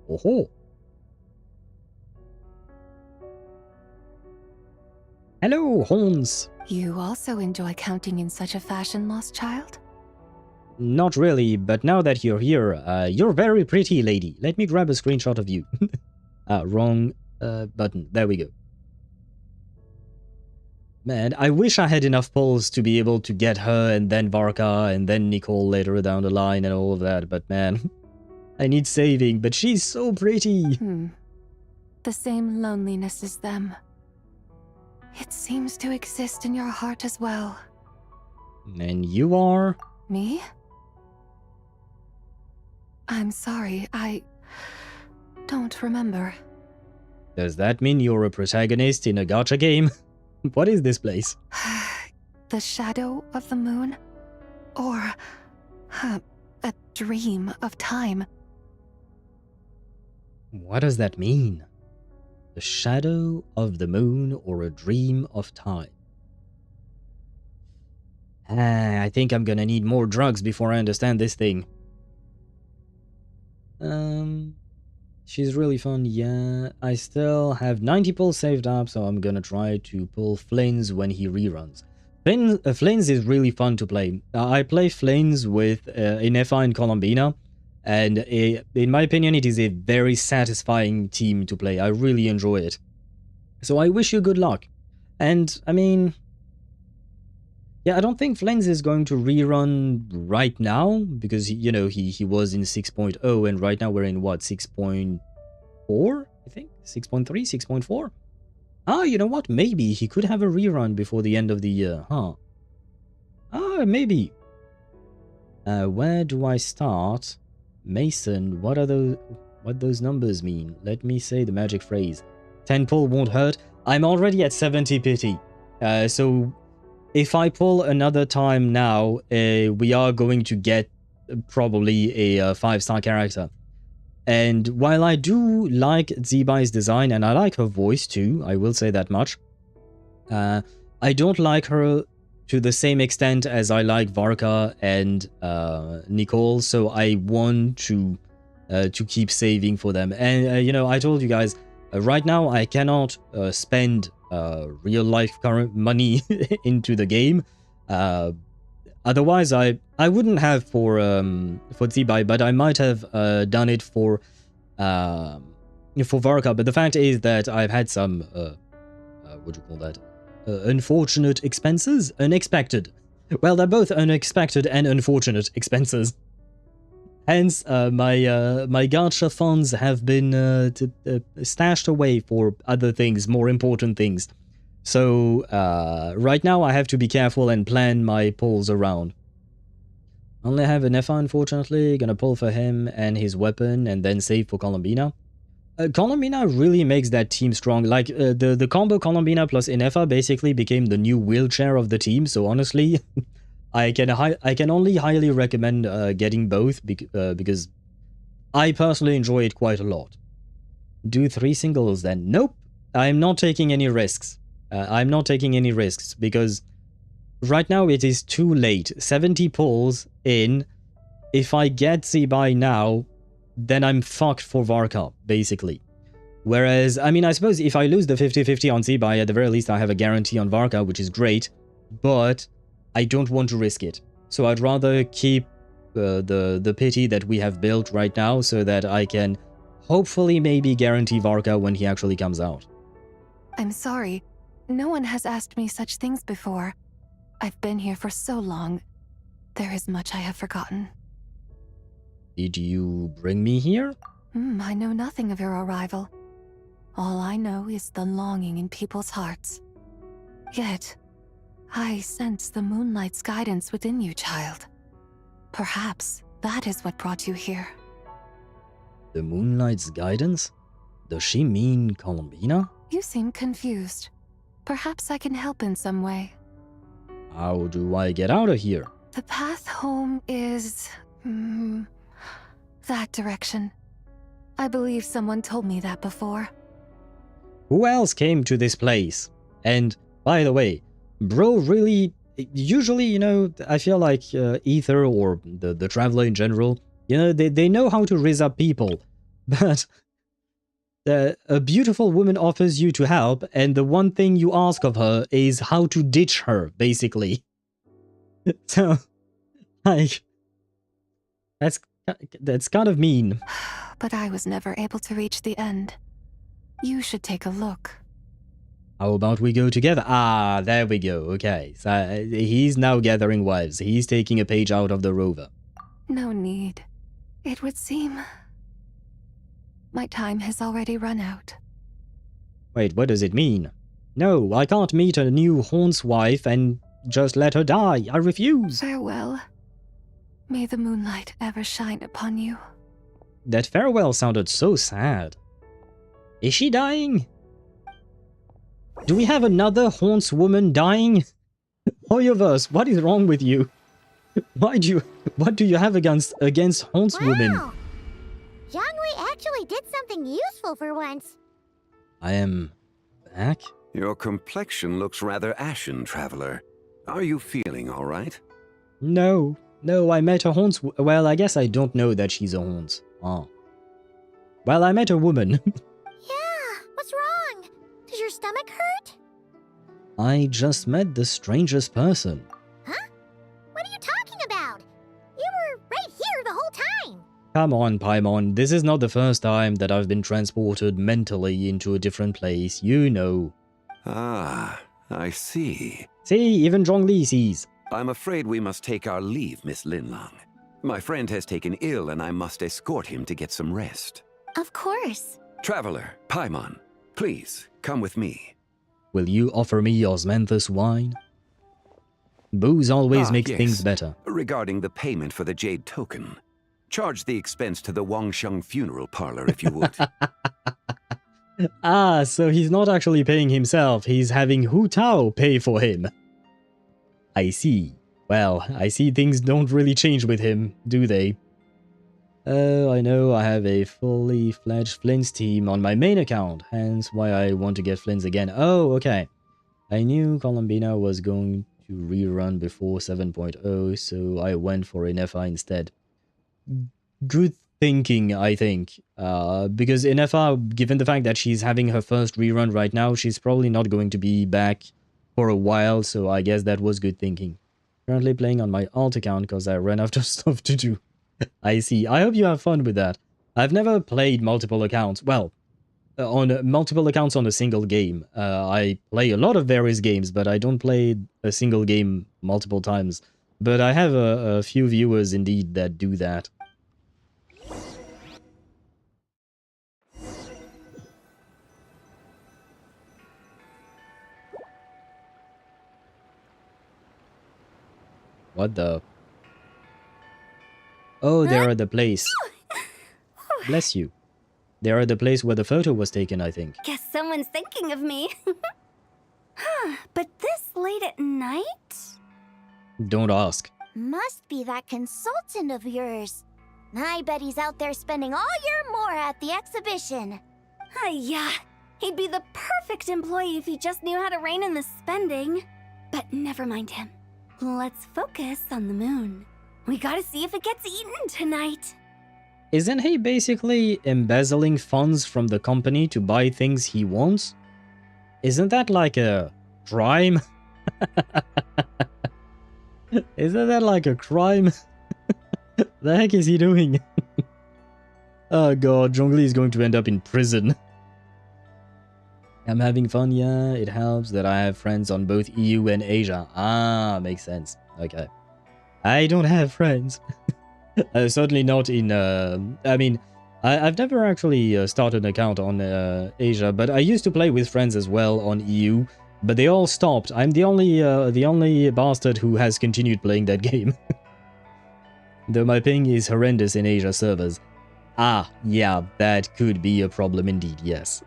Oh. Hello, honse. You also enjoy counting in such a fashion, lost child? Not really, but now that you're here, you're very pretty, lady. Let me grab a screenshot of you. Wrong button. There we go. Man, I wish I had enough pulls to be able to get her and then Varka and then Nicole later down the line and all of that, but man, I need saving, but she's so pretty. The same loneliness as them. It seems to exist in your heart as well. And you are? Me? I'm sorry, I don't remember. Does that mean you're a protagonist in a gacha game? What is this place? The shadow of the moon? Or a dream of time? What does that mean? The shadow of the moon or a dream of time? I think I'm gonna need more drugs before I understand this thing. She's really fun, yeah. I still have 90 pulls saved up, so I'm gonna try to pull Flains when he reruns. Flains is really fun to play. I play Flains with Inefa and Colombina, and in my opinion, it is a very satisfying team to play. I really enjoy it. So I wish you good luck. And, I mean... yeah, I don't think Flains is going to rerun right now, because, you know, he was in 6.0, and right now we're in, what, 6.4, I think? 6.3, 6.4? Ah, you know what? Maybe he could have a rerun before the end of the year, huh? Ah, maybe. Where do I start? Mason, what those numbers mean? Let me say the magic phrase. 10 pull won't hurt. I'm already at 70 pity. So... if I pull another time now, we are going to get probably a 5-star character. And while I do like Zibai's design, and I like her voice too, I will say that much, I don't like her to the same extent as I like Varka and Nicole, so I want to keep saving for them. And, you know, I told you guys, right now I cannot spend real life current money into the game. Otherwise, I wouldn't have for Zibai, but I might have done it for Varka. But the fact is that I've had some what do you call that? Unfortunate expenses, unexpected. Well, they're both unexpected and unfortunate expenses. Hence, my gacha funds have been stashed away for other things, more important things. So, right now I have to be careful and plan my pulls around. Only have an Efa, unfortunately. Gonna pull for him and his weapon, and then save for Colombina. Colombina really makes that team strong. Like, the combo Colombina plus Inefa basically became the new wheelchair of the team, so honestly... I can only highly recommend getting both because I personally enjoy it quite a lot. Do 3 singles then? Nope, I'm not taking any risks. I'm not taking any risks because right now it is too late. 70 pulls in. If I get Zibai now, then I'm fucked for Varka, basically. Whereas, I mean, I suppose if I lose the 50-50 on Zibai, at the very least I have a guarantee on Varka, which is great, but... I don't want to risk it, so I'd rather keep the pity that we have built right now so that I can hopefully maybe guarantee Varka when he actually comes out. I'm sorry. No one has asked me such things before. I've been here for so long. There is much I have forgotten. Did you bring me here? I know nothing of your arrival. All I know is the longing in people's hearts. Yet... I sense the moonlight's guidance within you, child. Perhaps that is what brought you here. The moonlight's guidance? Does she mean Colombina? You seem confused. Perhaps I can help in some way. How do I get out of here? The path home is... that direction. I believe someone told me that before. Who else came to this place? And, by the way... Bro, really, usually, you know, I feel like Ether or the Traveler in general, you know, they know how to rizz up people. But a beautiful woman offers you to help, and the one thing you ask of her is how to ditch her, basically. So, like, that's kind of mean. But I was never able to reach the end. You should take a look. How about we go together? Ah, there we go. Okay, so he's now gathering wives. He's taking a page out of the rover. No need. It would seem my time has already run out. Wait, what does it mean? No, I can't meet a new honse wife and just let her die. I refuse. Farewell. May the moonlight ever shine upon you. That farewell sounded so sad. Is she dying? Do we have another honse woman dying? HoYoVerse, what is wrong with you? What do you have against honse women? Wow! Zhongli actually did something useful for once. I am back? Your complexion looks rather ashen, traveler. Are you feeling all right? No, I met a honse. Well, I guess I don't know that she's a honse. Oh. Well, I met a woman. Yeah, what's wrong? Does your stomach hurt? I just met the strangest person. Huh? What are you talking about? You were right here the whole time. Come on, Paimon. This is not the first time that I've been transported mentally into a different place. You know. Ah, I see. See, even Zhongli sees. I'm afraid we must take our leave, Miss Linlang. My friend has taken ill and I must escort him to get some rest. Of course. Traveler, Paimon, please, come with me. Will you offer me osmanthus wine? Booze always makes yes. things better. Regarding the payment for the jade token, charge the expense to the Wangsheng funeral parlor if you would. Ah, so he's not actually paying himself, he's having Hu Tao pay for him. I see. Well, I see things don't really change with him, do they? Oh, I know I have a fully fledged Flints team on my main account, hence why I want to get Flints again. Oh, okay. I knew Columbina was going to rerun before 7.0, so I went for an FI instead. Good thinking, I think. Because in FR, given the fact that she's having her first rerun right now, she's probably not going to be back for a while, so I guess that was good thinking. Currently playing on my alt account because I ran out of stuff to do. I see. I hope you have fun with that. I've never played multiple accounts. Well, on multiple accounts on a single game. I play a lot of various games, but I don't play a single game multiple times. But I have a few viewers indeed that do that. What the? Oh, they're at the place. Bless you. They're at the place where the photo was taken, I think. Guess someone's thinking of me. But this late at night? Don't ask. Must be that consultant of yours. I bet he's out there spending all year more at the exhibition. Yeah, he'd be the perfect employee if he just knew how to rein in the spending. But never mind him. Let's focus on the moon. We gotta see if it gets eaten tonight. Isn't he basically embezzling funds from the company to buy things he wants? Isn't that like a crime? Isn't that like a crime? The heck is he doing? Oh god, Zhongli is going to end up in prison. I'm having fun, yeah, it helps that I have friends on both EU and Asia. Ah, makes sense. Okay. I don't have friends. Certainly not in, I mean, I've never actually started an account on Asia, but I used to play with friends as well on EU, but they all stopped. I'm the only bastard who has continued playing that game. Though my ping is horrendous in Asia servers. Ah, yeah, that could be a problem indeed, yes.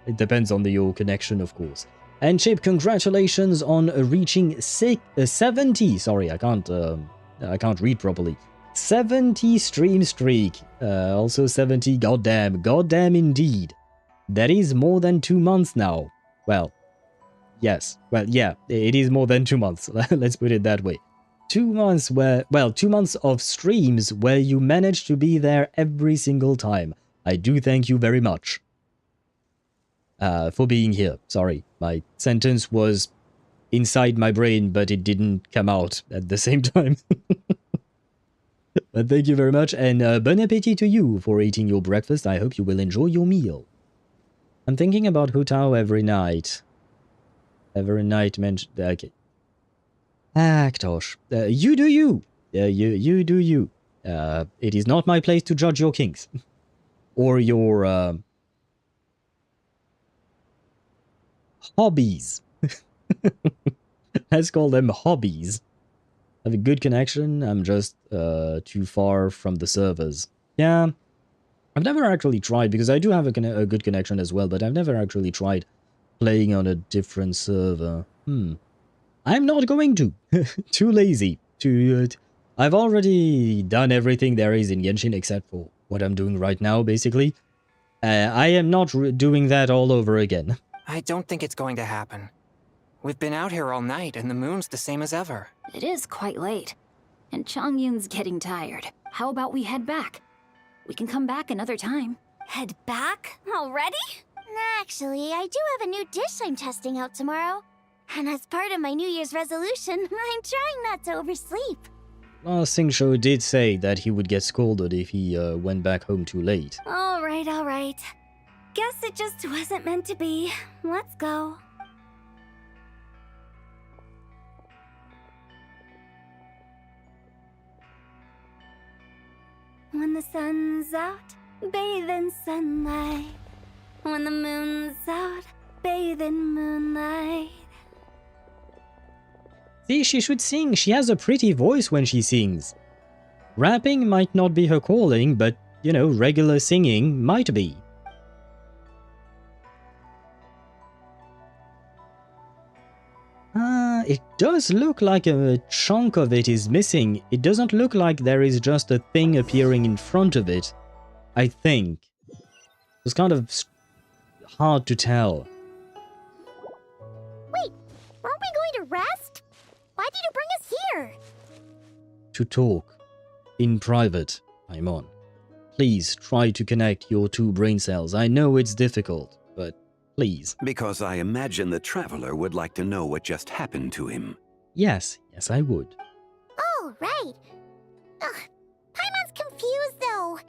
It depends on your connection, of course. And Chip, congratulations on reaching 70. Sorry, I can't read properly. 70 stream streak. Also 70. Goddamn indeed. That is more than 2 months now. Well, yes. Well, yeah, it is more than 2 months. Let's put it that way. 2 months where, well, 2 months of streams where you managed to be there every single time. I do thank you very much. for being here. Sorry, my sentence was inside my brain, but it didn't come out at the same time. But thank you very much, and bon appetit to you for eating your breakfast. I hope you will enjoy your meal. I'm thinking about Hu Tao every night. Every night mentioned... Okay. Ktosh. You do you. You do you. It is not my place to judge your kinks. Or your... hobbies. Let's call them hobbies. I have a good connection, I'm just too far from the servers. Yeah, I've never actually tried, because I do have a good connection as well, but I've never actually tried playing on a different server. I'm not going to. Too lazy. I've already done everything there is in Genshin except for what I'm doing right now, basically. I am not doing that all over again. I don't think it's going to happen. We've been out here all night, and the moon's the same as ever. It is quite late, and Chongyun's getting tired. How about we head back? We can come back another time. Head back? Already? Actually, I do have a new dish I'm testing out tomorrow. And as part of my New Year's resolution, I'm trying not to oversleep. Xingqiu did say that he would get scolded if he went back home too late. Alright. Guess it just wasn't meant to be. Let's go. When the sun's out, bathe in sunlight. When the moon's out, bathe in moonlight. See, she should sing. She has a pretty voice when she sings. Rapping might not be her calling, but, you know, regular singing might be. It does look like a chunk of it is missing. It doesn't look like there is just a thing appearing in front of it, I think. It's kind of hard to tell. Wait, aren't we going to rest? Why did you bring us here? To talk. In private, Paimon. Please try to connect your two brain cells. I know it's difficult, but please. Because I imagine the Traveler would like to know what just happened to him. Yes, I would. Oh, right. Ugh, Paimon's confused, though.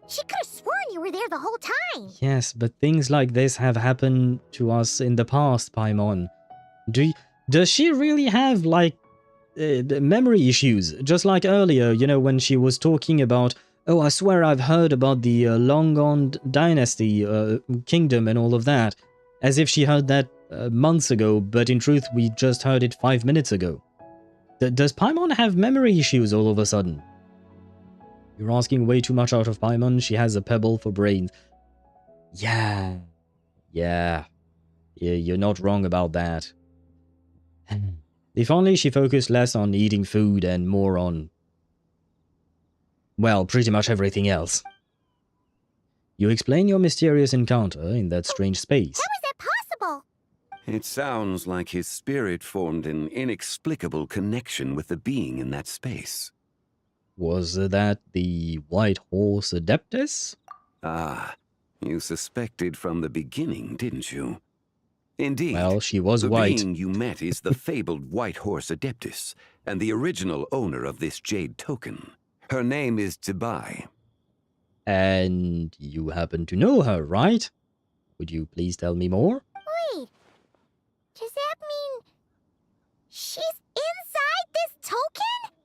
She could have sworn you were there the whole time. Yes, but things like this have happened to us in the past, Paimon. Does she really have, like, memory issues? Just like earlier, you know, when she was talking about, oh, I swear I've heard about the long-gone dynasty, kingdom and all of that. As if she heard that months ago, but in truth we just heard it 5 minutes ago. Does Paimon have memory issues all of a sudden? You're asking way too much out of Paimon. She has a pebble for brains. Yeah, you're not wrong about that. If only she focused less on eating food and more on, well, pretty much everything else. You explain your mysterious encounter in that strange space. How is that possible? It sounds like his spirit formed an inexplicable connection with the being in that space. Was that the White Horse Adeptus? Ah, you suspected from the beginning, didn't you? Indeed. Well, she was the white. being you met is the fabled White Horse Adeptus, and the original owner of this jade token. Her name is Zibai. And you happen to know her, right? Would you please tell me more? Wait, does that mean she's inside this token?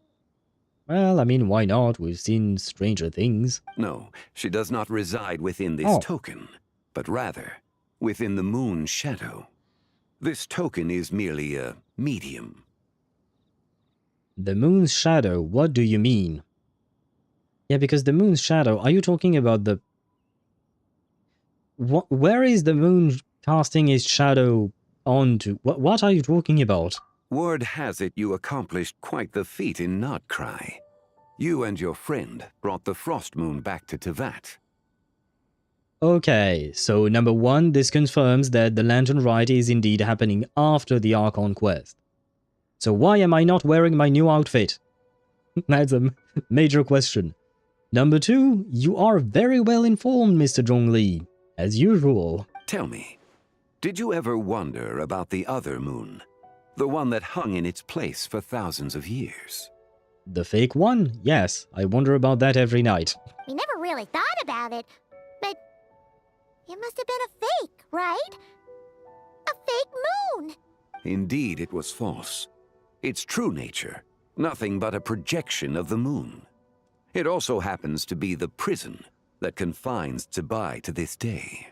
Well, I mean, why not? We've seen stranger things. No, she does not reside within this token, but rather within the moon's shadow. This token is merely a medium. The moon's shadow, what do you mean? Yeah, because the moon's shadow, are you talking about the... Where is the moon casting its shadow onto? What are you talking about? Word has it you accomplished quite the feat in Nod-Krai. You and your friend brought the Frost Moon back to Teyvat. Okay, so number one, this confirms that the Lantern Rite is indeed happening after the Archon quest. So why am I not wearing my new outfit? That's a major question. Number two, you are very well informed, Mr. Zhongli, as usual. Tell me, Did you ever wonder about the other moon? The one that hung in its place for thousands of years? The fake one? Yes, I wonder about that every night. We never really thought about it, but it must have been a fake, right? A fake moon! Indeed, it was false. Its true nature, nothing but a projection of the moon. It also happens to be the prison that confines Zibai to this day.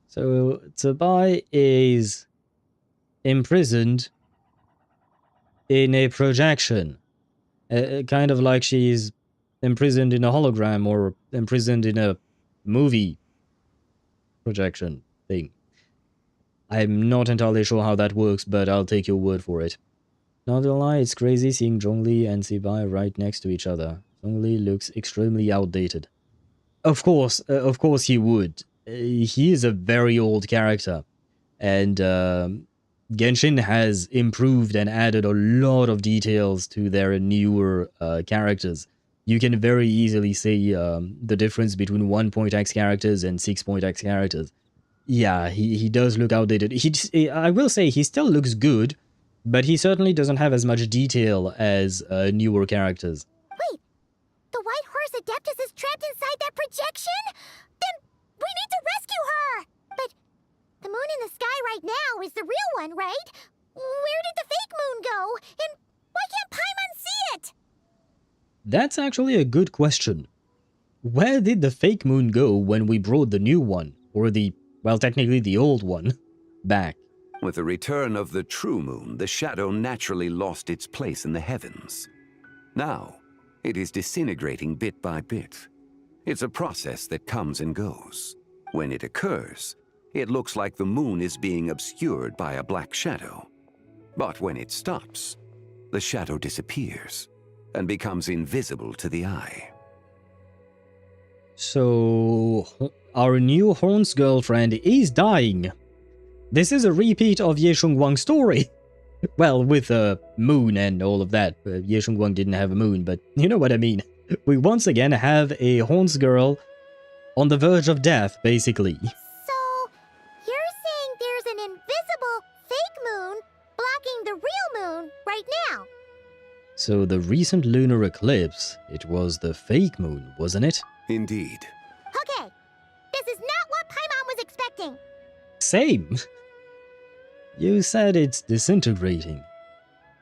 So, Zibai is imprisoned in a projection. Kind of like she's imprisoned in a hologram or imprisoned in a movie projection thing. I'm not entirely sure how that works, but I'll take your word for it. Not gonna lie, it's crazy seeing Zhongli and Zibai right next to each other. Zhongli looks extremely outdated. Of course he would. He is a very old character, and Genshin has improved and added a lot of details to their newer characters. You can very easily see the difference between 1.x characters and 6.x characters. Yeah, he does look outdated. I will say he still looks good, but he certainly doesn't have as much detail as newer characters. Wait, the White Horse Adeptus is trapped inside that projection? Then we need to rescue her! But the moon in the sky right now is the real one, right? Where did the fake moon go? And why can't Paimon see it? That's actually a good question. Where did the fake moon go when we brought the new one, or well, technically the old one, back? With the return of the true moon, the shadow naturally lost its place in the heavens. Now, it is disintegrating bit by bit. It's a process that comes and goes. When it occurs, it looks like the moon is being obscured by a black shadow. But when it stops, the shadow disappears and becomes invisible to the eye. So, our new Horn's girlfriend is dying. This is a repeat of Ye Shengwang's story. Well, with a moon and all of that. Ye Shengwang didn't have a moon, but you know what I mean. We once again have a Horn's girl on the verge of death, basically. So, you're saying there's an invisible fake moon blocking the real moon right now? So the recent lunar eclipse, it was the fake moon, wasn't it? Indeed. Okay, this is not what Paimon was expecting. Same. You said it's disintegrating.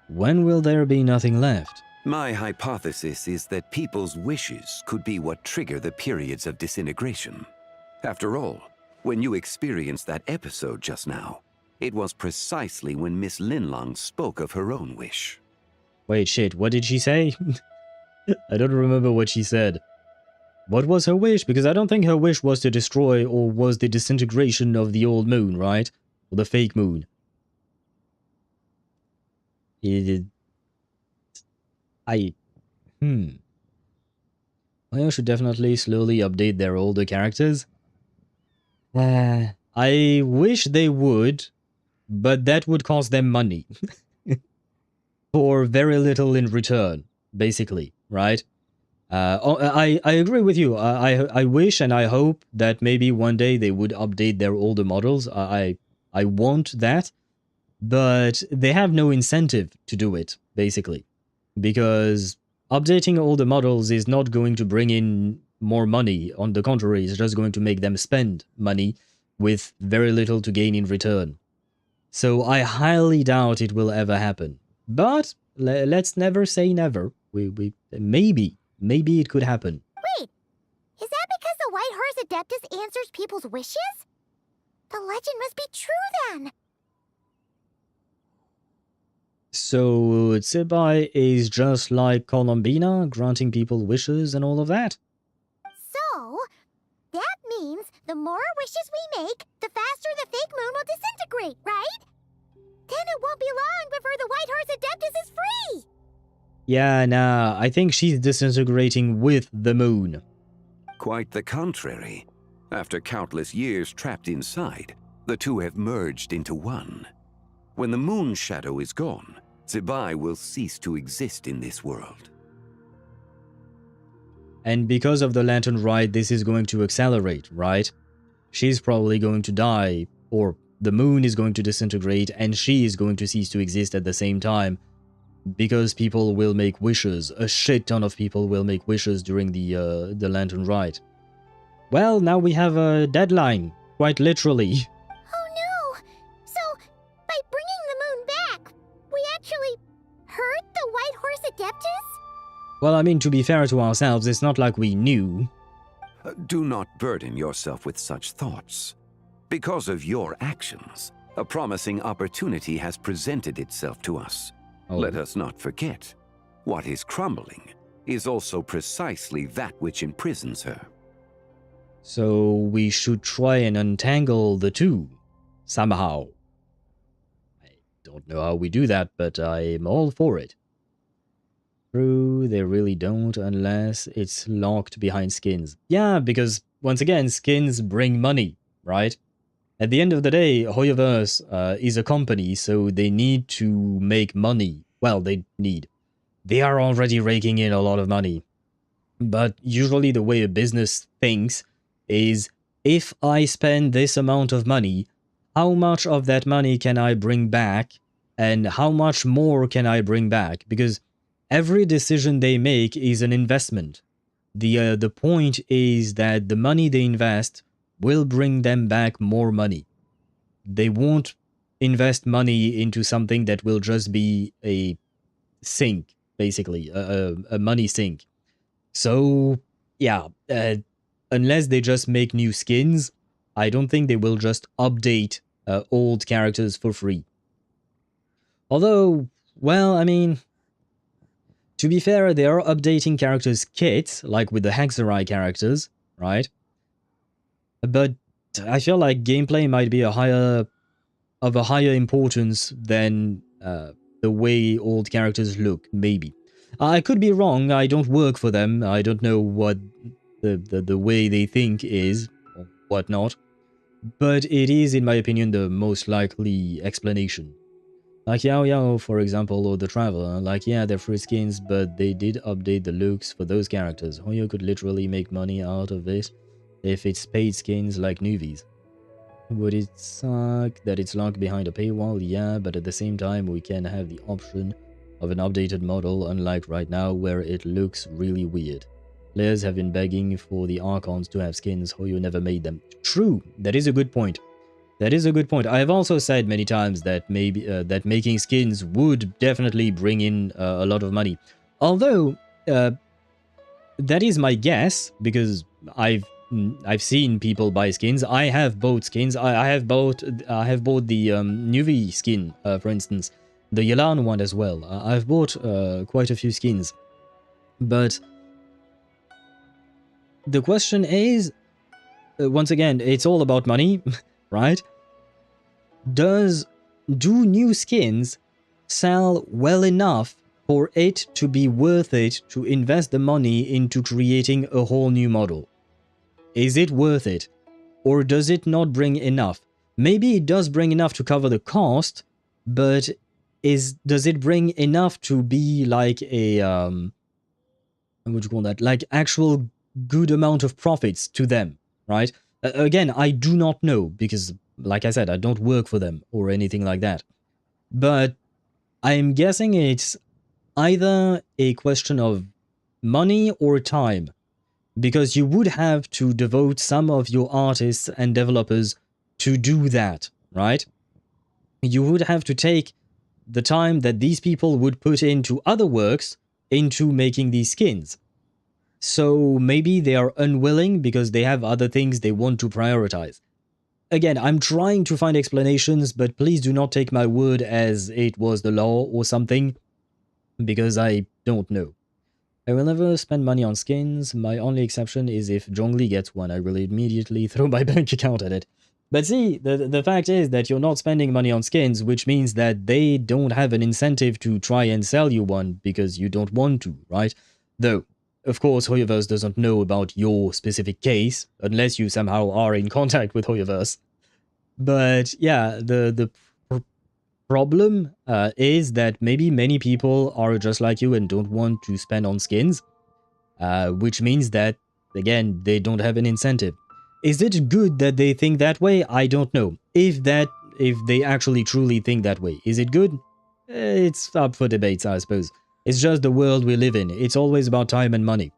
When will there be nothing left? My hypothesis is that people's wishes could be what trigger the periods of disintegration. After all, when you experienced that episode just now, it was precisely when Miss Linlong spoke of her own wish. Wait, shit, what did she say? I don't remember what she said. What was her wish? Because I don't think her wish was to destroy or was the disintegration of the old moon, right? Or the fake moon. Well, should definitely slowly update their older characters. I wish they would, but that would cost them money. For very little in return, basically, right? I agree with you. I wish and I hope that maybe one day they would update their older models. I want that, but they have no incentive to do it, basically. Because updating older models is not going to bring in more money. On the contrary, it's just going to make them spend money with very little to gain in return. So I highly doubt it will ever happen. But let's never say never. Maybe it could happen. Wait, is that because the White Horse Adeptus answers people's wishes? The legend must be true then. So Zibai is just like Columbina, granting people wishes and all of that? So, that means the more wishes we make, the faster the fake moon will disintegrate, right? Then it won't be long before the White Horse Adeptus is free! Yeah, nah, I think she's disintegrating with the moon. Quite the contrary. After countless years trapped inside, the two have merged into one. When the moon shadow is gone, Zibai will cease to exist in this world. And because of the Lantern Rite, this is going to accelerate, right? She's probably going to die, or the moon is going to disintegrate and she is going to cease to exist at the same time, because people will make wishes. A shit ton of people will make wishes during the Lantern Rite. Well, now we have a deadline, quite literally. Oh no! So, by bringing the moon back, we actually hurt the White Horse Adeptus? Well, I mean, to be fair to ourselves, it's not like we knew. Do not burden yourself with such thoughts. Because of your actions, a promising opportunity has presented itself to us. Oh. Let us not forget, what is crumbling is also precisely that which imprisons her. So we should try and untangle the two, somehow. I don't know how we do that, but I'm all for it. True, they really don't unless it's locked behind skins. Yeah, because, once again, skins bring money, right? At the end of the day, HoYoVerse is a company, so they need to make money. Well, they are already raking in a lot of money. But usually the way a business thinks is, if I spend this amount of money, how much of that money can I bring back, and how much more can I bring back? Because every decision they make is an investment. The point is that the money they invest will bring them back more money. They won't invest money into something that will just be a sink, basically, a money sink. So, yeah, unless they just make new skins, I don't think they will just update old characters for free. Although, well, I mean, to be fair, they are updating characters' kits, like with the Hexerai characters, right? But I feel like gameplay might be of a higher importance than the way old characters look, maybe. I could be wrong, I don't work for them, I don't know what the way they think is, or whatnot, but it is, in my opinion, the most likely explanation. Like Yao Yao, for example, or the Traveler, like, yeah, they're free skins, but they did update the looks for those characters. Hoyo could literally make money out of it if it's paid skins like newbies. Would it suck that it's locked behind a paywall? Yeah, but at the same time, we can have the option of an updated model, unlike right now, where it looks really weird. Players have been begging for the Archons to have skins, Hoyo never made them. True, that is a good point. That is a good point. I have also said many times that maybe that making skins would definitely bring in a lot of money. Although, that is my guess, because I've seen people buy skins. I have bought skins. I have bought the Nuvi skin, for instance, the Yelan one as well. I've bought quite a few skins, but the question is, once again, it's all about money, right? Do new skins sell well enough for it to be worth it to invest the money into creating a whole new model? Is it worth it? Or does it not bring enough? Maybe it does bring enough to cover the cost, but does it bring enough to be like a what would you call that? Like actual good amount of profits to them, right? Again, I do not know, because like I said, I don't work for them or anything like that. But I'm guessing it's either a question of money or time, because you would have to devote some of your artists and developers to do that, right? You would have to take the time that these people would put into other works into making these skins. So maybe they are unwilling because they have other things they want to prioritize. Again, I'm trying to find explanations, but please do not take my word as it was the law or something, because I don't know. I will never spend money on skins. My only exception is if Zhongli gets one. I will immediately throw my bank account at it. But see, the fact is that you're not spending money on skins, which means that they don't have an incentive to try and sell you one because you don't want to, right? Though, of course, HoYoVerse doesn't know about your specific case, unless you somehow are in contact with HoYoVerse. But yeah, the problem is that maybe many people are just like you and don't want to spend on skins, which means that, again, they don't have an incentive. Is it good that they think that way? I don't know. If that if they actually truly think that way. Is it good? It's up for debates, I suppose. It's just the world we live in. It's always about time and money.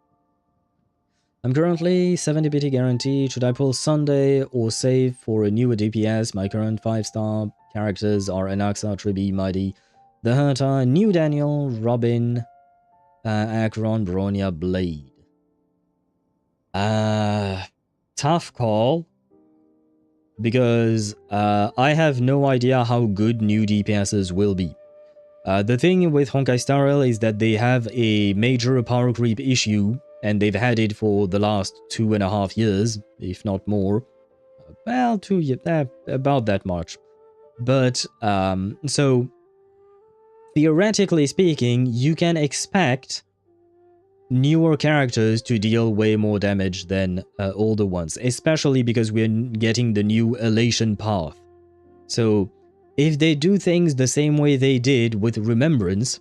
I'm currently 70 PT guaranteed. Should I pull Sunday or save for a newer DPS? My current 5-star characters are Anaxa, Tribi, Mighty, the Herta, New Daniel, Robin, Acheron, Bronya, Blade. Tough call. Because I have no idea how good new DPSs will be. The thing with Honkai Star Rail is that they have a major power creep issue, and they've had it for the last 2.5 years, if not more. Well, 2 years, about that much. But, so, theoretically speaking, you can expect newer characters to deal way more damage than older ones, especially because we're getting the new Elation path. So, if they do things the same way they did with Remembrance,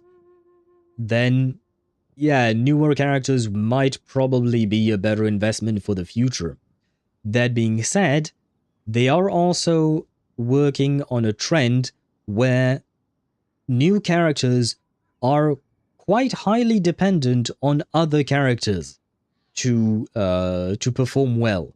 then, yeah, newer characters might probably be a better investment for the future. That being said, they are also working on a trend where new characters are quite highly dependent on other characters to perform well.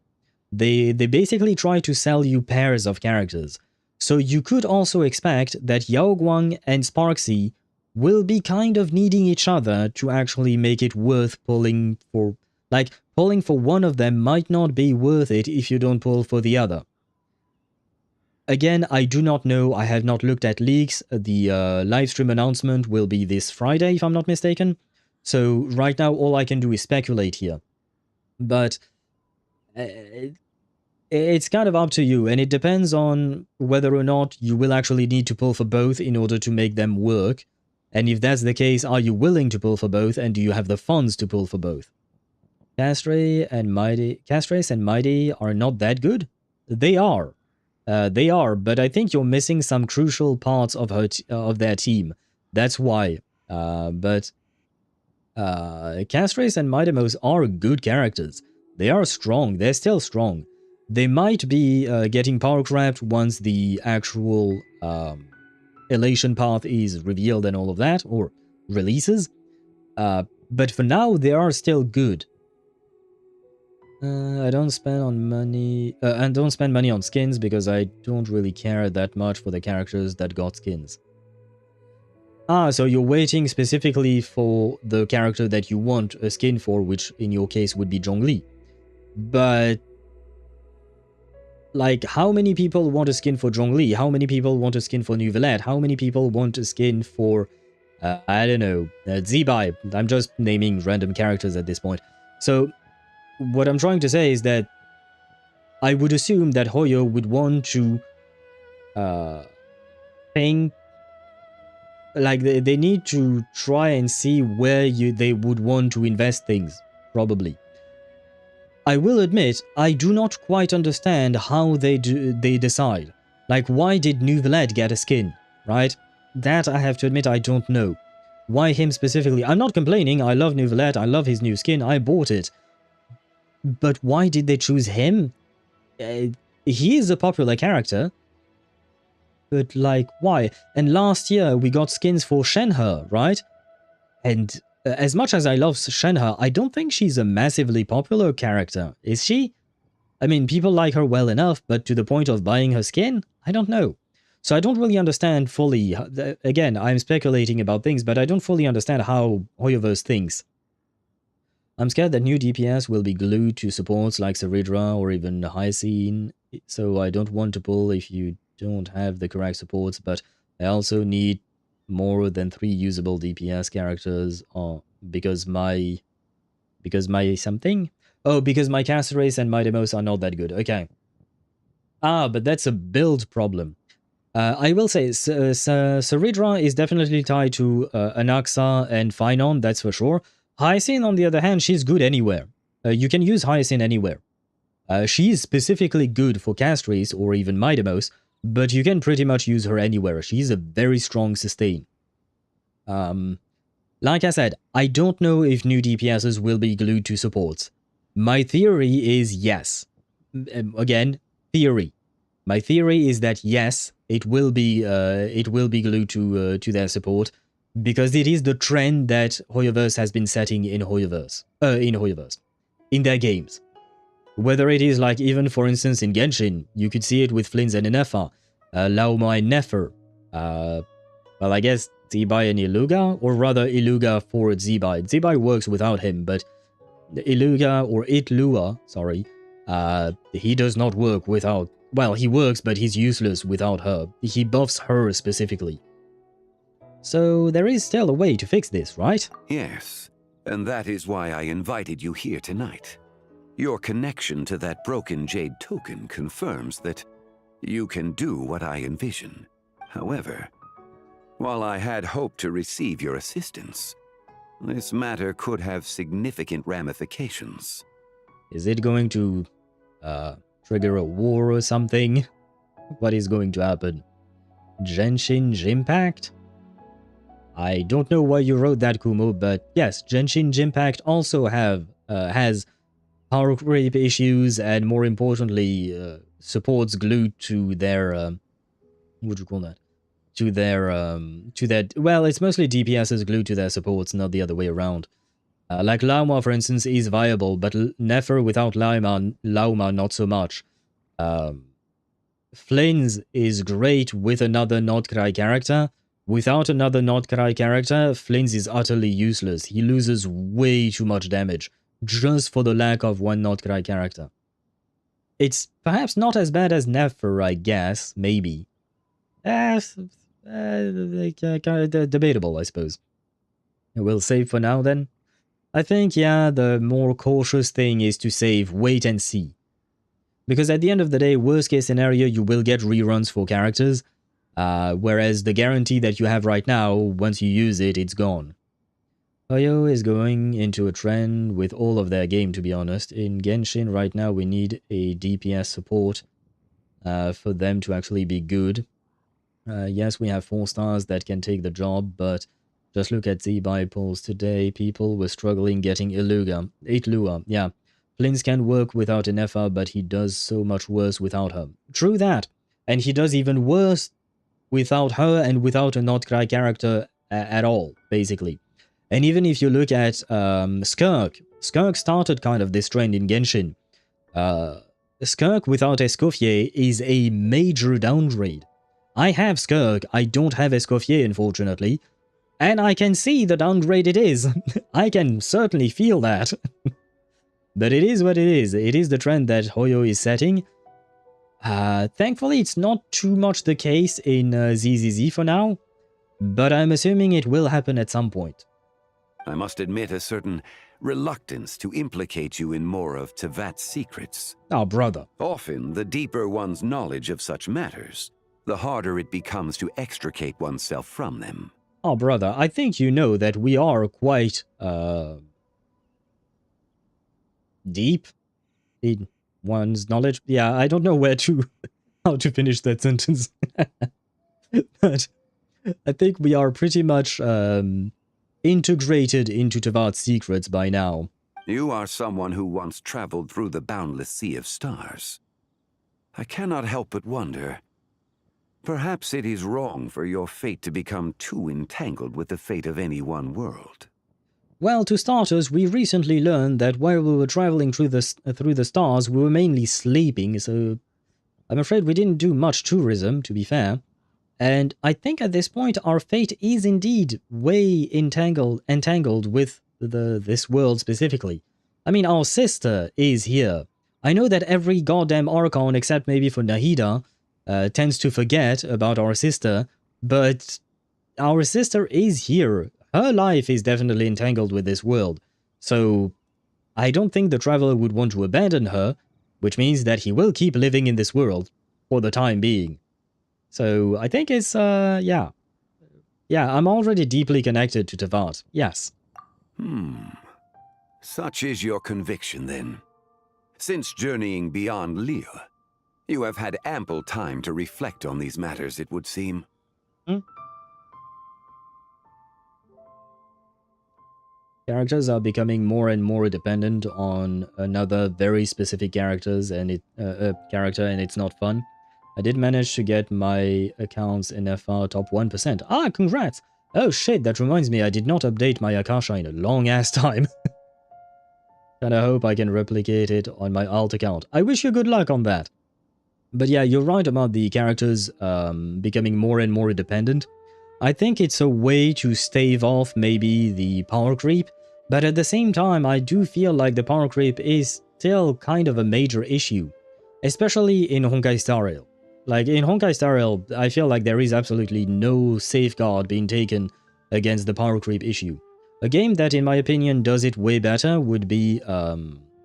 They basically try to sell you pairs of characters. So you could also expect that Yao Guang and Sparksy will be kind of needing each other to actually make it worth pulling for. Like, pulling for one of them might not be worth it if you don't pull for the other. Again, I do not know, I have not looked at leaks. The livestream announcement will be this Friday, if I'm not mistaken. So right now, all I can do is speculate here. But it's kind of up to you, and it depends on whether or not you will actually need to pull for both in order to make them work. And if that's the case, are you willing to pull for both, and do you have the funds to pull for both? Castrace and Mighty are not that good? They are. They are, but I think you're missing some crucial parts of their team. That's why. But Castrace and Mighty are good characters. They are strong. They're still strong. They might be getting power craft once the actual Elation path is revealed and all of that, or releases. But for now, they are still good. I don't spend on money, and don't spend money on skins because I don't really care that much for the characters that got skins. Ah, so you're waiting specifically for the character that you want a skin for, which in your case would be Zhongli. But, like, how many people want a skin for Zhongli? How many people want a skin for Neuvillette? How many people want a skin for, I don't know, Zibai? I'm just naming random characters at this point. So, what I'm trying to say is that I would assume that Hoyo would want to think, like, they need to try and see where they would want to invest things, probably. I will admit, I do not quite understand how they decide. Like, why did Neuvillette get a skin, right? That I have to admit I don't know. Why him specifically? I'm not complaining, I love Neuvillette, I love his new skin, I bought it. But why did they choose him? He is a popular character. But, like, why? And last year, we got skins for Shenhe, right? And as much as I love Shenhe, I don't think she's a massively popular character. Is she? I mean, people like her well enough, but to the point of buying her skin? I don't know. So I don't really understand fully. Again, I'm speculating about things, but I don't fully understand how HoYoVerse thinks. I'm scared that new DPS will be glued to supports like Saridra or even Hyacinth, so I don't want to pull if you don't have the correct supports, but I also need more than 3 usable DPS characters because my something? Oh, because my Castrace and my demos are not that good. Okay. Ah, but that's a build problem. I will say, Saridra is definitely tied to Anaxa and Phynon, that's for sure. Hyacinth, on the other hand, she's good anywhere. You can use Hyacinth anywhere. She is specifically good for Castrace or even Midemos, but you can pretty much use her anywhere. She's a very strong sustain. Like I said, I don't know if new DPSs will be glued to supports. My theory is yes. Again, theory. My theory is that yes, it will be glued to their support, because it is the trend that HoYoVerse has been setting in HoYoVerse, in their games. Whether it is like, even for instance in Genshin, you could see it with Flynn and Nefer, Lauma and Nefer, well, I guess Zibai and Iluga, or rather Iluga for Zibai. Zibai works without him, but Iluga, or Itlua, sorry, he does not work without, well, he works, but he's useless without her. He buffs her specifically. So there is still a way to fix this, right? Yes, and that is why I invited you here tonight. Your connection to that broken jade token confirms that you can do what I envision. However, while I had hoped to receive your assistance, this matter could have significant ramifications. Is it going to trigger a war or something? What is going to happen? Genshin Impact? I don't know why you wrote that, Kumo, but yes, Genshin Impact also has power creep issues, and more importantly, supports glued to their what do you call that? To their well, it's mostly DPSs glued to their supports, not the other way around. Like Lauma, for instance, is viable, but Nefer without Lauma not so much. Flynn's is great with another Nod-Krai character. Without another Nod-Krai character, Flynn's is utterly useless. He loses way too much damage, just for the lack of one Nod-Krai character. It's perhaps not as bad as Nefer, I guess, maybe. Debatable, I suppose. We'll save for now, then. I think, yeah, the more cautious thing is to save, wait and see. Because at the end of the day, worst case scenario, you will get reruns for characters, whereas the guarantee that you have right now, once you use it, it's gone. HoYo is going into a trend with all of their game, to be honest. In Genshin right now, we need a DPS support for them to actually be good. Yes, we have 4 stars that can take the job, but just look at Zibai polls today. People were struggling getting Itlua. Yeah, Flynn's can work without an Nefer, but he does so much worse without her. True that. And he does even worse without her and without a Nod-Krai character at all, basically. And even if you look at Skirk started kind of this trend in Genshin. Skirk without Escoffier is a major downgrade. I have Skirk, I don't have Escoffier, unfortunately. And I can see the downgrade it is. I can certainly feel that. But it is what it is. It is the trend that HoYo is setting. Thankfully, it's not too much the case in ZZZ for now. But I'm assuming it will happen at some point. I must admit a certain reluctance to implicate you in more of Teyvat's secrets. Oh, brother. Often, the deeper one's knowledge of such matters, the harder it becomes to extricate oneself from them. Oh, brother, I think you know that we are quite, deep in one's knowledge. Yeah, I don't know how to finish that sentence. But I think we are pretty much, integrated into Teyvat's secrets by now. You are someone who once traveled through the boundless sea of stars. I cannot help but wonder, perhaps it is wrong for your fate to become too entangled with the fate of any one world. Well, to starters, we recently learned that while we were traveling through the stars, we were mainly sleeping, so I'm afraid we didn't do much tourism, to be fair. And I think at this point our fate is indeed way entangled with this world specifically. I mean, our sister is here. I know that every goddamn Archon, except maybe for Nahida, tends to forget about our sister, but our sister is here. Her life is definitely entangled with this world. So I don't think the Traveler would want to abandon her, which means that he will keep living in this world for the time being. So I think it's, yeah. Yeah, I'm already deeply connected to Teyvat, yes. Such is your conviction, then. Since journeying beyond Liyue, you have had ample time to reflect on these matters, it would seem. Characters are becoming more and more dependent on another very specific character, and it's not fun. I did manage to get my accounts in FR top 1%. Ah, congrats! Oh shit, that reminds me, I did not update my Akasha in a long-ass time. Kinda hope I can replicate it on my alt account. I wish you good luck on that. But yeah, you're right about the characters becoming more and more independent. I think it's a way to stave off maybe the power creep, but at the same time, I do feel like the power creep is still kind of a major issue, especially in Honkai Star Rail. Like, in Honkai Star Rail, I feel like there is absolutely no safeguard being taken against the power creep issue. A game that, in my opinion, does it way better would be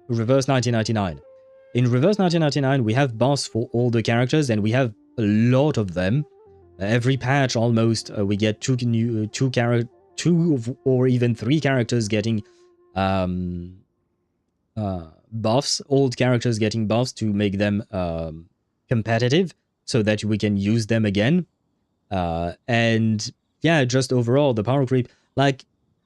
Reverse 1999. In Reverse 1999, we have buffs for all the characters, and we have a lot of them. Every patch, almost, we get two or even 3 characters getting buffs, old characters getting buffs to make them competitive, so that we can use them again. And yeah, just overall, the power creep. Like,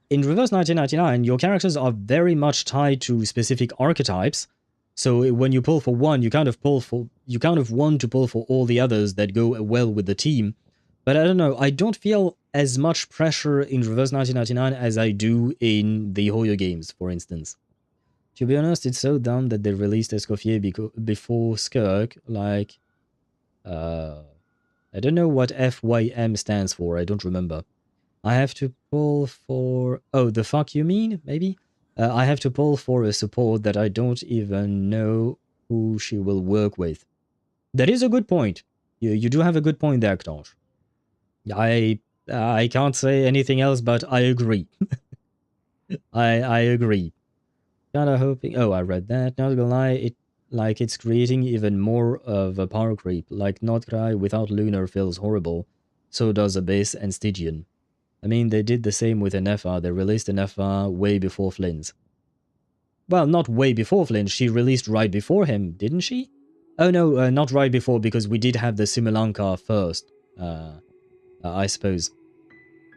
in Reverse 1999, your characters are very much tied to specific archetypes. So when you pull for one, you kind of want to pull for all the others that go well with the team. But I don't know, I don't feel as much pressure in Reverse 1999 as I do in the HoYo games, for instance. To be honest, it's so dumb that they released Escoffier before Skirk, like... I don't know what FYM stands for, I don't remember. I have to pull for... Oh, the fuck you mean, maybe? I have to pull for a support that I don't even know who she will work with. That is a good point. You do have a good point there, Ktosh. I can't say anything else, but I agree. I agree. Kinda hoping... Oh, I read that. Not gonna lie, it's creating even more of a power creep. Like Nod-Krai without Lunar feels horrible. So does Abyss and Stygian. I mean, they did the same with NFR. They released NFR way before Flynn's. Well, not way before Flynn. She released right before him, didn't she? Oh no, not right before, because we did have the Simulanka first. I suppose.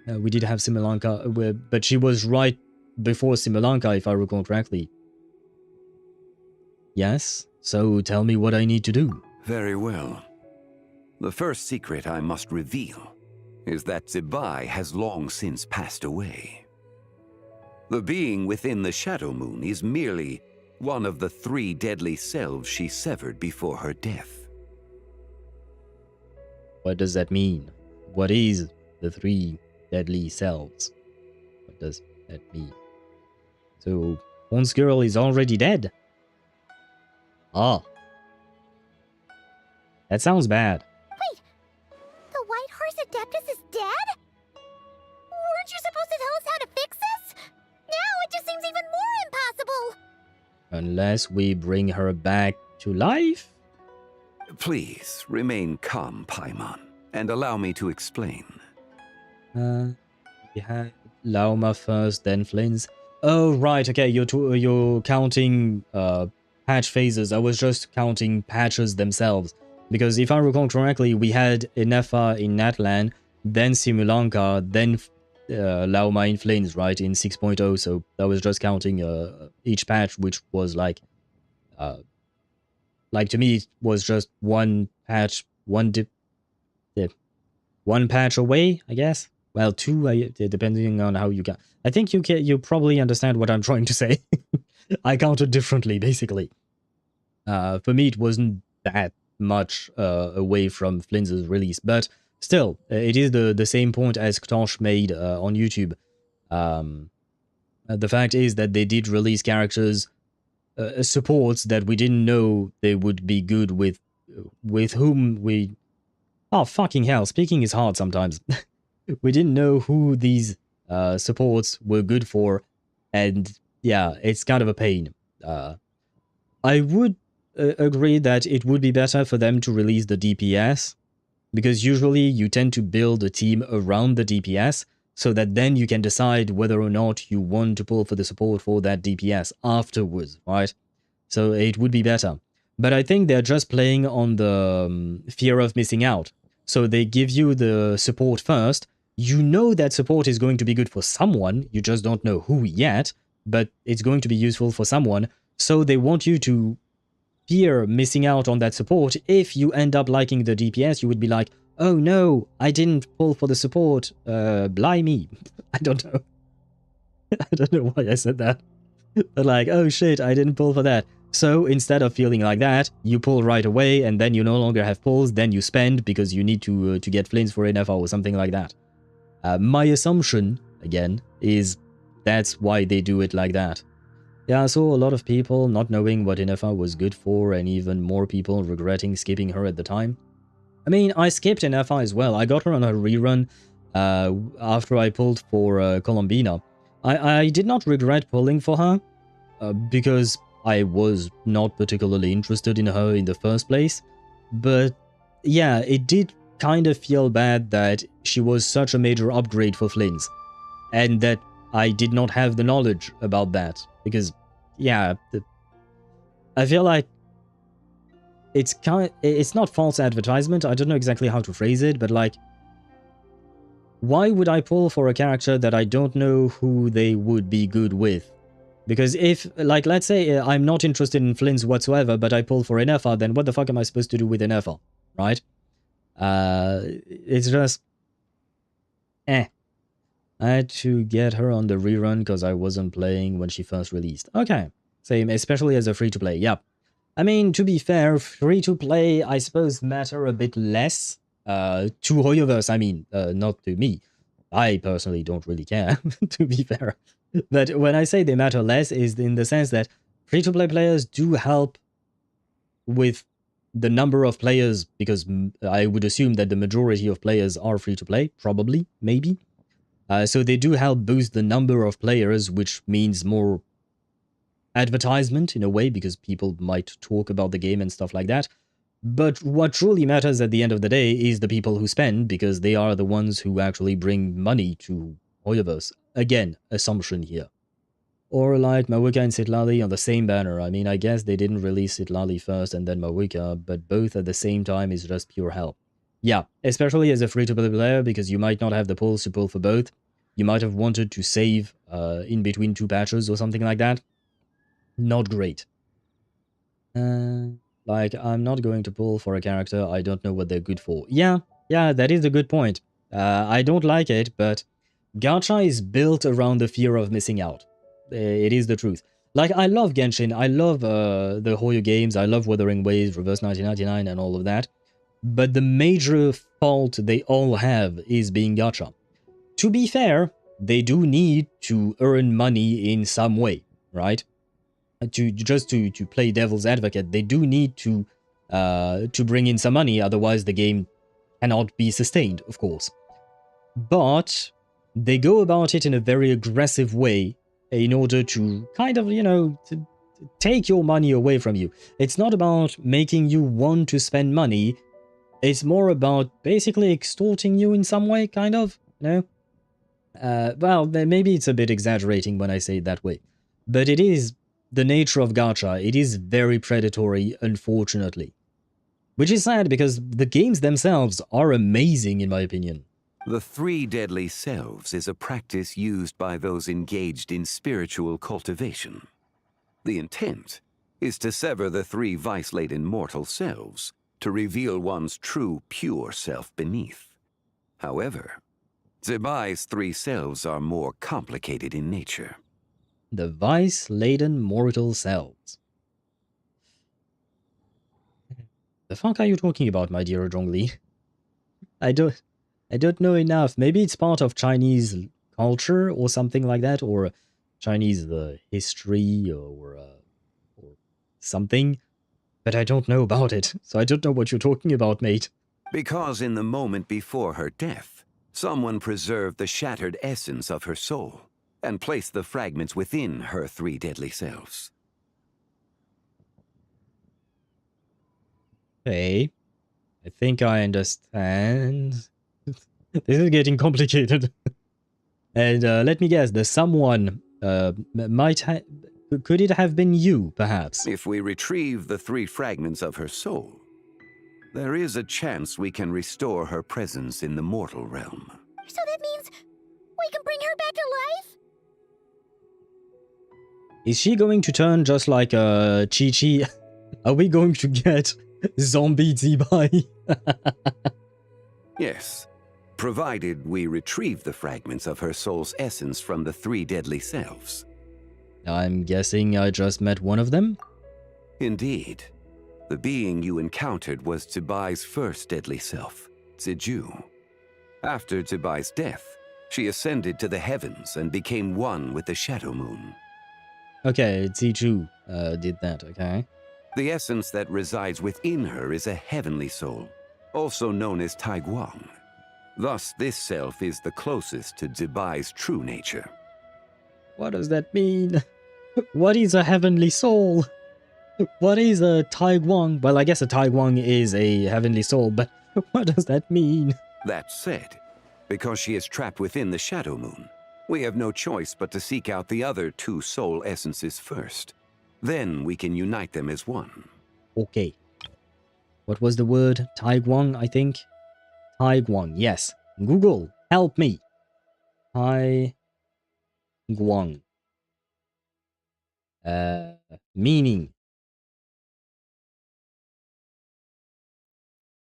We did have Simulanka, but she was right before Simulanka, if I recall correctly. Yes? So tell me what I need to do. Very well. The first secret I must reveal is that Zibai has long since passed away. The being within the Shadow Moon is merely one of the 3 deadly selves she severed before her death. What does that mean? What is the 3 deadly selves? What does that mean? So, Honse Girl is already dead? Ah. That sounds bad. The White Horse Adeptus is dead? Weren't you supposed to tell us how to fix this? Now it just seems even more impossible! Unless we bring her back to life? Please, remain calm, Paimon, and allow me to explain. We had Lauma first, then Flynn's. Oh, right, okay, you're counting patch phases. I was just counting patches themselves. Because if I recall correctly, we had Inefa in Natlan, then Simulanka, then Lauma in Flynn's, right, in 6.0. So that was just counting each patch, which was like to me, it was just one patch, one patch away, I guess. Well, 2, depending on how you count. I think you probably understand what I'm trying to say. I counted differently, basically. For me, it wasn't that much away from Flynn's release, but still, it is the same point as Ktosh made on YouTube. The fact is that they did release characters, supports that we didn't know they would be good with whom we... Oh, fucking hell, speaking is hard sometimes. We didn't know who these supports were good for, and yeah, it's kind of a pain. I would agree that it would be better for them to release the DPS, because usually you tend to build a team around the DPS, so that then you can decide whether or not you want to pull for the support for that DPS afterwards, right? So it would be better. But I think they're just playing on the fear of missing out. So they give you the support first. You know that support is going to be good for someone, you just don't know who yet, but it's going to be useful for someone, so they want you to fear missing out on that support. If you end up liking the DPS, you would be like, oh no, I didn't pull for the support. Blimey. I don't know. I don't know why I said that. But like, oh shit, I didn't pull for that. So instead of feeling like that, you pull right away and then you no longer have pulls, then you spend because you need to get flints for NFR or something like that. My assumption, again, is that's why they do it like that. Yeah, I saw a lot of people not knowing what NFR was good for and even more people regretting skipping her at the time. I mean, I skipped NFR as well. I got her on a rerun after I pulled for Colombina. I did not regret pulling for her because I was not particularly interested in her in the first place. But yeah, it did kind of feel bad that she was such a major upgrade for Flynn's. And that I did not have the knowledge about that. Because, yeah, I feel like it's not false advertisement. I don't know exactly how to phrase it, but like, why would I pull for a character that I don't know who they would be good with? Because if, like, let's say I'm not interested in Flynn's whatsoever, but I pull for NFR, then what the fuck am I supposed to do with NFR, right? It's just, I had to get her on the rerun because I wasn't playing when she first released. Okay, same, especially as a free-to-play, yeah. I mean, to be fair, free-to-play, I suppose, matter a bit less to HoYoVerse, I mean, not to me. I personally don't really care, to be fair. But when I say they matter less is in the sense that free-to-play players do help with the number of players, because I would assume that the majority of players are free-to-play, probably, maybe. So they do help boost the number of players, which means more advertisement in a way, because people might talk about the game and stuff like that. But what truly matters at the end of the day is the people who spend, because they are the ones who actually bring money to HoYoVerse. Again, assumption here. Or like Mawuka and Citlali on the same banner. I mean, I guess they didn't release Citlali first and then Mawuka, but both at the same time is just pure hell. Yeah, especially as a free-to-play player, because you might not have the pulls to pull for both. You might have wanted to save in between two patches or something like that. Not great. Like, I'm not going to pull for a character I don't know what they're good for. Yeah, that is a good point. I don't like it, but gacha is built around the fear of missing out. It is the truth. Like, I love Genshin, I love the HoYo games, I love Wuthering Waves, Reverse 1999 and all of that. But the major fault they all have is being gacha. To be fair, they do need to earn money in some way, right? To play devil's advocate, they do need to bring in some money, otherwise the game cannot be sustained, of course. But they go about it in a very aggressive way in order to kind of, you know, to take your money away from you. It's not about making you want to spend money, it's more about basically extorting you in some way, kind of, you know? Well, maybe it's a bit exaggerating when I say it that way, but it is the nature of gacha. It is very predatory, unfortunately. Which is sad, because the games themselves are amazing, in my opinion. The 3 deadly selves is a practice used by those engaged in spiritual cultivation. The intent is to sever the 3 vice-laden mortal selves to reveal one's true, pure self beneath. However, Zibai's 3 selves are more complicated in nature. The vice-laden mortal selves. The fuck are you talking about, my dear Zhongli? I don't know enough. Maybe it's part of Chinese culture or something like that, or Chinese history or something. But I don't know about it, so I don't know what you're talking about, mate. Because in the moment before her death, someone preserved the shattered essence of her soul and placed the fragments within her 3 deadly selves. Okay, I think I understand. This is getting complicated. And let me guess, the someone could it have been you, perhaps? If we retrieve the 3 fragments of her soul, there is a chance we can restore her presence in the mortal realm. So that means we can bring her back to life? Is she going to turn just like Chi-Chi Are we going to get zombie Zibai? Yes, provided we retrieve the fragments of her soul's essence from the 3 deadly selves. I'm guessing I just met one of them? Indeed. The being you encountered was Zibai's first deadly self, Ziju. After Zibai's death, she ascended to the heavens and became one with the Shadow Moon. Okay, Ziju did that, okay. The essence that resides within her is a heavenly soul, also known as Taiguang. Thus, this self is the closest to Zibai's true nature. What does that mean? What is a heavenly soul? What is a Taiguang? Well, I guess a Taiguang is a heavenly soul, but what does that mean? That said, because she is trapped within the Shadow Moon, we have no choice but to seek out the other 2 soul essences first. Then we can unite them as one. Okay. What was the word? Taiguang, I think? Taiguang, yes. Google, help me. Taiguang. Meaning.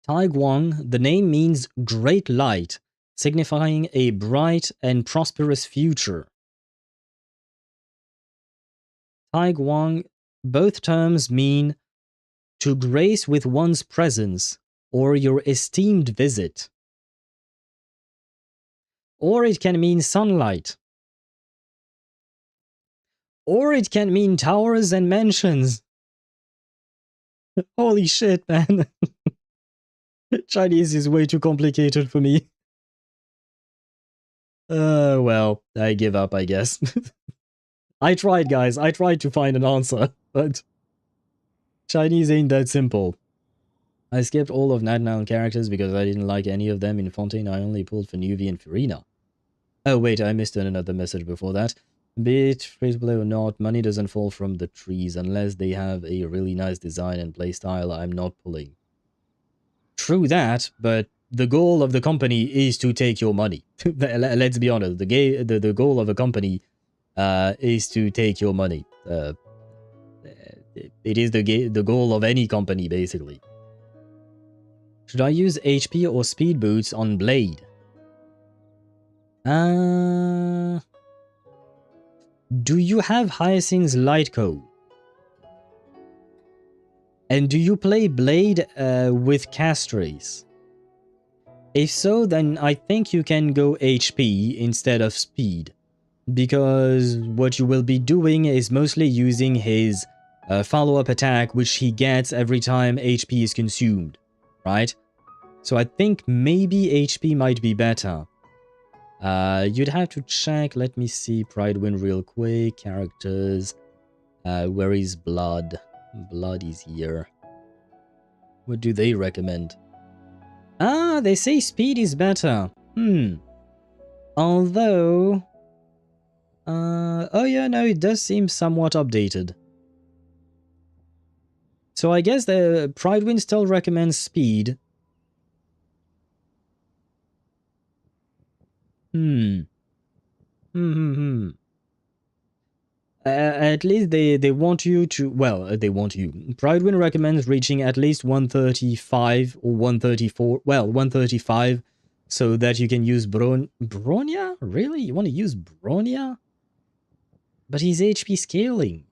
Taiguang, the name means great light, signifying a bright and prosperous future. Taiguang, both terms mean to grace with one's presence or your esteemed visit. Or it can mean sunlight. Or it can mean towers and mansions. Holy shit, man. Chinese is way too complicated for me. Well, I give up, I guess. I tried, guys. I tried to find an answer, but Chinese ain't that simple. I skipped all of Nat9 characters because I didn't like any of them in Fontaine. I only pulled for Nuvi and Farina. Oh, wait, I missed another message before that. Be it free-to-play or not, money doesn't fall from the trees unless they have a really nice design and playstyle. I'm not pulling. True that, but the goal of the company is to take your money. Let's be honest. The goal of a company is to take your money. It is the goal of any company, basically. Should I use HP or speed boots on Blade? Do you have Hyacinth's Light Code? And do you play Blade with Castries? If so, then I think you can go HP instead of Speed. Because what you will be doing is mostly using his follow-up attack, which he gets every time HP is consumed, right? So I think maybe HP might be better. You'd have to check, let me see Pridewind real quick, characters, where is Blood? Blood is here. What do they recommend? Ah, they say speed is better. Although... oh yeah, no, it does seem somewhat updated. So I guess the Pridewind still recommends speed. At least they want you to... Well, they want you. Pridewind recommends reaching at least 135 or 134... Well, 135 so that you can use Bronya? Really? You want to use Bronya? But he's HP scaling.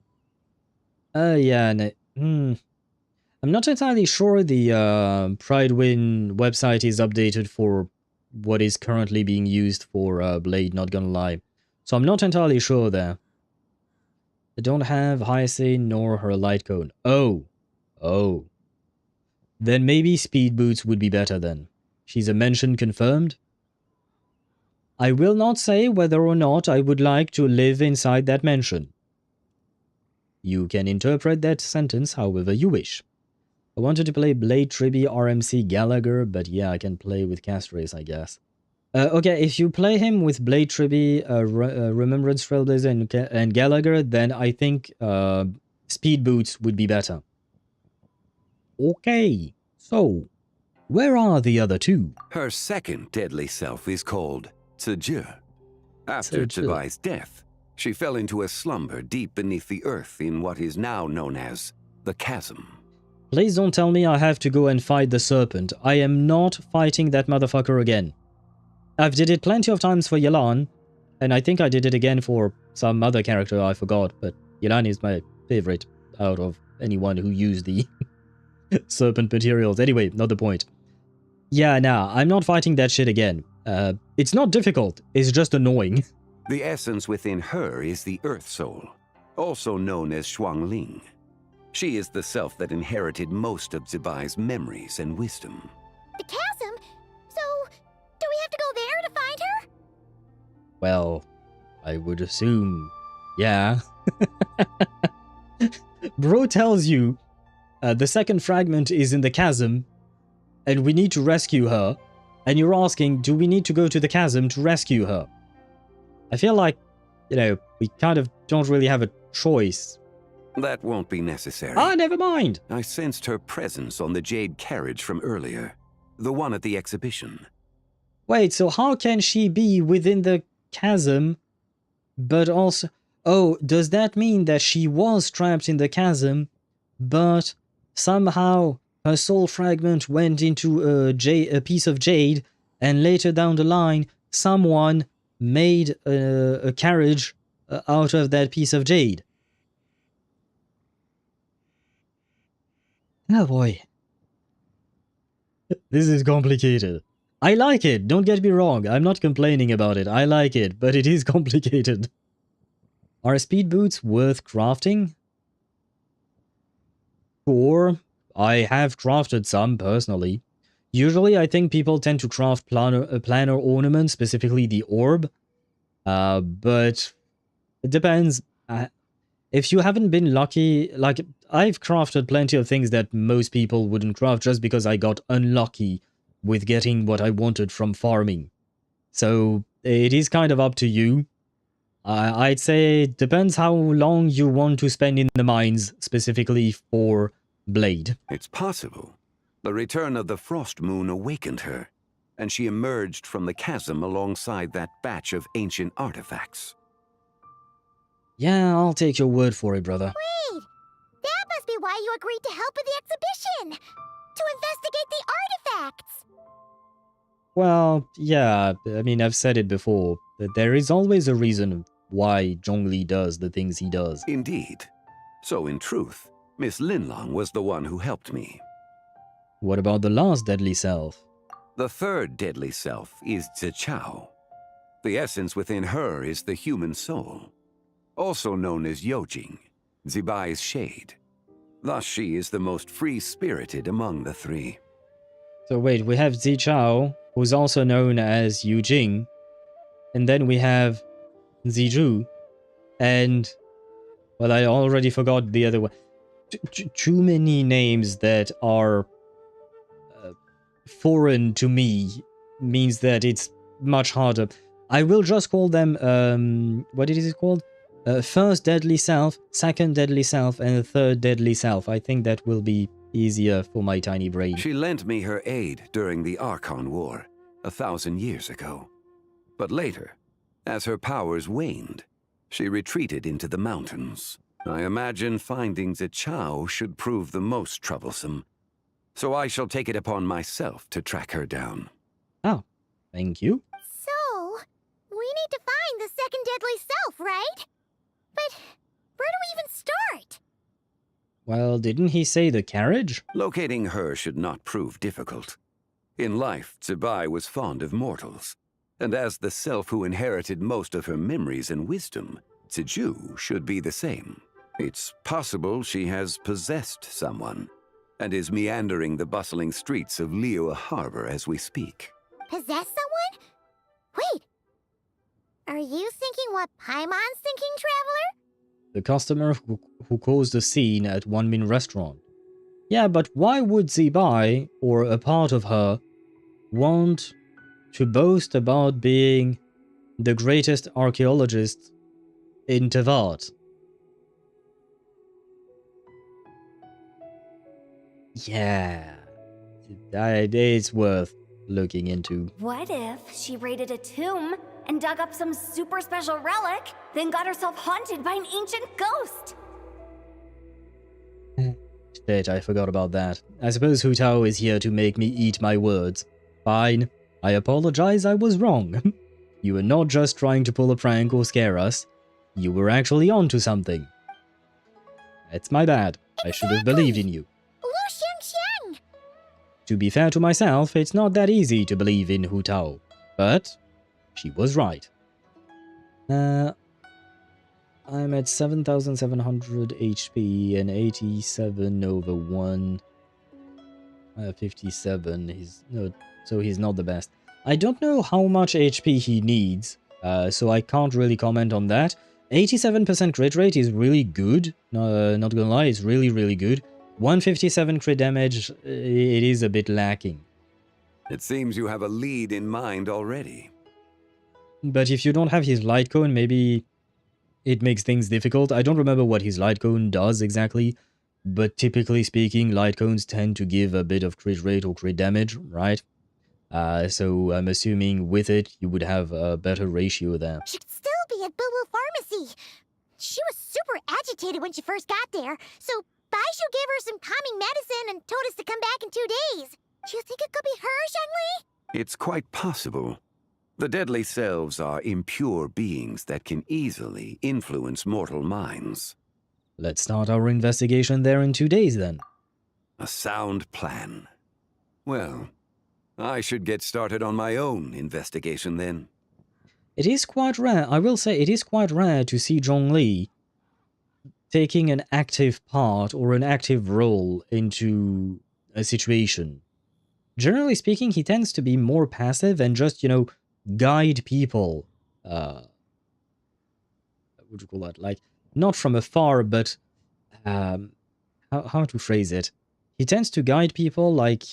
Yeah, no, I'm not entirely sure the Pridewind website is updated for what is currently being used for Blade, not gonna lie. So I'm not entirely sure there. I don't have Hyacinth nor her light cone. Oh. Then maybe speed boots would be better then. She's a mention confirmed. I will not say whether or not I would like to live inside that mansion. You can interpret that sentence however you wish. I wanted to play Blade Triby RMC Gallagher, but yeah, I can play with Castries, I guess. Okay, if you play him with Blade Triby, Remembrance Trailblazer and Gallagher, then I think Speed Boots would be better. Okay, so where are the other two? Her second deadly self is called Ziju. After Zibai's death, she fell into a slumber deep beneath the earth in what is now known as the Chasm. Please don't tell me I have to go and fight the serpent. I am not fighting that motherfucker again. I've did it plenty of times for Yelan, and I think I did it again for some other character I forgot, but Yelan is my favorite out of anyone who used the serpent materials. Anyway, not the point. Yeah, nah, I'm not fighting that shit again. It's not difficult, it's just annoying. The essence within her is the Earth Soul, also known as Xuangling. She is the self that inherited most of Zibai's memories and wisdom. The chasm? So, do we have to go there to find her? Well, I would assume, yeah. Bro tells you the second fragment is in the chasm, and we need to rescue her, and you're asking, do we need to go to the chasm to rescue her? I feel like, you know, we kind of don't really have a choice. That won't be necessary. Ah, never mind. I sensed her presence on the jade carriage from earlier, the one at the exhibition. Wait, so how can she be within the chasm, but also... Oh, does that mean that she was trapped in the chasm, but somehow her soul fragment went into a piece of jade, and later down the line, someone made a carriage out of that piece of jade? Oh boy. This is complicated. I like it, don't get me wrong, I'm not complaining about it, I like it, but it is complicated. Are speed boots worth crafting? Sure, I have crafted some personally. Usually I think people tend to craft planner ornaments, specifically the orb, but it depends. If you haven't been lucky, like I've crafted plenty of things that most people wouldn't craft just because I got unlucky with getting what I wanted from farming. So it is kind of up to you. I'd say it depends how long you want to spend in the mines, specifically for Blade. It's possible. The return of the Frost Moon awakened her, and she emerged from the chasm alongside that batch of ancient artifacts. Yeah, I'll take your word for it, brother. Wait! That must be why you agreed to help with the exhibition! To investigate the artifacts! Well, yeah, I mean, I've said it before, that there is always a reason why Zhongli does the things he does. Indeed. So in truth, Miss Linlong was the one who helped me. What about the last deadly self? The third deadly self is Zichao. The essence within her is the human soul, also known as Yojing, Zibai's shade. Thus she is the most free-spirited among the three. So wait, we have Zichao, who's also known as Yujing, and then we have Zizhu, and... well, I already forgot the other one. Too many names that are foreign to me means that it's much harder. I will just call them, what is it called? First deadly self, second deadly self, and third deadly self. I think that will be easier for my tiny brain. She lent me her aid during the Archon War, 1,000 years ago. But later, as her powers waned, she retreated into the mountains. I imagine finding Zichao should prove the most troublesome, so I shall take it upon myself to track her down. Oh, thank you. So, we need to find the second deadly self, right? But where do we even start? Well, didn't he say the carriage? Locating her should not prove difficult. In life, Zibai was fond of mortals, and as the self who inherited most of her memories and wisdom, Zizhu should be the same. It's possible she has possessed someone, and is meandering the bustling streets of Liyue Harbor as we speak. Possess someone? Wait! Are you thinking what Paimon's thinking, Traveler? The customer who caused a scene at Wanmin Restaurant. Yeah, but why would Zibai, or a part of her, want to boast about being the greatest archaeologist in Teyvat? Yeah, it's worth looking into. What if she raided a tomb and dug up some super special relic, then got herself haunted by an ancient ghost? Shit, I forgot about that. I suppose Hu Tao is here to make me eat my words. Fine. I apologize, I was wrong. You were not just trying to pull a prank or scare us. You were actually onto something. It's my bad. I should have believed in you. Lu Xiangxiang! To be fair to myself, it's not that easy to believe in Hu Tao. But she was right. I'm at 7,700 HP and 87 over 1. 57. So he's not the best. I don't know how much HP he needs, so I can't really comment on that. 87% crit rate is really good. Not gonna lie, it's really, really good. 157 crit damage, it is a bit lacking. It seems you have a lead in mind already. But if you don't have his light cone, maybe it makes things difficult. I don't remember what his light cone does exactly, but typically speaking, light cones tend to give a bit of crit rate or crit damage, right? So I'm assuming with it, you would have a better ratio there. Should still be at Boo Boo Pharmacy. She was super agitated when she first got there, so Baishu gave her some calming medicine and told us to come back in 2 days. Do you think it could be her, Zhengli? It's quite possible. The deadly selves are impure beings that can easily influence mortal minds. Let's start our investigation there in 2 days, then. A sound plan. Well, I should get started on my own investigation then. It is quite rare, I will say, it is quite rare to see Zhongli taking an active part or an active role into a situation. Generally speaking, he tends to be more passive and just, you know, guide people. What would you call that? Like, not from afar, but how to phrase it? He tends to guide people, like,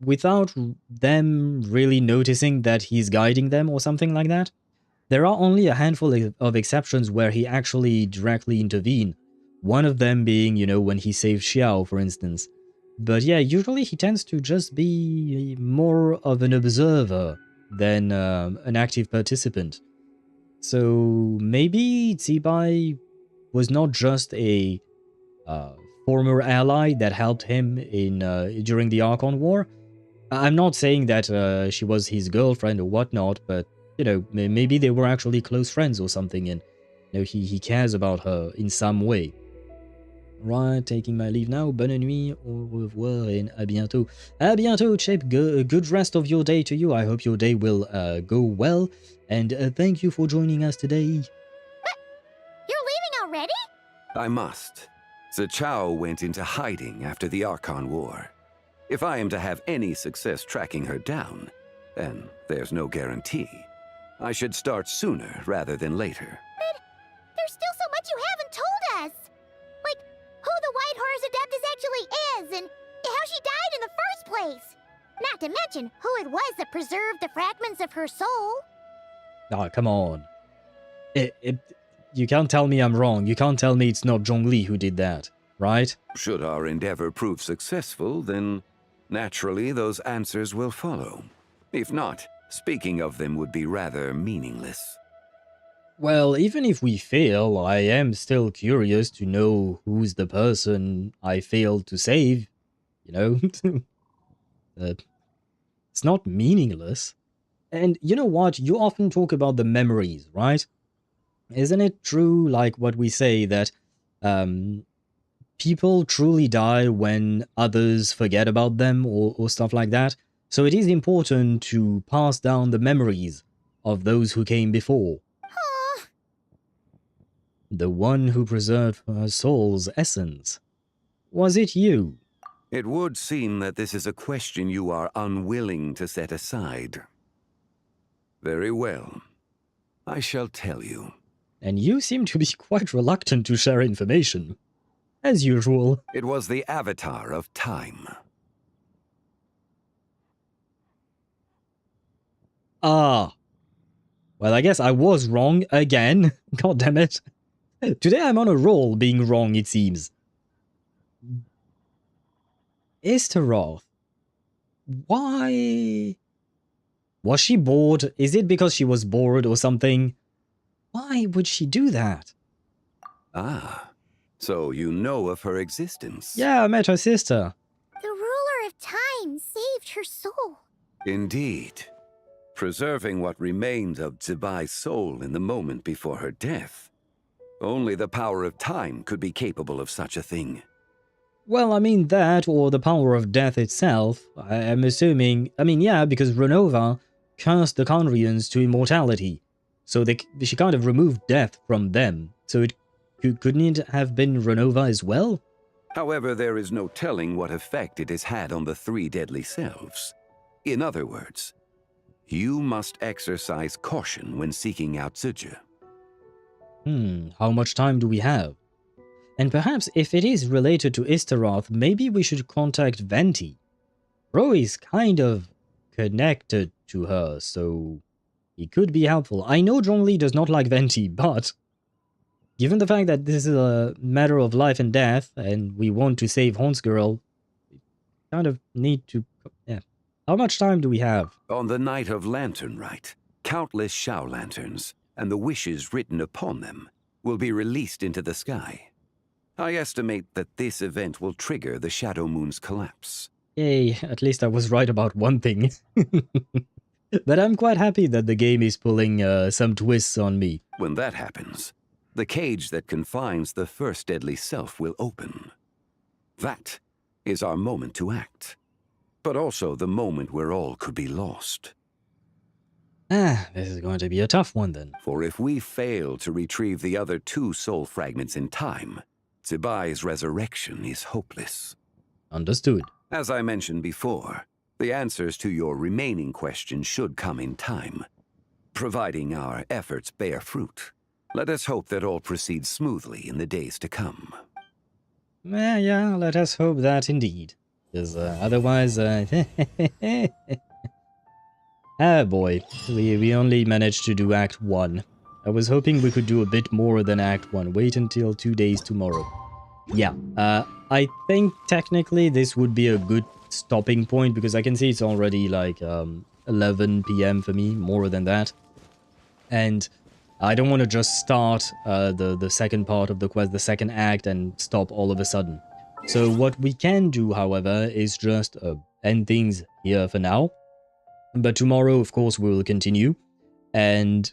without them really noticing that he's guiding them or something like that. There are only a handful of exceptions where he actually directly intervened. One of them being, you know, when he saved Xiao, for instance. But yeah, usually he tends to just be more of an observer than an active participant. So maybe Zibai was not just a former ally that helped him in during the Archon War. I'm not saying that she was his girlfriend or whatnot, but, you know, maybe they were actually close friends or something, and, you know, he cares about her in some way. Right, taking my leave now. Bonne nuit, au revoir, and à bientôt. À bientôt, Chip. Good rest of your day to you. I hope your day will go well, and thank you for joining us today. You're leaving already? I must. Zichao went into hiding after the Archon War. If I am to have any success tracking her down, then there's no guarantee. I should start sooner rather than later. But there's still so much you haven't told us. Like, who the White Horse Adeptus actually is, and how she died in the first place. Not to mention who it was that preserved the fragments of her soul. Oh, come on. You can't tell me I'm wrong. You can't tell me it's not Zhongli who did that, right? Should our endeavor prove successful, then naturally those answers will follow. If not, speaking of them would be rather meaningless. Well, even if we fail, I am still curious to know who's the person I failed to save, you know? It's not meaningless. And you know what? You often talk about the memories, right? Isn't it true, like what we say, that people truly die when others forget about them or stuff like that? So it is important to pass down the memories of those who came before. The one who preserved her soul's essence. Was it you? It would seem that this is a question you are unwilling to set aside. Very well. I shall tell you. And you seem to be quite reluctant to share information. As usual. It was the Avatar of Time. Ah. Well, I guess I was wrong again. God damn it. Today I'm on a roll being wrong, it seems. Istaroth. Why? Was she bored? Is it because she was bored or something? Why would she do that? Ah, So you know of her existence? Yeah, I met her sister. The ruler of time saved her soul. Indeed. Preserving what remained of Zibai's soul in the moment before her death. Only the power of time could be capable of such a thing. Well, I mean that, or the power of death itself. I'm assuming... I mean, yeah, because Renova cursed the Conrians to immortality. So she kind of removed death from them. So couldn't it have been Renova as well? However, there is no telling what effect it has had on the three deadly selves. In other words, you must exercise caution when seeking out Zhuge. How much time do we have? And perhaps if it is related to Istaroth, maybe we should contact Venti. Bro is kind of connected to her, so he could be helpful. I know Zhongli does not like Venti, but given the fact that this is a matter of life and death, and we want to save Honse Girl, we kind of need to... Yeah. How much time do we have? On the night of Lantern Rite, countless Shao lanterns, and the wishes written upon them, will be released into the sky. I estimate that this event will trigger the Shadow Moon's collapse. Yay, at least I was right about one thing. But I'm quite happy that the game is pulling some twists on me. When that happens, the cage that confines the first deadly self will open. That is our moment to act, but also the moment where all could be lost. This is going to be a tough one then. For if we fail to retrieve the other two soul fragments in time, Zibai's resurrection is hopeless. Understood. As I mentioned before, the answers to your remaining questions should come in time, providing our efforts bear fruit. Let us hope that all proceeds smoothly in the days to come. Yeah, let us hope that indeed. Because otherwise... Ah boy, we only managed to do Act 1. I was hoping we could do a bit more than Act 1. Wait until 2 days tomorrow. Yeah, I think technically this would be a good stopping point because I can see it's already like 11 PM for me, more than that. And I don't want to just start the second part of the quest, the second act, and stop all of a sudden. So what we can do, however, is just end things here for now. But tomorrow, of course, we will continue. And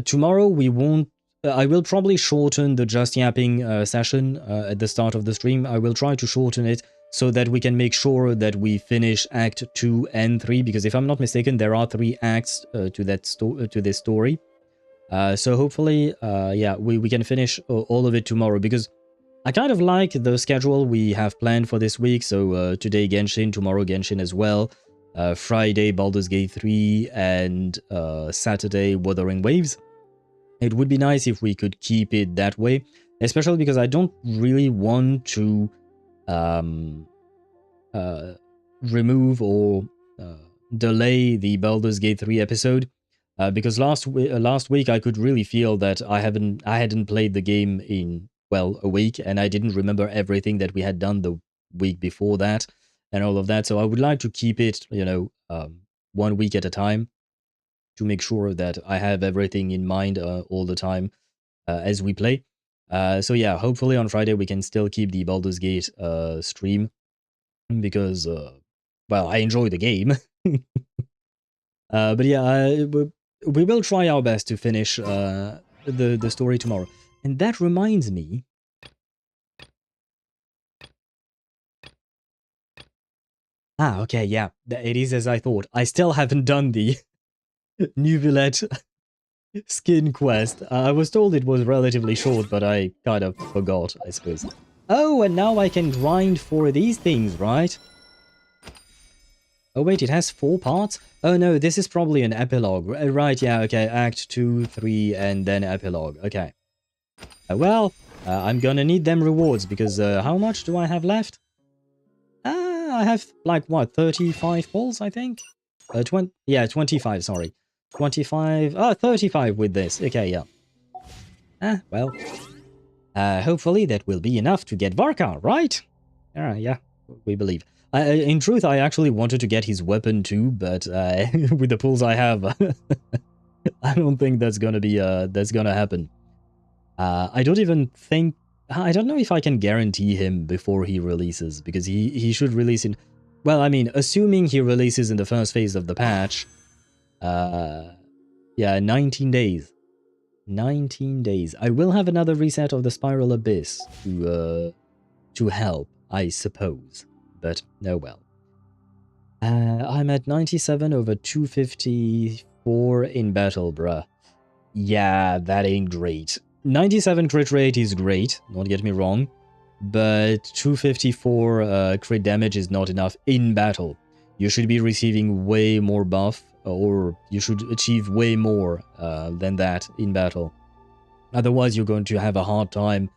tomorrow we won't... I will probably shorten the Just Yapping session at the start of the stream. I will try to shorten it so that we can make sure that we finish Act 2 and 3. Because if I'm not mistaken, there are 3 acts to this story. So hopefully, yeah, we can finish all of it tomorrow. Because I kind of like the schedule we have planned for this week. So today Genshin, tomorrow Genshin as well. Friday Baldur's Gate 3 and Saturday Wuthering Waves. It would be nice if we could keep it that way, especially because I don't really want to remove or delay the Baldur's Gate 3 episode because last week I could really feel that I hadn't played the game in, well, a week, and I didn't remember everything that we had done the week before that. And all of that, so I would like to keep it, 1 week at a time to make sure that I have everything in mind all the time as we play. So yeah, hopefully on Friday we can still keep the Baldur's Gate stream because, well, I enjoy the game. But yeah, we will try our best to finish the story tomorrow. And that reminds me... Ah, okay, yeah, it is as I thought. I still haven't done the Nuvillette skin quest. I was told it was relatively short, but I kind of forgot, I suppose. Oh, and now I can grind for these things, right? Oh wait, it has 4 parts? Oh no, this is probably an epilogue. Right, yeah, okay, Act 2, 3, and then epilogue. Okay. Well, I'm gonna need them rewards, because how much do I have left? I have, like, what, 35 balls, I think? 25, sorry. 25, 35 with this. Okay, yeah. Well. Hopefully that will be enough to get Varka, right? Yeah, we believe. In truth, I actually wanted to get his weapon too, but with the pulls I have, I don't think that's gonna be, that's gonna happen. I don't even think I don't know if I can guarantee him before he releases, because he should release in... Well, I mean, assuming he releases in the first phase of the patch, yeah, 19 days. 19 days. I will have another reset of the Spiral Abyss to help, I suppose. But, oh well. I'm at 97 over 254 in battle, bruh. Yeah, that ain't great. 97 crit rate is great, don't get me wrong, but 254 crit damage is not enough in battle. You should be receiving way more buff, or you should achieve way more than that in battle. Otherwise, you're going to have a hard time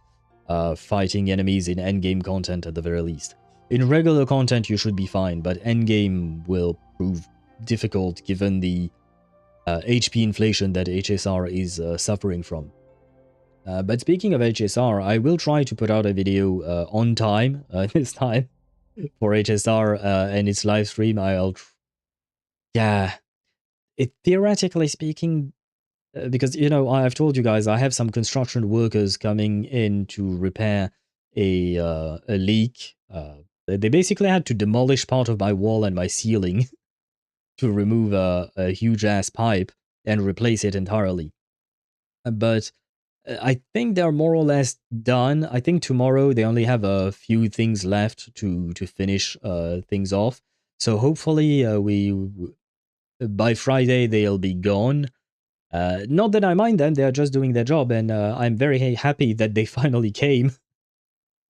fighting enemies in endgame content at the very least. In regular content, you should be fine, but endgame will prove difficult given the HP inflation that HSR is suffering from. But speaking of HSR, I will try to put out a video on time this time for HSR and its live stream. Yeah, theoretically speaking, because, you know, I've told you guys I have some construction workers coming in to repair a leak. They basically had to demolish part of my wall and my ceiling to remove a huge-ass pipe and replace it entirely. But I think they're more or less done. I think tomorrow they only have a few things left to finish things off. So hopefully by Friday they'll be gone. Not that I mind them, they're just doing their job, and I'm very happy that they finally came.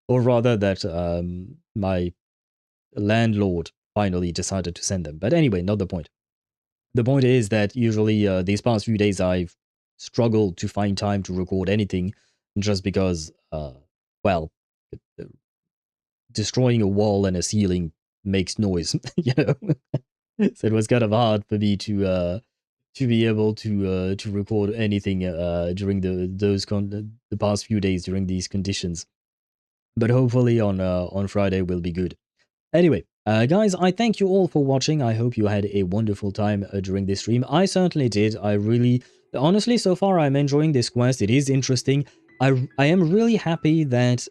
Or rather that my landlord finally decided to send them. But anyway, not the point. The point is that usually these past few days I've struggled to find time to record anything, just because, well, destroying a wall and a ceiling makes noise, you know? So it was kind of hard for me to be able to record anything during the past few days during these conditions. But hopefully on Friday will be good. Anyway, guys, I thank you all for watching. I hope you had a wonderful time during this stream. I certainly did. I really, honestly, so far I'm enjoying this quest. It is interesting. I am really happy that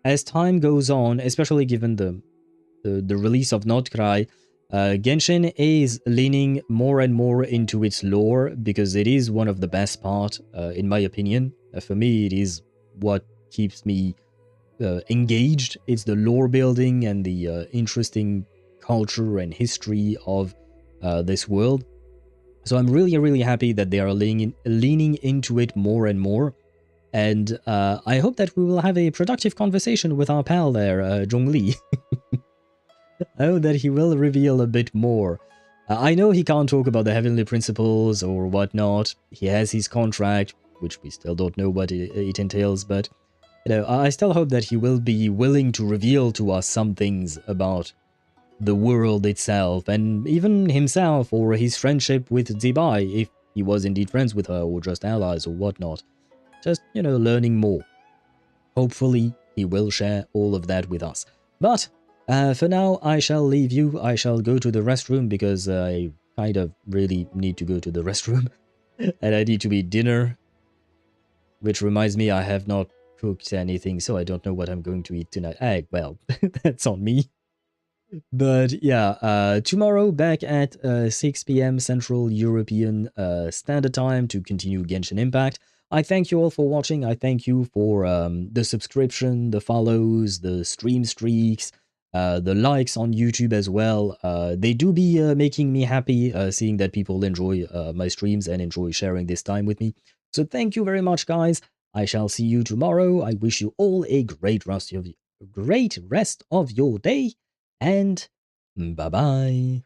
as time goes on, especially given the release of Nod-Krai, Genshin is leaning more and more into its lore, because it is one of the best part, in my opinion. For me, it is what keeps me engaged. It's the lore building and the interesting culture and history of this world. So I'm really, really happy that they are leaning into it more and more. And I hope that we will have a productive conversation with our pal there, Zhongli. I hope that he will reveal a bit more. I know he can't talk about the heavenly principles or whatnot. He has his contract, which we still don't know what it entails, but you know, I still hope that he will be willing to reveal to us some things about the world itself, and even himself, or his friendship with Zibai, if he was indeed friends with her, or just allies, or whatnot. Just, you know, learning more. Hopefully, he will share all of that with us. But, for now, I shall leave you. I shall go to the restroom, because I kind of really need to go to the restroom. And I need to eat dinner. Which reminds me, I have not cooked anything, so I don't know what I'm going to eat tonight. Well, that's on me. But yeah, tomorrow back at 6 p.m. Central European Standard Time to continue Genshin Impact. I thank you all for watching. I thank you for the subscription, the follows, the stream streaks, the likes on YouTube as well. They do be making me happy seeing that people enjoy my streams and enjoy sharing this time with me. So thank you very much, guys. I shall see you tomorrow. I wish you all a great rest of your day, and bye-bye.